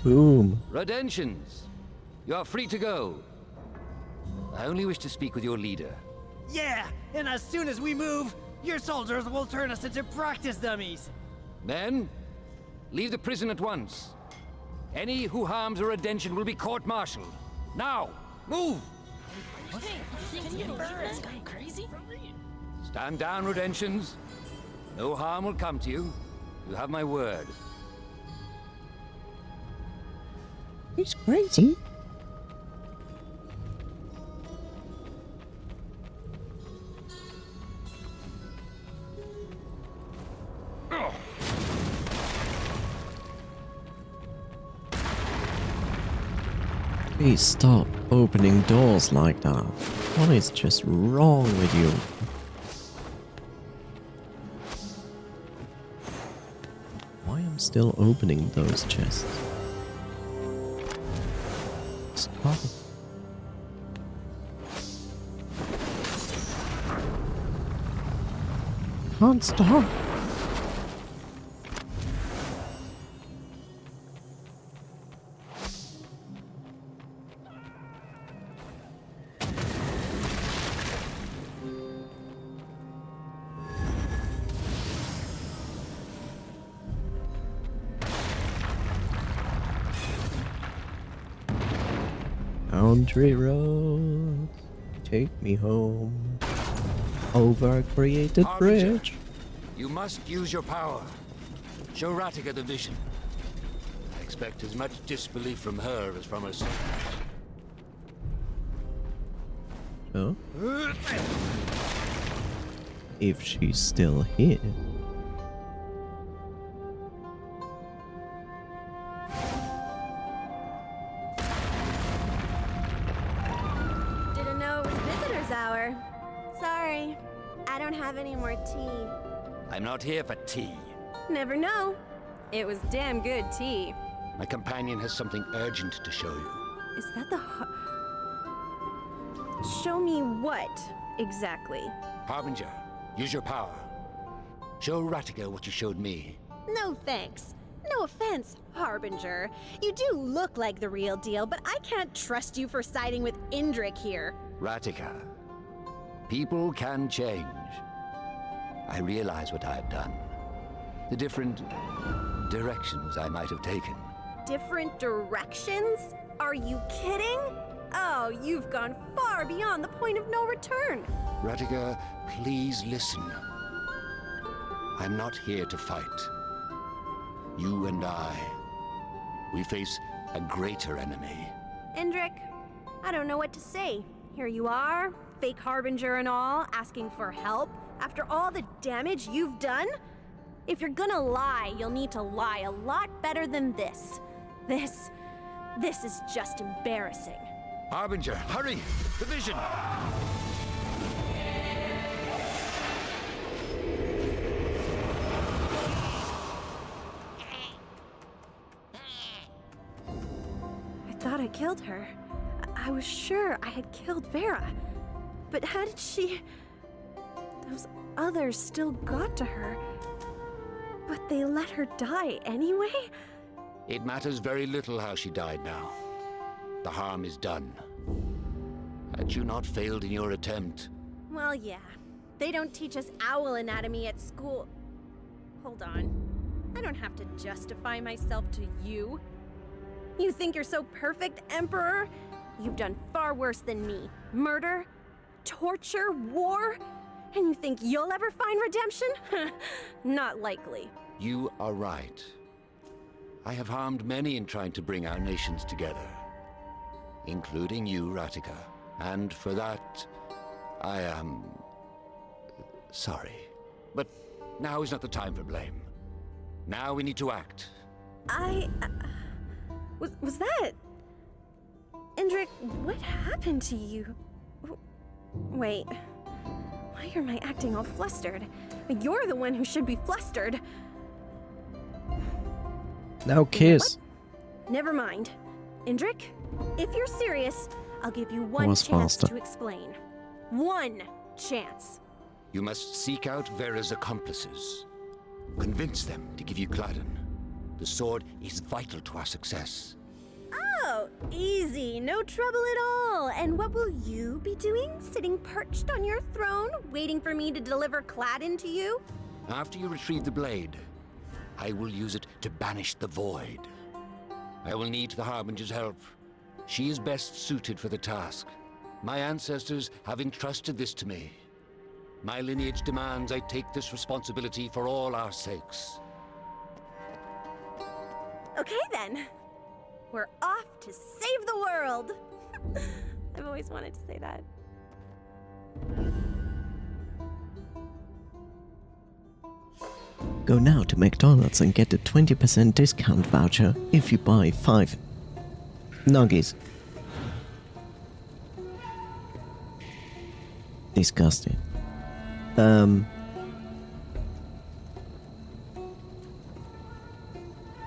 Boom. Redemptions, you are free to go. I only wish to speak with your leader. Yeah, and as soon as we move, your soldiers will turn us into practice dummies. Men, leave the prison at once. Any who harms a redemption will be court-martialed. Now, move! Crazy? Stand down, redemptions. No harm will come to you. You have my word. He's crazy. Please stop opening doors like that. What is just wrong with you? Why am I still opening those chests? Stop. Can't stop. Country roads, take me home. Over a created Harbinger, bridge. you must use your power. Show Ratika the vision. I expect as much disbelief from her as from herself. Oh? If she's still here. Didn't know it was visitor's hour. Sorry, I don't have any more tea. I'm not here for tea. Never know. It was damn good tea. My companion has something urgent to show you. Is that the Show me what, exactly? Harbinger, use your power. Show Ratika what you showed me. No thanks. No offense, Harbinger. You do look like the real deal, but I can't trust you for siding with Indrik here. Ratika, people can change. I realize what I've done. The different directions I might have taken. Different directions? Are you kidding? Oh, you've gone far beyond the point of no return. Ratika, please listen. I'm not here to fight. You and I, we face a greater enemy. Indrik, I don't know what to say. Here you are, fake Harbinger and all, asking for help after all the damage you've done? If you're gonna lie, you'll need to lie a lot better than this. This is just embarrassing. Harbinger, hurry! The vision! I thought I killed her. I was sure I had killed Vera. But how did she... Those others still got to her. But they let her die anyway? It matters very little how she died now. The harm is done. Had you not failed in your attempt... Well, yeah. They don't teach us owl anatomy at school. Hold on. I don't have to justify myself to you. You think you're so perfect, Emperor? You've done far worse than me. Murder, torture, war, and you think you'll ever find redemption? Not likely. You are right. I have harmed many in trying to bring our nations together, including you, Ratika. And for that, I am sorry. But now is not the time for blame. Now we need to act. Was that... Indrik, what happened to you? Wait. Why am I acting all flustered? You're the one who should be flustered. Now kiss. Never mind. Indrik, if you're serious, I'll give you one Was chance faster. to explain. One chance. You must seek out Vera's accomplices. Convince them to give you Cladden. The sword is vital to our success. Oh, easy. No trouble at all. And what will you be doing? Sitting perched on your throne, waiting for me to deliver Cladden to you? After you retrieve the blade, I will use it to banish the void. I will need the Harbinger's help. She is best suited for the task. My ancestors have entrusted this to me. My lineage demands I take this responsibility for all our sakes. Okay then. We're off to save the world. I've always wanted to say that. Go now to McDonald's and get a 20% discount voucher if you buy 5 nuggies. Disgusting.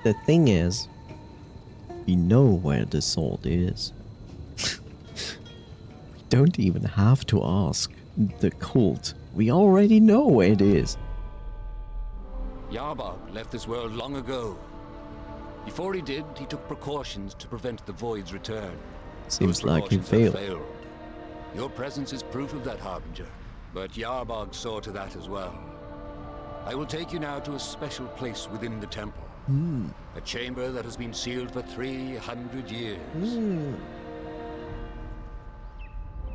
The thing is, we know where the sword is. We don't even have to ask the cult. We already know where it is. Yarbog left this world long ago. Before he did, he took precautions to prevent the Void's return. Seems Those like he precautions have failed. Your presence is proof of that, Harbinger. But Yarbog saw to that as well. I will take you now to a special place within the temple. A chamber that has been sealed for 300 years.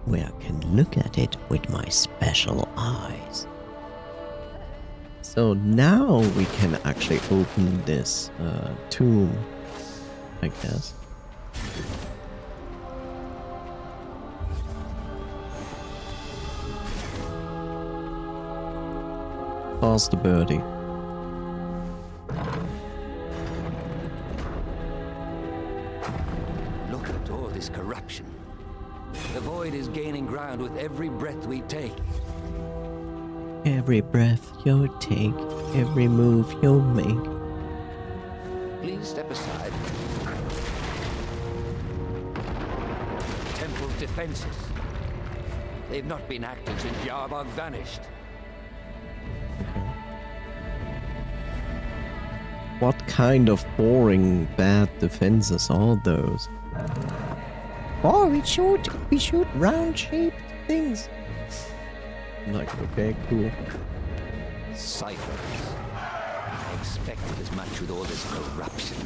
Where I can look at it with my special eyes. So now we can actually open this tomb, I guess. Faster, birdie. Look at all this corruption. The Void is gaining ground with every breath we take. Every breath you take, every move you make. Please step aside. Temple's defenses. They've not been active since Yarbog vanished. What kind of boring bad defenses are those? Oh, we shoot round-shaped things. I'm like, okay, cool. Ciphers. I expected as much with all this corruption.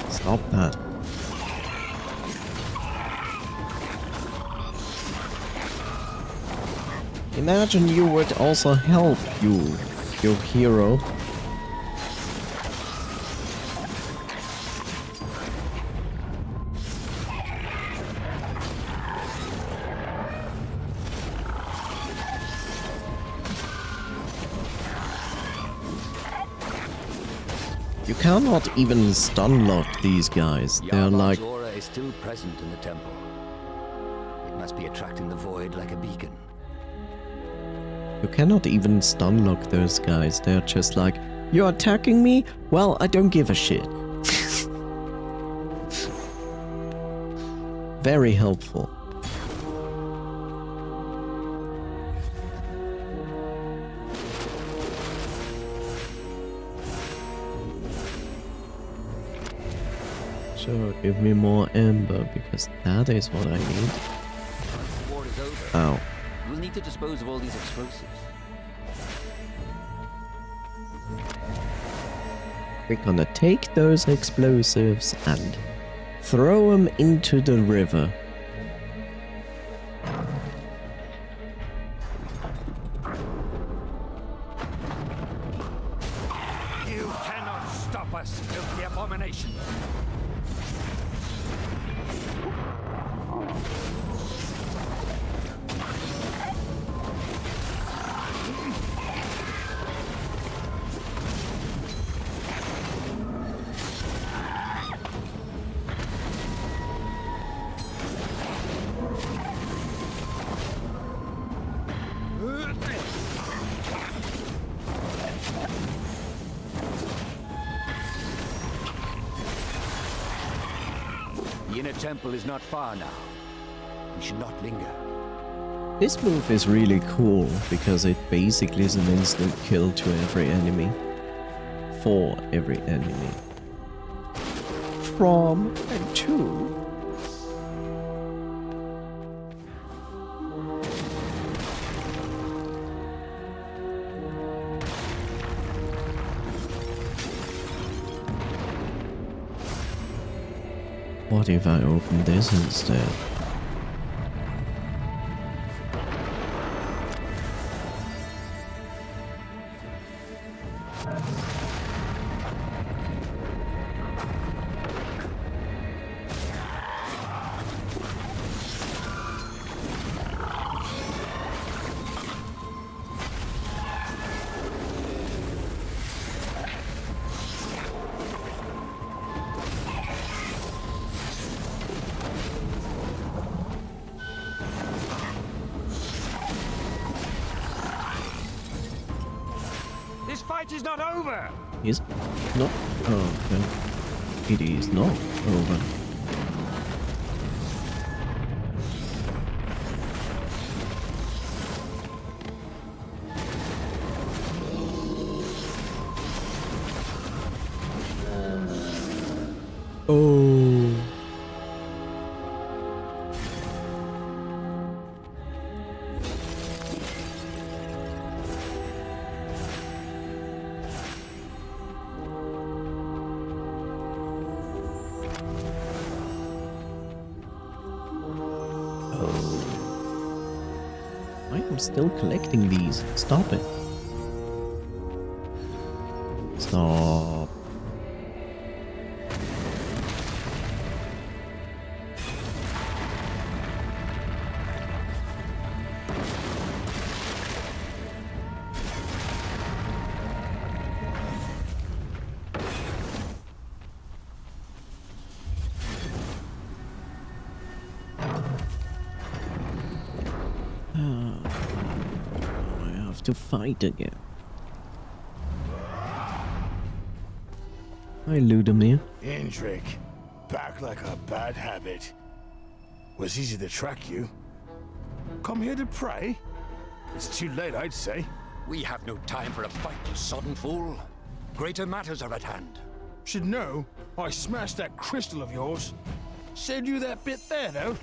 Stop that. Imagine you would also help your hero. You cannot even stun lock these guys. They're like... Yarbog's aura is still present in the temple. It must be attracting the Void like a beacon. You cannot even stun lock those guys. They're just like, you're attacking me? Well, I don't give a shit. Very helpful. Sure, give me more amber, because that is what I need. The war is over. Ow. We'll need to dispose of all these explosives. We're gonna take those explosives and throw them into the river. You cannot stop us, filthy abomination. The inner temple is not far now. We should not linger. This move is really cool because it basically is an instant kill to every enemy. For every enemy. From and to. What if I open this instead? This fight is not over! Is not? Oh, okay. It is not over. Oh. I am still collecting these. Stop it. Stop. To fight again. Hi, Ludamir. Indrik, back like a bad habit. Was easy to track you. Come here to pray? It's too late, I'd say. We have no time for a fight, you sodden fool. Greater matters are at hand. Should know, I smashed that crystal of yours. Saved you that bit there, though.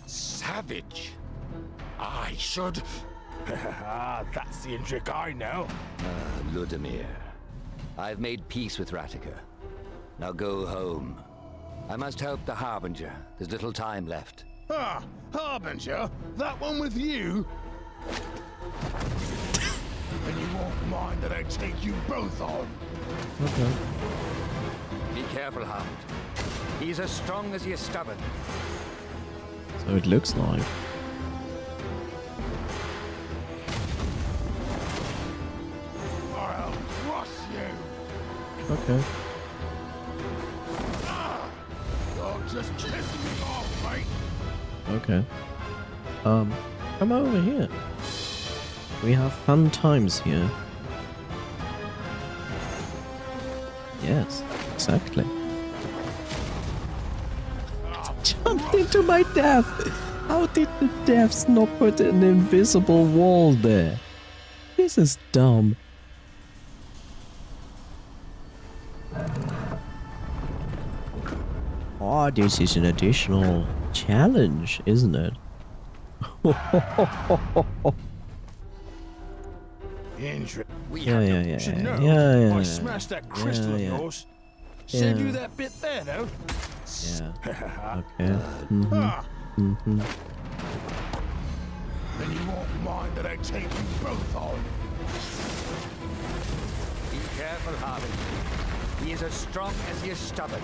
Savage. I should... That's the Indrik I know. Ludamir. I've made peace with Ratica. Now go home. I must help the Harbinger. There's little time left. Ah, Harbinger? That one with you? And you won't mind that I take you both on? Okay. Be careful, Hound. He's as strong as he is stubborn. So it looks like. I'll crush you. Okay. You're just pissing me off, mate. Okay. Come over here. We have fun times here. Yes, exactly. Jumped into my death! How did the devs not put an invisible wall there? This is dumb. Oh, this is an additional challenge, isn't it? Interesting. Yeah. Should know. Yeah. I smashed that crystal of yours. Save you that bit there, though. Yeah. Okay. Mm-hmm. Then you won't mind that I take you both on. Be careful, Harvey. He is as strong as he is stubborn.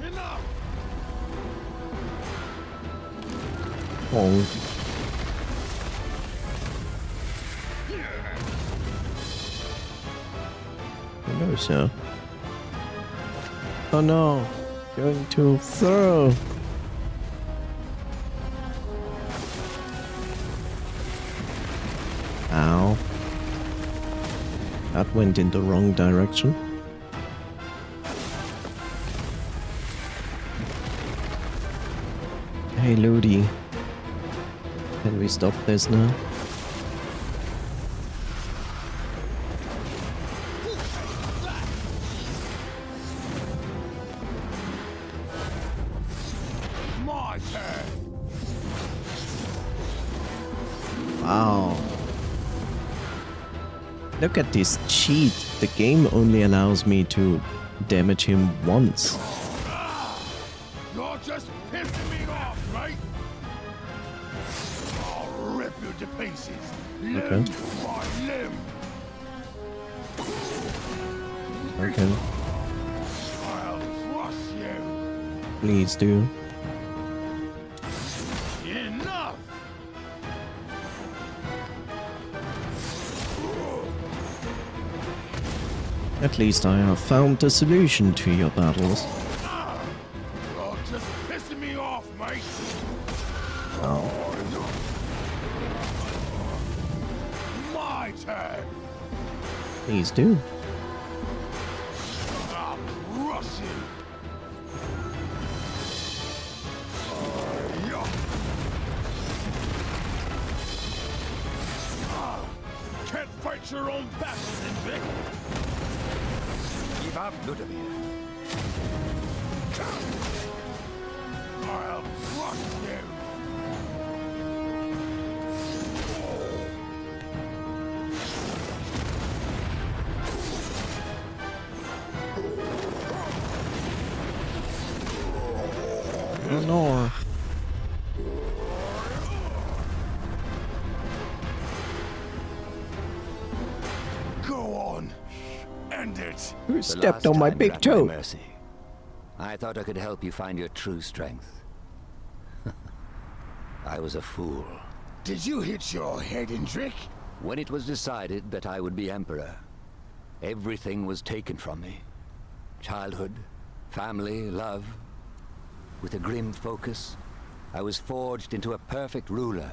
Enough! Oh. Hello, sir. Oh no, going to throw. Ow. That went in the wrong direction. Hey, Ludi. Can we stop this now? My turn. Wow. Look at this cheat. The game only allows me to damage him once. You're just pissing me off, right? I'll rip you to pieces. Limb by limb. Okay. I'll crush you. Please do. Enough! At least I have found the solution to your battles. You're just pissing me off, mate. Oh. My turn. Please do. I'll crush you. Can't fight your own battles, Vic. Give up, Ludovir. I'll crush you. Oh no. Go on. End it. Who The stepped last on my time big you're at my toe? mercy. I thought I could help you find your true strength. I was a fool. Did you hit your head, Indrik? When it was decided that I would be Emperor, everything was taken from me. Childhood, family, love. With a grim focus, I was forged into a perfect ruler.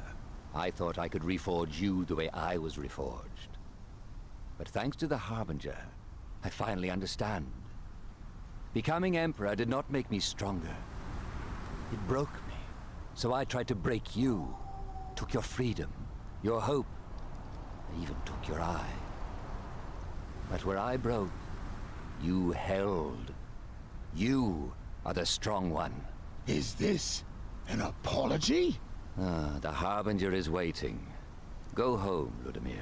I thought I could reforge you the way I was reforged. But thanks to the Harbinger, I finally understand. Becoming Emperor did not make me stronger. It broke me. So I tried to break you. Took your freedom, your hope. I even took your eye. But where I broke, you held. You are the strong one. Is this an apology? Ah, the Harbinger is waiting. Go home, Ludimir.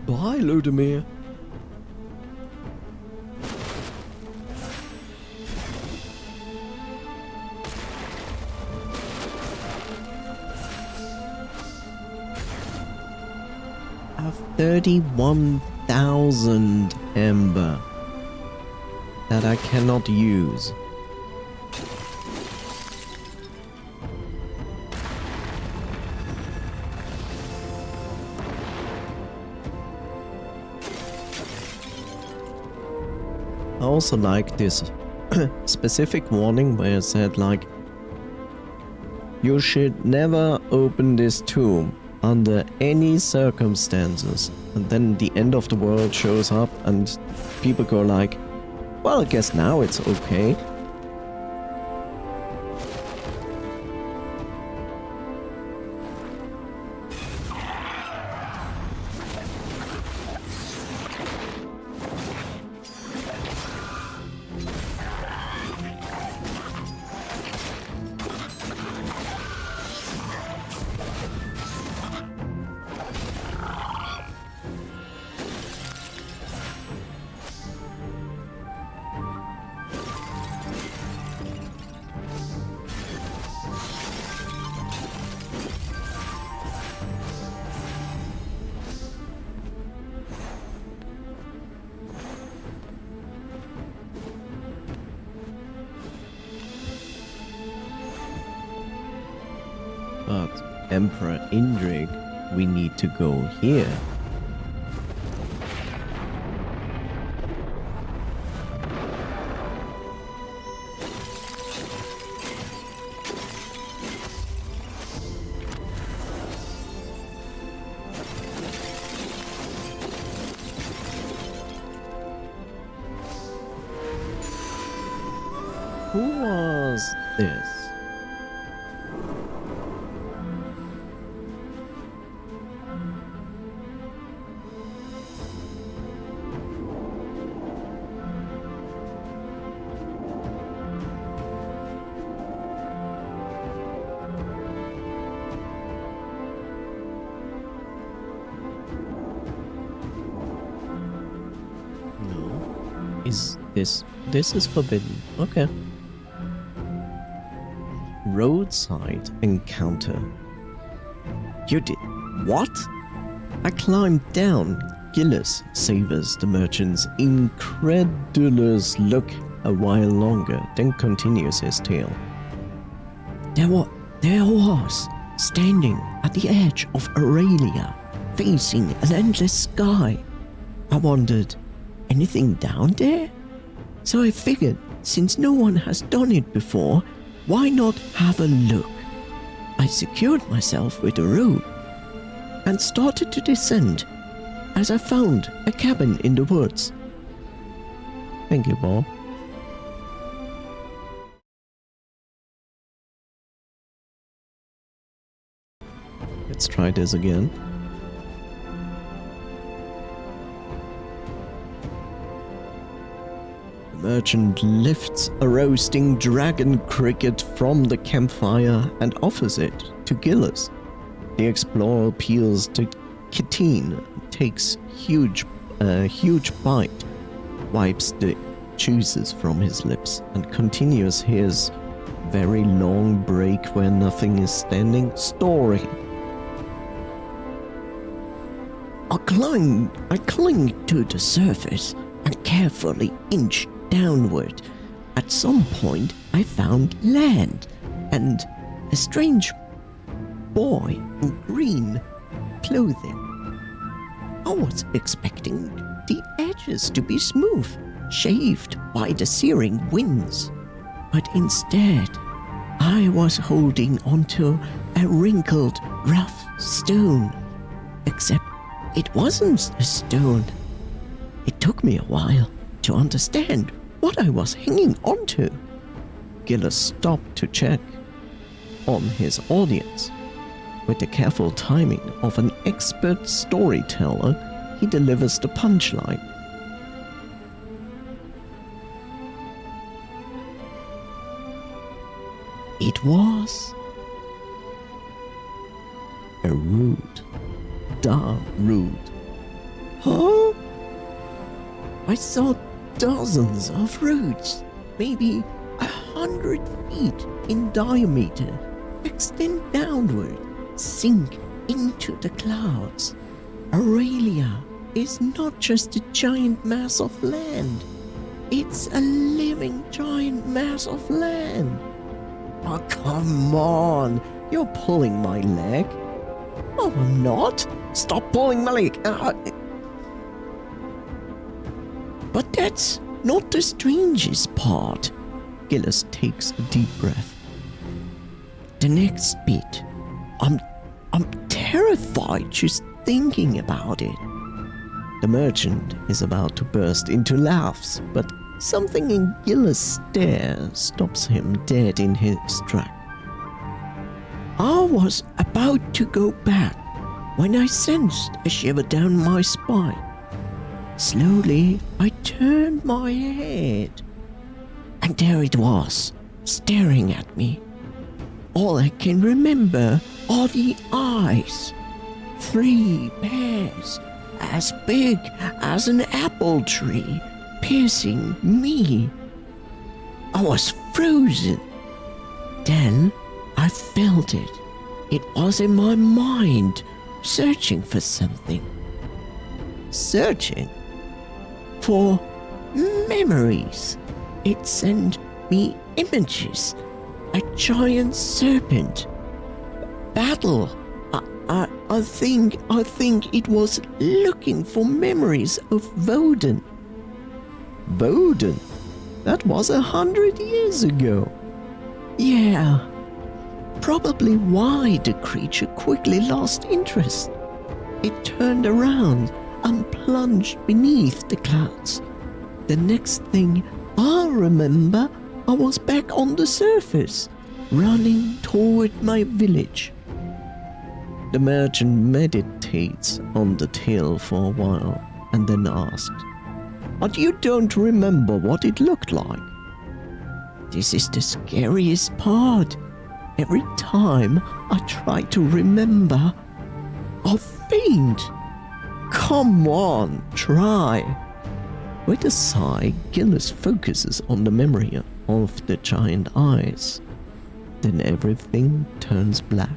Bye, Ludimir. I have 31,000 Ember that I cannot use. I also like this specific warning where it said like, you should never open this tomb under any circumstances. And then the end of the world shows up and people go like, well, I guess now it's okay. But Emperor Indrik, we need to go here. Who was this? No. Is this... This is forbidden. Okay. Roadside encounter. You did what? I climbed down. Gillis savors the merchant's incredulous look a while longer, then continues his tale. There was, standing at the edge of Aurelia, facing an endless sky. I wondered, anything down there? So I figured, since no one has done it before, why not have a look? I secured myself with a rope and started to descend as I found a cabin in the woods. Thank you, Bob. Let's try this again. The merchant lifts a roasting dragon cricket from the campfire and offers it to Gillis. The explorer peels the kitten, takes huge bite, wipes the juices from his lips, and continues his very long break where nothing is standing story. I cling to the surface and carefully inched downward. At some point, I found land and a strange boy in green clothing. I was expecting the edges to be smooth, shaved by the searing winds, but instead, I was holding onto a wrinkled, rough stone. Except it wasn't a stone. It took me a while to understand what I was hanging onto. Gillis stopped to check on his audience. With the careful timing of an expert storyteller, he delivers the punchline. It was a root. Dark root. Huh? I saw dozens of roots, maybe 100 feet in diameter, extend downward, sink into the clouds. Aurelia is not just a giant mass of land. It's a living giant mass of land. Oh, come on. You're pulling my leg. Oh, I'm not. Stop pulling my leg. But that's not the strangest part. Gillis takes a deep breath. The next bit, I'm terrified just thinking about it. The merchant is about to burst into laughs, but something in Gillis' stare stops him dead in his track. I was about to go back when I sensed a shiver down my spine. Slowly, I turned my head, and there it was, staring at me. All I can remember are the eyes. 3 pairs, as big as an apple tree, piercing me. I was frozen. Then I felt it. It was in my mind, searching for something. Searching for memories. It sent me images. A giant serpent. battle. I think it was looking for memories of Woden. Woden? That was 100 years ago. Yeah. Probably why the creature quickly lost interest. It turned around and plunged beneath the clouds. The next thing I remember, I was back on the surface, running toward my village. The merchant meditates on the tale for a while and then asks, "But you don't remember what it looked like?" This is the scariest part. Every time I try to remember, I faint. Come on, try. With a sigh, Gillis focuses on the memory of the giant eyes. Then everything turns black.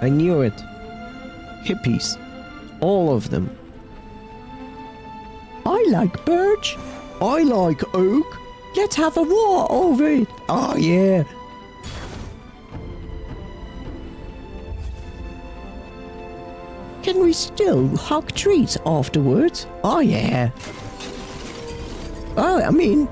I knew it. Hippies. All of them. I like birch. I like oak. Let's have a war over it. Oh yeah. Can we still hug trees afterwards? Oh yeah. Oh, I mean...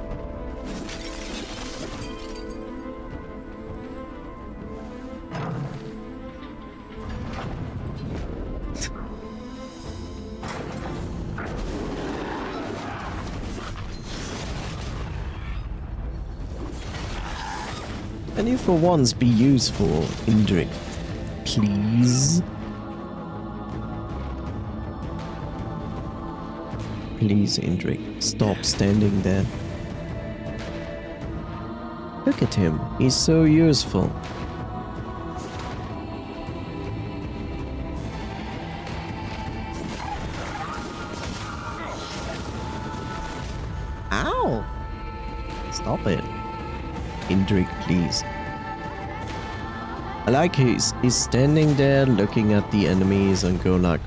Can you for once be useful, Indrik? Please? Please, Indrik, stop standing there. Look at him, he's so useful. Ow! Stop it. Indrik, please. I like he's standing there looking at the enemies and go like,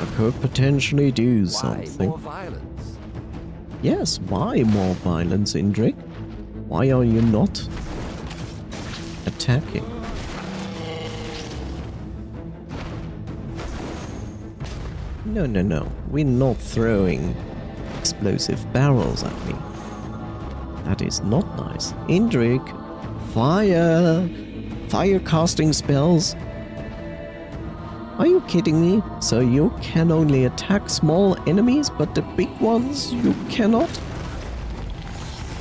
I could potentially do something. Why more violence? Yes, why more violence, Indrik? Why are you not attacking? No. We're not throwing explosive barrels at me. That is not nice. Indrik, fire! Fire casting spells. Are you kidding me? So you can only attack small enemies, but the big ones you cannot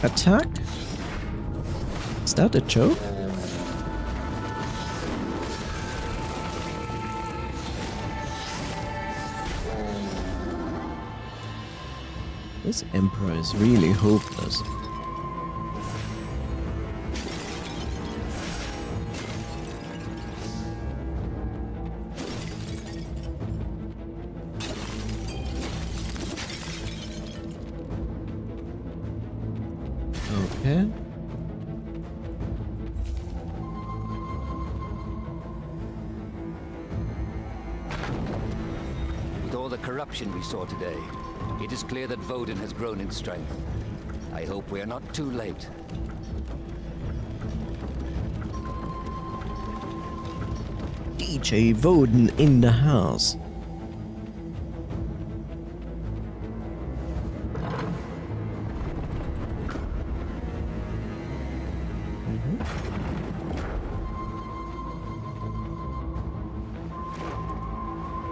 attack? Is that a joke? This Emperor is really hopeless. Okay. With all the corruption we saw today, it is clear that Woden has grown in strength. I hope we are not too late. DJ Woden in the house.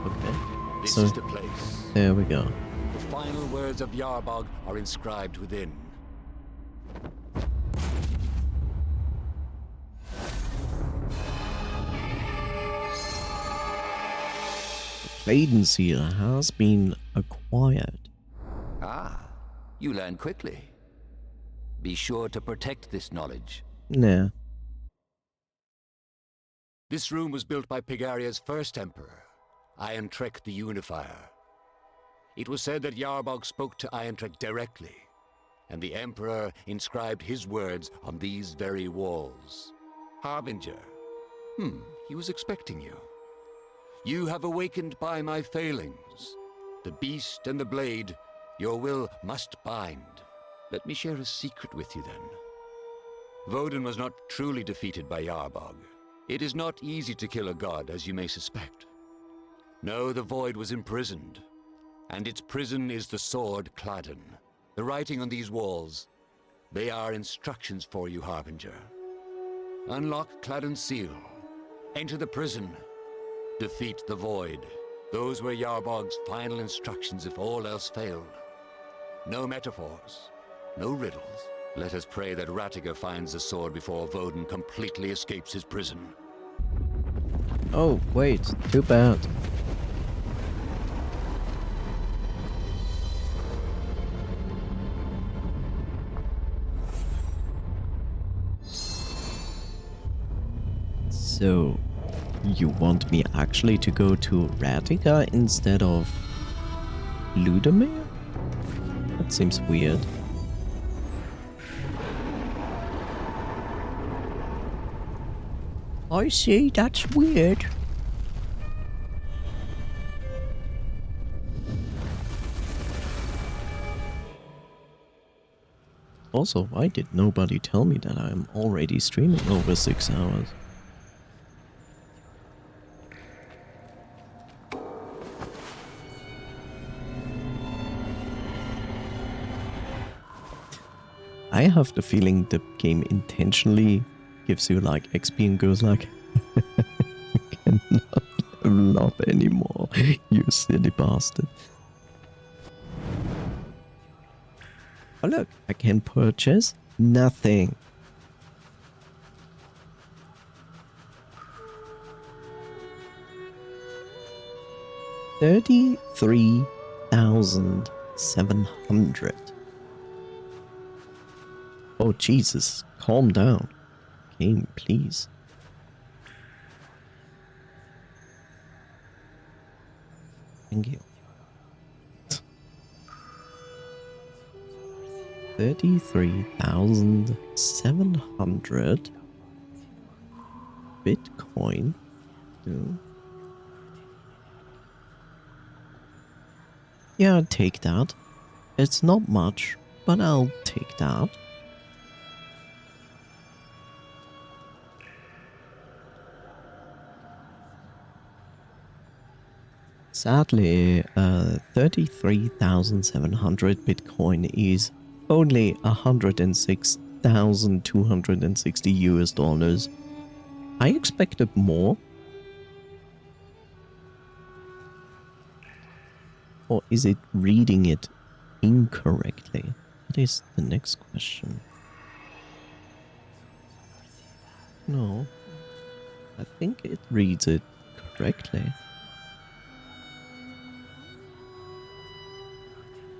Okay. This So, is the place. there we go. The final words of Yarbog are inscribed within. Clayton Seal has been acquired. Ah, you learn quickly. Be sure to protect this knowledge. Nah. This room was built by Pegaria's first emperor, Irontrek the Unifier. It was said that Yarbog spoke to Irontrek directly, and the Emperor inscribed his words on these very walls. Harbinger. He was expecting you. You have awakened by my failings. The beast and the blade Your will must bind. Let me share a secret with you then. Woden was not truly defeated by Yarbog. It is not easy to kill a god, as you may suspect. No, the Void was imprisoned, and its prison is the sword Cladden. The writing on these walls, they are instructions for you, Harbinger. Unlock Cladden's seal, enter the prison, defeat the Void. Those were Yarbog's final instructions if all else failed. No metaphors, no riddles. Let us pray that Ratiger finds the sword before Woden completely escapes his prison. Oh, wait, too bad. So, you want me actually to go to Ratiger instead of Ludemir? That seems weird. I see, that's weird. Also, why did nobody tell me that I am already streaming over 6 hours? I have the feeling the game intentionally gives you like XP and goes like, cannot level up anymore, you silly bastard. Oh look, I can purchase nothing. $33,700. Oh Jesus, calm down. Game, please. Thank you. 33,700 Bitcoin. Yeah, I'll take that. It's not much, but I'll take that. Sadly, 33,700 Bitcoin is only 106,260 US dollars. I expected more. Or is it reading it incorrectly? That is the next question. No, I think it reads it correctly.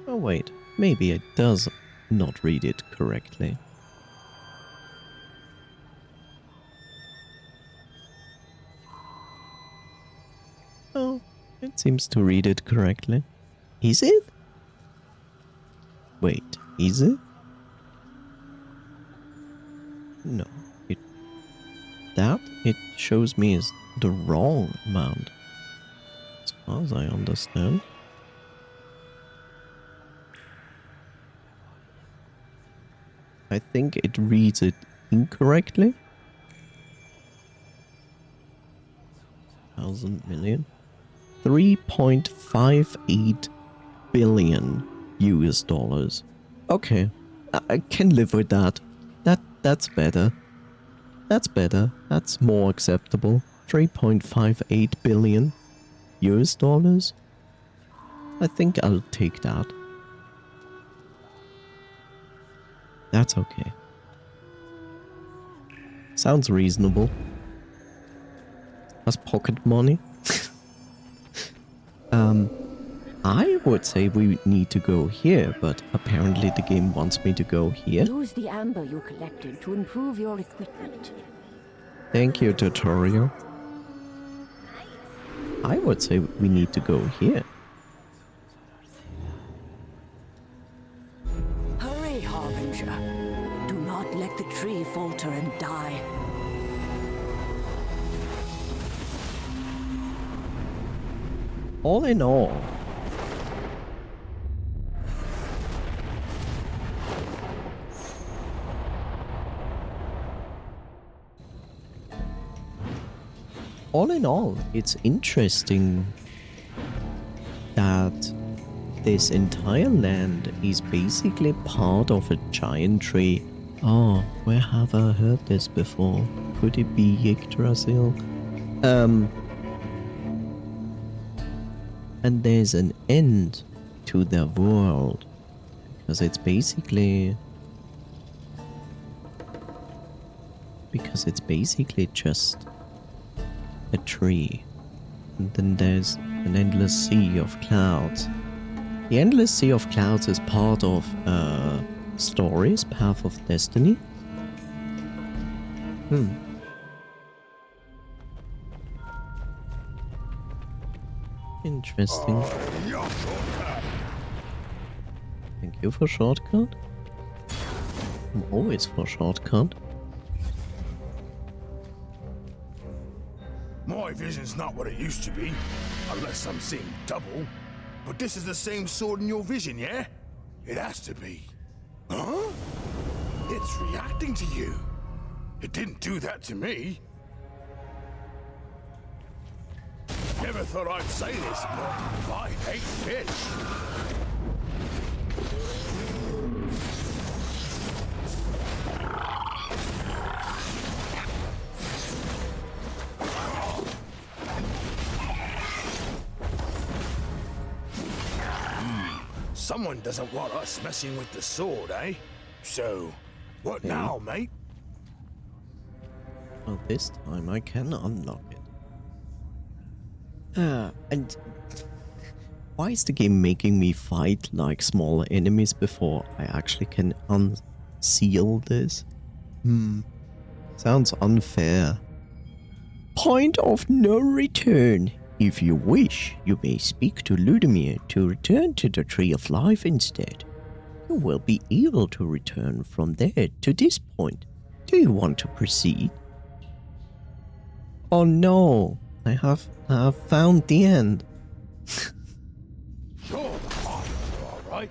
Oh wait, maybe it does not read it correctly. Oh, it seems to read it correctly. Is it? Wait, is it? No, it shows me as the wrong amount, as far as I understand. I think it reads it incorrectly. 1,000 million. 3.58 billion US dollars. Okay, I can live with that. That's better. That's better. That's more acceptable. 3.58 billion US dollars. I think I'll take that. That's okay. Sounds reasonable. That's pocket money. I would say we need to go here, but apparently the game wants me to go here. Use the amber you collected to improve your equipment. Thank you, tutorial. I would say we need to go here. Hurry, Harbinger. Do not let the tree falter and die. All in all, all in all, it's interesting that this entire land is basically part of a giant tree. Oh, where have I heard this before? Could it be Yggdrasil? And there's an end to their world. Because it's basically just a tree. And then there's an endless sea of clouds. The endless sea of clouds is part of stories, Path of Destiny. Interesting. Thank you for shortcut. I'm always for shortcut. My vision's not what it used to be, unless I'm seeing double. But this is the same sword in your vision, yeah? It has to be. Huh? It's reacting to you. It didn't do that to me. Never thought I'd say this, but I hate fish. Someone doesn't want us messing with the sword, eh? So, what now, mate? Well, this time I can unlock it. And why is the game making me fight like small enemies before I actually can unseal this? Sounds unfair. Point of no return. If you wish, you may speak to Ludimir to return to the Tree of Life instead. You will be able to return from there to this point. Do you want to proceed? Oh no, I have found the end. Sure, all right.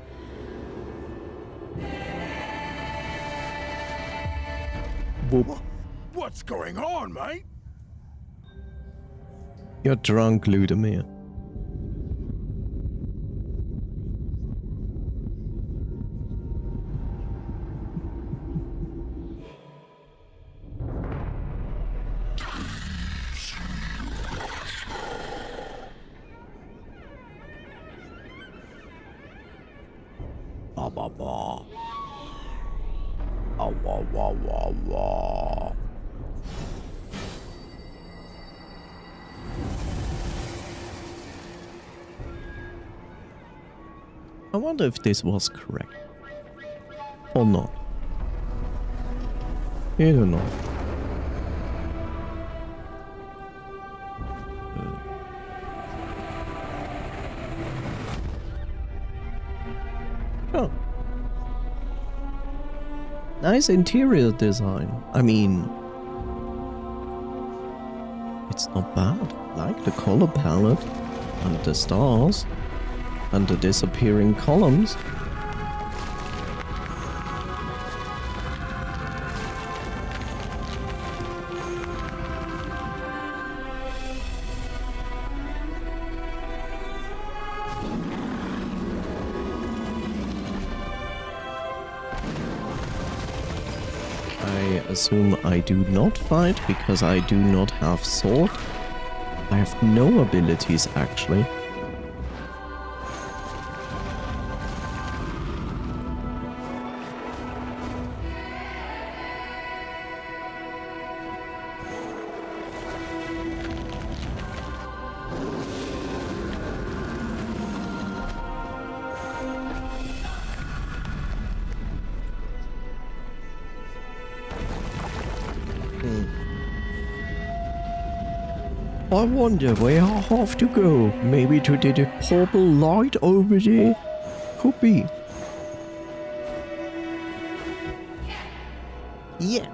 What's going on, mate? You're drunk, Ludimir. I wonder if this was correct. Or not. I don't know. Oh. Nice interior design. I mean, it's not bad. I like the color palette and the stars. And the disappearing columns. I assume I do not fight because I do not have sword. I have no abilities actually. I wonder where I have to go. Maybe to the purple light over there? Could be. Yeah.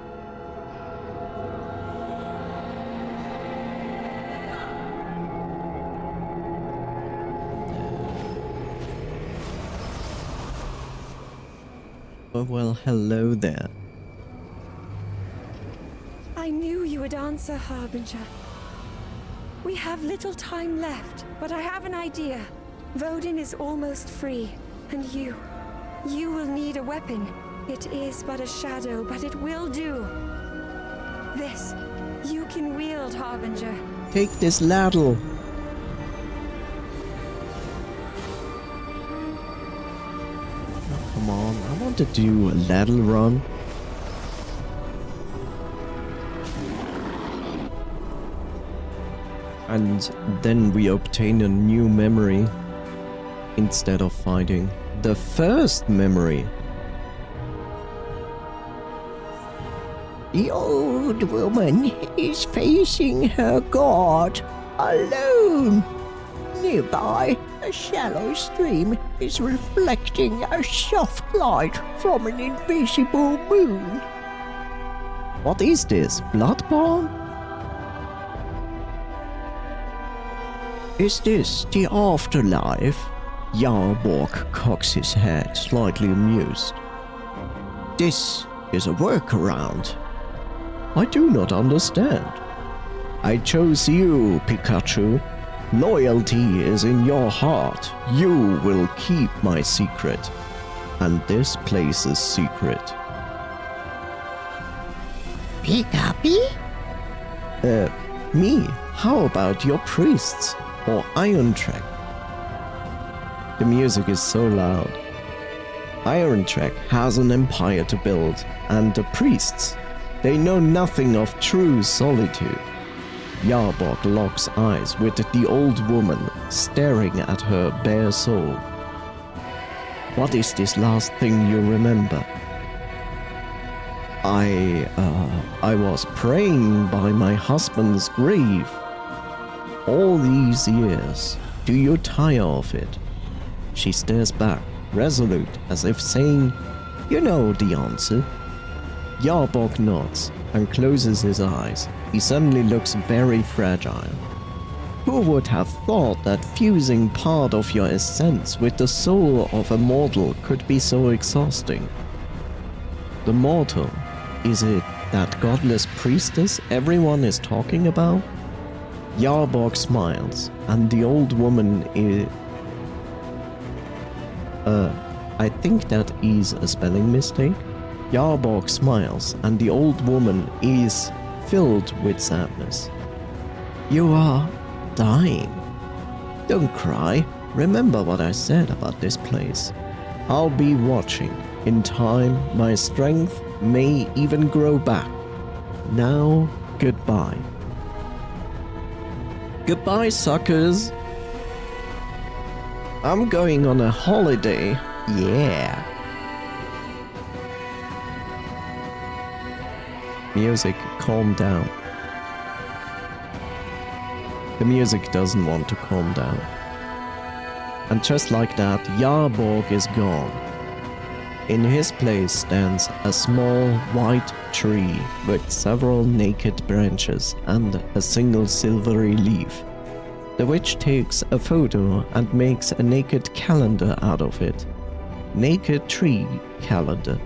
Oh, well, hello there. I knew you would answer, Harbinger. We have little time left, but I have an idea. Vodin is almost free, and you will need a weapon. It is but a shadow, but it will do. This, you can wield, Harbinger. Take this ladle. Oh, come on, I want to do a ladle run. And then we obtain a new memory instead of fighting the first memory. The old woman is facing her god alone. Nearby, a shallow stream is reflecting a soft light from an invisible moon. What is this? Bloodborne? Is this the afterlife? Yarborg cocks his head, slightly amused. This is a workaround. I do not understand. I chose you, Pikachu. Loyalty is in your heart. You will keep my secret. And this place's secret. Pikachu? Me? How about your priests? Or Iron Trek? The music is so loud. Iron Trek has an empire to build, and the priests, they know nothing of true solitude. Yarborg locks eyes with the old woman, staring at her bare soul. What is this last thing you remember? I was praying by my husband's grave. All these years, do you tire of it? She stares back, resolute, as if saying, you know the answer. Yarborg nods and closes his eyes. He suddenly looks very fragile. Who would have thought that fusing part of your essence with the soul of a mortal could be so exhausting? The mortal, is it that godless priestess everyone is talking about? Yarborg smiles, and the old woman is... I think that is a spelling mistake. Yarborg smiles, and the old woman is filled with sadness. You are dying. Don't cry. Remember what I said about this place. I'll be watching. In time, my strength may even grow back. Now, goodbye. Goodbye, suckers. I'm going on a holiday. Yeah. Music, calm down. The music doesn't want to calm down. And just like that, Yarborg is gone. In his place stands a small white tree with several naked branches and a single silvery leaf. The witch takes a photo and makes a naked calendar out of it. Naked tree calendar.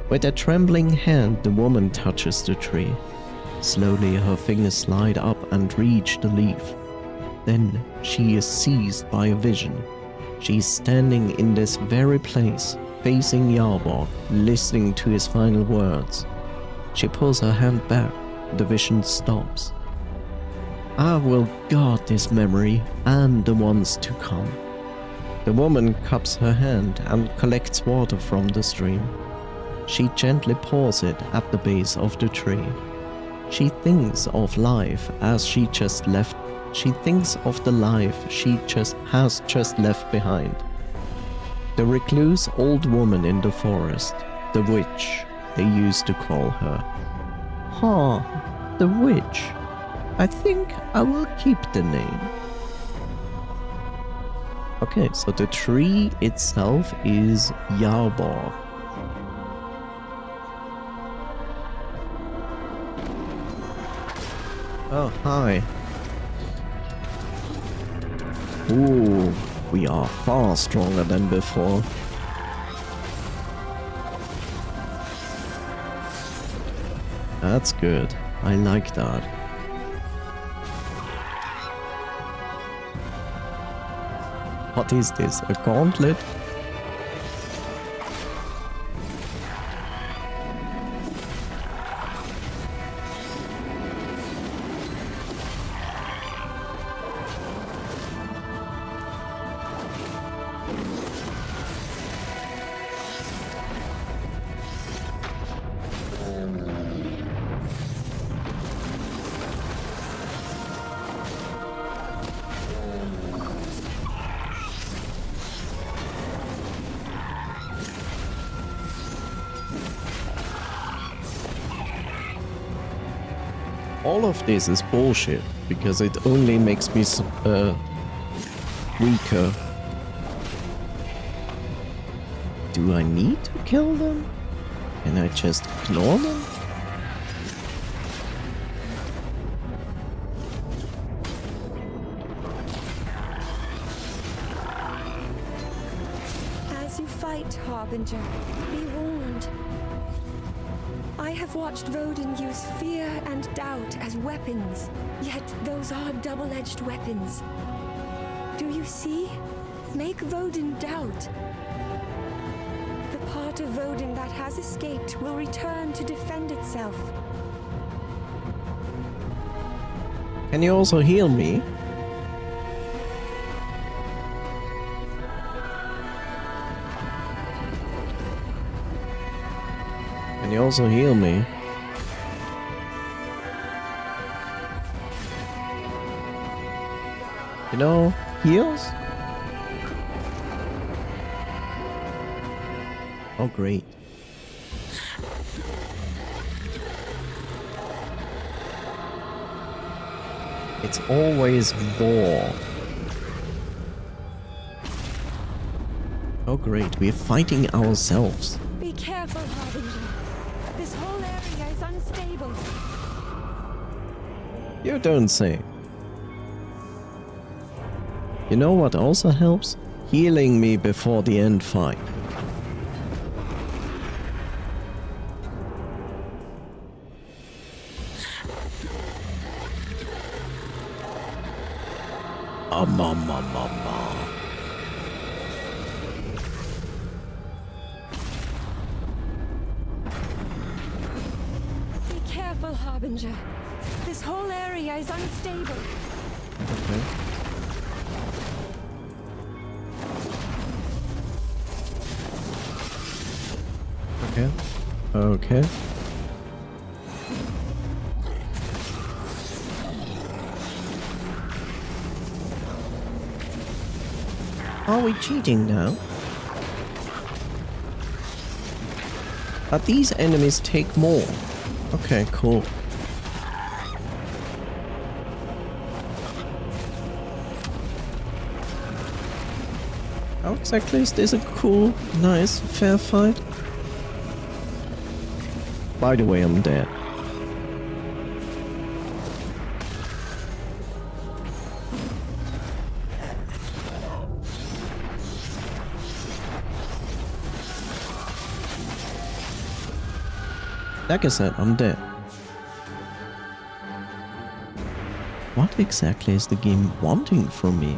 With a trembling hand, the woman touches the tree. Slowly her fingers slide up and reach the leaf. Then she is seized by a vision. She is standing in this very place, facing Yarborg, listening to his final words. She pulls her hand back. The vision stops. I will guard this memory and the ones to come. The woman cups her hand and collects water from the stream. She gently pours it at the base of the tree. She thinks of life as she just left. She thinks of the life she has just left behind. The recluse old woman in the forest, the witch, they used to call her. The witch. I think I will keep the name. Okay, so the tree itself is Yarborg. Oh, hi. Ooh, we are far stronger than before. That's good. I like that. What is this? A gauntlet? All of this is bullshit, because it only makes me weaker. Do I need to kill them? Can I just ignore them? As you fight, Harbinger, be warned. I have watched Woden use fear and doubt as weapons, yet those are double-edged weapons. Do you see? Make Woden doubt. The part of Woden that has escaped will return to defend itself. Can you also heal me? Can you also heal me? You know, heals? Oh, great. It's always war. Oh, great. We're fighting ourselves. Be careful, Harbinger. This whole area is unstable. You don't say. You know what also helps? Healing me before the end fight. Be careful, Harbinger. This whole area is unstable. Okay. Okay. Okay. Are we cheating now? But these enemies take more. Okay, cool. How exactly is this a cool, nice, fair fight? By the way, I'm dead. Like I said, I'm dead. What exactly is the game wanting from me?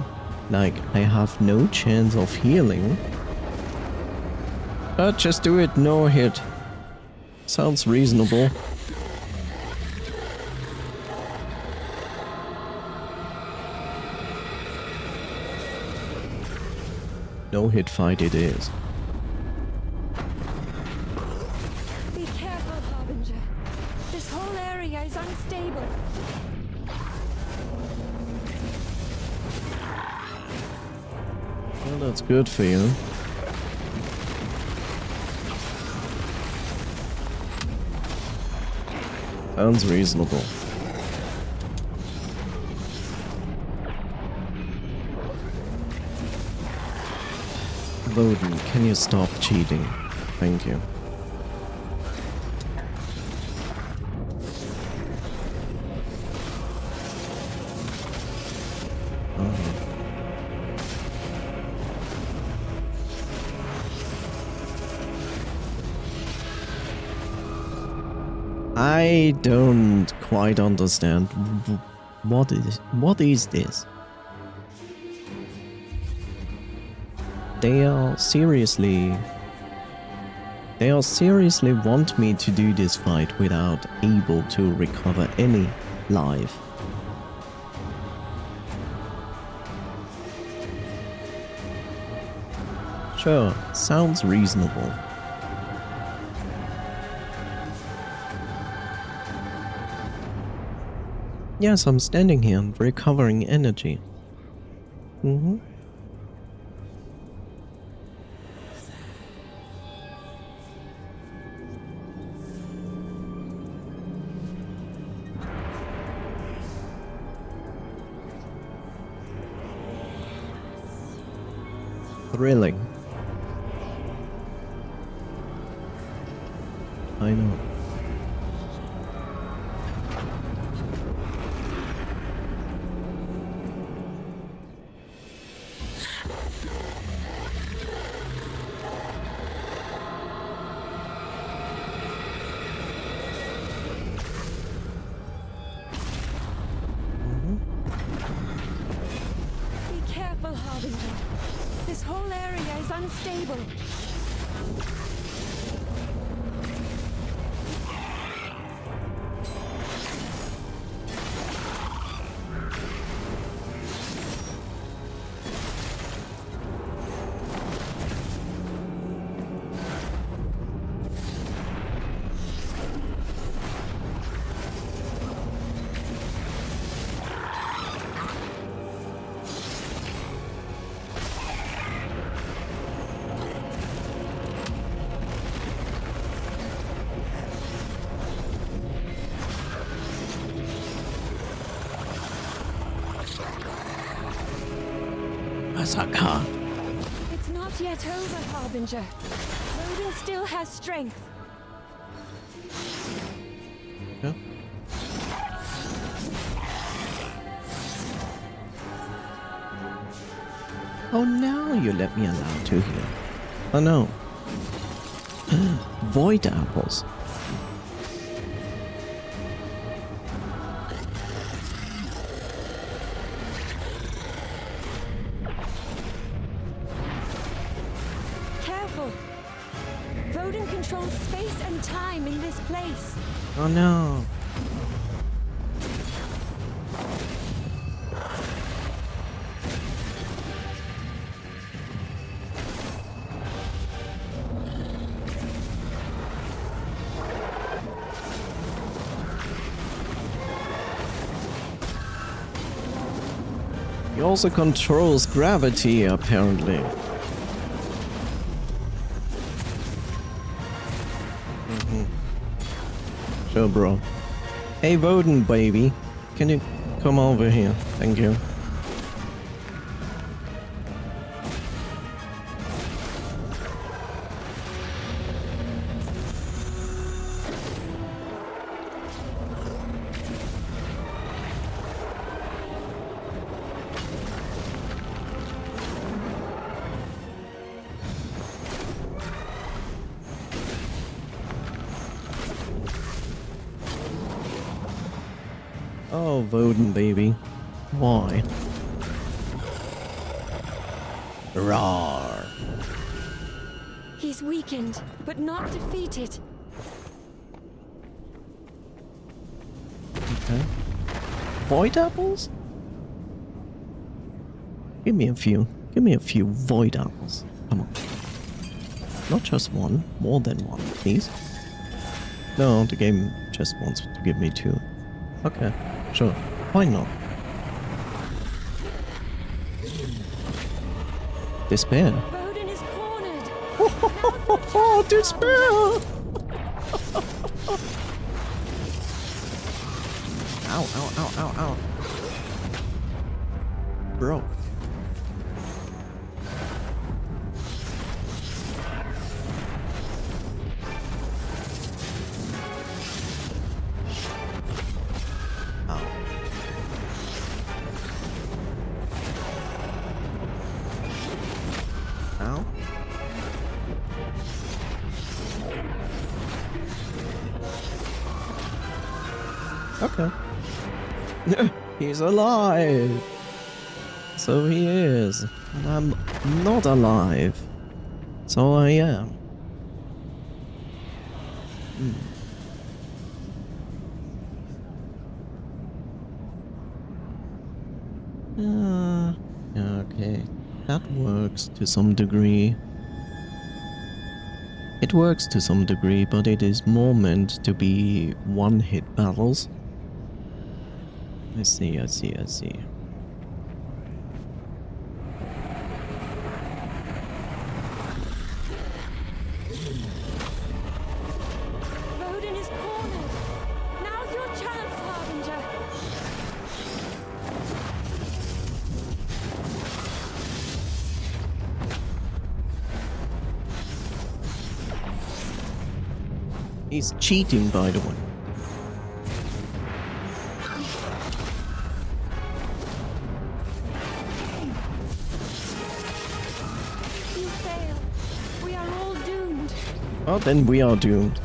Like, I have no chance of healing. Just do it, no hit. Sounds reasonable. No hit fight it is. Be careful, Harbinger. This whole area is unstable. Well, that's good for you. Sounds reasonable. Woden, can you stop cheating? Thank you. I don't quite understand. What is this? they are seriously want me to do this fight without able to recover any life. Sure, sounds reasonable. Yes, I'm standing here and recovering energy. Mm-hmm. Thrilling. I know. Be careful, Harbinger. This whole area is unstable. Massacre. It's not yet over, Harbinger. Odin still has strength. Yeah. Oh, now you let me allow to heal. Oh no. Void apples. Careful. Odin controls space and time in this place. Oh no. He also controls gravity, apparently. Sure, bro. Hey, Woden, baby. Can you come over here? Thank you. Oh, Woden, baby. Why? Roar. He's weakened, but not defeated. Okay. Void apples? Give me a few. Give me a few void apples. Come on. Not just one. More than one, please. No, the game just wants to give me two. Okay. Sure. Why not? Despair. Odin is cornered. Oh, despair! Ow, ow, ow, ow, ow. Bro. Okay. He's alive. So he is. And I'm not alive. So I am. Okay. That works to some degree. It works to some degree, but it is more meant to be one-hit battles. I see. Voden is cornered. Now's your chance, Harbinger. He's cheating, by the way. You fail. We are all doomed. Well, then we are doomed.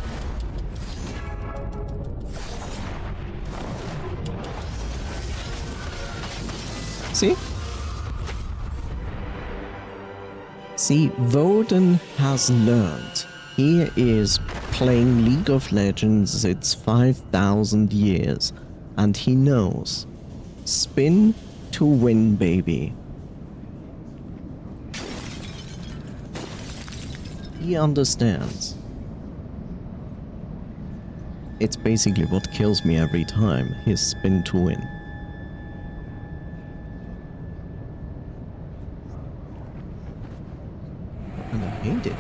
See? See, Voden has learned. He is playing League of Legends its 5,000 years, and he knows. Spin to win, baby. He understands. It's basically what kills me every time, his spin to win. And I hate it.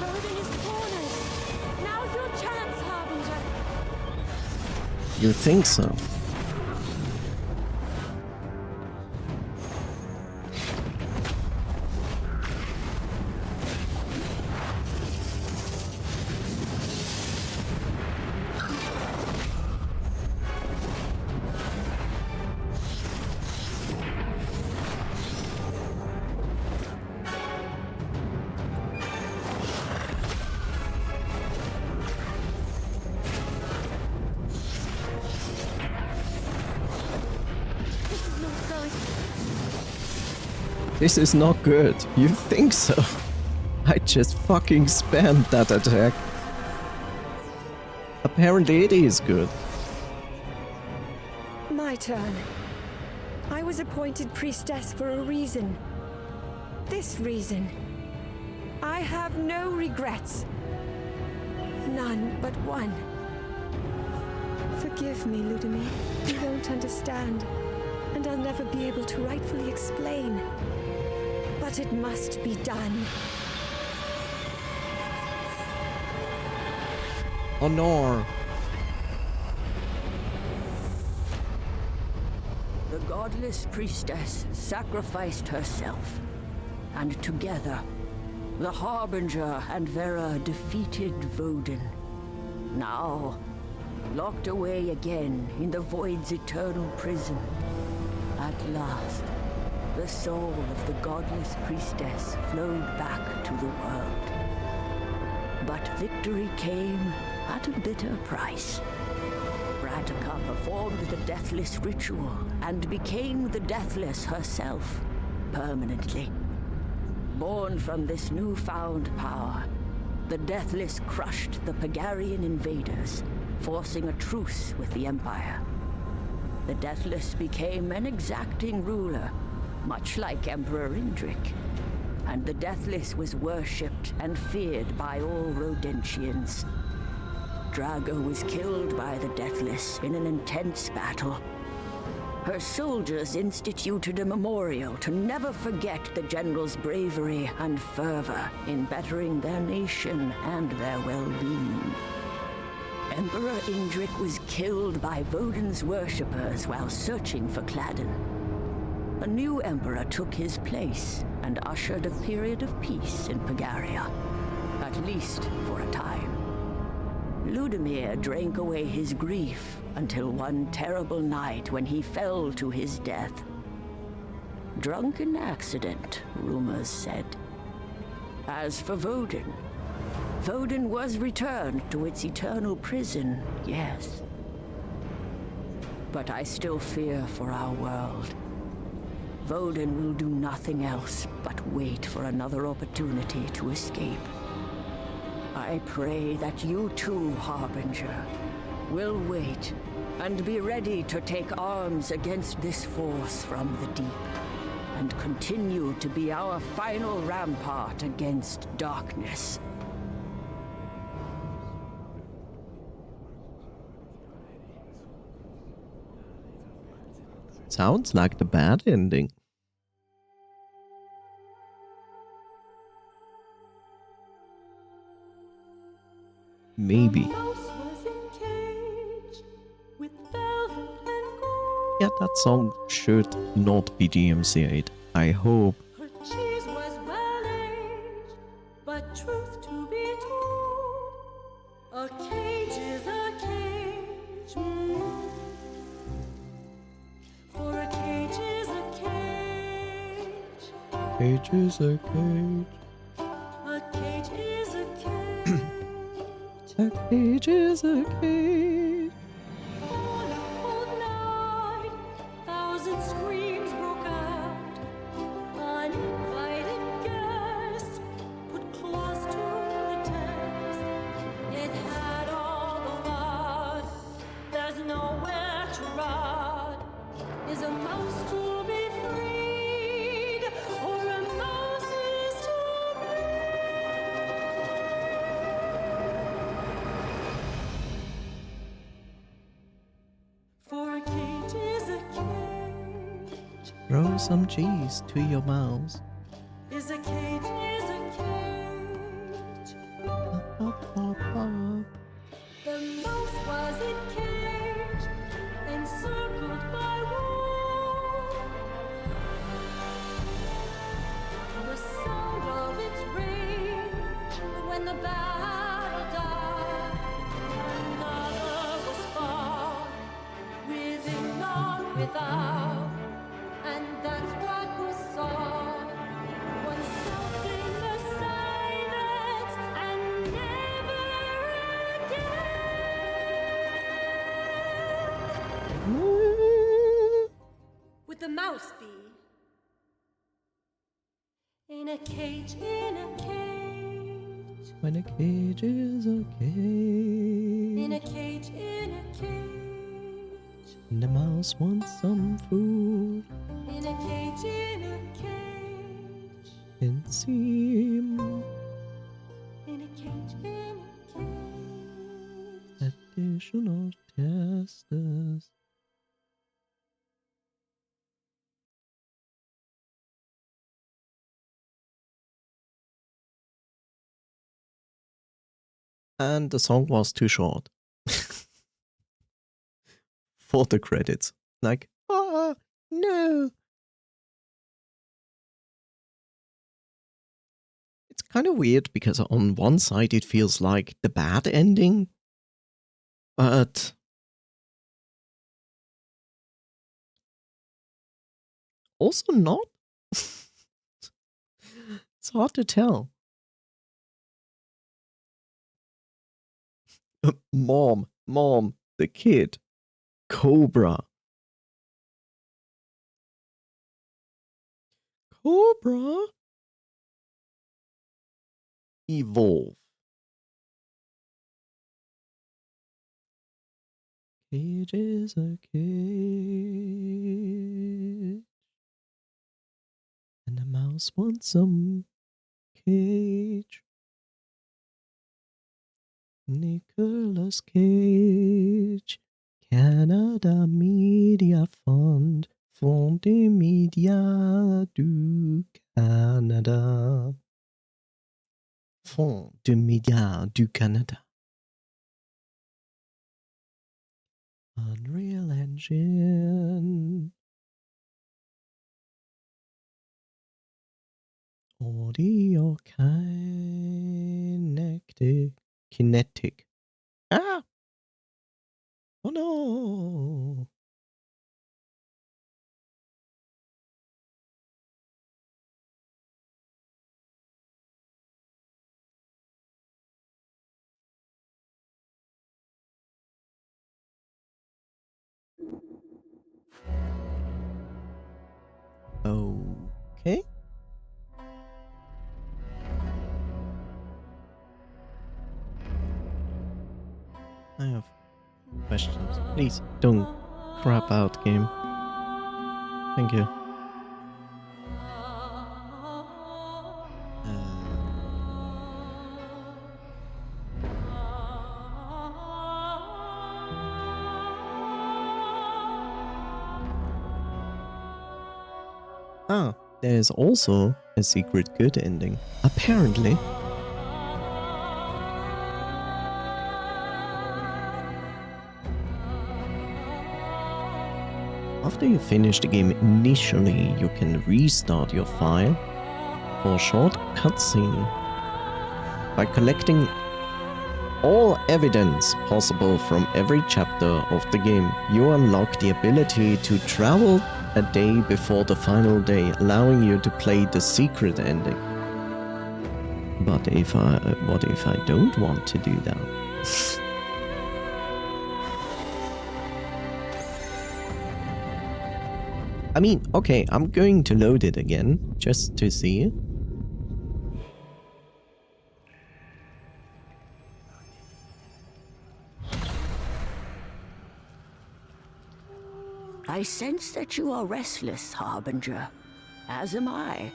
Voden is cornered. Now's your chance, Harbinger. You think so? This is not good. You think so? I just fucking spammed that attack. Apparently it is good. My turn. I was appointed priestess for a reason. This reason. I have no regrets. None but one. Forgive me, Ludimir. You won't understand, and I'll never be able to rightfully explain. But it must be done. Honor. The godless priestess sacrificed herself, and together, the Harbinger and Vera defeated Voden. Now, locked away again in the Void's eternal prison, at last, the soul of the godless priestess flowed back to the world. But victory came at a bitter price. Ratika performed the Deathless ritual and became the Deathless herself, permanently. Born from this newfound power, the Deathless crushed the Pagarian invaders, forcing a truce with the Empire. The Deathless became an exacting ruler, much like Emperor Indrik. And the Deathless was worshipped and feared by all Rodentians. Drago was killed by the Deathless in an intense battle. Her soldiers instituted a memorial to never forget the general's bravery and fervor in bettering their nation and their well-being. Emperor Indrik was killed by Voden's worshippers while searching for Cladden. A new emperor took his place and ushered a period of peace in Pagaria, at least for a time. Ludimir drank away his grief until one terrible night when he fell to his death. Drunken accident, rumors said. As for Voden, Voden was returned to its eternal prison, yes. but I still fear for our world. Voden will do nothing else but wait for another opportunity to escape. I pray that you too, Harbinger, will wait and be ready to take arms against this force from the deep, and continue to be our final rampart against darkness. Sounds like the bad ending. Maybe. Yeah, that song should not be DMCA'd. I hope. Her cheese was well aged, but truth to be told, a cage is a cage. For a cage is a cage. Cage is a cage. A cage is a cage. A cage is a cage. On a cold night, thousand screams broke out. Uninvited guests put claws to the test. It had all the fun. There's nowhere to run. Is a mouse to be freed, or a mouse is to For a cage is a cage. Throw some cheese to your mouse. Is a cage is a cage. The mouse was encaged, encircled by walls. The sound of its rage when the battle died. Another was fought, within not without, and that's what we saw. Oneself in the silence and never again. Would the mouse be in a cage, in a cage? When a cage is a cage. In a cage, in a cage. And the mouse wants some food. In a cage, in a cage. Can see him. In a cage, in a cage. Additional testers. And the song was too short. For the credits. Like, oh, no. It's kind of weird because on one side it feels like the bad ending, but also not. It's hard to tell. Mom, the kid, Cobra. Cobra? Evolve. Cage is a cage. And the mouse wants some cage. Nicolas Cage. Canada Media Fund. Fond des médias du Canada. Fonds de médias du Canada. Unreal Engine. Audio kinetic. Ah! Oh no! Okay. I have questions. Please don't crap out, game. Thank you. There's also a secret good ending. Apparently. After you finish the game initially, you can restart your file for a short cutscene. By collecting all evidence possible from every chapter of the game, you unlock the ability to travel a day before the final day, allowing you to play the secret ending. But what if I don't want to do that? I mean, okay, I'm going to load it again, just to see. I sense that you are restless, Harbinger. As am I.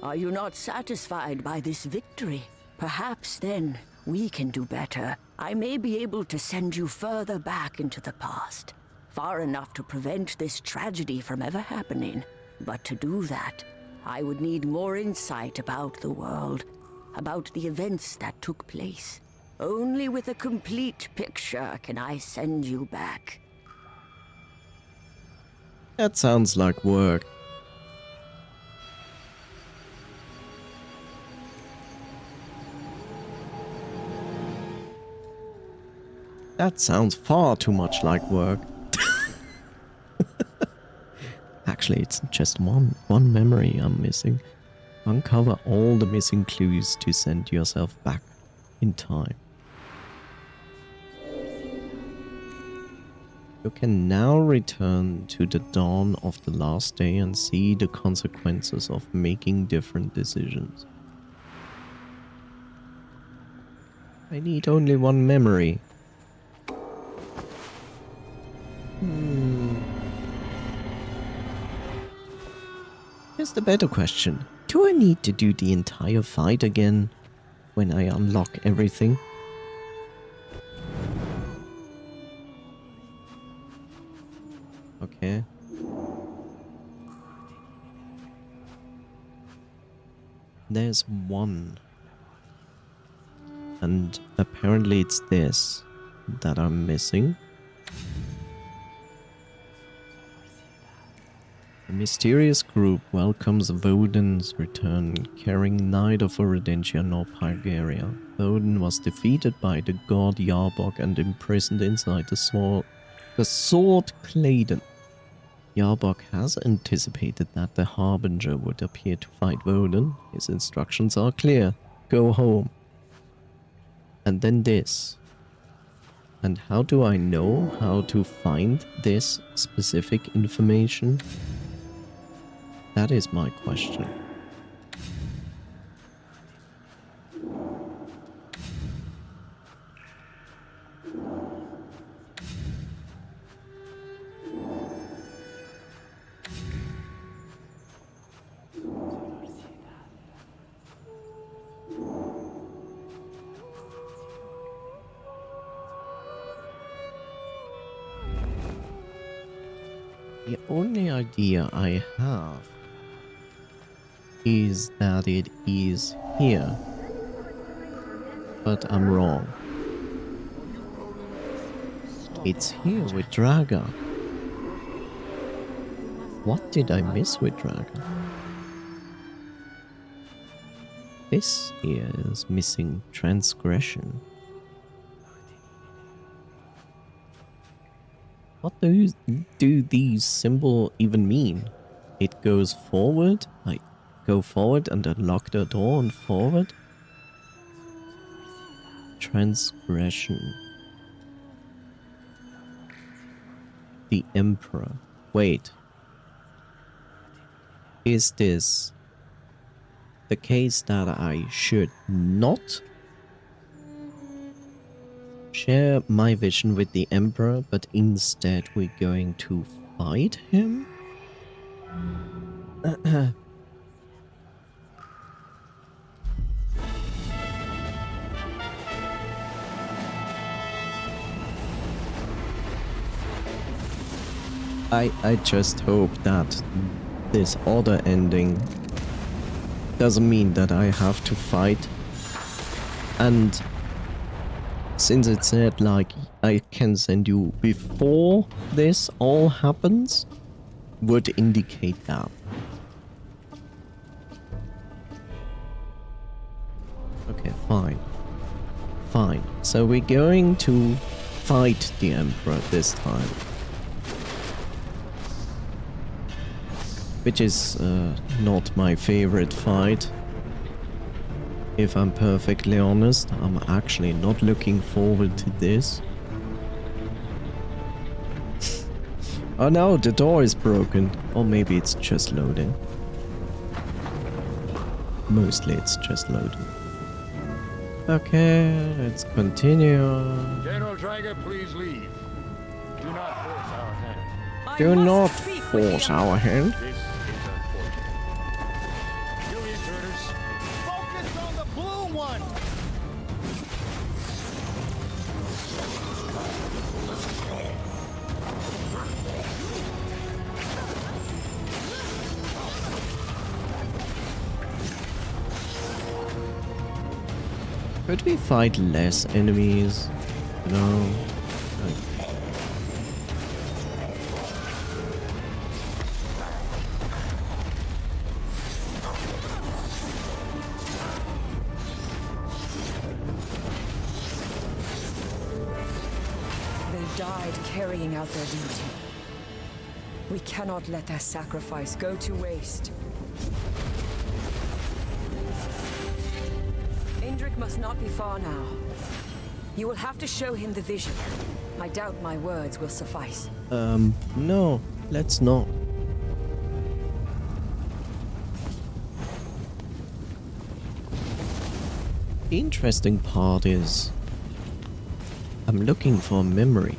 Are you not satisfied by this victory? Perhaps then we can do better. I may be able to send you further back into the past, far enough to prevent this tragedy from ever happening. But to do that, I would need more insight about the world, about the events that took place. Only with a complete picture can I send you back. That sounds like work. That sounds far too much like work. Actually, it's just one memory I'm missing. Uncover all the missing clues to send yourself back in time. You can now return to the dawn of the last day and see the consequences of making different decisions. I need only one memory. Here's the better question. Do I need to do the entire fight again when I unlock everything? Okay. There's one. And apparently it's this that I'm missing. A mysterious group welcomes Woden's return, carrying neither for Rodentia nor Pygaria. Woden was defeated by the god Yarbok and imprisoned inside the sword Claydon. Yarbok has anticipated that the Harbinger would appear to fight Woden. His instructions are clear. Go home. And then this. And how do I know how to find this specific information? That is my question. The only idea I have is that it is here. But I'm wrong. It's here with Draga. What did I miss with Draga? This here is missing transgression. What do these symbols even mean? It goes forward, I go forward and unlock the door and forward. Transgression. The Emperor. Wait. Is this the case that I should not share my vision with the Emperor, but instead we're going to fight him? I just hope that this other ending doesn't mean that I have to fight. And since it said like I can send you before this all happens, would indicate that. Okay, fine. Fine. So we're going to fight the Emperor this time. Which is not my favorite fight. If I'm perfectly honest, I'm actually not looking forward to this. Oh no, the door is broken. Or maybe it's just loading. Mostly it's just loading. Okay, let's continue. General Draga, please leave. Do not force our hand. Do not force our hand. This is unfortunate. You intruders. Focus on the blue one! Could we fight less enemies? No. They died carrying out their duty. We cannot let their sacrifice go to waste. Indrik must not be far now. You will have to show him the vision. I doubt my words will suffice. No, let's not. The interesting part is I'm looking for a memory.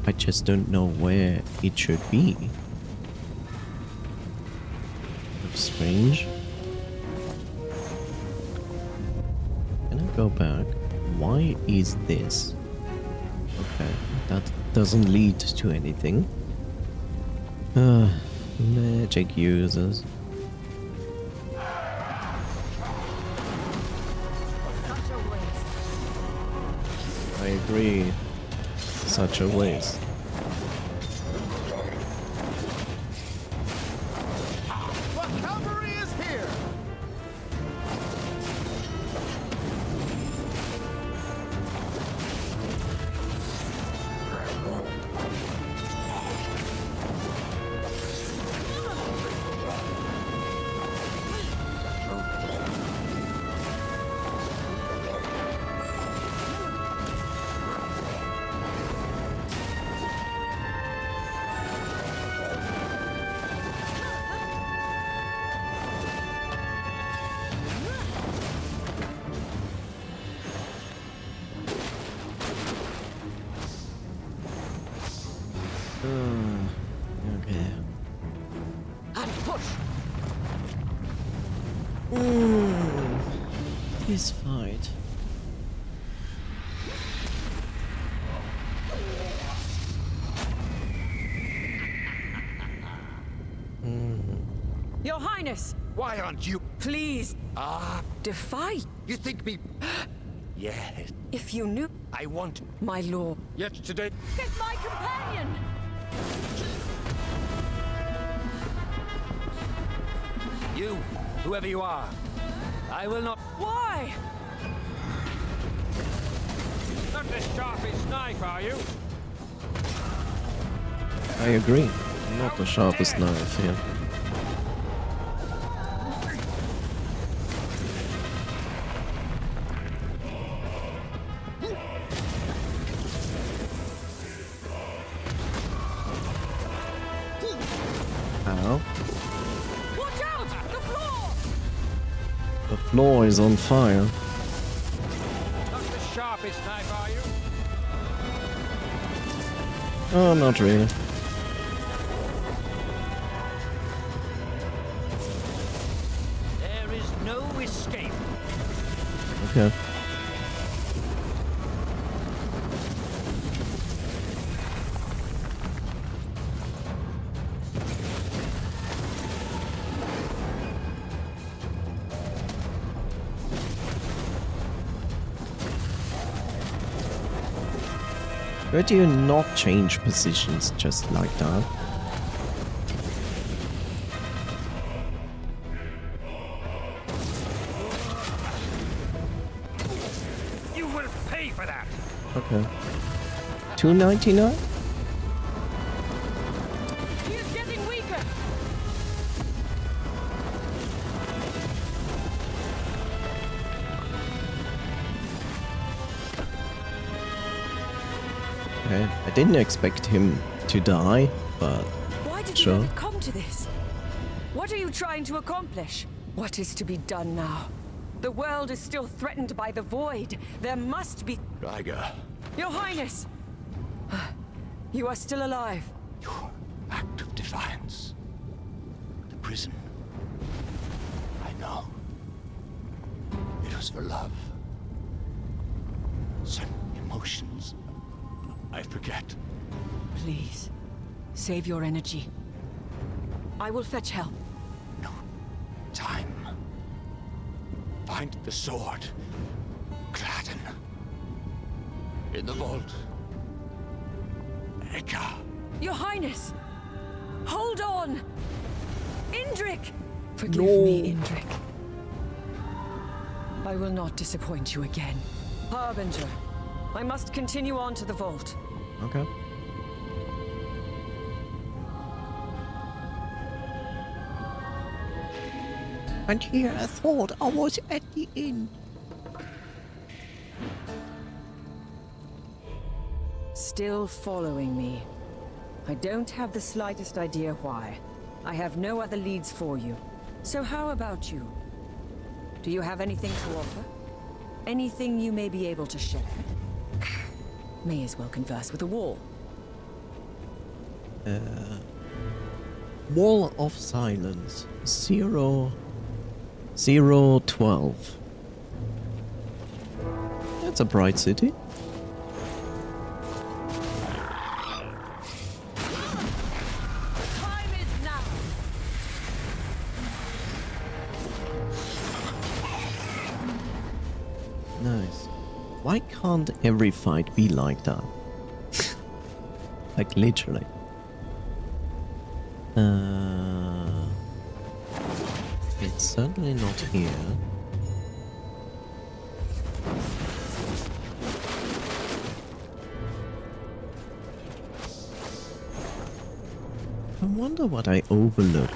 I just don't know where it should be. That's strange. Can I go back? Why is this? Okay, that doesn't lead to anything. Magic users. I agree. Such a waste. The cavalry is here! Okay. And push! This fight. Your Highness! Why aren't you? Please! Defy! You think me? Yes. If you knew... I want. My lord. Yet today. Get my companion! You, whoever you are, I will not. Why? Not the sharpest knife, are you? I agree. Not the sharpest knife here. Ow. Watch floor is on fire. Not the sharpest knife, are you? Oh, not really. There is no escape. Okay. Why do you not change positions just like that? You will pay for that. Okay. $2.99? He's getting weaker. Okay. I didn't expect him to die, but Why did you sure. let it come to this? What are you trying to accomplish? What is to be done now? The world is still threatened by the void. There must be... Ryga, Your Highness! You are still alive. your act of defiance. The prison. I know. It was for love. Some emotions I forget. Please, save your energy. I will fetch help. No time. Find the sword. Gladden. In the vault. Eka. Your Highness! Hold on! Indrik! Forgive No. me, Indrik. I will not disappoint you again. Harbinger, I must continue on to the vault. Okay. And here I thought I was at the end. Still following me. I don't have the slightest idea why. I have no other leads for you. So how about you? Do you have anything to offer? Anything you may be able to share? May as well converse with a wall. Wall of Silence. 012. That's a bright city. Time is now. Nice. Why can't every fight be like that? Like literally. It's certainly not here. I wonder what I overlooked.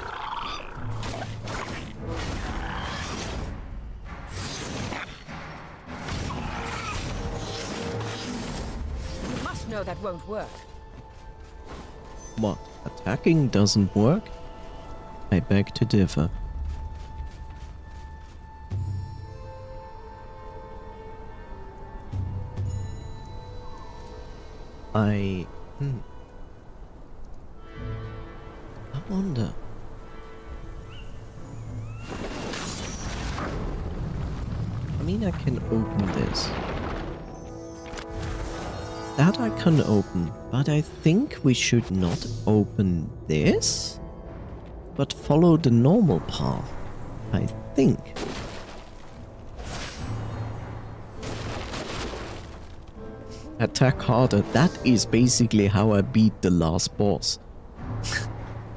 You must know that won't work. What? Attacking doesn't work? I beg to differ. I wonder. I mean, I can open this. That I can open, but I think we should not open this, but follow the normal path. I think. Attack harder. That is basically how I beat the last boss.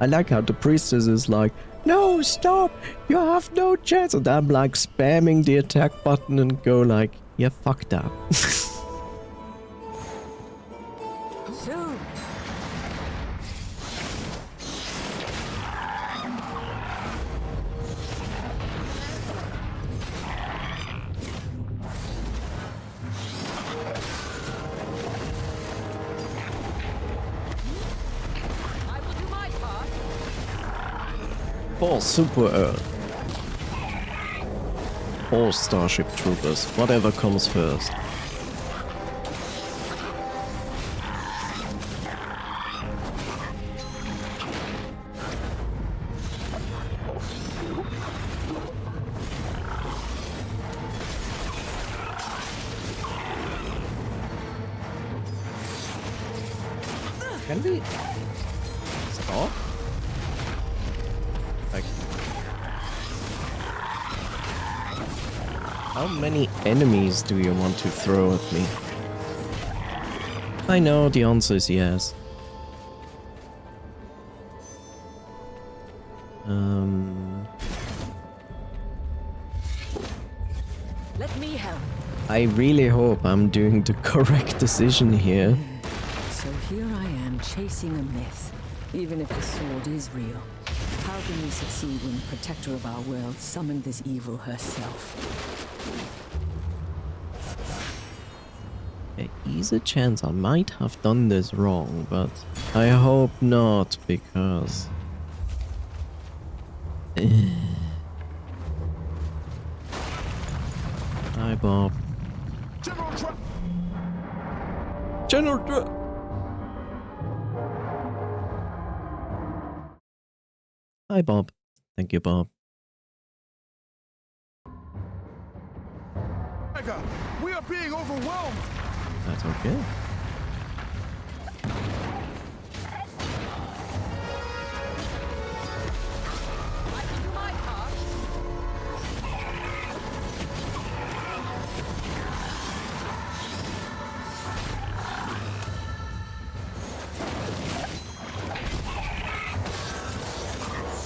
I like how the priestess is like, no, stop! You have no chance! And I'm like spamming the attack button and go like, yeah, fuck that. Soon. I will do my part. For Super Earth. or Starship Troopers, whatever comes first. Can we stop? Like, how many enemies do you want to throw at me? I know the answer is yes. Let me help. I really hope I'm doing the correct decision here. So here I am chasing a myth, even if the sword is real. How can we succeed when the protector of our world summoned this evil herself? There is a chance I might have done this wrong, but I hope not, because... Hi, Bob. General Hi, Bob. Thank you, Bob. We are being overwhelmed. That's okay.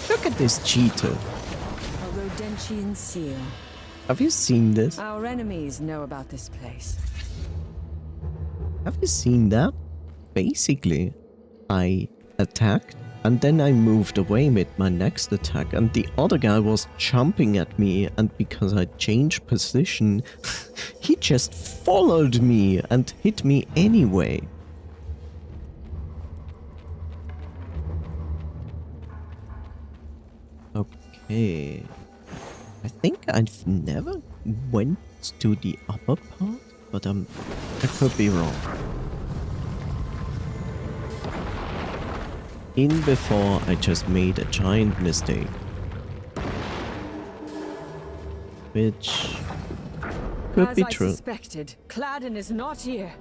Look at this cheetah. A Rodentian seal. Have you seen this? Our enemies know about this place. Have you seen that? Basically, I attacked and then I moved away with my next attack and the other guy was jumping at me, and because I changed position, he just followed me and hit me anyway. Okay. I think I've never went to the upper part, but I could be wrong. In before, I just made a giant mistake. Which could be true. As I suspected, Cladden is not here.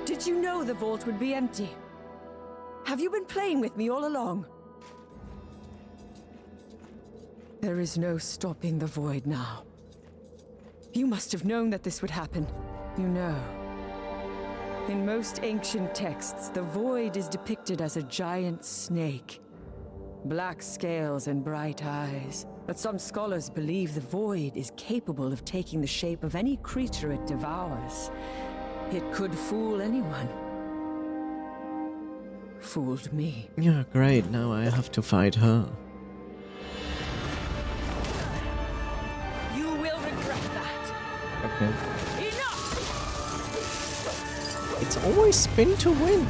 Did you know the vault would be empty? Have you been playing with me all along? There is no stopping the void now. You must have known that this would happen. You know. In most ancient texts, the void is depicted as a giant snake. Black scales and bright eyes. But some scholars believe the void is capable of taking the shape of any creature it devours. It could fool anyone. Fooled me. Yeah, great. Now I have to fight her. Okay. It's always spin to win.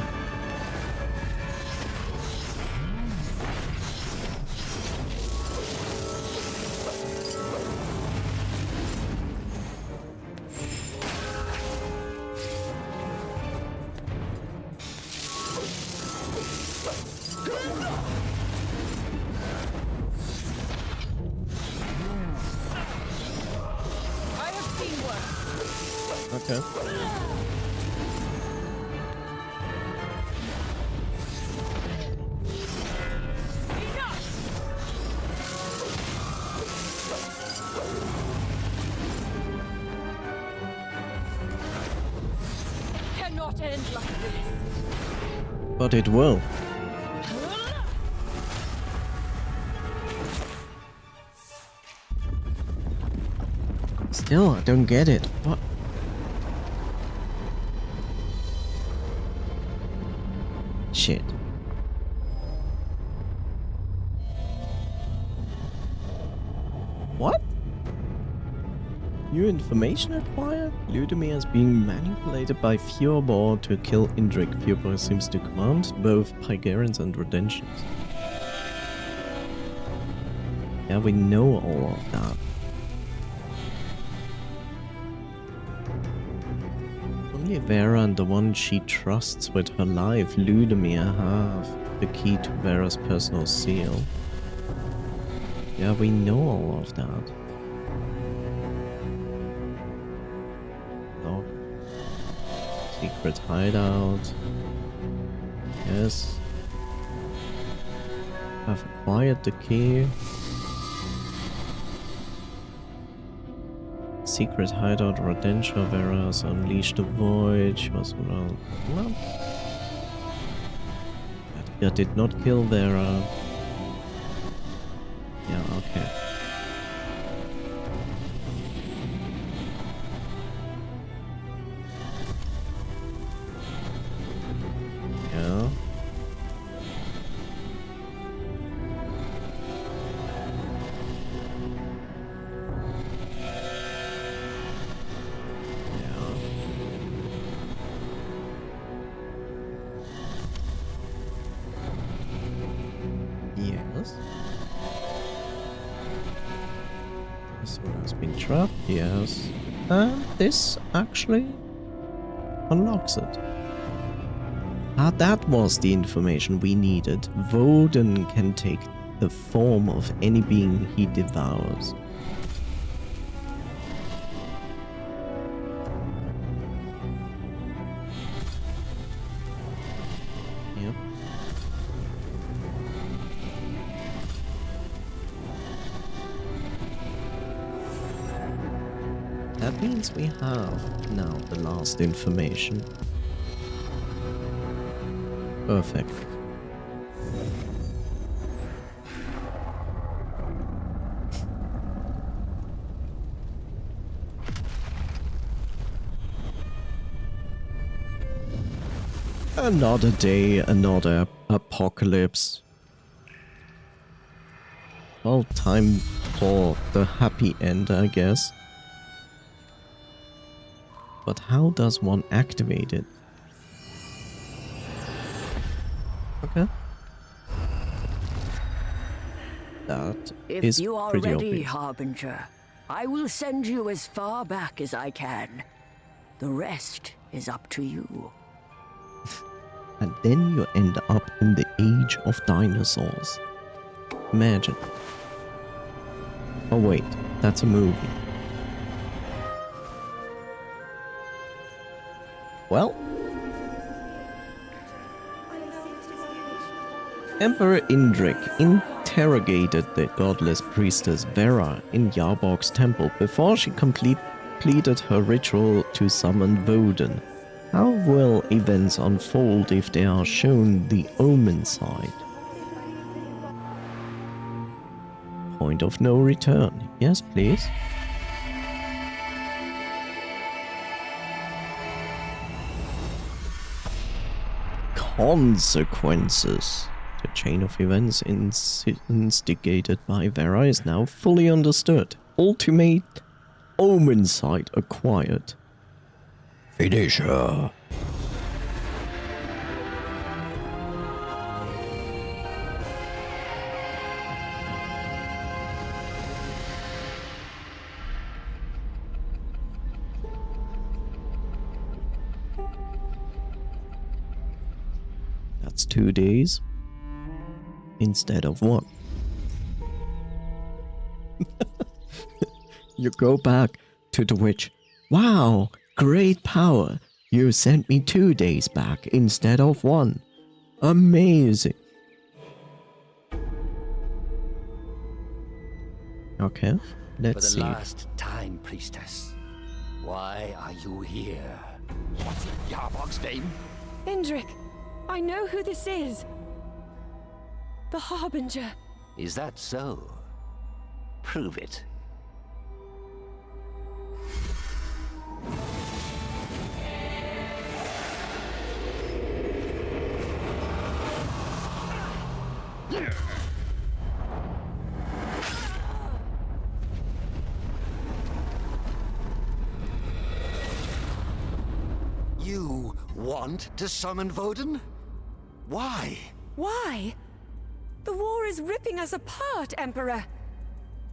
Okay. Cannot end like this. But it will. Still, I don't get it. What? Shit. What? New information acquired? Ludimir is being manipulated by Fjorbor to kill Indrik. Fjorbor seems to command both Pygarans and Redentians. Yeah, we know all of that. only Vera and the one she trusts with her life, Ludemir, have the key to Vera's personal seal. Yeah, we know all of that. Log. Secret hideout. Yes. I've acquired the key. Secret hideout, Rodentia, Vera has unleashed the void. She was around. Well, Edgar did not kill Vera. Yeah, okay. Yeah. Yes. This one has been trapped, yes. And this actually unlocks it. Ah, that was the information we needed. Woden can take the form of any being he devours. Yep. That means we have now the last information. Perfect. Another day, another apocalypse. Well, time for the happy end, I guess. But how does one activate it? Okay. That is If you are pretty ready, obvious. Harbinger, I will send you as far back as I can. The rest is up to you. And then you end up in the age of dinosaurs. Imagine. Oh wait, that's a movie. Well, Emperor Indrik interrogated the godless priestess Vera in Yarbog's temple before she completed her ritual to summon Woden. How will events unfold if they are shown the Omensight? Point of no return. Yes, please. Consequences. The chain of events instigated by Vera is now fully understood. Ultimate Omensight acquired. Finish her. That's 2 days instead of 1. You go back to the witch. Wow, great power. You sent me 2 days back instead of 1. Amazing. Okay, let's see. For the last time, priestess, why are you here? What's Yarbog's name? Indrik, I know who this is. The Harbinger. Is that so? Prove it. You want to summon Woden? Why? Why? The war is ripping us apart, Emperor.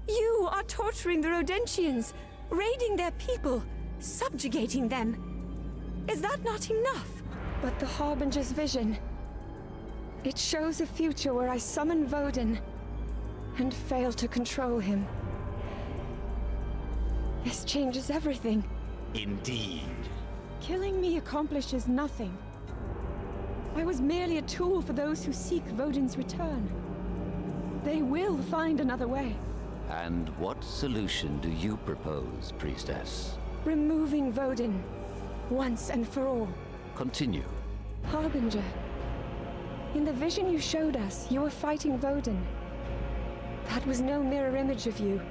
You are torturing the Rodentians, raiding their people, subjugating them. Is that not enough? But the Harbinger's vision... It shows a future where I summon Vodin and fail to control him. This changes everything. Indeed. Killing me accomplishes nothing. I was merely a tool for those who seek Vodin's return. They will find another way. And what solution do you propose, priestess? Removing Vodin, once and for all. Continue. Harbinger. In the vision you showed us, you were fighting Vodin. That was no mirror image of you.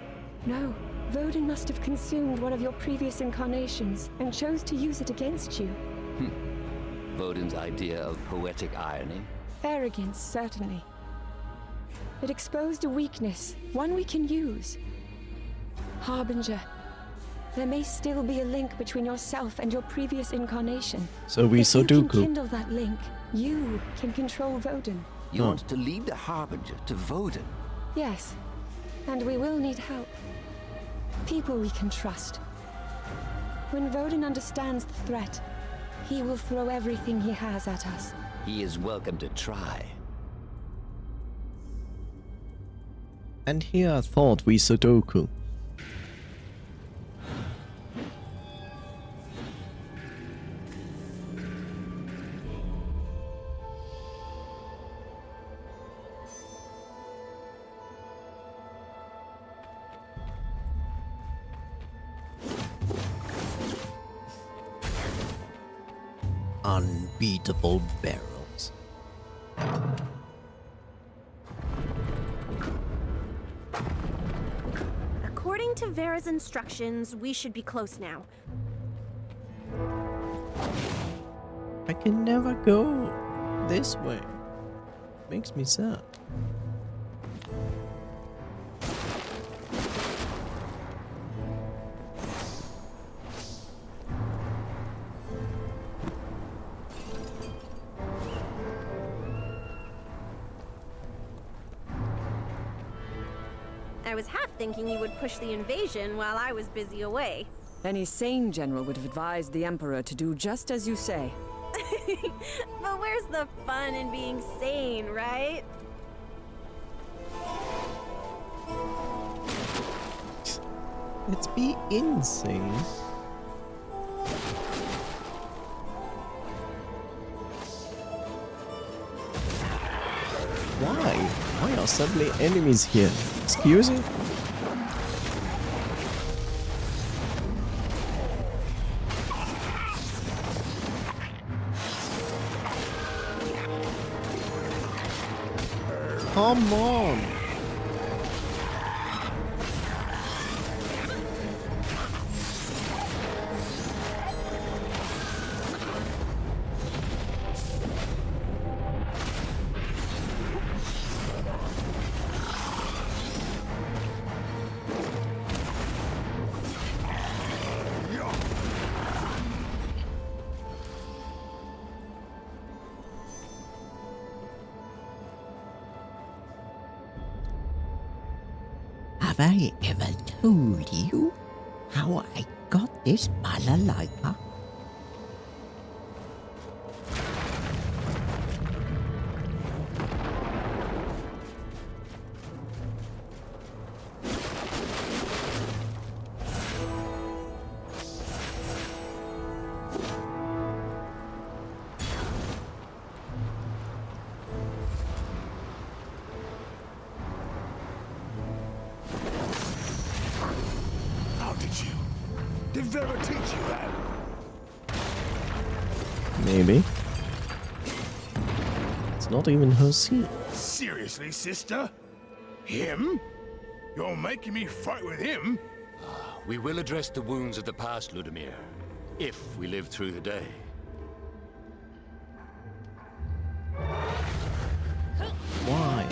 No, Vodin must have consumed one of your previous incarnations and chose to use it against you. Vodin's idea of poetic irony? Arrogance, certainly. It exposed a weakness, one we can use. Harbinger, there may still be a link between yourself and your previous incarnation. So we If you Sudoku. can kindle that link, you can control Vodin. You want to lead the Harbinger to Vodin? Yes, and we will need help. People we can trust. When Vodin understands the threat, he will throw everything he has at us. He is welcome to try. And here I thought we Sudoku. Unbeatable barrels. According to Vera's instructions, we should be close now. I can never go this way. Makes me sad. I was half thinking you would push the invasion while I was busy away. Any sane general would have advised the Emperor to do just as you say. But where's the fun in being sane, right? Let's be insane. Why? Why are suddenly enemies here? Excuse me? Come on! Have I ever told you how I got this balalaika? Did Vera teach you that? Maybe. It's not even her scene. Seriously, sister? Him? You're making me fight with him? We will address the wounds of the past, Ludimir, if we live through the day. Why?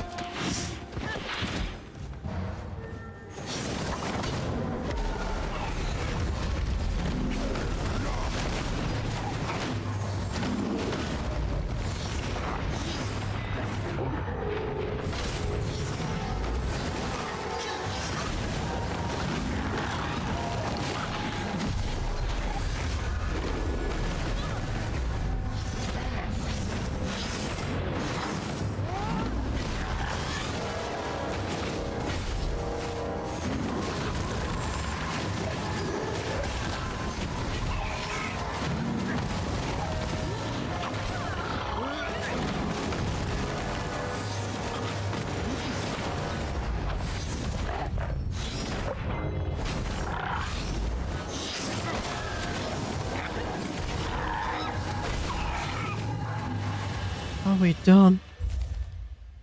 Are we done?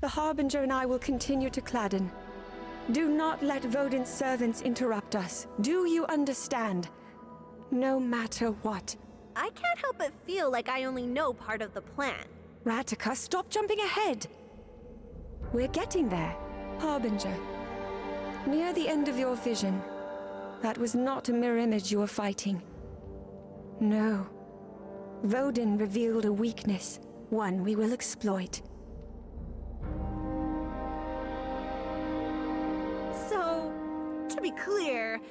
The Harbinger and I will continue to Cladden. Do not let Vodin's servants interrupt us. Do you understand? No matter what. I can't help but feel like I only know part of the plan. Ratika, stop jumping ahead. We're getting there, Harbinger. Near the end of your vision, that was not a mirror image you were fighting. No. Vodin revealed a weakness, one we will exploit. So, to be clear,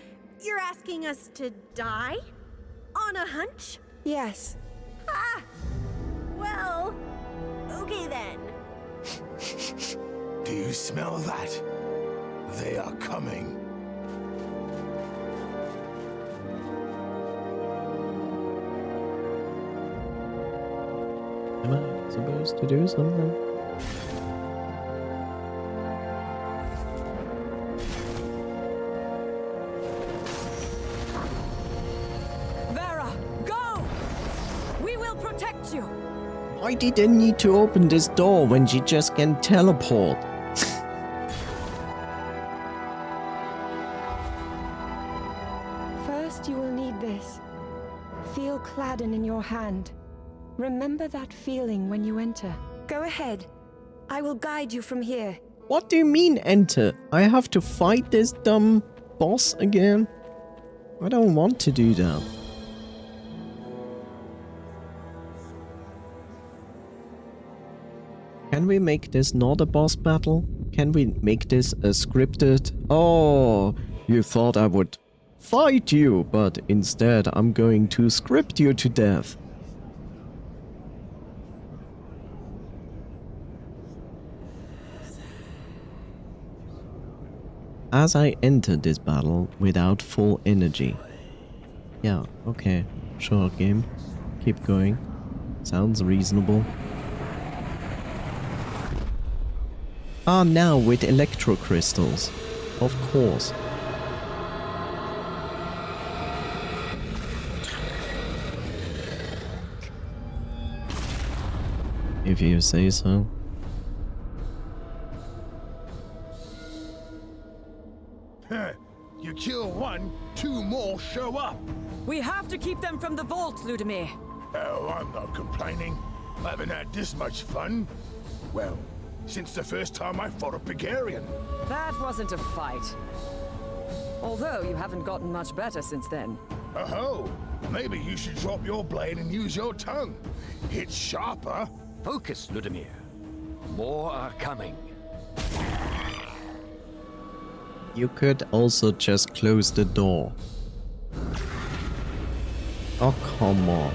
you're asking us to die? On a hunch? Yes. Ah! Well, okay then. Do you smell that? They are coming. Am I supposed to do something? Vera, go! We will protect you! Why did they need to open this door when she just can teleport? First, you will need this. Feel Cladden in your hand. Remember that feeling when you enter. Go ahead. I will guide you from here. What do you mean enter? I have to fight this dumb boss again? I don't want to do that. Can we make this not a boss battle? Can we make this a scripted? Oh, you thought I would fight you, but instead I'm going to script you to death. As I entered this battle without full energy. Yeah, okay. Sure, game. Keep going. Sounds reasonable. Ah, now with electro crystals. Of course. If you say so. You kill one, two more show up. We have to keep them from the vault, Ludimir. Oh, I'm not complaining. I haven't had this much fun. Well, since the first time I fought a Bulgarian. That wasn't a fight. Although you haven't gotten much better since then. Oh, maybe you should drop your blade and use your tongue. It's sharper. Focus, Ludimir. More are coming. You could also just close the door. Oh, come on.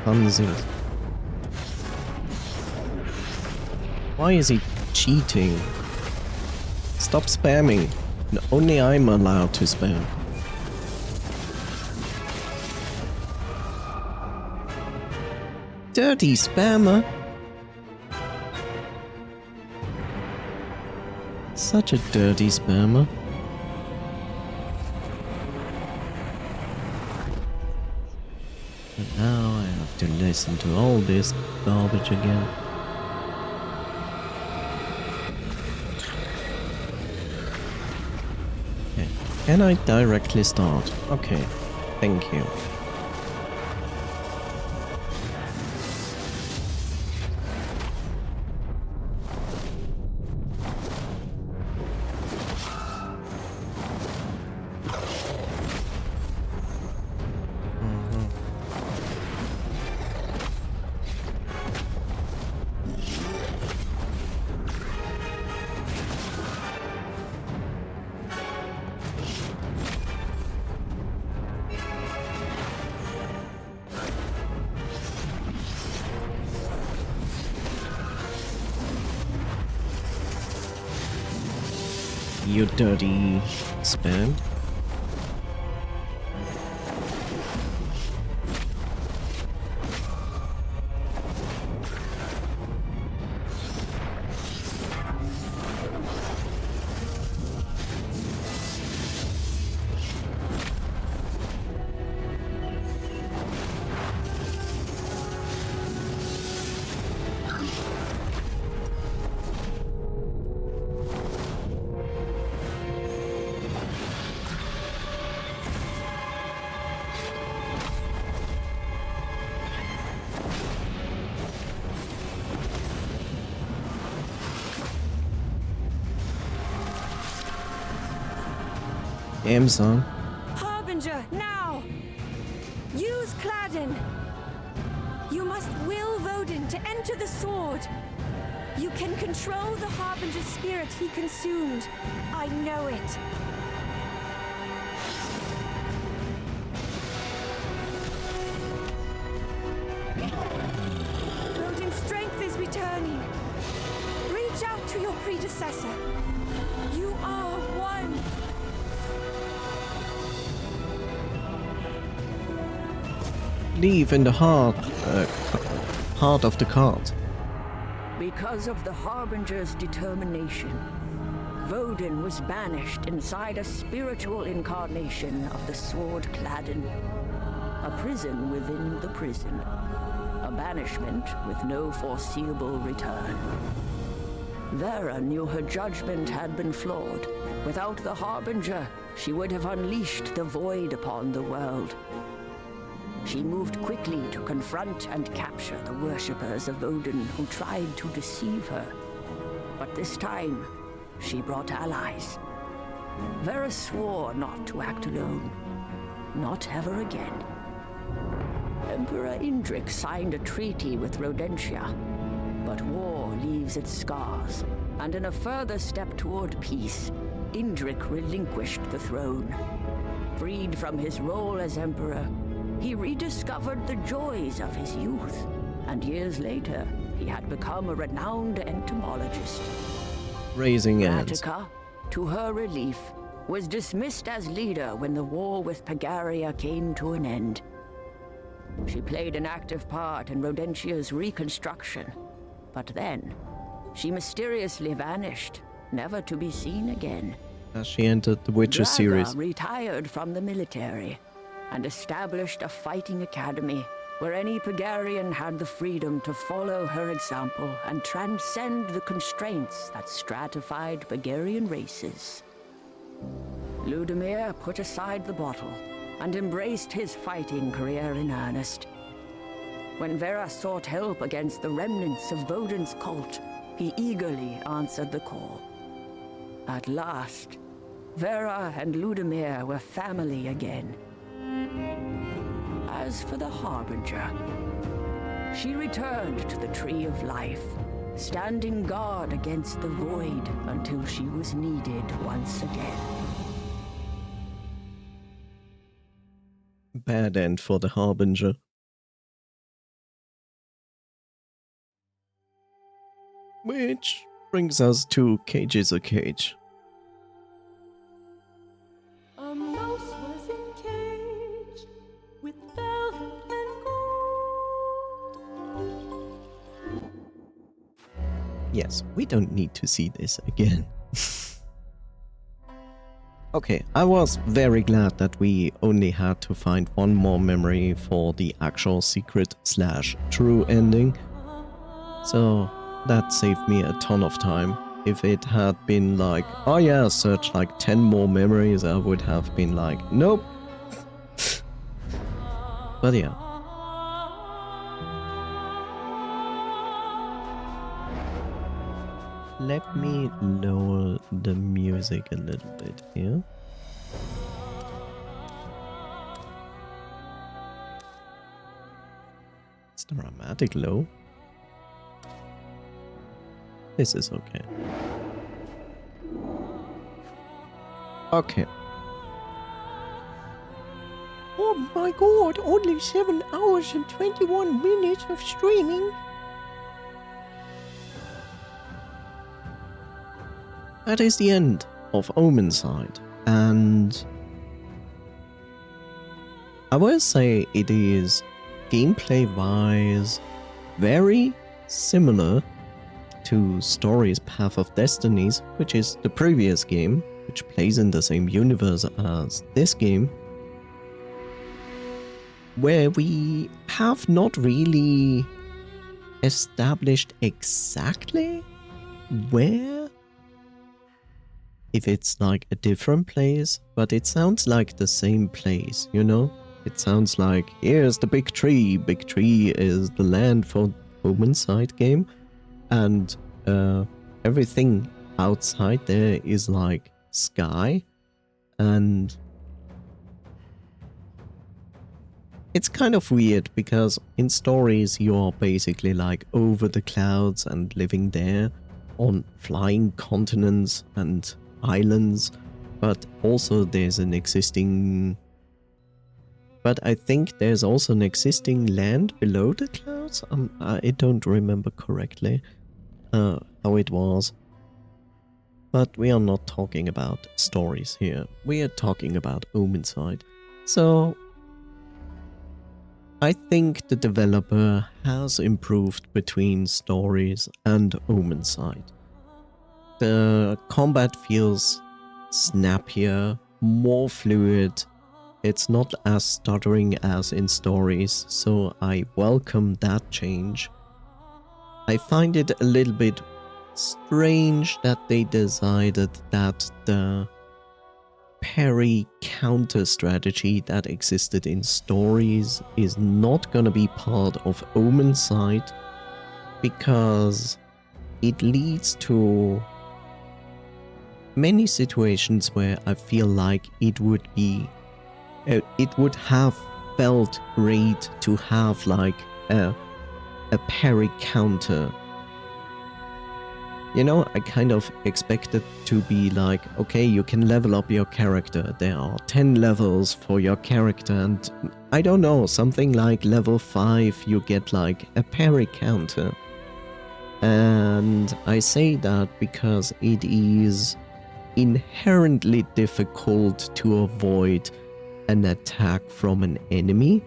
Funsies. Why is he cheating? Stop spamming. Only I'm allowed to spam. Dirty spammer. Such a dirty spammer. And now I have to listen to all this garbage again. Okay. Can I directly start? Okay. Thank you. You dirty spam. am son. Harbinger, now! Use Cladden! You must will Vodun to enter the sword. You can control the Harbinger's spirit he consumed. I know it. Vodun's strength is returning. Reach out to your predecessor. You are one. Leave in the heart of the cart. Because of the Harbinger's determination, Vodun was banished inside a spiritual incarnation of the Sword Cladden. A prison within the prison. A banishment with no foreseeable return. Vera knew her judgment had been flawed. Without the Harbinger, she would have unleashed the void upon the world. She moved quickly to confront and capture the worshippers of Odin who tried to deceive her. But this time, she brought allies. Vera swore not to act alone. Not ever again. Emperor Indrik signed a treaty with Rodentia, but war leaves its scars, and in a further step toward peace, Indrik relinquished the throne. Freed from his role as emperor, he rediscovered the joys of his youth, and years later, he had become a renowned entomologist. Raising ants. Attica, to her relief, was dismissed as leader when the war with Pagaria came to an end. She played an active part in Rodentia's reconstruction, but then, she mysteriously vanished, never to be seen again. As she entered the Witcher Draga series. retired from the military and established a fighting academy where any Pagarian had the freedom to follow her example and transcend the constraints that stratified Pagarian races. Ludimir put aside the bottle and embraced his fighting career in earnest. When Vera sought help against the remnants of Vodun's cult, he eagerly answered the call. At last, Vera and Ludimir were family again. As for the Harbinger, she returned to the Tree of Life, standing guard against the void until she was needed once again. Bad end for the Harbinger. Which brings us to Cage is a Cage. A mouse was encaged with velvet and gold. Yes, we don't need to see this again. Okay, I was very glad that we only had to find one more memory for the actual secret / true ending. So that saved me a ton of time. If it had been like, oh yeah, search like 10 more memories, I would have been like, nope. But yeah. Let me lower the music a little bit here. It's dramatic low. This is okay. Okay. Oh my god, only 7 hours and 21 minutes of streaming. That is the end of Omensight, and I will say it is gameplay-wise very similar to Story's Path of Destinies, which is the previous game, which plays in the same universe as this game, where we have not really established exactly where. If it's like a different place, but it sounds like the same place, you know? It sounds like, here's the big tree. Big tree is the land for Omensight game. And everything outside there is like sky. And it's kind of weird because in stories you're basically like over the clouds and living there on flying continents and islands, but also there's an existing... But I think there's also an existing land below the clouds. I don't remember correctly how it was. But we are not talking about stories here. We are talking about Omensight. So I think the developer has improved between stories and Omensight. The combat feels snappier, more fluid. It's not as stuttering as in stories, so I welcome that change. I find it a little bit strange that they decided that the parry counter strategy that existed in stories is not gonna be part of Omensight, because it leads to many situations where I feel like it would have felt great to have like a parry counter. You know, I kind of expected to be like, okay, you can level up your character. There are 10 levels for your character, and I don't know, something like level 5 you get like a parry counter. And I say that because it is inherently difficult to avoid an attack from an enemy,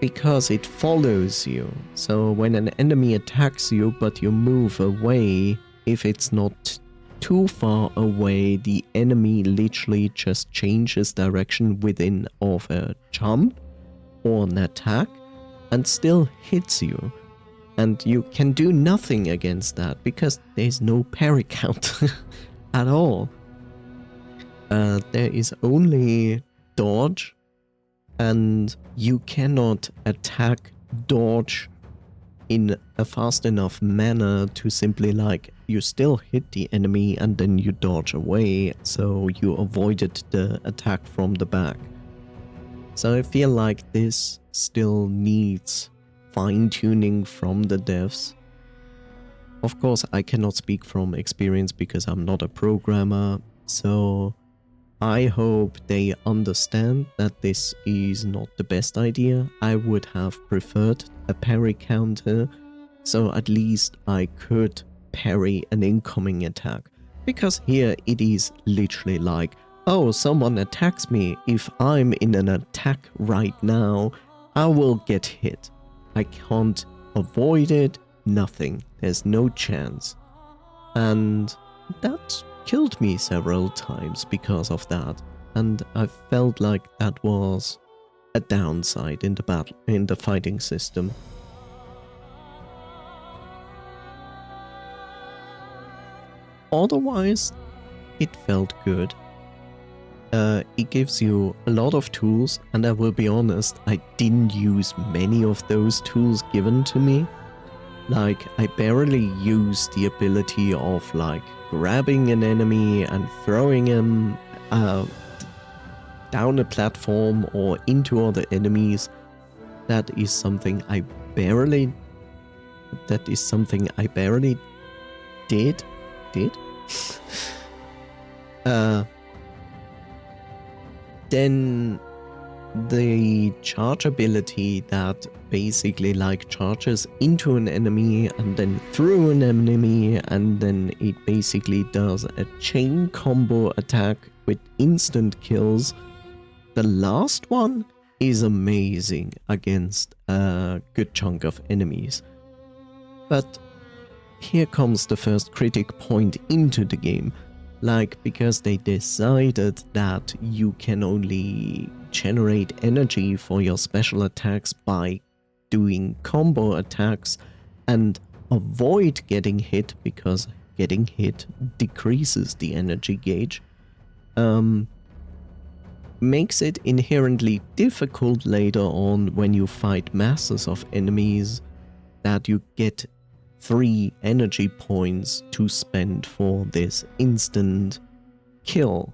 because it follows you. So when an enemy attacks you but you move away, if it's not too far away, the enemy literally just changes direction within of a jump or an attack and still hits you. And you can do nothing against that because there's no parry counter at all. There is only dodge, and you cannot attack dodge in a fast enough manner to simply like, you still hit the enemy and then you dodge away, so you avoided the attack from the back. So I feel like this still needs fine-tuning from the devs. Of course, I cannot speak from experience because I'm not a programmer, so I hope they understand that this is not the best idea. I would have preferred a parry counter, so at least I could parry an incoming attack. Because here it is literally like, oh, someone attacks me. If I'm in an attack right now, I will get hit. I can't avoid it, nothing. There's no chance. And that killed me several times because of that, and I felt like that was a downside in the fighting system. Otherwise, it felt good. It gives you a lot of tools, and I will be honest, I didn't use many of those tools given to me. Like, I barely used the ability of like grabbing an enemy and throwing him down a platform or into other enemies. That is something I barely did. Then the charge ability that basically like charges into an enemy and then through an enemy, and then it basically does a chain combo attack with instant kills. The last one is amazing against a good chunk of enemies. But here comes the first critic point into the game. Like, because they decided that you can only generate energy for your special attacks by doing combo attacks and avoid getting hit, because getting hit decreases the energy gauge, makes it inherently difficult later on when you fight masses of enemies that you get 3 energy points to spend for this instant kill.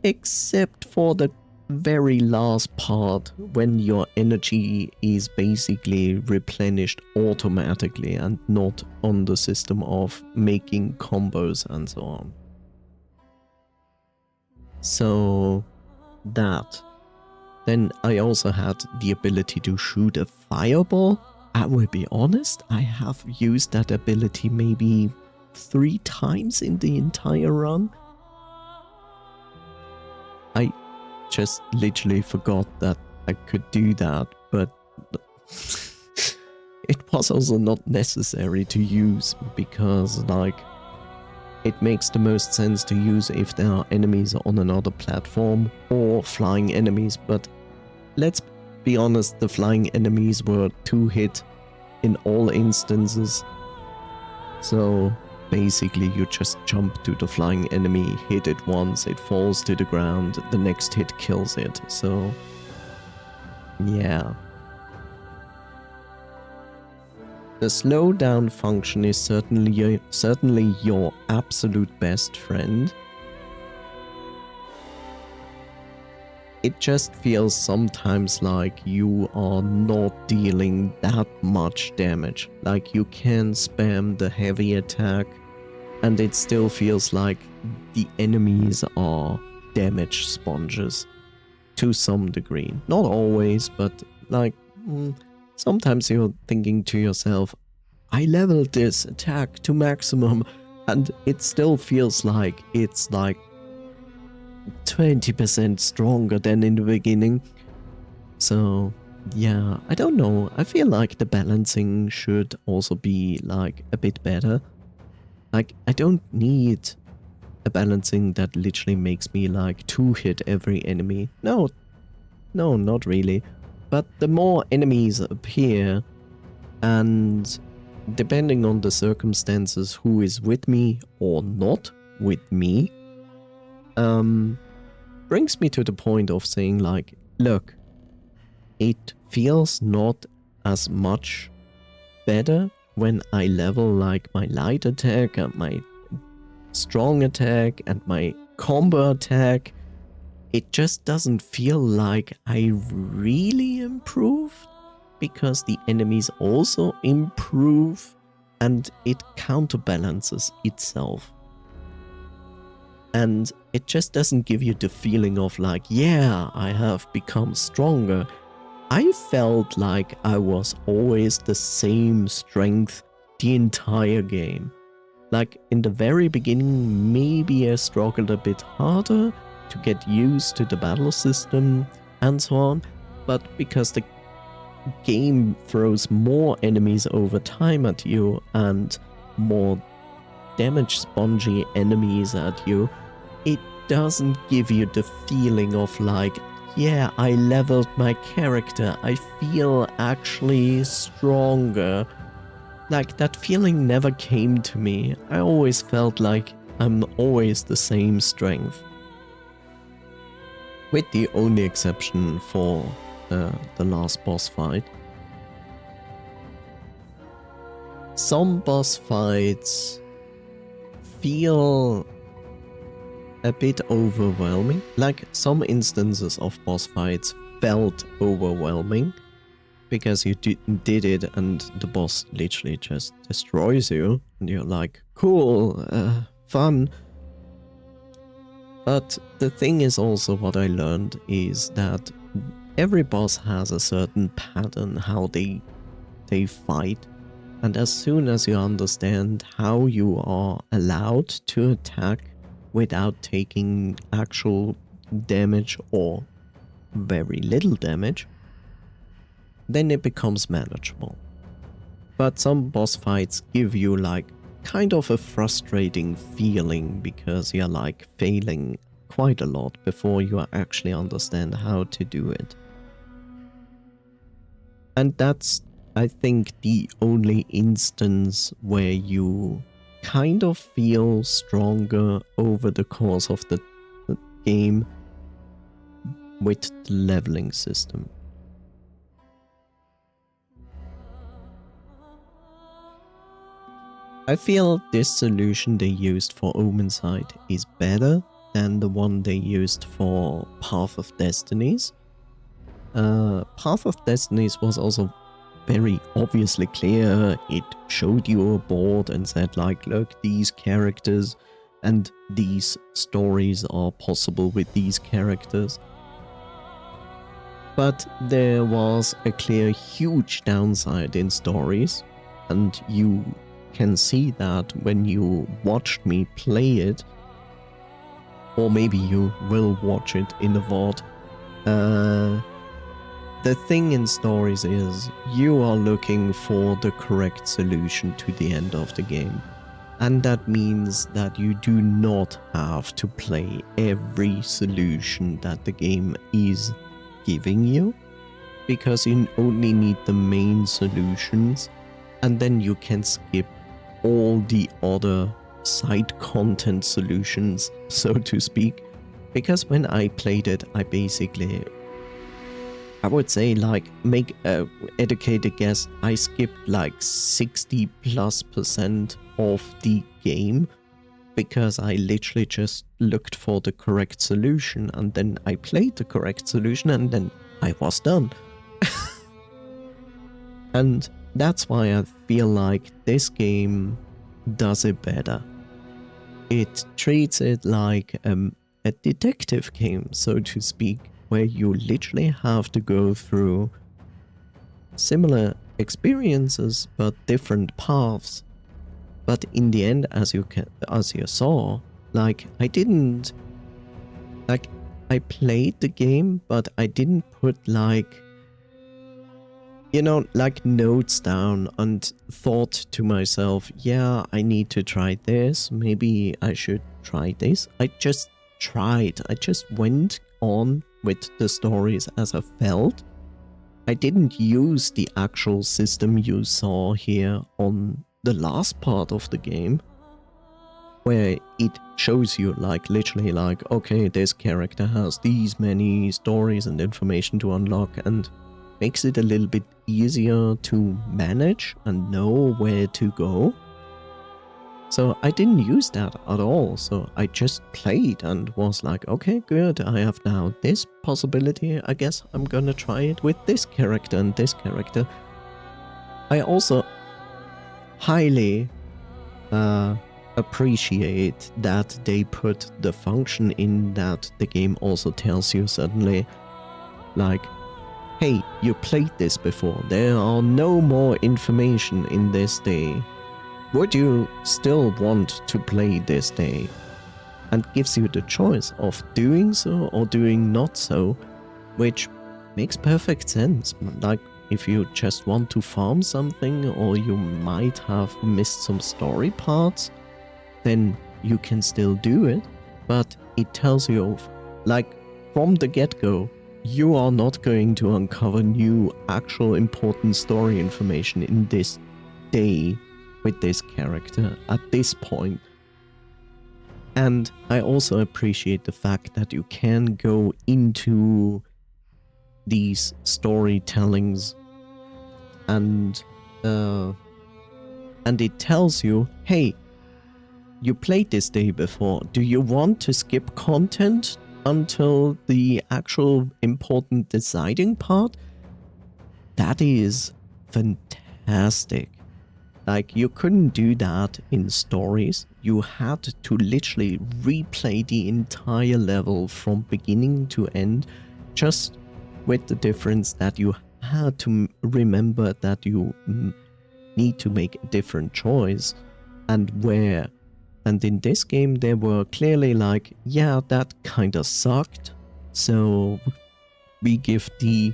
except for the very last part when your energy is basically replenished automatically and not on the system of making combos and so on. So that. Then I also had the ability to shoot a fireball. I will be honest, I have used that ability maybe 3 times in the entire run. I just literally forgot that I could do that, but it was also not necessary to use because, like, it makes the most sense to use if there are enemies on another platform or flying enemies, but let's be honest, the flying enemies were 2-hit in all instances. So basically you just jump to the flying enemy, hit it once, it falls to the ground, the next hit kills it. So yeah. The slowdown function is certainly your absolute best friend. It just feels sometimes like you are not dealing that much damage. Like you can spam the heavy attack and it still feels like the enemies are damage sponges to some degree. Not always, but like sometimes you're thinking to yourself, I leveled this attack to maximum and it still feels like it's like 20% stronger than in the beginning. So yeah, I don't know. I feel like the balancing should also be like a bit better. Like I don't need a balancing that literally makes me like 2-hit every enemy. No, not really. But the more enemies appear and depending on the circumstances who is with me or not with me, brings me to the point of saying like, look, it feels not as much better when I level like my light attack and my strong attack and my combo attack. It just doesn't feel like I really improved because the enemies also improve and it counterbalances itself. And it just doesn't give you the feeling of like, yeah, I have become stronger. I felt like I was always the same strength the entire game. Like in the very beginning, maybe I struggled a bit harder to get used to the battle system and so on, but because the game throws more enemies over time at you and more damage spongy enemies at you, it doesn't give you the feeling of like, yeah, I leveled my character, I feel actually stronger. Like that feeling never came to me. I always felt like I'm always the same strength. With the only exception for the last boss fight. Some boss fights feel a bit overwhelming. Like some instances of boss fights felt overwhelming because you did it and the boss literally just destroys you and you're like, cool, fun. But the thing is also what I learned is that every boss has a certain pattern how they fight. And as soon as you understand how you are allowed to attack without taking actual damage or very little damage, then it becomes manageable. But some boss fights give you like kind of a frustrating feeling because you're like failing quite a lot before you actually understand how to do it. And that's, I think, the only instance where you kind of feel stronger over the course of the game with the leveling system. I feel this solution they used for Omensight is better than the one they used for Path of Destinies. Path of Destinies was also very obviously clear. It showed you a board and said like, look, these characters and these stories are possible with these characters. But there was a clear huge downside in stories, and you can see that when you watched me play it, or maybe you will watch it in the VOD. The thing in stories is you are looking for the correct solution to the end of the game. And that means that you do not have to play every solution that the game is giving you, because you only need the main solutions, and then you can skip all the other side content solutions, so to speak. Because when I played it, I would say, like, make a educated guess, I skipped like 60+% of the game, because I literally just looked for the correct solution, and then I played the correct solution, and then I was done. And that's why I feel like this game does it better. It treats it like a detective game, so to speak, where you literally have to go through similar experiences but different paths. But in the end, as you saw, like, I played the game, but I didn't put like, you know, like notes down and thought to myself, yeah, I need to try this, maybe I should try this. I just tried. I just went on with the stories as I felt. I didn't use the actual system you saw here on the last part of the game, where it shows you like literally like, okay, this character has these many stories and information to unlock, and makes it a little bit easier to manage and know where to go. So I didn't use that at all. So I just played and was like, okay, good, I have now this possibility. I guess I'm gonna try it with this character and this character. I also highly appreciate that they put the function in that the game also tells you suddenly, like, hey, you played this before, there are no more information in this day. Would you still want to play this day? And gives you the choice of doing so or doing not so, which makes perfect sense. Like, if you just want to farm something, or you might have missed some story parts, then you can still do it. But it tells you, like, from the get-go, you are not going to uncover new actual important story information in this day with this character at this point. And I also appreciate the fact that you can go into these storytellings and it tells you, hey, you played this day before, do you want to skip content until the actual important deciding part? That is fantastic. Like, you couldn't do that in stories. You had to literally replay the entire level from beginning to end, just with the difference that you had to remember that you need to make a different choice and where. And in this game, they were clearly like, yeah, that kind of sucked, so we give the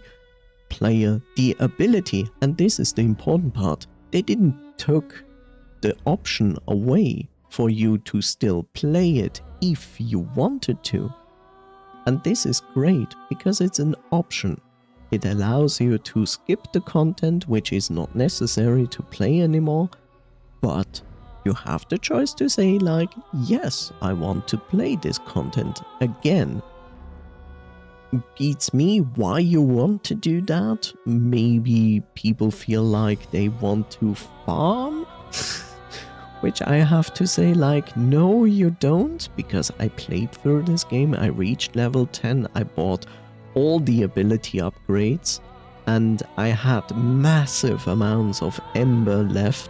player the ability, and this is the important part, they didn't took the option away for you to still play it if you wanted to. And this is great because it's an option. It allows you to skip the content which is not necessary to play anymore, but you have the choice to say like, yes, I want to play this content again. Beats me why you want to do that. Maybe people feel like they want to farm Which I have to say, like, no, you don't, because I played through this game, I reached level 10, I bought all the ability upgrades, and I had massive amounts of ember left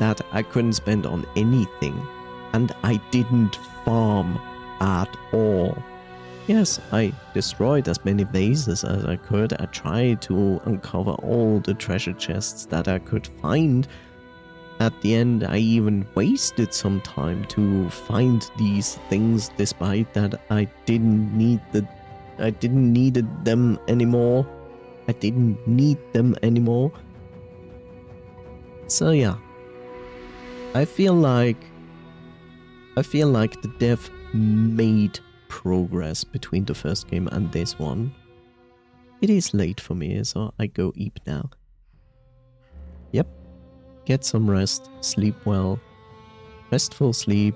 that I couldn't spend on anything, and I didn't farm at all. Yes, I destroyed as many vases as I could, I tried to uncover all the treasure chests that I could find. At the end, I even wasted some time to find these things, despite that I didn't need them anymore. I didn't need them anymore. So yeah, I feel like the dev made progress between the first game and this one. It is late for me, so I go eat now. Yep. Get some rest, sleep well, restful sleep,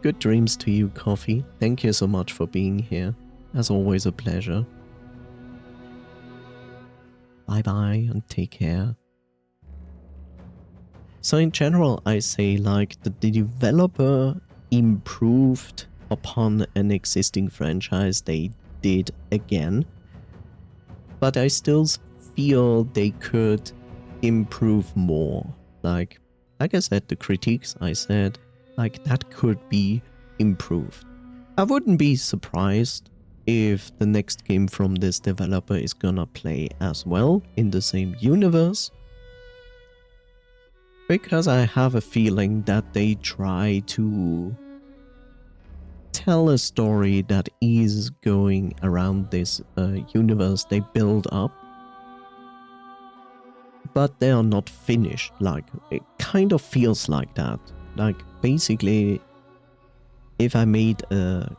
good dreams to you, Coffee. Thank you so much for being here. As always, a pleasure. Bye bye and take care. So in general, I say like the developer improved upon an existing franchise they did again, but I still feel they could improve more. Like I said, the critiques I said, like that could be improved. I wouldn't be surprised if the next game from this developer is gonna play as well in the same universe, because I have a feeling that they try to tell a story that is going around this universe they build up, but they are not finished. Like, it kind of feels like that. Like, basically, if I made a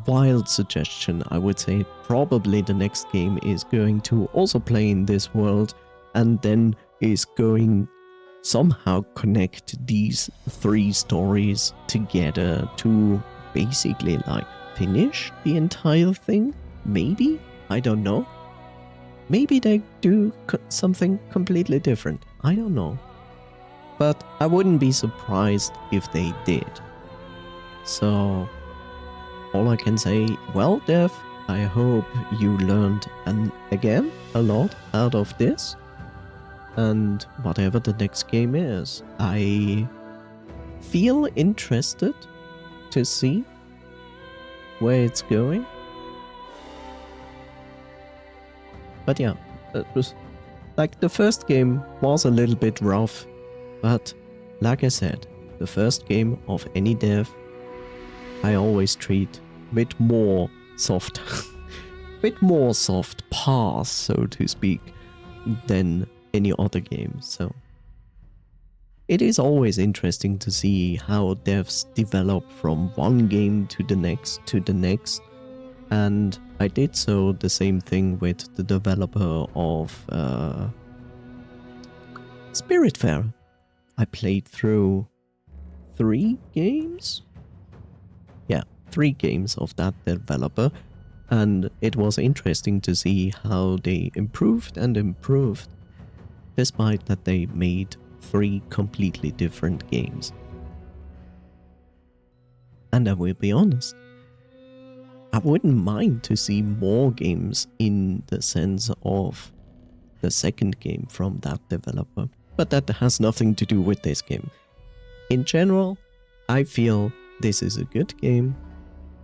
wild suggestion, I would say probably the next game is going to also play in this world, and then is going somehow connect these three stories together to basically like finish the entire thing. Maybe? I don't know. Maybe they do something completely different. I don't know. But I wouldn't be surprised if they did. So, all I can say, well, Dev, I hope you learned again a lot out of this. And whatever the next game is, I feel interested to see where it's going. But yeah, it was like the first game was a little bit rough, but like I said, the first game of any dev, I always treat with more soft, pass, so to speak, than any other game. So it is always interesting to see how devs develop from one game to the next, and I did so the same thing with the developer of Spiritfarer. I played through 3 games? Yeah, 3 games of that developer, and it was interesting to see how they improved and improved, despite that they made 3 completely different games. And I will be honest, I wouldn't mind to see more games in the sense of the second game from that developer, but that has nothing to do with this game. In general, I feel this is a good game.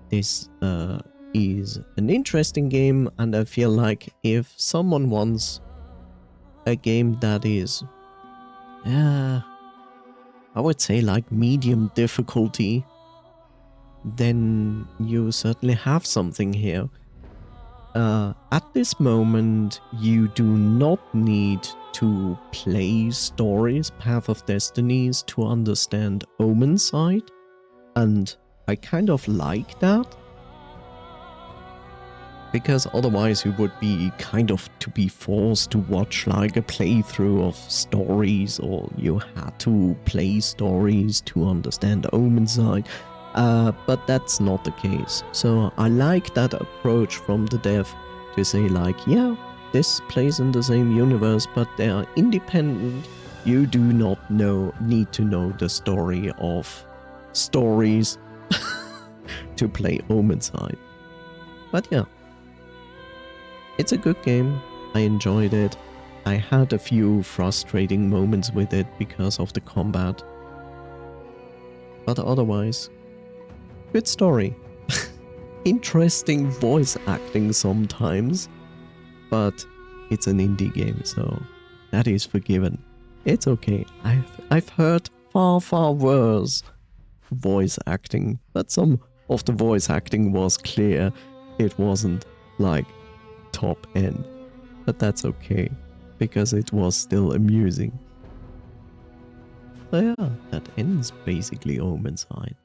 This is an interesting game, and I feel like if someone wants a game that is, I would say like medium difficulty, then you certainly have something here. At this moment, you do not need to play stories, Path of Destinies, to understand Omensight, and I kind of like that, because otherwise you would be kind of to be forced to watch like a playthrough of stories, or you had to play stories to understand Omensight. But that's not the case. So I like that approach from the dev to say like, yeah, this plays in the same universe, but they are independent You do not need to know the story of stories to play Omensight. But yeah, it's a good game. I enjoyed it. I had a few frustrating moments with it because of the combat. But otherwise, good story. Interesting voice acting sometimes. But it's an indie game, so that is forgiven. It's okay. I've heard far worse voice acting, but some of the voice acting was clear. It wasn't like top end, but that's okay because it was still amusing. So yeah, that ends basically Omensight.